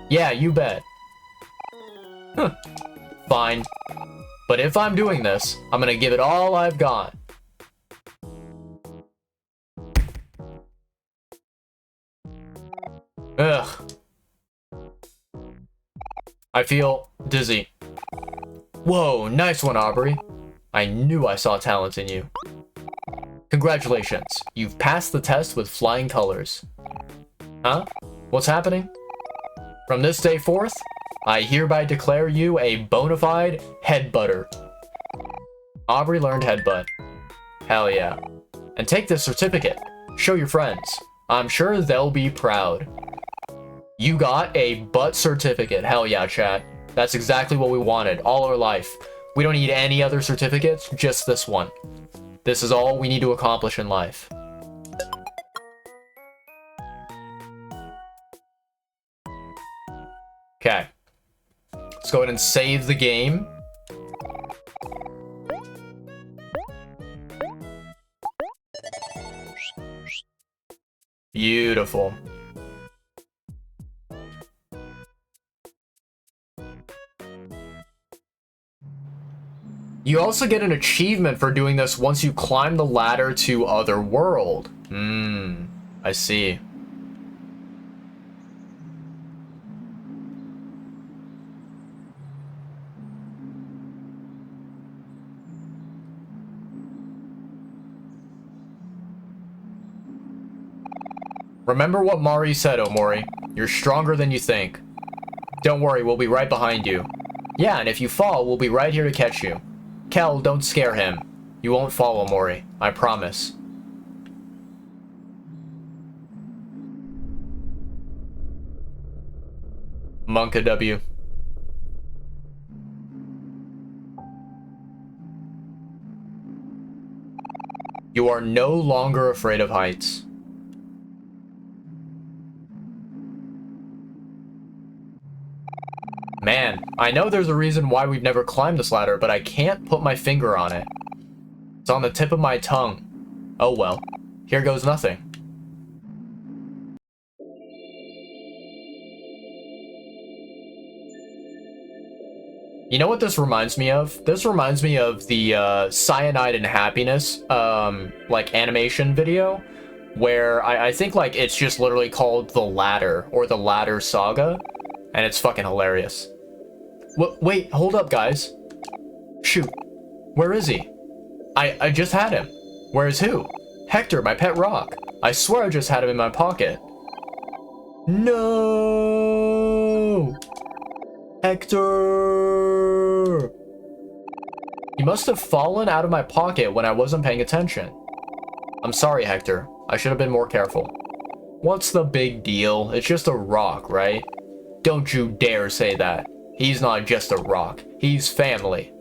A: Yeah, you bet. Huh. Fine. But if I'm doing this, I'm gonna give it all I've got. Ugh. I feel dizzy. Whoa, nice one, Aubrey. I knew I saw talent in you. Congratulations, you've passed the test with flying colors. Huh? What's happening? From this day forth, I hereby declare you a bona fide headbutter. Aubrey learned headbutt. Hell yeah. And take this certificate. Show your friends. I'm sure they'll be proud. You got a butt certificate. Hell yeah, chat. That's exactly what we wanted all our life. We don't need any other certificates, just this one. This is all we need to accomplish in life. Okay. Let's go ahead and save the game. Beautiful. You also get an achievement for doing this once you climb the ladder to Otherworld. I see. Remember what Mari said, Omori. You're stronger than you think. Don't worry, we'll be right behind you. Yeah, and if you fall, we'll be right here to catch you. Kel, don't scare him. You won't fall, Omori. I promise. Monka W. You are no longer afraid of heights. Man, I know there's a reason why we've never climbed this ladder, but I can't put my finger on it. It's on the tip of my tongue. Oh well, here goes nothing. You know what this reminds me of? This reminds me of the Cyanide and Happiness like animation video, where I think like it's just literally called The Ladder or The Ladder Saga. And it's fucking hilarious. Wait, hold up, guys. Shoot. Where is he? I just had him. Where is who? Hector, my pet rock. I swear I just had him in my pocket. No! Hector! He must have fallen out of my pocket when I wasn't paying attention. I'm sorry, Hector. I should have been more careful. What's the big deal? It's just a rock, right? Don't you dare say that. He's not just a rock. He's family.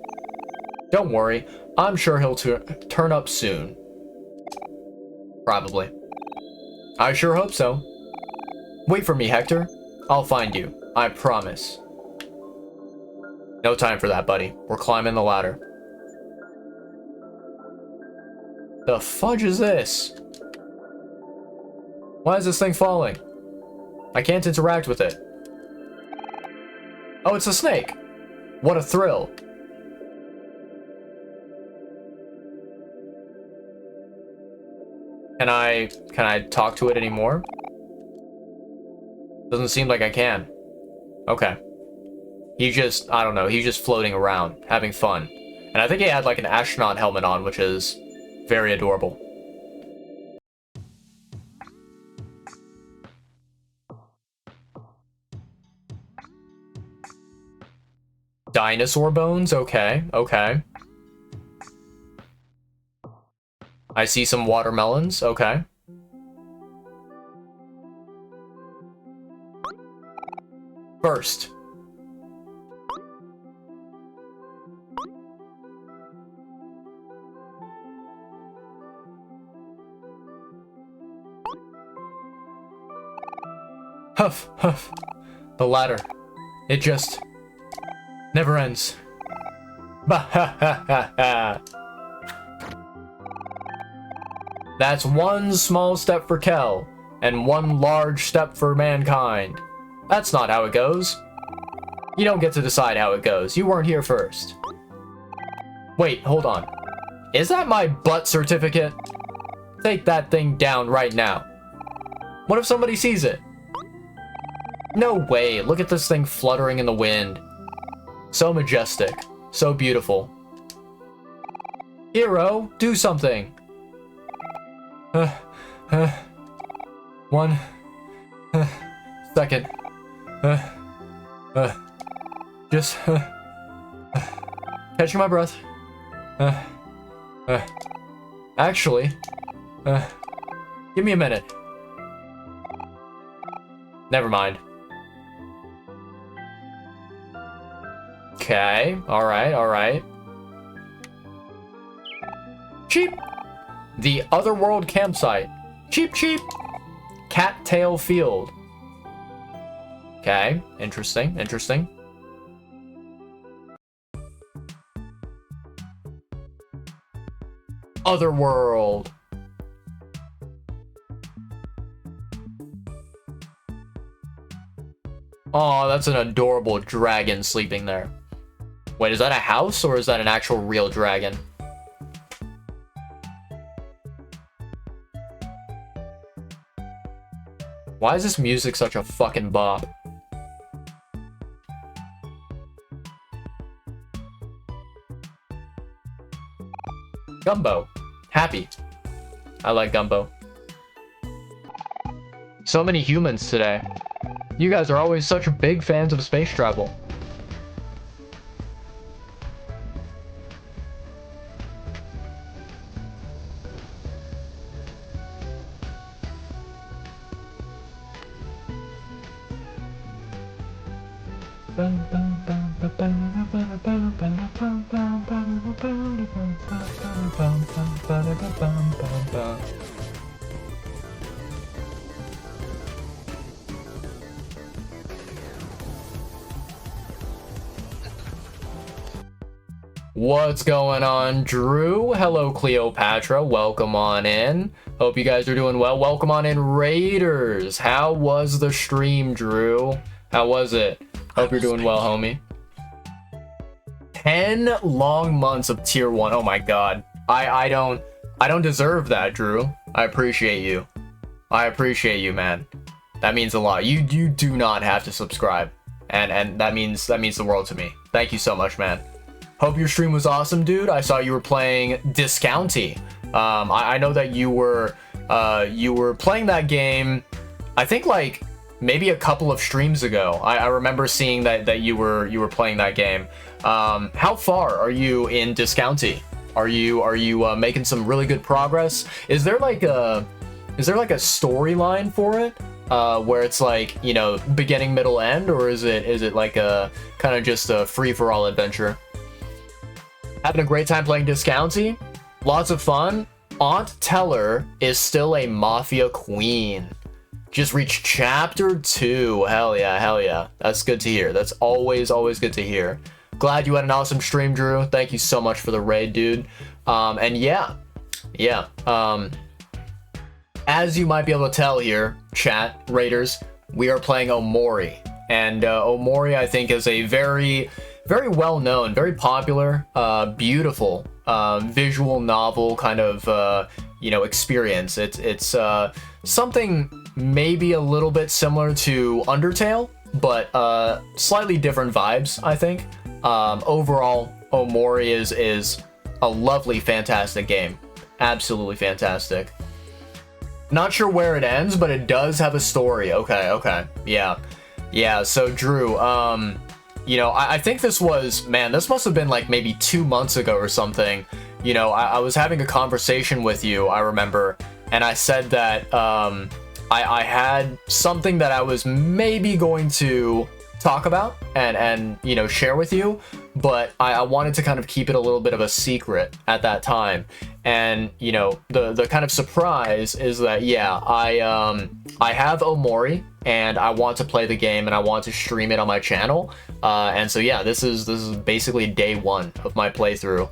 A: Don't worry. I'm sure he'll turn up soon. Probably. I sure hope so. Wait for me, Hector. I'll find you. I promise. No time for that, buddy. We're climbing the ladder. The fudge is this? Why is this thing falling? I can't interact with it. Oh, it's a snake. What a thrill. Can I talk to it anymore? Doesn't seem like I can. Okay. He's just, I don't know, he's just floating around, having fun. And I think he had like an astronaut helmet on, which is very adorable. Dinosaur bones? Okay, okay. I see some watermelons. Okay. First. Huff, huff. The ladder. It just never ends. Bah ha ha ha ha. That's one small step for Kel, and one large step for mankind. That's not how it goes. You don't get to decide how it goes. You weren't here first. Wait, hold on. Is that my butt certificate? Take that thing down right now. What if somebody sees it? No way, look at this thing fluttering in the wind. So majestic, so beautiful. Hero, do something. One second. Just catching my breath. Actually, give me a minute. Never mind. Okay, alright. Cheap! The Otherworld Campsite. Cheap, cheap! Cattail Field. Okay, interesting. Otherworld. Oh, that's an adorable dragon sleeping there. Wait, is that a house or is that an actual real dragon? Why is this music such a fucking bop? Gumbo. Happy. I like Gumbo. So many humans today. You guys are always such big fans of space travel. What's going on, Drew? Hello, Cleopatra. Welcome on in. Hope you guys are doing well. Welcome on in, Raiders. How was the stream, Drew? How was it? Hope you're doing well, homie. 10 long months of tier 1. Oh my god. I don't deserve that, Drew. I appreciate you. I appreciate you, man. That means a lot. You do not have to subscribe. and that means the world to me. Thank you so much, man. Hope your stream was awesome, dude. I saw you were playing Discounty. I know that you were playing that game, I think like maybe a couple of streams ago. I remember seeing that you were playing that game. How far are you in Discounty? Are you making some really good progress? Is there like a storyline for it? Where it's like, you know, beginning, middle, end, or is it like a kind of just a free-for-all adventure? Having a great time playing Discounty? Lots of fun. Aunt Teller is still a mafia queen. Just reached chapter 2. Hell yeah, hell yeah. That's good to hear. That's always good to hear. Glad you had an awesome stream, Drew. Thank you so much for the raid, dude. And yeah. As you might be able to tell here, chat, raiders, we are playing Omori. And Omori, I think, is a very well-known, very popular, beautiful visual novel kind of, you know, experience. It's something maybe a little bit similar to Undertale, but slightly different vibes, I think. Overall, Omori is a lovely, fantastic game. Absolutely fantastic. Not sure where it ends, but it does have a story. Okay. Yeah, so Drew, you know, I think this was, man, this must have been like maybe 2 months ago or something. You know, I was having a conversation with you, I remember, and I said that I had something that I was maybe going to talk about and you know, share with you, but I wanted to kind of keep it a little bit of a secret at that time. And you know, the kind of surprise is that, yeah, I have Omori and I want to play the game and I want to stream it on my channel, and so yeah, this is basically day 1 of my playthrough.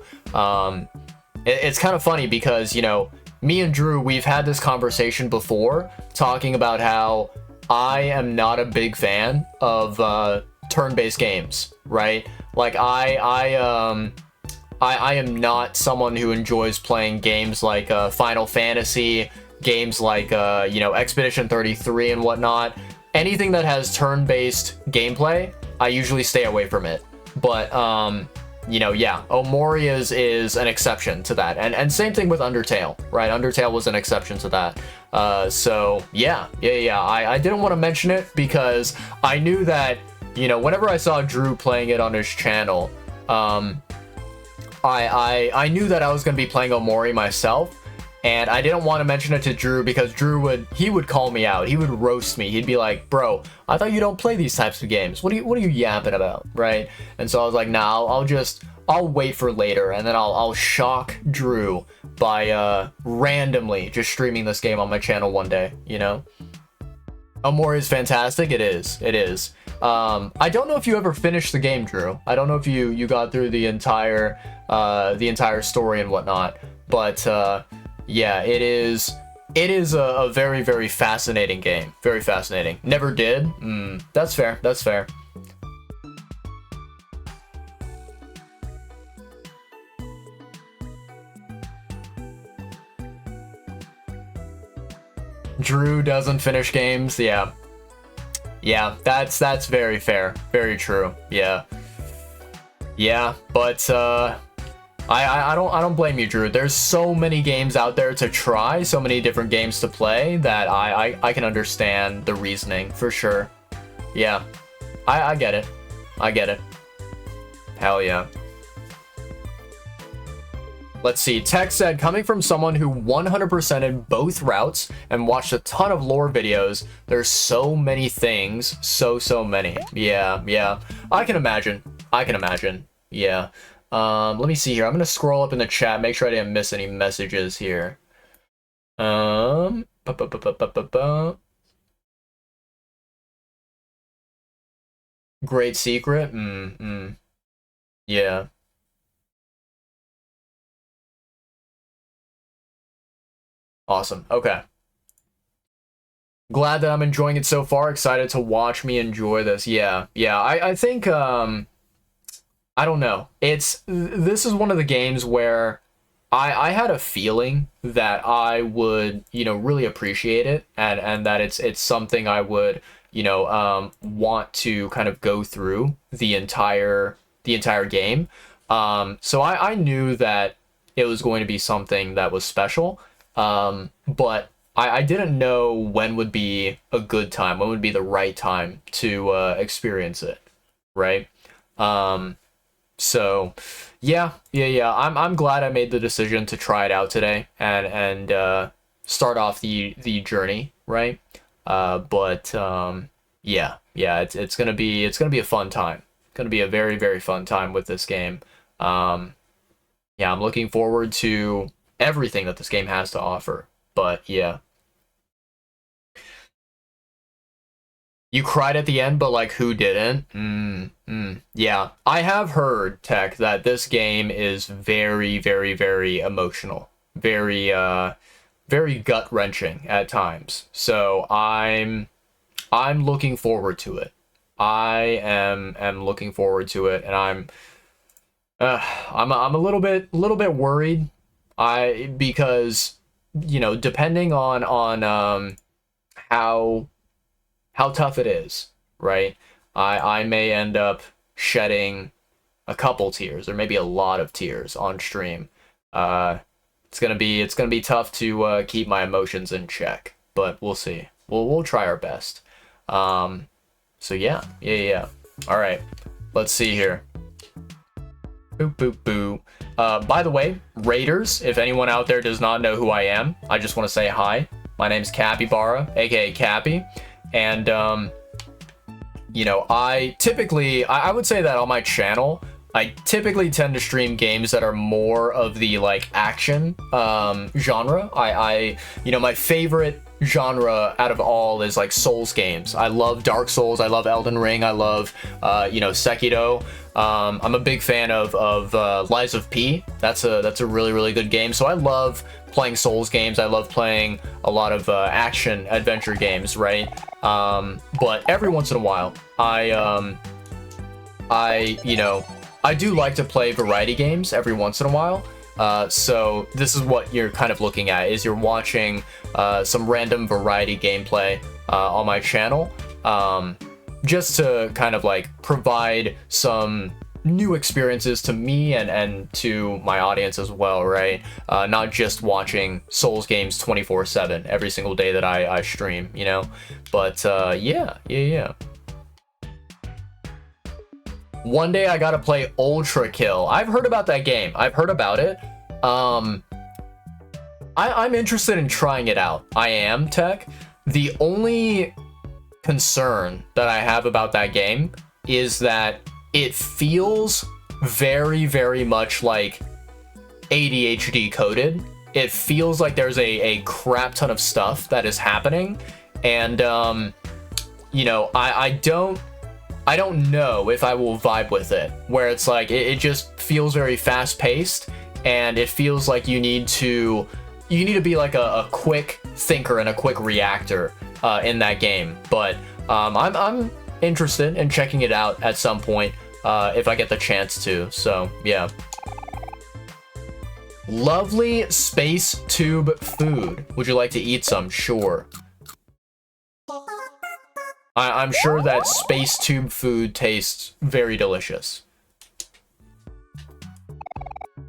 A: It's kind of funny because, you know, me and Drew, we've had this conversation before talking about how I am not a big fan of turn-based games, right? Like I am not someone who enjoys playing games like Final Fantasy, games like you know, Expedition 33 and whatnot. Anything that has turn-based gameplay, I usually stay away from it. But you know, yeah, Omori is an exception to that, and same thing with Undertale, right? Undertale was an exception to that. So yeah, I didn't want to mention it because I knew that, you know, whenever I saw Drew playing it on his channel, I knew that I was going to be playing Omori myself, and I didn't want to mention it to Drew because Drew would call me out. He would roast me. He'd be like, bro, I thought you don't play these types of games. What are you yapping about, right? And so I was like, nah, I'll wait for later, and then I'll shock Drew by randomly just streaming this game on my channel one day, you know? Omori is fantastic. It is. I don't know if you ever finished the game, Drew. I don't know if you got through the entire story and whatnot, but yeah, it is a very, very fascinating game. Very fascinating. Never did? That's fair. Drew doesn't finish games. Yeah, that's very fair. Very true. Yeah, but I don't blame you, Drew. There's so many games out there to try, so many different games to play that I can understand the reasoning for sure. Yeah, I get it. Hell yeah. Let's see, Tech said, coming from someone who 100%ed both routes and watched a ton of lore videos, there's so many things, so many. Yeah, I can imagine. Yeah. Let me see here. I'm gonna scroll up in the chat, make sure I didn't miss any messages here. Great secret? Yeah. Awesome. Okay. Glad that I'm enjoying it so far. Excited to watch me enjoy this. Yeah. I think, I don't know. This is one of the games where I had a feeling that I would, you know, really appreciate it, and that it's something I would want to kind of go through the entire game. So I knew that it was going to be something that was special, but I didn't know when would be a good time, when would be the right time to experience it, right? So yeah. I'm glad I made the decision to try it out today and start off the journey, right? But yeah, it's gonna be a fun time. Gonna be a very, very fun time with this game. Yeah, I'm looking forward to everything that this game has to offer. But yeah. You cried at the end, but like who didn't? Yeah, I have heard, Tech, that this game is very, very, very emotional, very gut wrenching at times. So I'm looking forward to it. I am looking forward to it, and I'm a little bit worried. Because depending on how tough it is, right? I may end up shedding a couple tears or maybe a lot of tears on stream. It's gonna be tough to keep my emotions in check, but we'll see. We'll try our best. So yeah. All right, let's see here. Boop boop boo. By the way, Raiders, if anyone out there does not know who I am, I just want to say hi. My name's Capybara, aka Cappy. And I would say that on my channel, I typically tend to stream games that are more of the like action genre. My favorite genre out of all is like Souls games. I love Dark Souls, I love Elden Ring, I love Sekiro. I'm a big fan of Lies of P. That's a really, really good game. So I love playing Souls games. I love playing a lot of action adventure games, right? But every once in a while, I do like to play variety games every once in a while. So this is what you're kind of looking at, is you're watching some random variety gameplay on my channel, just to kind of like provide some new experiences to me and to my audience as well, right? Not just watching Souls games 24/7 every single day that I stream, But yeah. One day I gotta play Ultra Kill. I've heard about that game. I've heard about it. I'm interested in trying it out. I am, Tech. The only concern that I have about that game is that it feels very, very much like ADHD coded. It feels like there's a crap ton of stuff that is happening, and I don't know if I will vibe with it, where it's like it just feels very fast paced, and it feels like you need to be like a quick thinker and a quick reactor in that game. But I'm interested in checking it out at some point if I get the chance to. So yeah. Lovely space tube food. Would you like to eat some? Sure. I'm sure that space tube food tastes very delicious.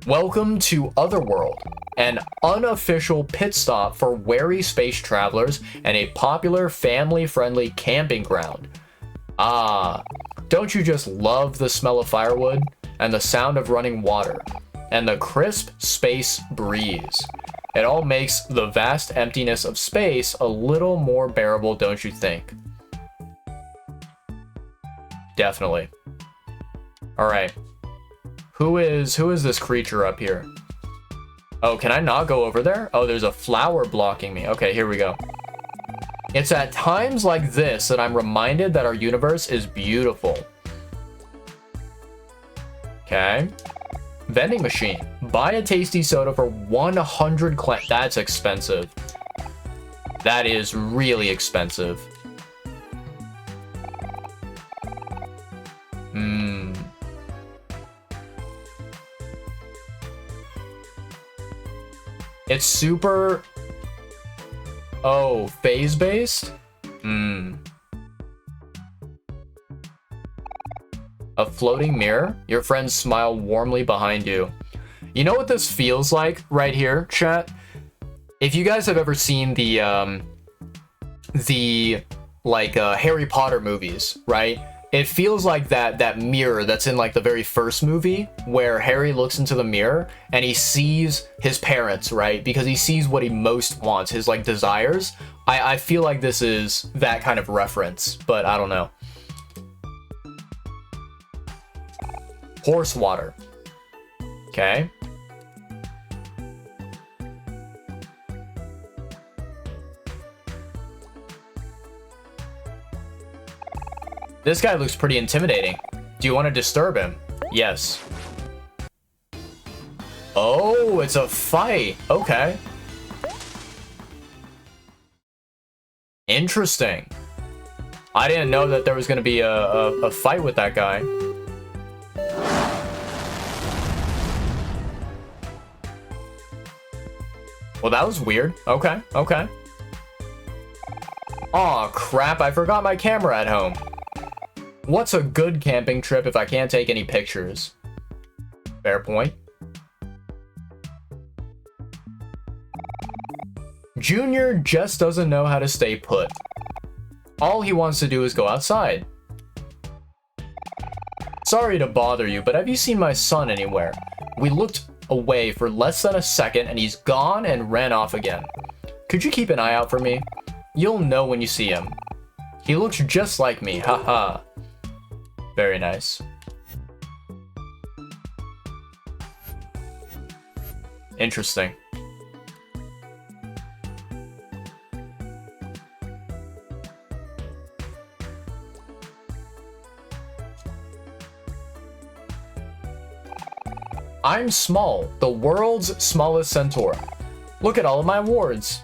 A: Welcome to Otherworld, an unofficial pit stop for wary space travelers and a popular family-friendly camping ground. Ah, don't you just love the smell of firewood and the sound of running water and the crisp space breeze? It all makes the vast emptiness of space a little more bearable, don't you think? Definitely. All right. Who is this creature up here? Oh, can I not go over there? Oh, there's a flower blocking me. Okay, here we go. It's at times like this that I'm reminded that our universe is beautiful. Okay. Vending machine. Buy a tasty soda for 100 clan. That's expensive. That is really expensive. It's super... Oh, phase-based? A floating mirror? Your friends smile warmly behind you. You know what this feels like right here, chat? If you guys have ever seen the Harry Potter movies, right? It feels like that mirror that's in like the very first movie where Harry looks into the mirror and he sees his parents, right? Because he sees what he most wants, his like desires. I feel like this is that kind of reference, but I don't know. Horse water. Okay. This guy looks pretty intimidating. Do you want to disturb him? Yes. Oh, it's a fight. Okay. Interesting. I didn't know that there was going to be a fight with that guy. Well, that was weird. Okay, okay. Aw, crap, I forgot my camera at home. What's a good camping trip if I can't take any pictures? Fair point. Junior just doesn't know how to stay put. All he wants to do is go outside. Sorry to bother you, but have you seen my son anywhere? We looked away for less than a second and he's gone and ran off again. Could you keep an eye out for me? You'll know when you see him. He looks just like me, haha. Very nice. Interesting. I'm small, the world's smallest centaur. Look at all of my awards.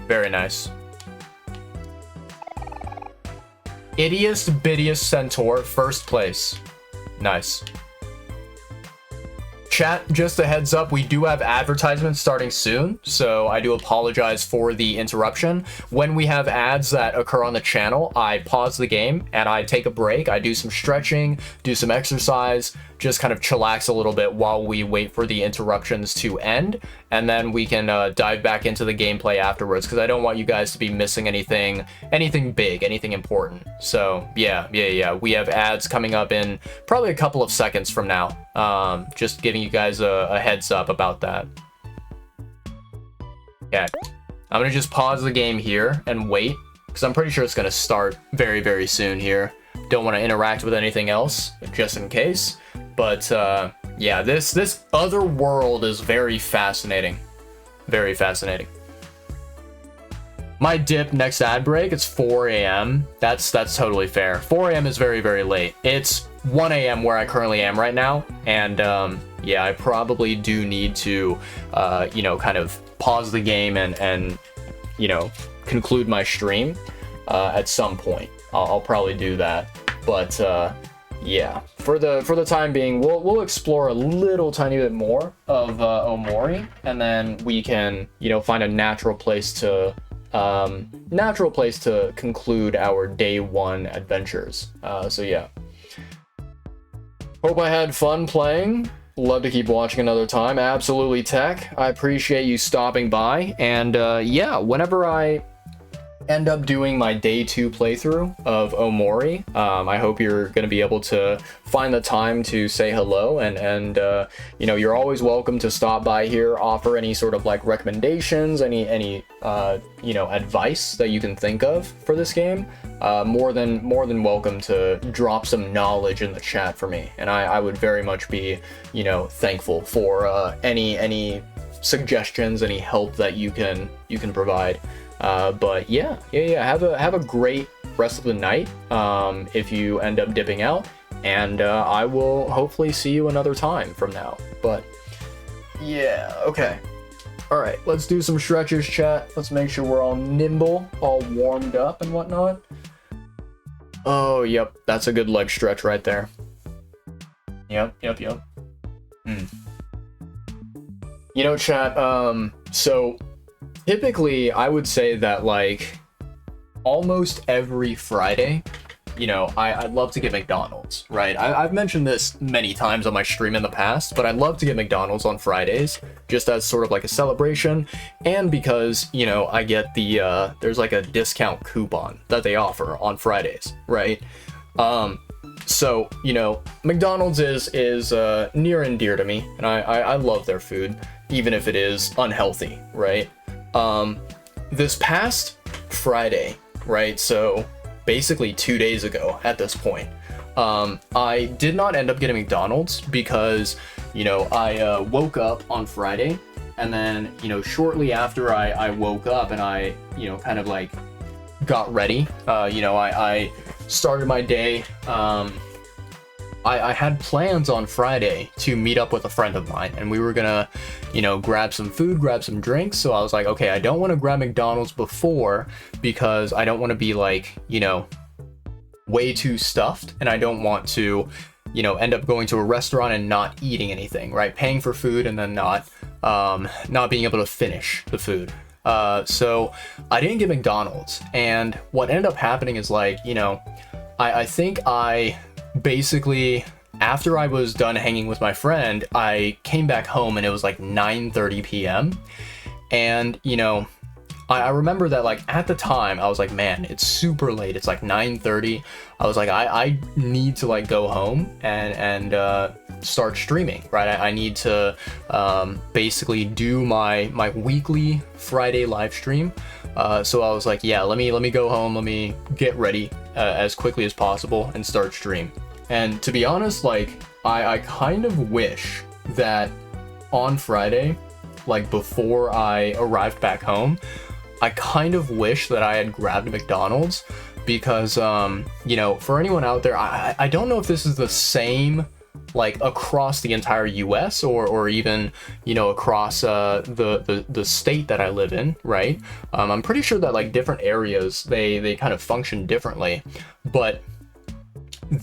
A: Very nice. Ittiest bittiest centaur, first place. Nice. Chat, just a heads up, we do have advertisements starting soon, so I do apologize for the interruption. When we have ads that occur on the channel, I pause the game and I take a break. I do some stretching, do some exercise, just kind of chillax a little bit while we wait for the interruptions to end, and then we can dive back into the gameplay afterwards, because I don't want you guys to be missing anything big, anything important. So yeah, we have ads coming up in probably a couple of seconds from now. Just giving you guys a heads up about that. Okay, I'm gonna just pause the game here and wait, because I'm pretty sure it's gonna start very, very soon here. Don't want to interact with anything else, just in case. But yeah, this other world is very fascinating. Very fascinating. My dip next ad break, it's 4 a.m. That's totally fair. 4 a.m. is very, very late. It's 1 a.m. where I currently am right now. And yeah, I probably do need to, you know, kind of pause the game and you know, conclude my stream at some point. I'll probably do that. But yeah, for the time being, we'll explore a little tiny bit more of Omori, and then we can, you know, find a natural place to conclude our day one adventures. So yeah, hope I had fun playing. Love to keep watching another time. Absolutely Tech, I appreciate you stopping by. And yeah, whenever I end up doing my day 2 playthrough of Omori, I hope you're going to be able to find the time to say hello, and you know, you're always welcome to stop by here, offer any sort of like recommendations, any you know, advice that you can think of for this game. More than welcome to drop some knowledge in the chat for me, and I would very much be, you know, thankful for any suggestions, any help that you can provide. But yeah, have a great rest of the night if you end up dipping out, and I will hopefully see you another time from now. But yeah, okay, all right, let's do some stretches, chat. Let's make sure we're all nimble, all warmed up and whatnot. Oh, yep, that's a good leg stretch right there. Yep. You know, chat, so typically I would say that like almost every Friday, you know, I'd love to get McDonald's, right? I've mentioned this many times on my stream in the past, but I'd love to get McDonald's on Fridays, just as sort of like a celebration, and because, you know, I get the, there's like a discount coupon that they offer on Fridays, right? So, you know, McDonald's is near and dear to me, and I love their food, even if it is unhealthy, right? This past Friday, right, so basically 2 days ago at this point, I did not end up getting McDonald's because, you know, I woke up on Friday, and then, you know, shortly after I woke up and I, you know, kind of like got ready, you know, I started my day. I had plans on Friday to meet up with a friend of mine, and we were gonna, you know, grab some food, grab some drinks. So I was like, okay, I don't want to grab McDonald's before because I don't want to be like, you know, way too stuffed, and I don't want to, you know, end up going to a restaurant and not eating anything, right? Paying for food and then not being able to finish the food. So I didn't get McDonald's, and what ended up happening is, like, you know, I think I basically, after I was done hanging with my friend, I came back home and it was like 9:30 p.m. And, you know, I remember that, like, at the time I was like, man, it's super late. It's like 9:30. I was like, I need to like go home and start streaming, right? I need to basically do my weekly Friday live stream. So I was like, yeah, let me go home. Let me get ready as quickly as possible and start stream. And to be honest, like, I kind of wish that on Friday, like before I arrived back home, I kind of wish that I had grabbed McDonald's because, you know, for anyone out there, I don't know if this is the same, like, across the entire US or even, you know, across the state that I live in, right? I'm pretty sure that, like, different areas, they kind of function differently, but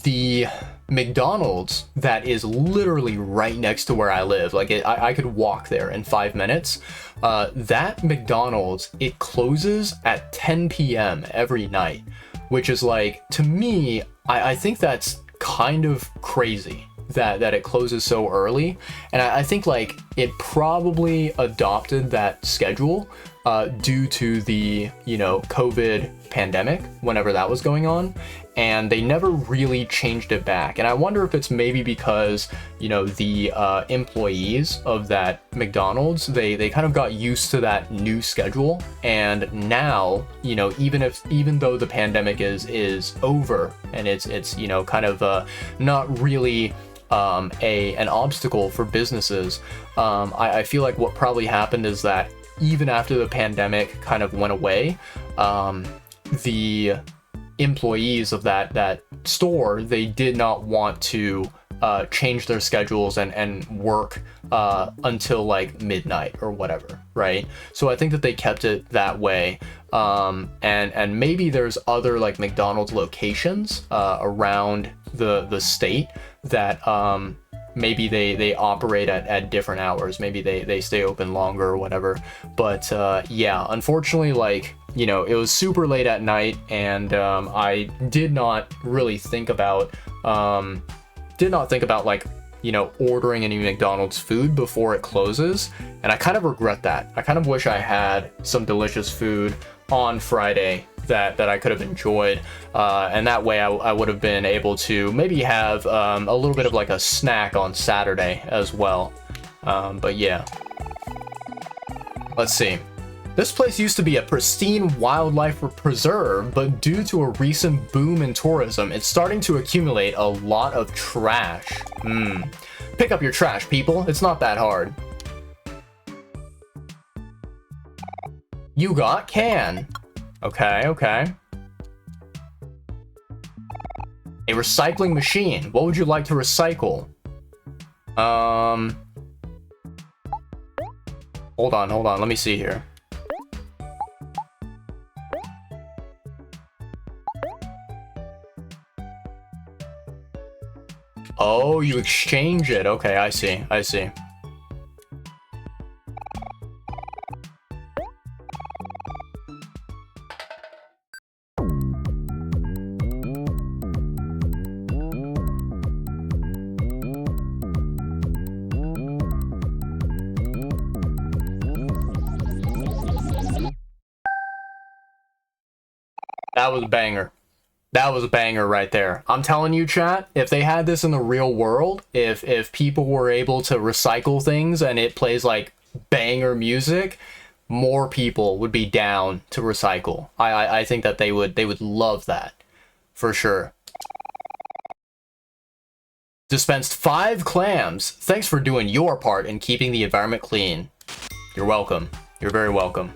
A: the McDonald's that is literally right next to where I live, like, I could walk there in 5 minutes. That McDonald's, it closes at 10 p.m. every night, which is, like, to me, I think that's kind of crazy that it closes so early. And I think, like, it probably adopted that schedule due to the, you know, COVID pandemic, whenever that was going on, and they never really changed it back. And I wonder if it's maybe because, you know, the employees of that McDonald's, they kind of got used to that new schedule, and now, you know, even though the pandemic is over and it's you know, kind of not really an obstacle for businesses, I feel like what probably happened is that even after the pandemic kind of went away, the employees of that store, they did not want to change their schedules and work until like midnight or whatever, right? So I think that they kept it that way, and maybe there's other like McDonald's locations around the state that maybe they operate at different hours. Maybe they stay open longer or whatever. But yeah, unfortunately, like, you know, it was super late at night, and I did not really think about like, you know, ordering any McDonald's food before it closes, and I kind of regret that. I kind of wish I had some delicious food on Friday that I could have enjoyed, and that way I would have been able to maybe have a little bit of like a snack on Saturday as well. But yeah, let's see. This place used to be a pristine wildlife preserve, but due to a recent boom in tourism, it's starting to accumulate a lot of trash. Pick up your trash, people. It's not that hard. You got can. Okay. A recycling machine. What would you like to recycle? Hold on. Let me see here. Oh, you exchange it. Okay, I see. That was a banger. That was a banger right there. I'm telling you, chat, if they had this in the real world, if people were able to recycle things and it plays like banger music, more people would be down to recycle. I think that they would love that for sure. Dispensed 5 clams. Thanks for doing your part in keeping the environment clean. You're welcome. You're very welcome.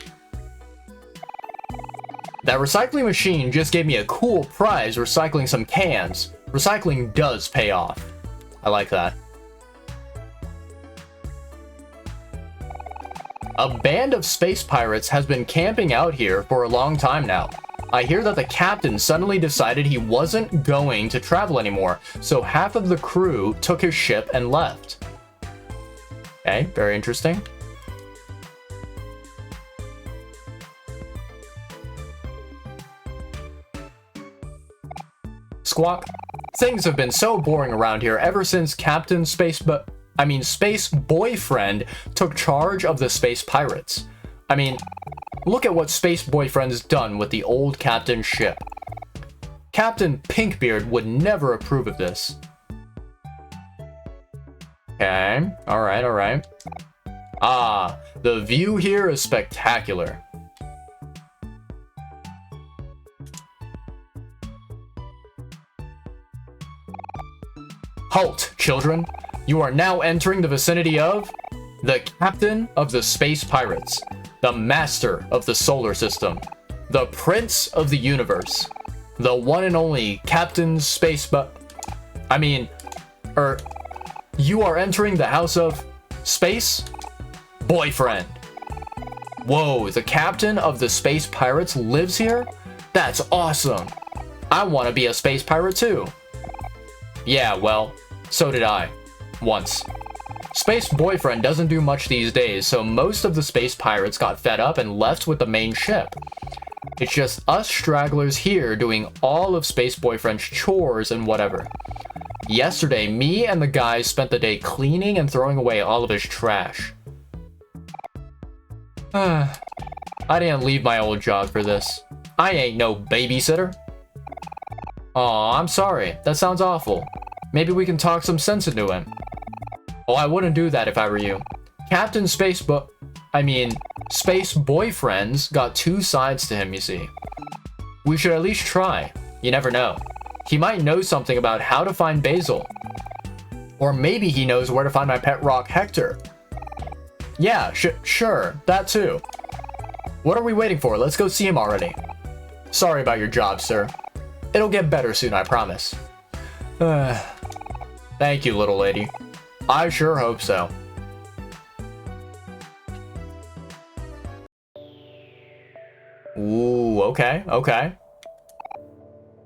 A: That recycling machine just gave me a cool prize recycling some cans. Recycling does pay off. I like that. A band of space pirates has been camping out here for a long time now. I hear that the captain suddenly decided he wasn't going to travel anymore, so half of the crew took his ship and left. Okay, very interesting. Squawk. Things have been so boring around here ever since Space Boyfriend took charge of the space pirates. I mean, look at what Space Boyfriend's done with the old captain's ship. Captain Pinkbeard would never approve of this. Okay, alright, alright. Ah, the view here is spectacular. Halt, children. You are now entering the vicinity of the captain of the space pirates, the master of the solar system, the prince of the universe, the one and only Captain you are entering the house of Space Boyfriend. Whoa, the captain of the space pirates lives here? That's awesome. I want to be a space pirate too. Yeah, well, so did I. Once. Space Boyfriend doesn't do much these days, so most of the space pirates got fed up and left with the main ship. It's just us stragglers here doing all of Space Boyfriend's chores and whatever. Yesterday, me and the guys spent the day cleaning and throwing away all of his trash. I didn't leave my old job for this. I ain't no babysitter. Aw, I'm sorry. That sounds awful. Maybe we can talk some sense into him. Oh, I wouldn't do that if I were you. Captain Space Boyfriend's got 2 sides to him, you see. We should at least try. You never know. He might know something about how to find Basil. Or maybe he knows where to find my pet rock Hector. Yeah, sure, that too. What are we waiting for? Let's go see him already. Sorry about your job, sir. It'll get better soon, I promise. Thank you, little lady. I sure hope so. Ooh, okay, okay.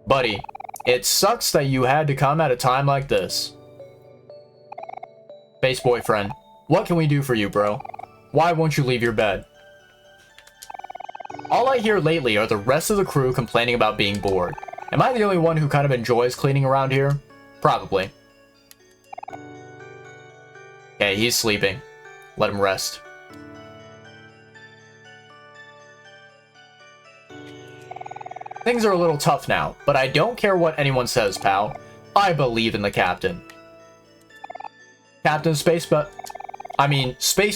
A: Buddy, it sucks that you had to come at a time like this. Space Boyfriend, what can we do for you, bro? Why won't you leave your bed? All I hear lately are the rest of the crew complaining about being bored. Am I the only one who kind of enjoys cleaning around here? Probably. Okay, he's sleeping. Let him rest. Things are a little tough now, but I don't care what anyone says, pal. I believe in the captain. Captain Space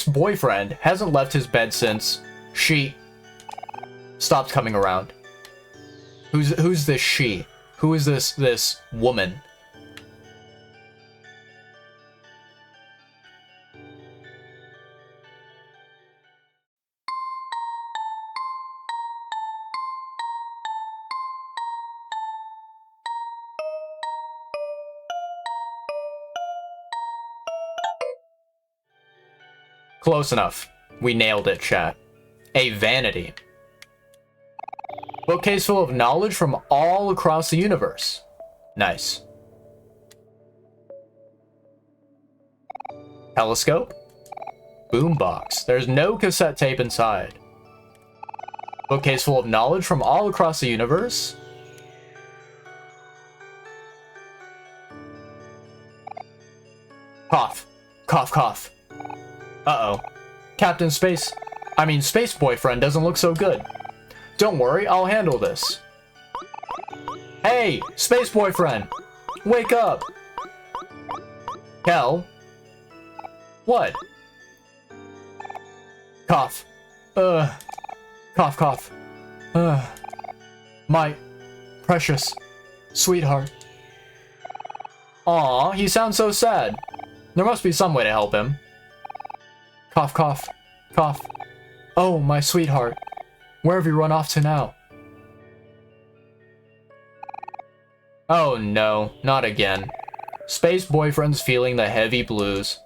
A: Boyfriend hasn't left his bed since she stopped coming around. Who's this she? Who is this woman? Close enough. We nailed it, chat. A vanity. Bookcase full of knowledge from all across the universe. Nice. Telescope. Boombox. There's no cassette tape inside. Bookcase full of knowledge from all across the universe. Cough. Cough, cough. Uh-oh. Space Boyfriend doesn't look so good. Don't worry, I'll handle this. Hey, space boyfriend! Wake up! Kel? What? Cough. Cough, cough. My precious sweetheart. Aw, he sounds so sad. There must be some way to help him. Cough, cough, cough. Oh, my sweetheart. Where have you run off to now? Oh no, not again. Space boyfriend's feeling the heavy blues.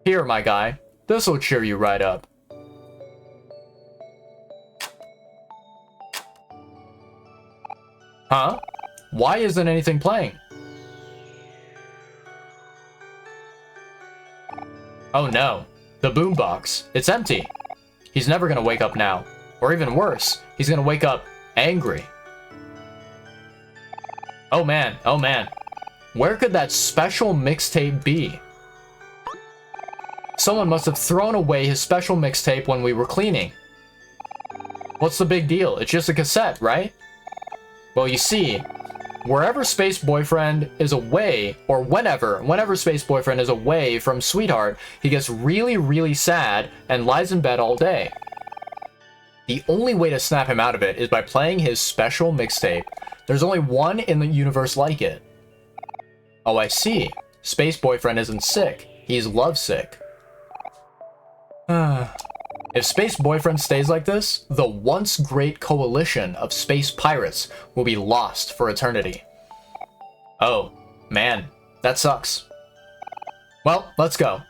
A: Here, my guy. This'll cheer you right up. Huh? Why isn't anything playing? Oh no. The boombox. It's empty. He's never gonna wake up now. Or even worse, he's gonna wake up angry. Oh man, oh man. Where could that special mixtape be? Someone must have thrown away his special mixtape when we were cleaning. What's the big deal? It's just a cassette, right? Well, you see, wherever Space Boyfriend is away, or whenever Space Boyfriend is away from Sweetheart, he gets really, really sad and lies in bed all day. The only way to snap him out of it is by playing his special mixtape. There's only one in the universe like it. Oh, I see. Space Boyfriend isn't sick. He's lovesick. If Space Boyfriend stays like this, the once great coalition of space pirates will be lost for eternity. Oh, man, that sucks. Well, let's go.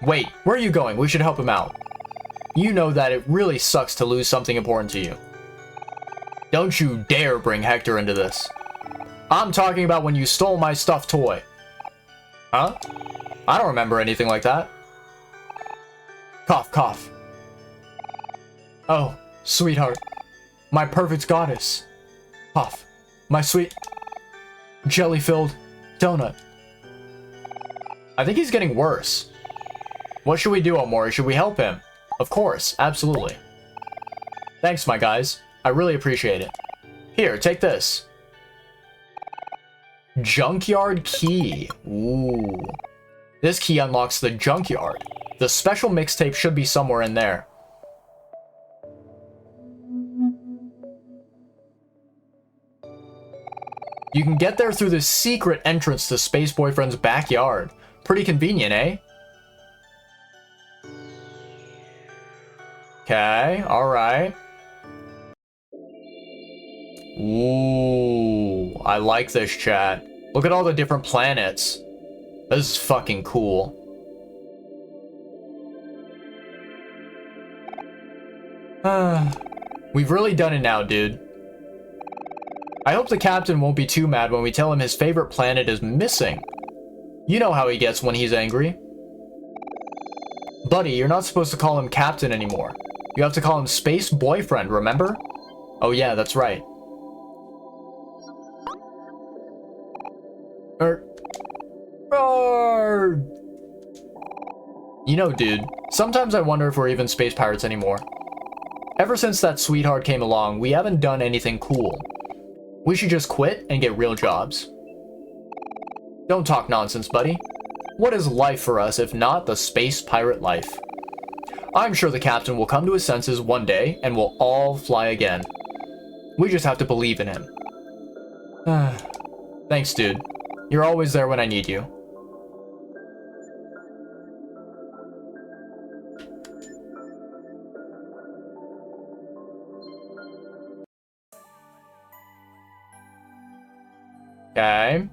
A: Wait, where are you going? We should help him out. You know that it really sucks to lose something important to you. Don't you dare bring Hector into this. I'm talking about when you stole my stuffed toy. Huh? I don't remember anything like that. Cough, cough. Oh, sweetheart. My perfect goddess. Cough. My sweet jelly-filled donut. I think he's getting worse. What should we do, Omori? Should we help him? Of course, absolutely. Thanks, my guys. I really appreciate it. Here, take this. Junkyard key. Ooh. This key unlocks the junkyard. The special mixtape should be somewhere in there. You can get there through the secret entrance to Space Boyfriend's backyard. Pretty convenient, eh? Okay, alright. Ooh, I like this, chat. Look at all the different planets. This is fucking cool. We've really done it now, dude. I hope the captain won't be too mad when we tell him his favorite planet is missing. You know how he gets when he's angry. Buddy, you're not supposed to call him captain anymore. You have to call him Space Boyfriend, remember? Oh yeah, that's right. You know, dude, sometimes I wonder if we're even space pirates anymore. Ever since that sweetheart came along, we haven't done anything cool. We should just quit and get real jobs. Don't talk nonsense, buddy. What is life for us if not the space pirate life? I'm sure the captain will come to his senses one day and we'll all fly again. We just have to believe in him. Thanks, dude. You're always there when I need you. Okay.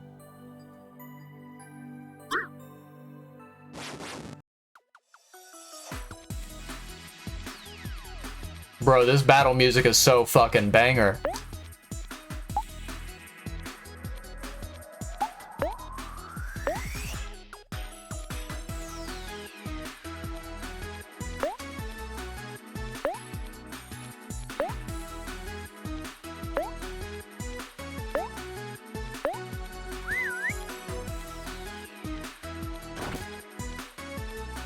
A: Bro, this battle music is so fucking banger.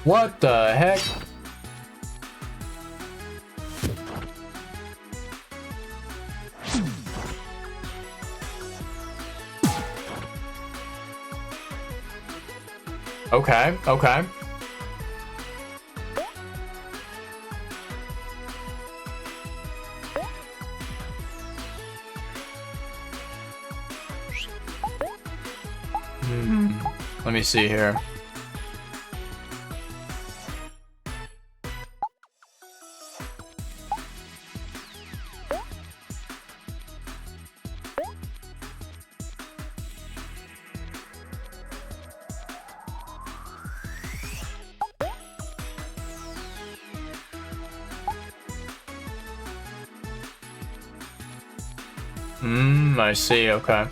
A: What the heck? Okay, okay. Let me see here. I see, okay.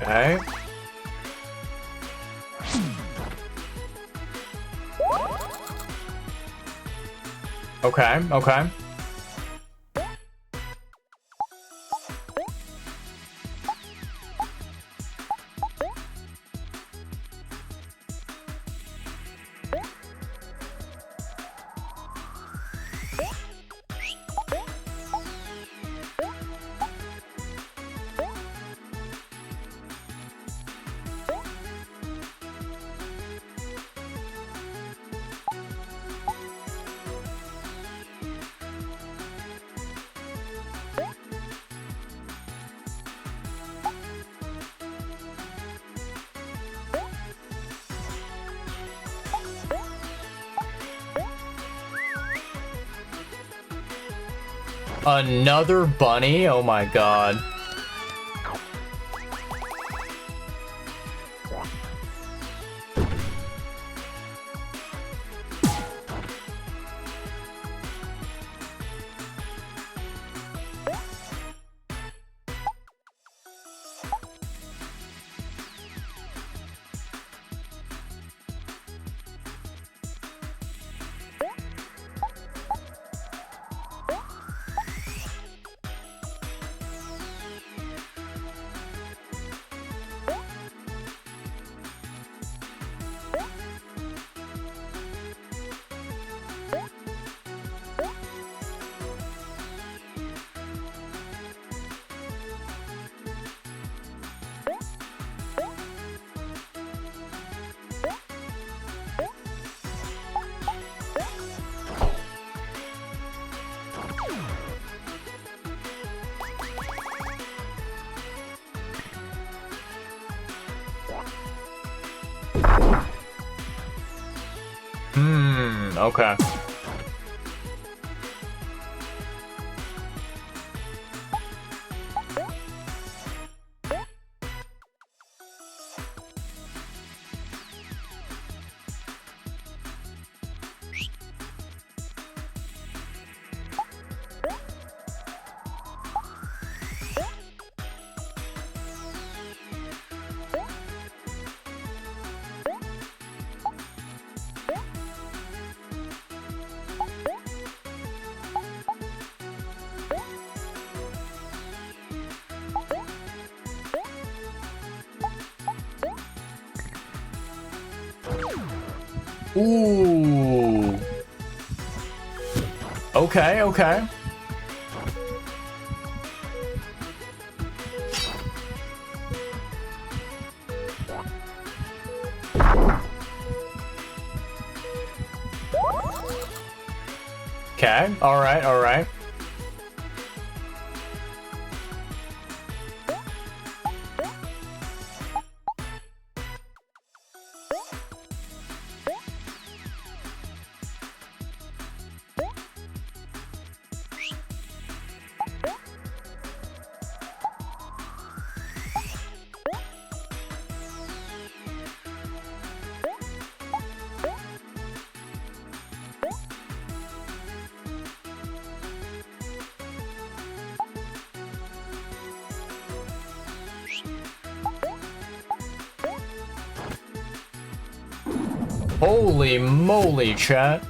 A: Okay. Okay, okay. Another bunny? Oh my god. Okay. Ooh. Okay, okay. Okay, alright, alright. Holy moly, chat.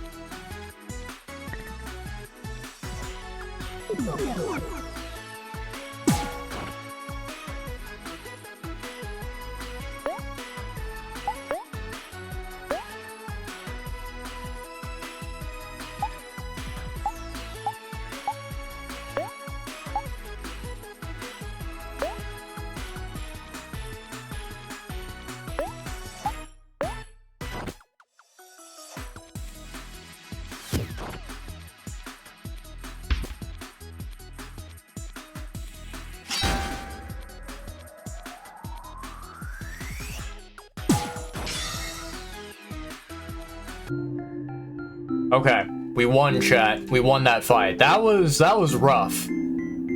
A: Okay, we won, chat. We won that fight. That was rough.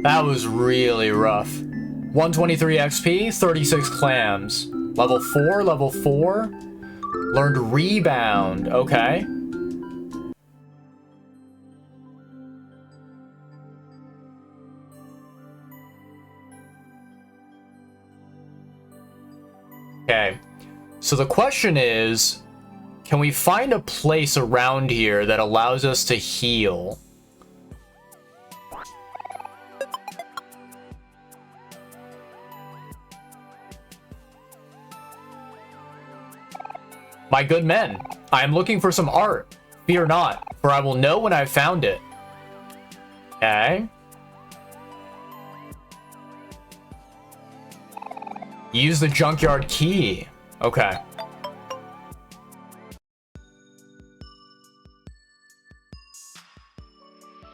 A: That was really rough. 123 XP, 36 clams. Level 4, level 4. Learned rebound. Okay. Okay. So the question is, can we find a place around here that allows us to heal? My good men, I am looking for some art. Fear not, for I will know when I have found it. Okay. Use the junkyard key. Okay.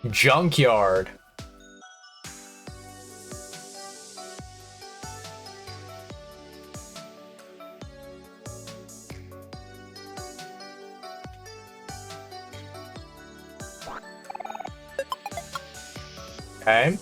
A: Junkyard. Okay.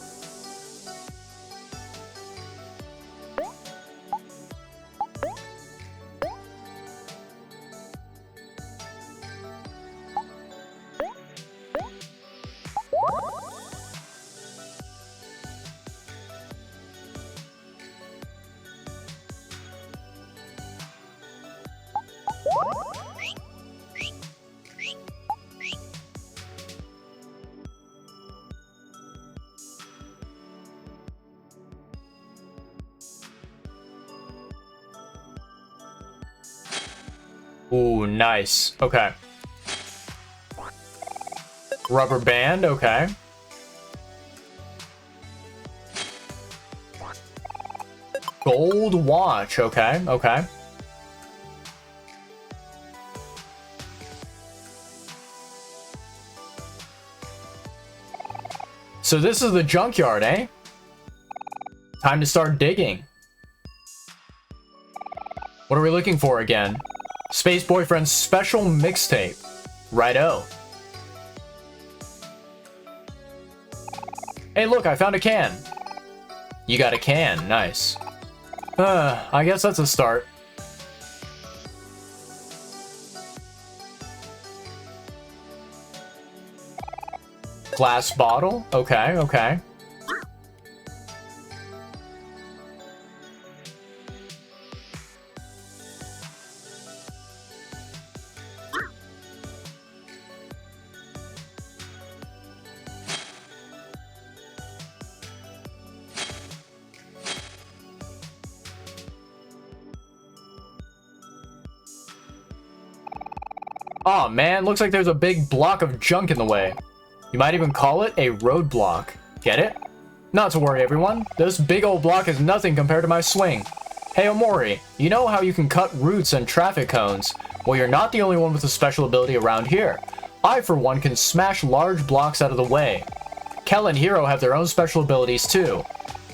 A: Ooh, nice. Okay. Rubber band, okay. Gold watch, okay, okay. So this is the junkyard, eh? Time to start digging. What are we looking for again? Space Boyfriend's special mixtape. Righto. Hey, look, I found a can. You got a can, nice. I guess that's a start. Glass bottle, okay, okay. Aw, man, looks like there's a big block of junk in the way. You might even call it a roadblock. Get it? Not to worry, everyone. This big old block is nothing compared to my swing. Hey, Omori, you know how you can cut roots and traffic cones? Well, you're not the only one with a special ability around here. I, for one, can smash large blocks out of the way. Kel and Hero have their own special abilities, too.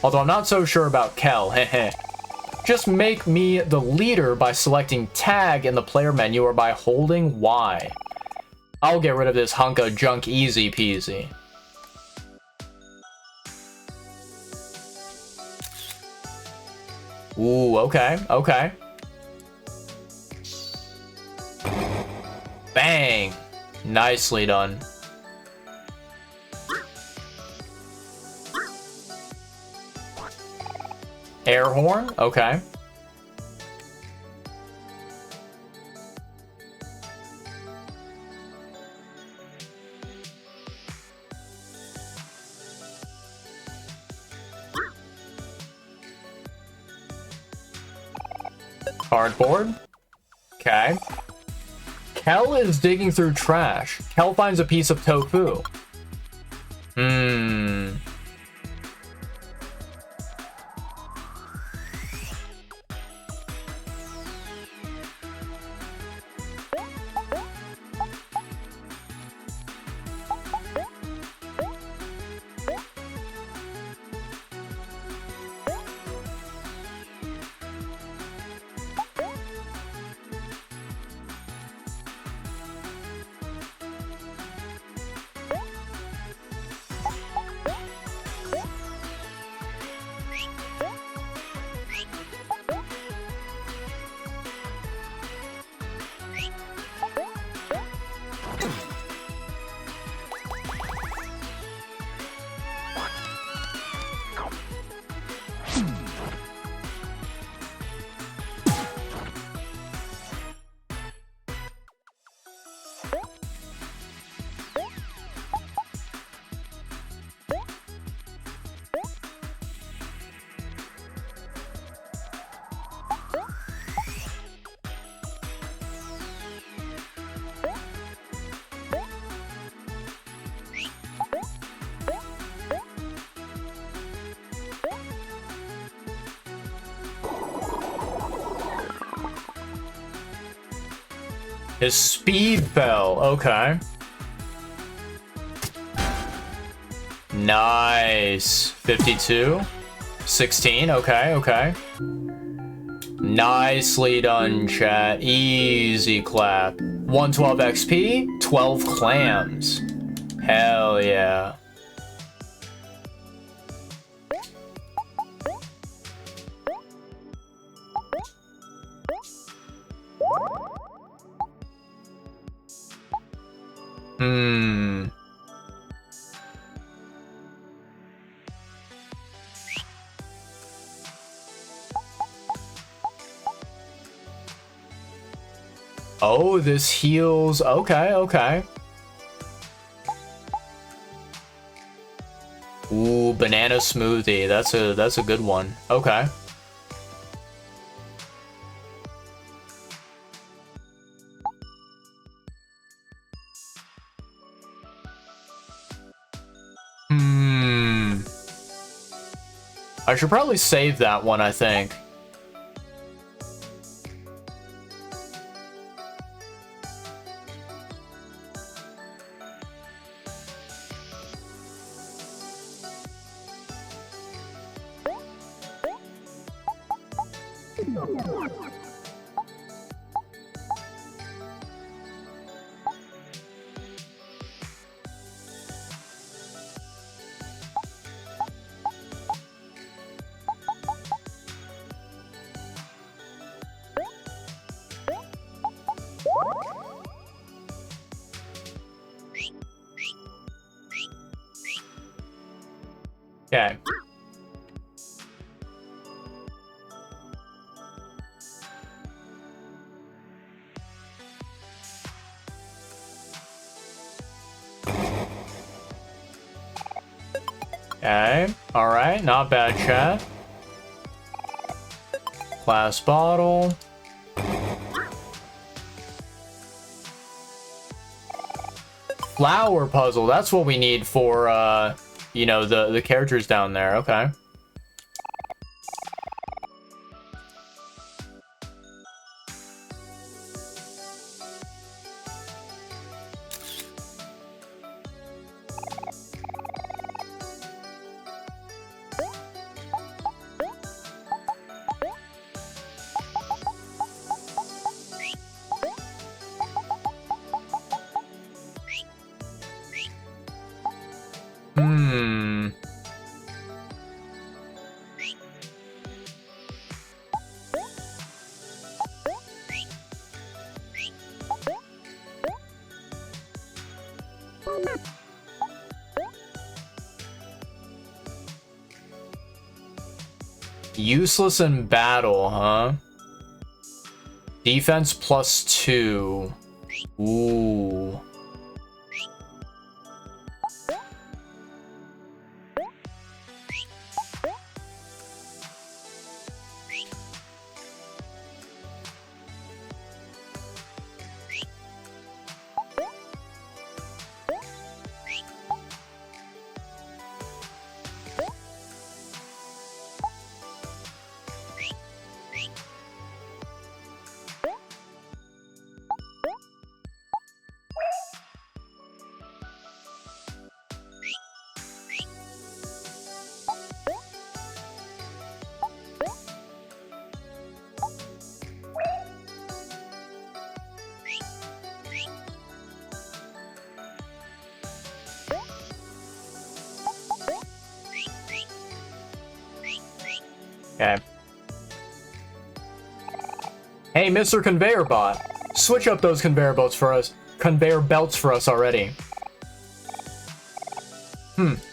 A: Although I'm not so sure about Kel, heh. Just make me the leader by selecting tag in the player menu or by holding Y. I'll get rid of this hunk of junk easy peasy. Ooh, okay, okay. Bang! Nicely done. Air horn, okay. Cardboard. Okay. Kel is digging through trash. Kel finds a piece of tofu. Hmm. His speed fell. Okay. Nice. 52. 16. Okay, okay. Nicely done, chat. Easy clap. 112 XP, 12 clams. Hell yeah. Hmm. Oh, this heals. Okay, okay. Ooh, banana smoothie. That's a good one. Okay. I should probably save that one, I think. Okay. Okay. Alright, not bad, chat. Glass bottle. Flower puzzle. That's what we need for, you know, the characters down there. Okay. Useless in battle, huh? Defense +2. Ooh. Okay. Hey, Mr. Conveyor Bot. Switch up those conveyor belts for us. Conveyor belts for us already.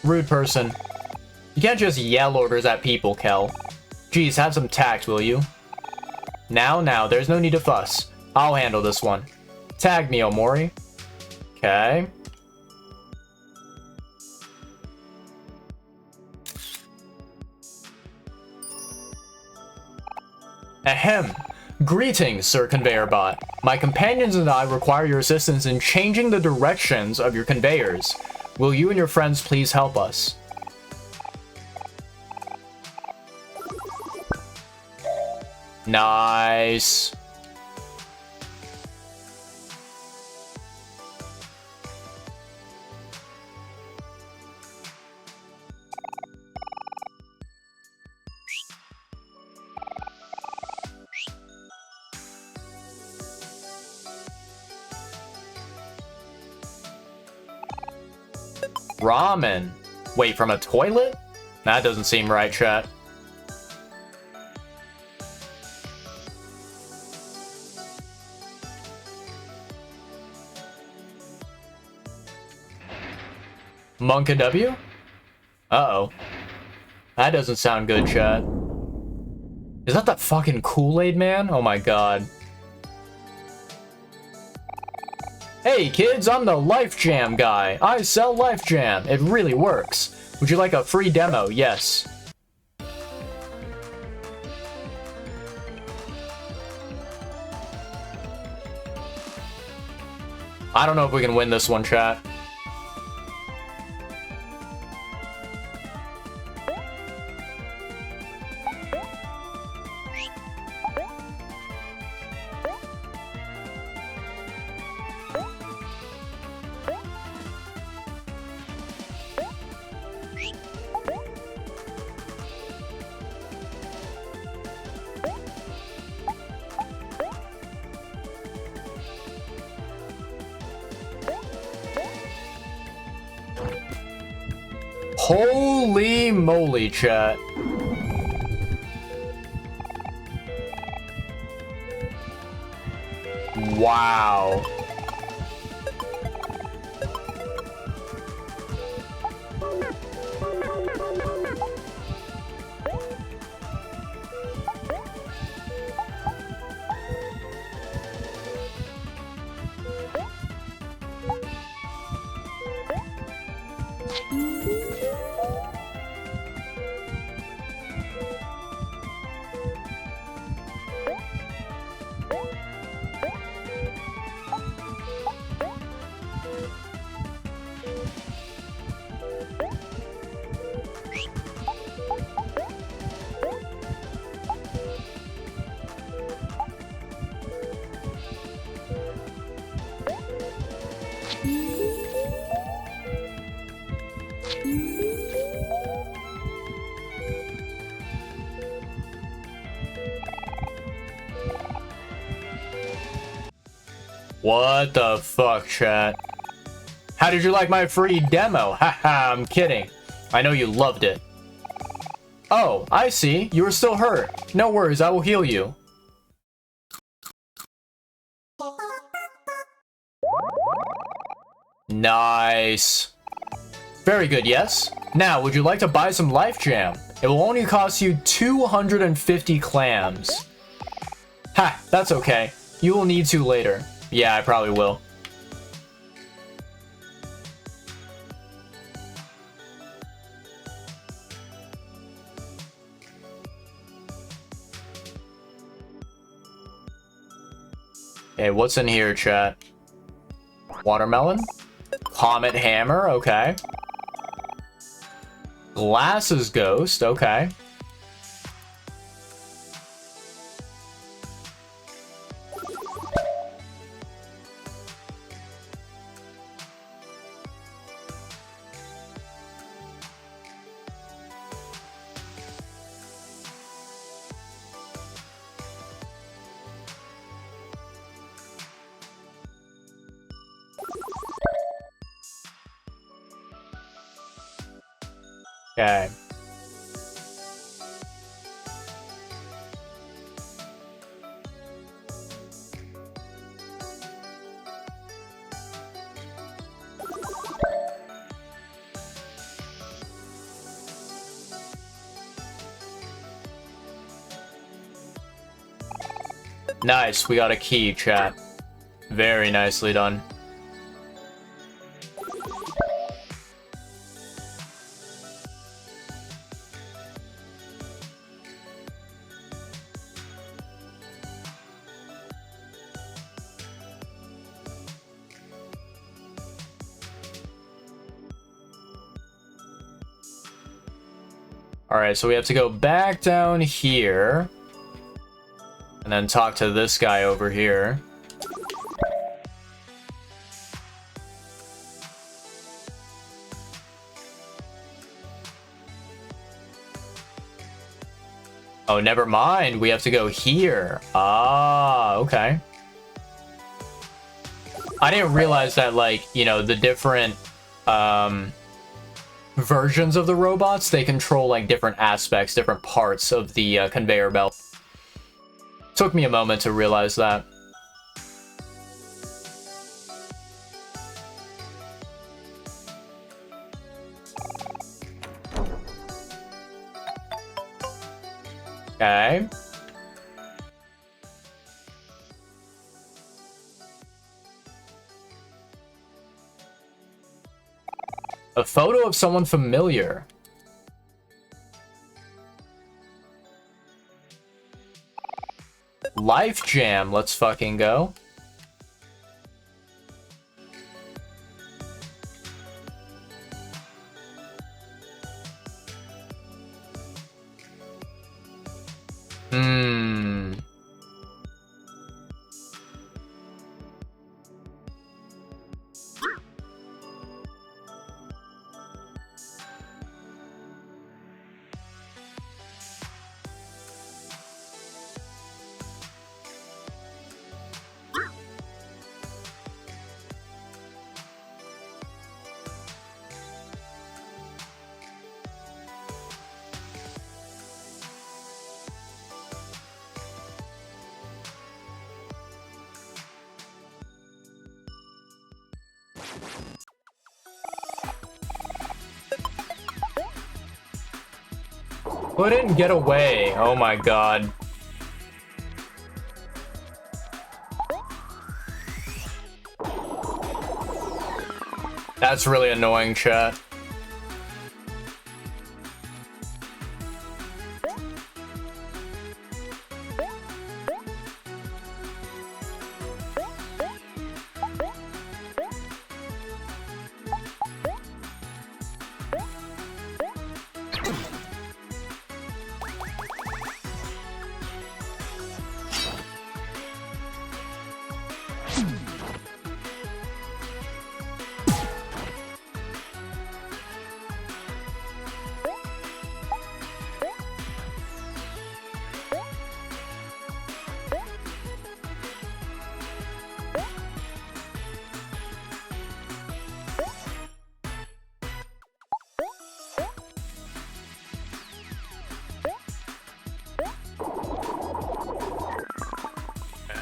A: Rude person. You can't just yell orders at people, Kel. Geez, have some tact, will you? Now, there's no need to fuss. I'll handle this one. Tag me, Omori. Okay. Ahem. Greetings, Sir Conveyor Bot. My companions and I require your assistance in changing the directions of your conveyors. Will you and your friends please help us? Nice. Ramen. Wait, from a toilet? That doesn't seem right, chat. Monka W? Uh-oh. That doesn't sound good, chat. Is that that fucking Kool-Aid man? Oh my god. Hey kids, I'm the Life Jam guy. I sell Life Jam. It really works. Would you like a free demo? Yes. I don't know if we can win this one, chat. Holy moly, chat. Wow. What the fuck, chat? How did you like my free demo? Haha, I'm kidding. I know you loved it. Oh, I see. You were still hurt. No worries, I will heal you. Nice. Very good, yes? Now, would you like to buy some Life Jam? It will only cost you 250 clams. Ha, that's okay. You will need to later. Yeah, I probably will. Okay, what's in here, chat? Watermelon? Comet Hammer, okay. Glasses Ghost, okay. Okay. Nice, we got a key, chat. Very nicely done. Alright, so we have to go back down here. And then talk to this guy over here. Oh, never mind. We have to go here. Ah, okay. I didn't realize that, like, you know, the different versions of the robots, they control, like, different aspects, different parts of the conveyor belt. Took me a moment to realize that. Okay. A photo of someone familiar. Life Jam, let's fucking go. Couldn't get away. Oh my god. That's really annoying, chat.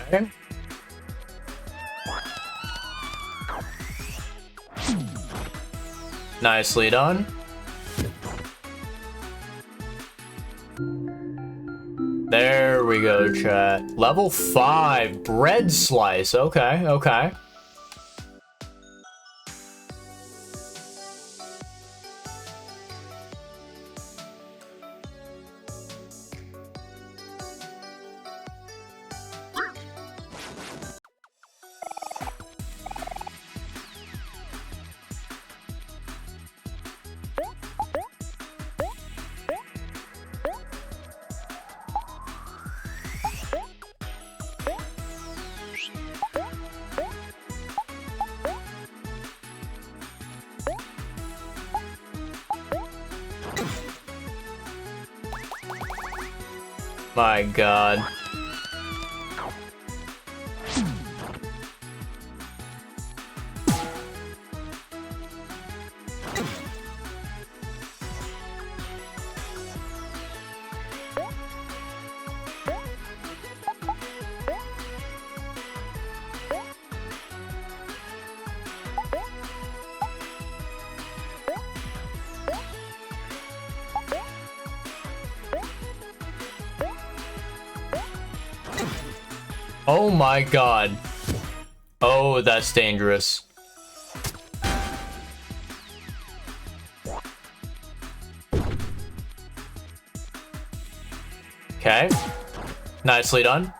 A: Okay. Nicely done. There we go, chat. Level 5, bread slice. Okay, okay. My god. Oh my god. Oh, that's dangerous. Okay. Nicely done.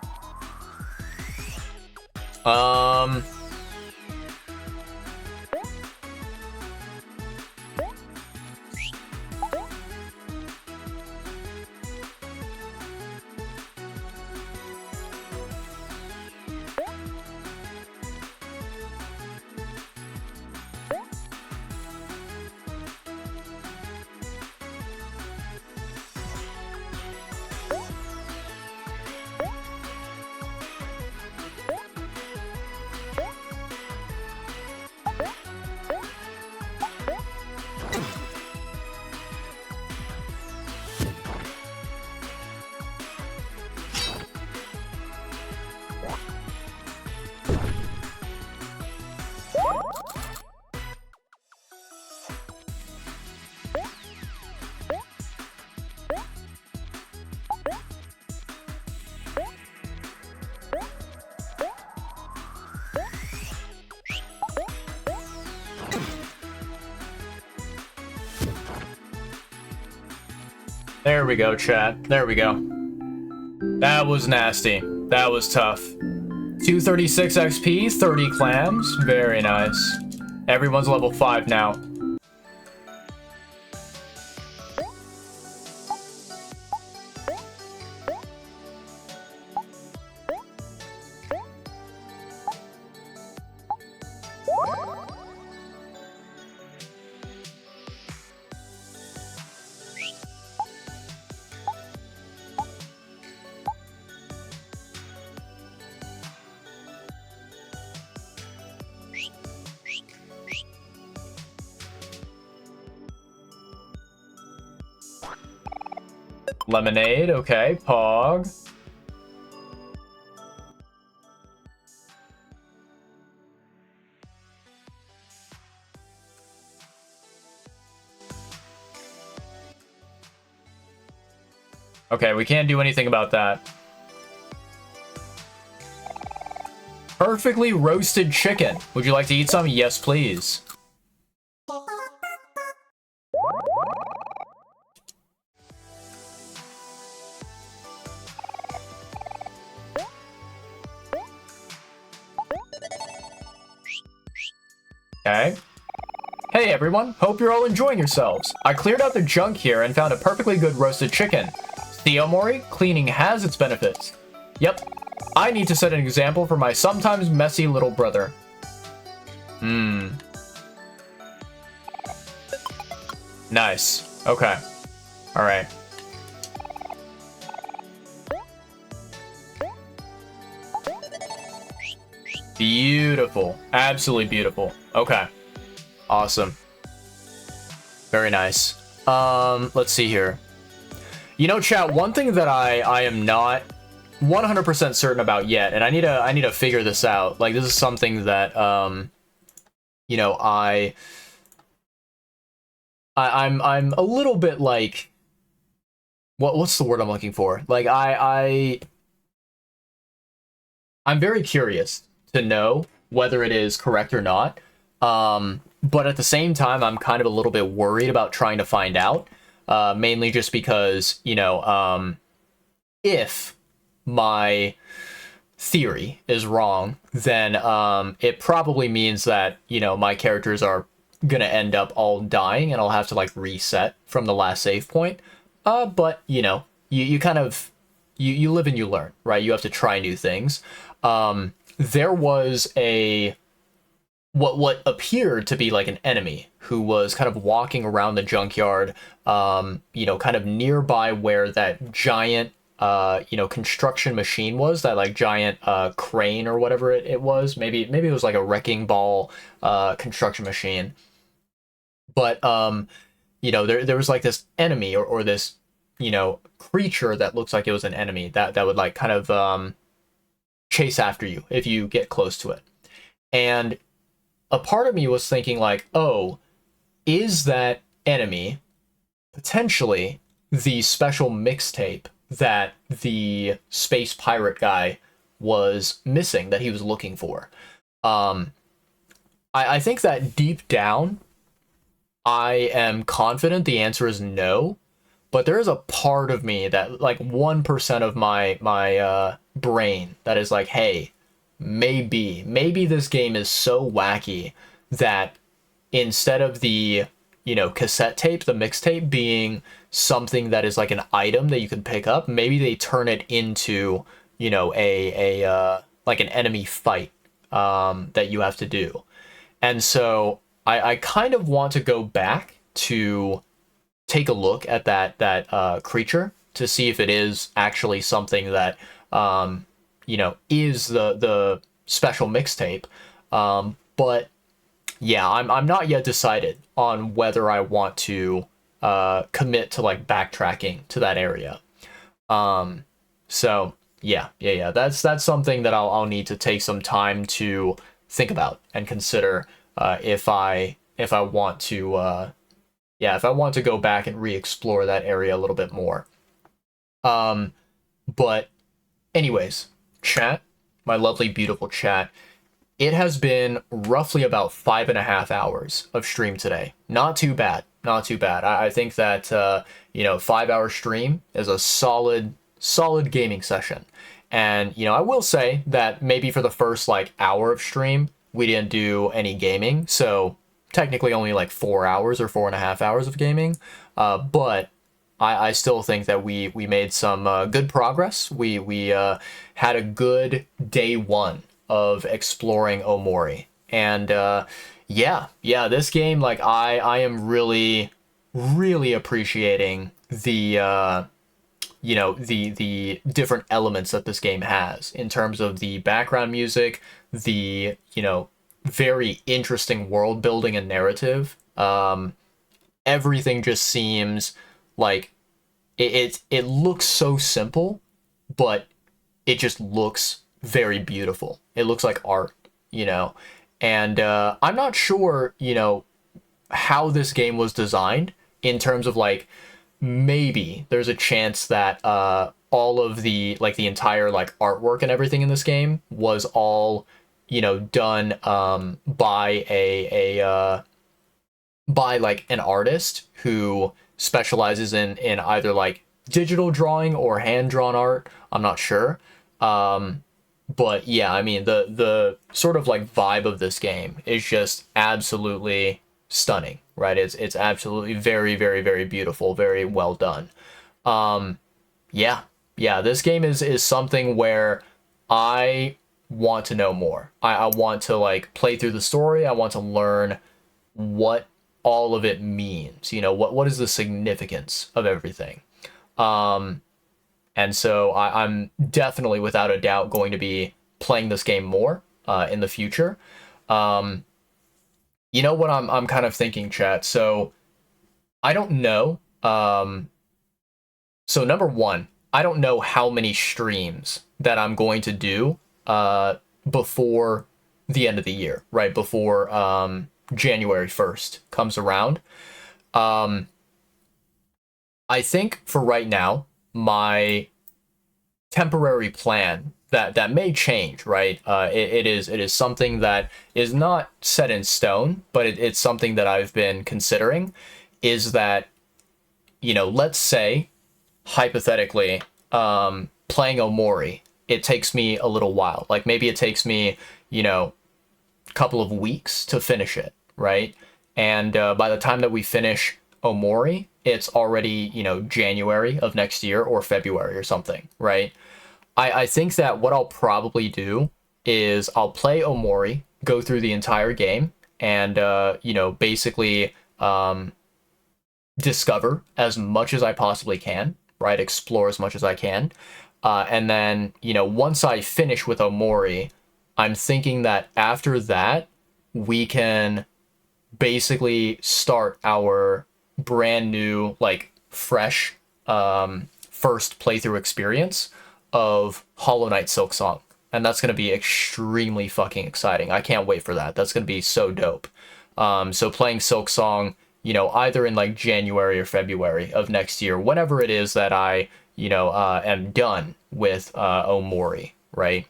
A: There we go, chat. There we go. That was nasty. That was tough. 236 XP, 30 clams. Very nice. Everyone's level 5 now. Lemonade, okay. Pog. Okay, we can't do anything about that. Perfectly roasted chicken. Would you like to eat some? Yes, please. Okay. Hey everyone, hope you're all enjoying yourselves. I cleared out the junk here and found a perfectly good roasted chicken. See, Omori, cleaning has its benefits. Yep, I need to set an example for my sometimes messy little brother. Nice. Okay. Alright. Beautiful. Absolutely beautiful. Okay. Awesome. Very nice. Let's see here. You know, chat, one thing that I am not 100% certain about yet, and I need to figure this out. Like, this is something that you know, I'm a little bit like, what's the word I'm looking for? Like, I'm very curious to know whether it is correct or not. But at the same time, I'm kind of a little bit worried about trying to find out. Mainly just because, you know, if my theory is wrong, then it probably means that, you know, my characters are gonna end up all dying and I'll have to like reset from the last save point. But you know, you kind of you live and you learn, right? You have to try new things. There was a what appeared to be like an enemy who was kind of walking around the junkyard, you know, kind of nearby where that giant you know, construction machine was, that like giant crane or whatever it was. Maybe it was like a wrecking ball construction machine. But you know, there was like this enemy or this, you know, creature that looks like it was an enemy that would like kind of chase after you if you get close to it. And a part of me was thinking like, oh, is that enemy potentially the special mixtape that the space pirate guy was missing that he was looking for. Um, I think that deep down, I am confident the answer is no, but there is a part of me that like 1% of my brain that is like, hey, maybe this game is so wacky that instead of the cassette tape, the mixtape being something that is like an item that you can pick up, maybe they turn it into a like an enemy fight that you have to do. And so I kind of want to go back to take a look at that creature to see if it is actually something that is the special mixtape. But yeah, I'm not yet decided on whether I want to commit to like backtracking to that area. So yeah. That's something that I'll need to take some time to think about and consider if I want to if I want to go back and re-explore that area a little bit more. But anyways, chat, my lovely, beautiful chat. It has been roughly about 5.5 hours of stream today. Not too bad. Not too bad. I think that 5-hour stream is a solid gaming session. And I will say that maybe for the first like hour of stream, we didn't do any gaming. So technically only like 4 hours or 4.5 hours of gaming. But I still think that we made some good progress. We had a good day one of exploring Omori. And this game, like I am really appreciating the the different elements that this game has in terms of the background music, the very interesting world building and narrative. Everything just seems like it looks so simple, but it just looks very beautiful. It looks like art, and I'm not sure, how this game was designed in terms of like maybe there's a chance that all of the like the entire like artwork and everything in this game was all done by by like an artist who specializes in either like digital drawing or hand drawn art. I'm not sure. But yeah, I mean the sort of like vibe of this game is just absolutely stunning, right? It's absolutely very beautiful, very well done. This game is something where I want to know more. I want to like play through the story. I want to learn what all of it means. What is the significance of everything. And so I'm definitely, without a doubt, going to be playing this game more in the future. You know what I'm kind of thinking, chat? So I don't know. So number one, I don't know how many streams that I'm going to do before the end of the year, right? Before January 1st comes around. I think for right now, my temporary plan that may change, right? It is something that is not set in stone, but it's something that I've been considering, is that, let's say, hypothetically, playing Omori, it takes me a little while. Like maybe it takes me, a couple of weeks to finish it, right? And by the time that we finish Omori, it's already, January of next year or February or something, right? I think that what I'll probably do is I'll play Omori, go through the entire game, and, basically discover as much as I possibly can, right? Explore as much as I can. And then, once I finish with Omori, I'm thinking that after that, we can basically start our brand new, like, fresh first playthrough experience of Hollow Knight Silksong. And that's going to be extremely fucking exciting. I can't wait for that. That's going to be so dope. So playing Silksong, either in like January or February of next year, whenever it is that I, am done with Omori, right?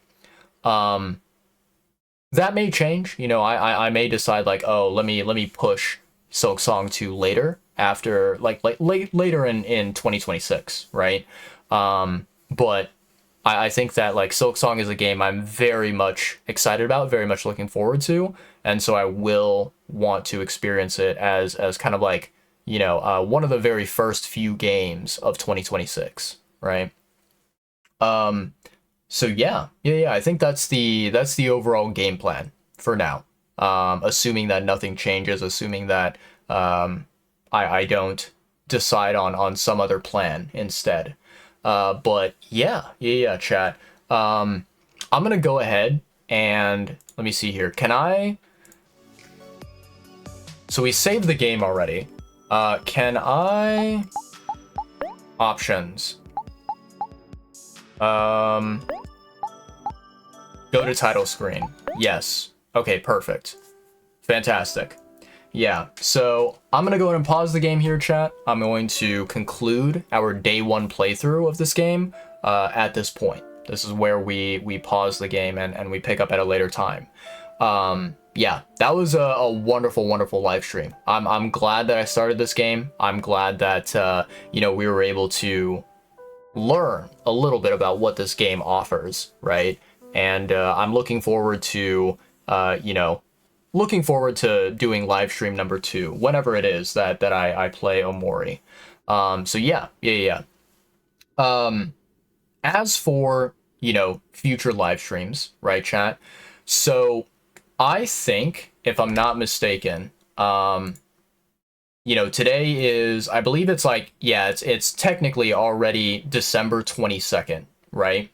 A: That may change. You know, I may decide like, oh, let me push Silk Song 2 later, after later in 2026, right? But I think that like Silk Song is a game I'm very much excited about, very much looking forward to, and so I will want to experience it as kind of like, you know, one of the very first few games of 2026, right? So yeah, I think that's the overall game plan for now. Assuming that nothing changes, assuming that I don't decide on some other plan instead. But yeah, chat. I'm gonna go ahead and let me see here. Can I? So we saved the game already. Can I? Options. Um, Go to title screen. Yes. Okay, perfect. Fantastic. Yeah, so I'm going to go ahead and pause the game here, chat. I'm going to conclude our day one playthrough of this game at this point. This is where we pause the game and we pick up at a later time. Yeah, that was a wonderful, wonderful live stream. I'm glad that I started this game. I'm glad that, you know, we were able to learn a little bit about what this game offers, right? And I'm looking forward to, you know, looking forward to doing live stream number 2, whenever it is that I play Omori. So yeah. As for, you know, future live streams, right, chat? So I think, if I'm not mistaken, you know, today is, I believe it's like, yeah, it's technically already December 22nd, right?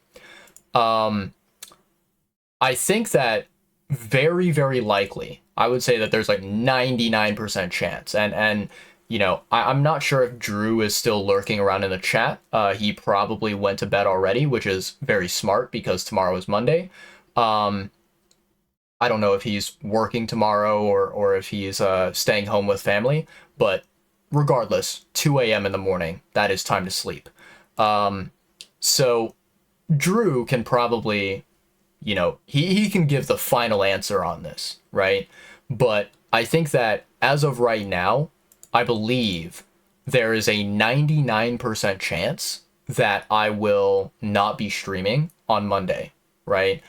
A: I think that very, very likely, I would say that there's like 99% chance. And you know, I'm not sure if Drew is still lurking around in the chat. He probably went to bed already, which is very smart because tomorrow is Monday. I don't know if he's working tomorrow or if he's staying home with family, but regardless, 2 a.m. in the morning, that is time to sleep. So Drew can probably, you know, he can give the final answer on this, right? But I think that as of right now, I believe there is a 99% chance that I will not be streaming on Monday, right?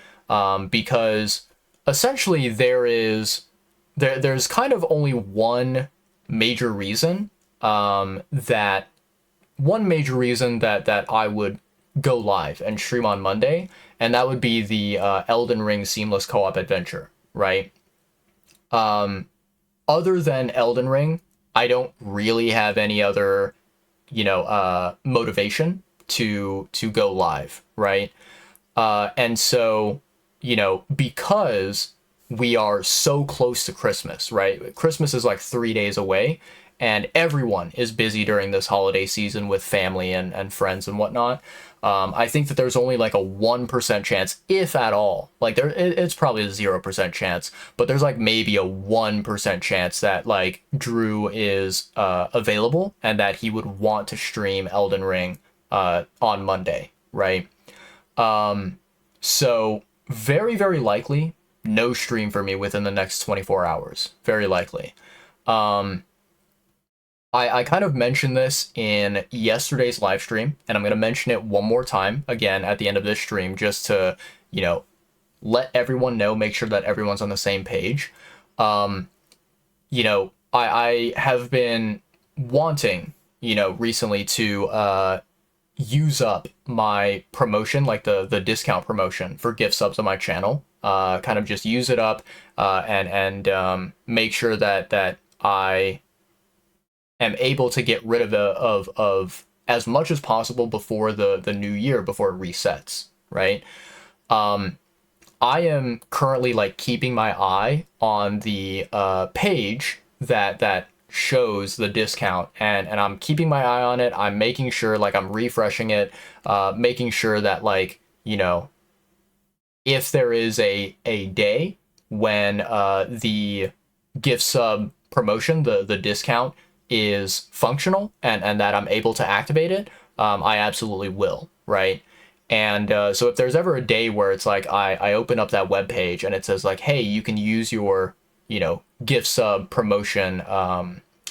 A: Because essentially there's kind of only one major reason that I would go live and stream on Monday, and that would be the Elden Ring Seamless Co-op Adventure, right? Other than Elden Ring, I don't really have any other, you know, motivation to go live, right? And so, you know, because we are so close to Christmas, right? Christmas is like 3 days away, and everyone is busy during this holiday season with family and friends and whatnot. I think that there's only like a 1% chance, if at all. Like it's probably a 0% chance, but there's like maybe a 1% chance that like Drew is available and that he would want to stream Elden Ring on Monday, right? So very, very likely no stream for me within the next 24 hours. Very likely. I kind of mentioned this in yesterday's live stream, and I'm going to mention it one more time again at the end of this stream, just to, you know, let everyone know, make sure that everyone's on the same page. You know, I have been wanting, you know, recently to use up my promotion, like the discount promotion for gift subs on my channel. Kind of just use it up and make sure that I am able to get rid of as much as possible before the new year, before it resets, right? I am currently like keeping my eye on the page that shows the discount, and I'm keeping my eye on it. I'm making sure, like, I'm refreshing it, making sure that, like, you know, if there is a day when the gift sub promotion, the discount is functional and that I'm able to activate it, I absolutely will, right? And so if there's ever a day where it's like I open up that web page and it says like, hey, you can use your, gift sub promotion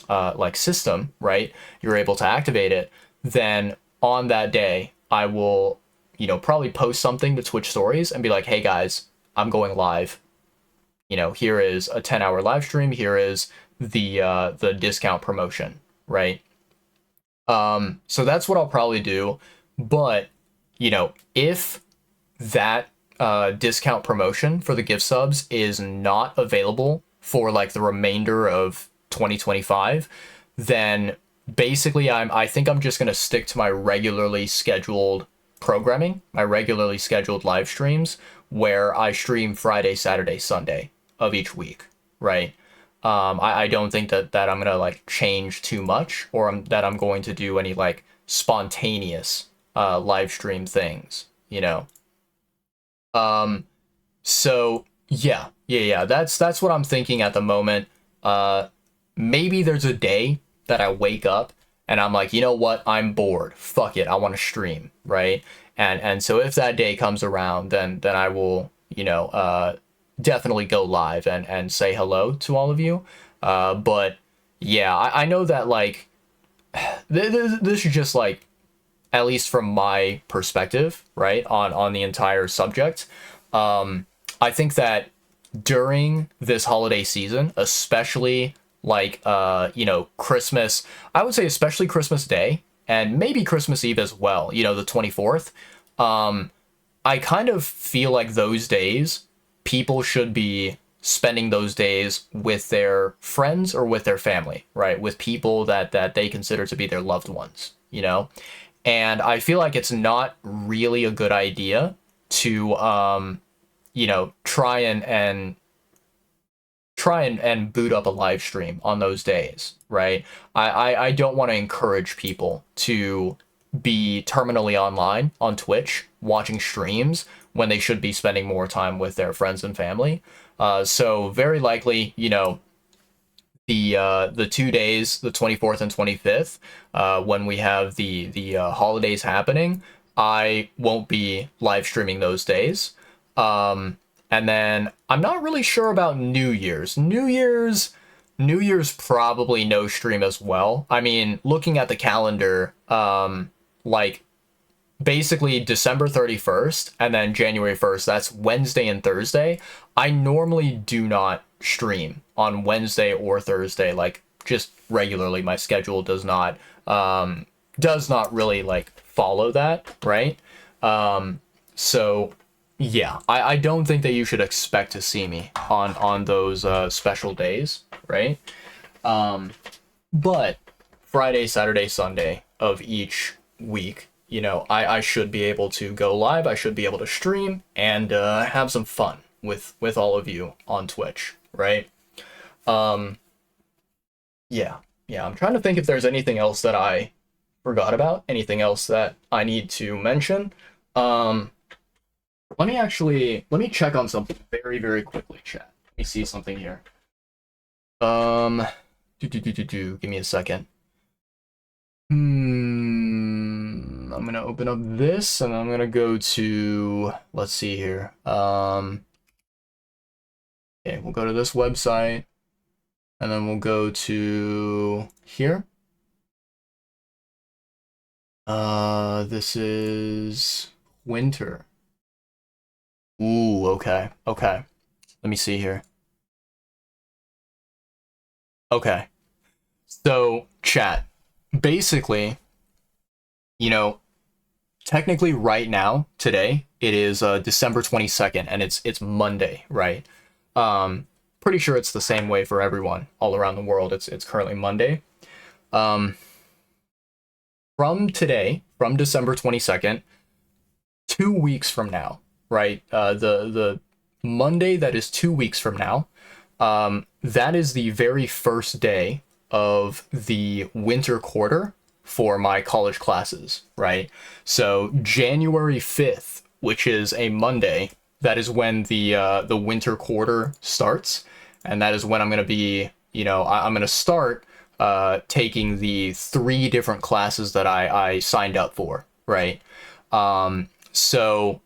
A: like system, right? You're able to activate it. Then on that day, I will, probably post something to Twitch stories and be like, hey guys, I'm going live. Here is a 10-hour live stream. Here is the discount promotion, right? So that's what I'll probably do. But, if that discount promotion for the gift subs is not available for like the remainder of 2025, then basically I think I'm just going to stick to my regularly scheduled programming, my regularly scheduled live streams where I stream Friday, Saturday, Sunday of each week, right? I don't think that I'm gonna like change too much, or that I'm going to do any like spontaneous live stream things, So yeah. That's what I'm thinking at the moment. Maybe there's a day that I wake up and I'm like, you know what? I'm bored. Fuck it. I want to stream, right? And so if that day comes around, then I will, definitely go live and say hello to all of you. But yeah, I know that like this is just like, at least from my perspective, right, on the entire subject. I think that during this holiday season, especially like Christmas, I would say especially Christmas Day and maybe Christmas Eve as well, the 24th. I kind of feel like those days people should be spending those days with their friends or with their family, right? With people that they consider to be their loved ones, And I feel like it's not really a good idea to try and boot up a live stream on those days, right? I don't want to encourage people to be terminally online on Twitch watching streams when they should be spending more time with their friends and family. So very likely, the 2 days, the 24th and 25th, when we have the holidays happening, I won't be live streaming those days. And then I'm not really sure about New Year's. New Year's probably no stream as well. I mean, looking at the calendar, like basically December 31st and then January 1st, that's Wednesday and Thursday. I normally do not stream on Wednesday or Thursday, like just regularly. My schedule does not really like follow that, right? So yeah, I don't think that you should expect to see me on those special days, right? But Friday, Saturday, Sunday of each week, I should be able to go live. I should be able to stream and have some fun with all of you on Twitch, right? Yeah. I'm trying to think if there's anything else that I forgot about, anything else that I need to mention. Let me check on something very, very quickly, chat. Let me see something here. Give me a second. I'm gonna open up this and I'm gonna go to, let's see here. Okay, we'll go to this website and then we'll go to here. This is winter. Ooh, okay. Let me see here. Okay. So, chat. Basically, technically right now, today, it is December 22nd, and it's Monday, right? Pretty sure it's the same way for everyone all around the world. It's currently Monday. From today, from December 22nd, 2 weeks from now, right? The Monday that is 2 weeks from now, that is the very first day of the winter quarter for my college classes, right? So January 5th, which is a Monday, that is when the winter quarter starts, and that is when I'm gonna be, I'm gonna start taking the 3 different classes that I signed up for, right? So,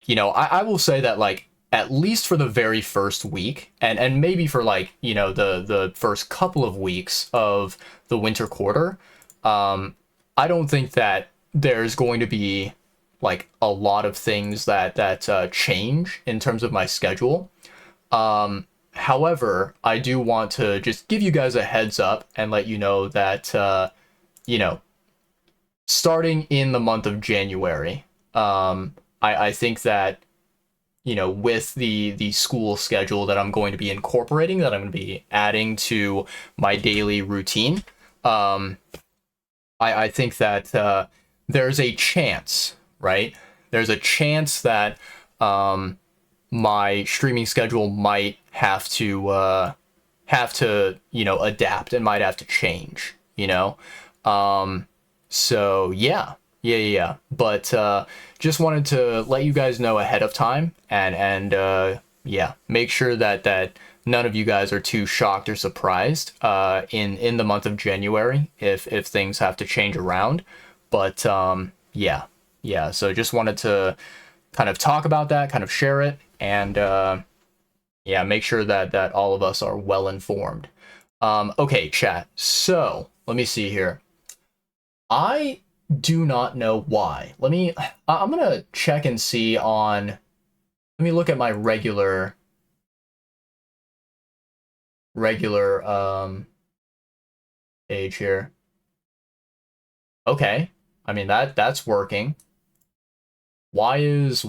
A: I will say that, like, at least for the very first week, and maybe for, like, the first couple of weeks of the winter quarter, I don't think that there's going to be like a lot of things that change in terms of my schedule. However, I do want to just give you guys a heads up and let you know that you know starting in the month of January, I think that with the school schedule that I'm going to be incorporating, that I'm going to be adding to my daily routine, I think that there's a chance, right? There's a chance that my streaming schedule might have to adapt and might have to change. So yeah. But just wanted to let you guys know ahead of time, and yeah, make sure that none of you guys are too shocked or surprised in the month of January if things have to change around. But yeah. So just wanted to kind of talk about that, kind of share it, and yeah, make sure that all of us are well informed. Okay, chat. So let me see here. I do not know why. I'm gonna check and see on. Let me look at my regular page here. Okay. I mean that's working. Why is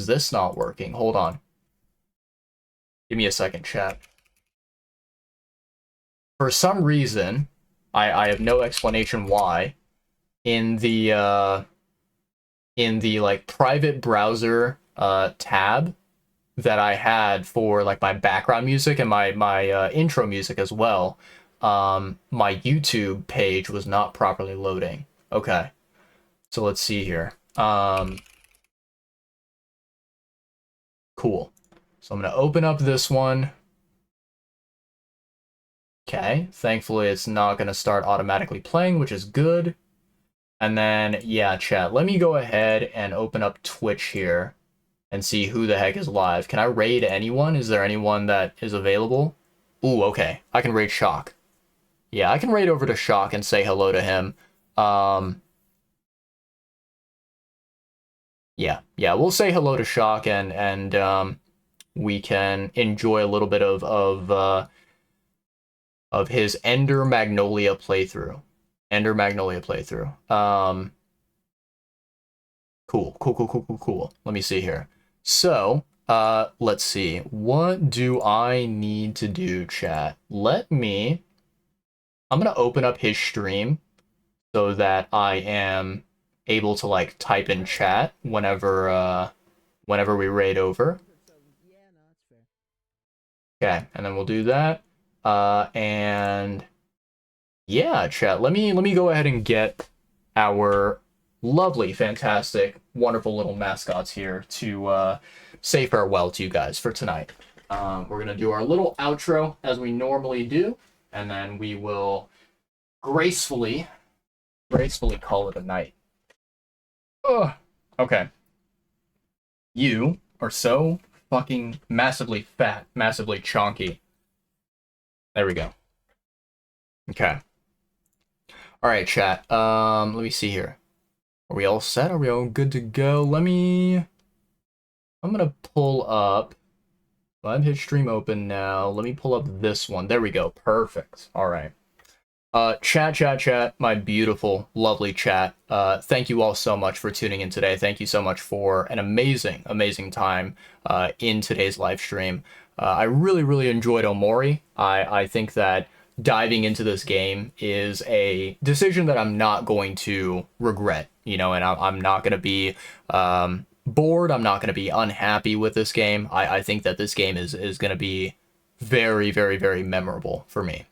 A: this not working? Hold on. Give me a second, chat. For some reason, I have no explanation why, in the like private browser tab that I had for like my background music and my intro music as well, my YouTube page was not properly loading. Okay. So let's see here. Cool. So I'm going to open up this one. Okay, thankfully it's not going to start automatically playing, which is good. And then, yeah, chat, let me go ahead and open up Twitch here and see who the heck is live. Can I raid anyone? Is there anyone that is available? Ooh, okay, I can raid Shock. Yeah, I can raid over to Shock and say hello to him. Yeah, we'll say hello to Shock, and we can enjoy a little bit of his Ender Magnolia playthrough. Cool. Let me see here. So, let's see. What do I need to do, chat? I'm gonna open up his stream so that I am able to like type in chat whenever we raid over. Okay, and then we'll do that. And yeah, chat. Let me go ahead and get our lovely, fantastic, wonderful little mascots here to say farewell to you guys for tonight. We're gonna do our little outro as we normally do, and then we will gracefully call it a night. Ugh. Okay. You are so fucking massively fat, massively chonky. There we go. Okay. All right, chat. Let me see here. Are we all set? Are we all good to go? I'm gonna pull up. I've hit stream open now. Let me pull up this one. There we go. Perfect. All right. Chat, my beautiful, lovely chat. Thank you all so much for tuning in today. Thank you so much for an amazing time in today's live stream. I really enjoyed Omori. I think that diving into this game is a decision that I'm not going to regret, and I'm not going to be bored. I'm not going to be unhappy with this game. I think that this game is going to be very memorable for me.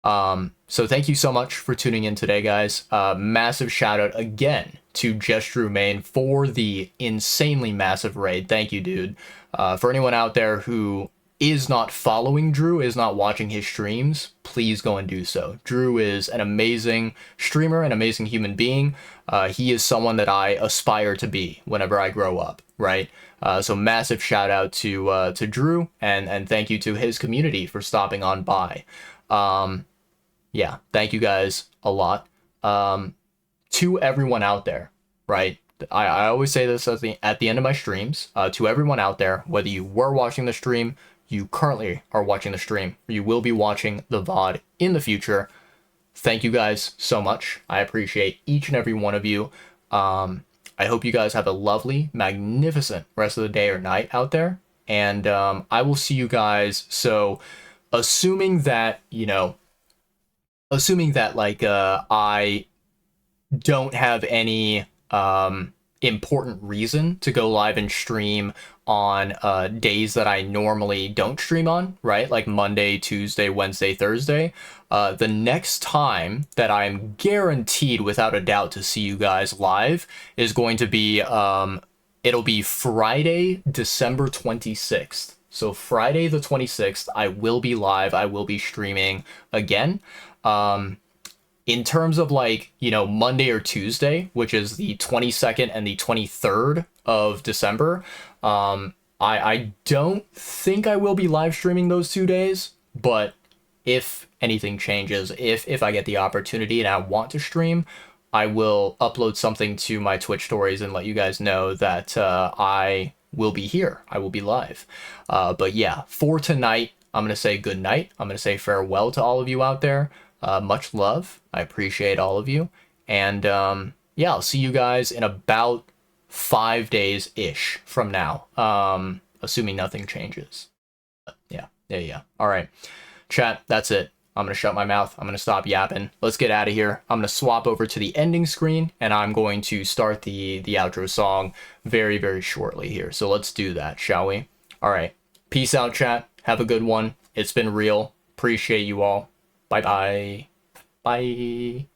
A: So thank you so much for tuning in today, guys. Massive shout out again to Just Drew Main for the insanely massive raid. Thank you, dude. For anyone out there who is not following Drew, is not watching his streams, please go and do so. Drew is an amazing streamer, an amazing human being. He is someone that I aspire to be whenever I grow up, right? So massive shout out to Drew, and thank you to his community for stopping on by. Yeah, thank you guys a lot. To everyone out there, right? I always say this at the end of my streams. To everyone out there, whether you were watching the stream, you currently are watching the stream, or you will be watching the VOD in the future, thank you guys so much. I appreciate each and every one of you. I hope you guys have a lovely, magnificent rest of the day or night out there. And I will see you guys. So assuming that, like I don't have any important reason to go live and stream on days that I normally don't stream on, right? Like Monday, Tuesday, Wednesday, Thursday. The next time that I'm guaranteed without a doubt to see you guys live is going to be, it'll be Friday, December 26th. So Friday the 26th, I will be live. I will be streaming again. In terms of like, Monday or Tuesday, which is the 22nd and the 23rd of December, I don't think I will be live streaming those 2 days, but if anything changes, if I get the opportunity and I want to stream, I will upload something to my Twitch stories and let you guys know that I will be here. I will be live. But yeah, for tonight, I'm going to say good night. I'm going to say farewell to all of you out there. Much love. I appreciate all of you. And yeah, I'll see you guys in about 5 days-ish from now, assuming nothing changes. But yeah, there you go. All right, chat, that's it. I'm going to shut my mouth. I'm going to stop yapping. Let's get out of here. I'm going to swap over to the ending screen, and I'm going to start the outro song very, very shortly here. So let's do that, shall we? All right. Peace out, chat. Have a good one. It's been real. Appreciate you all. Bye-bye. Bye.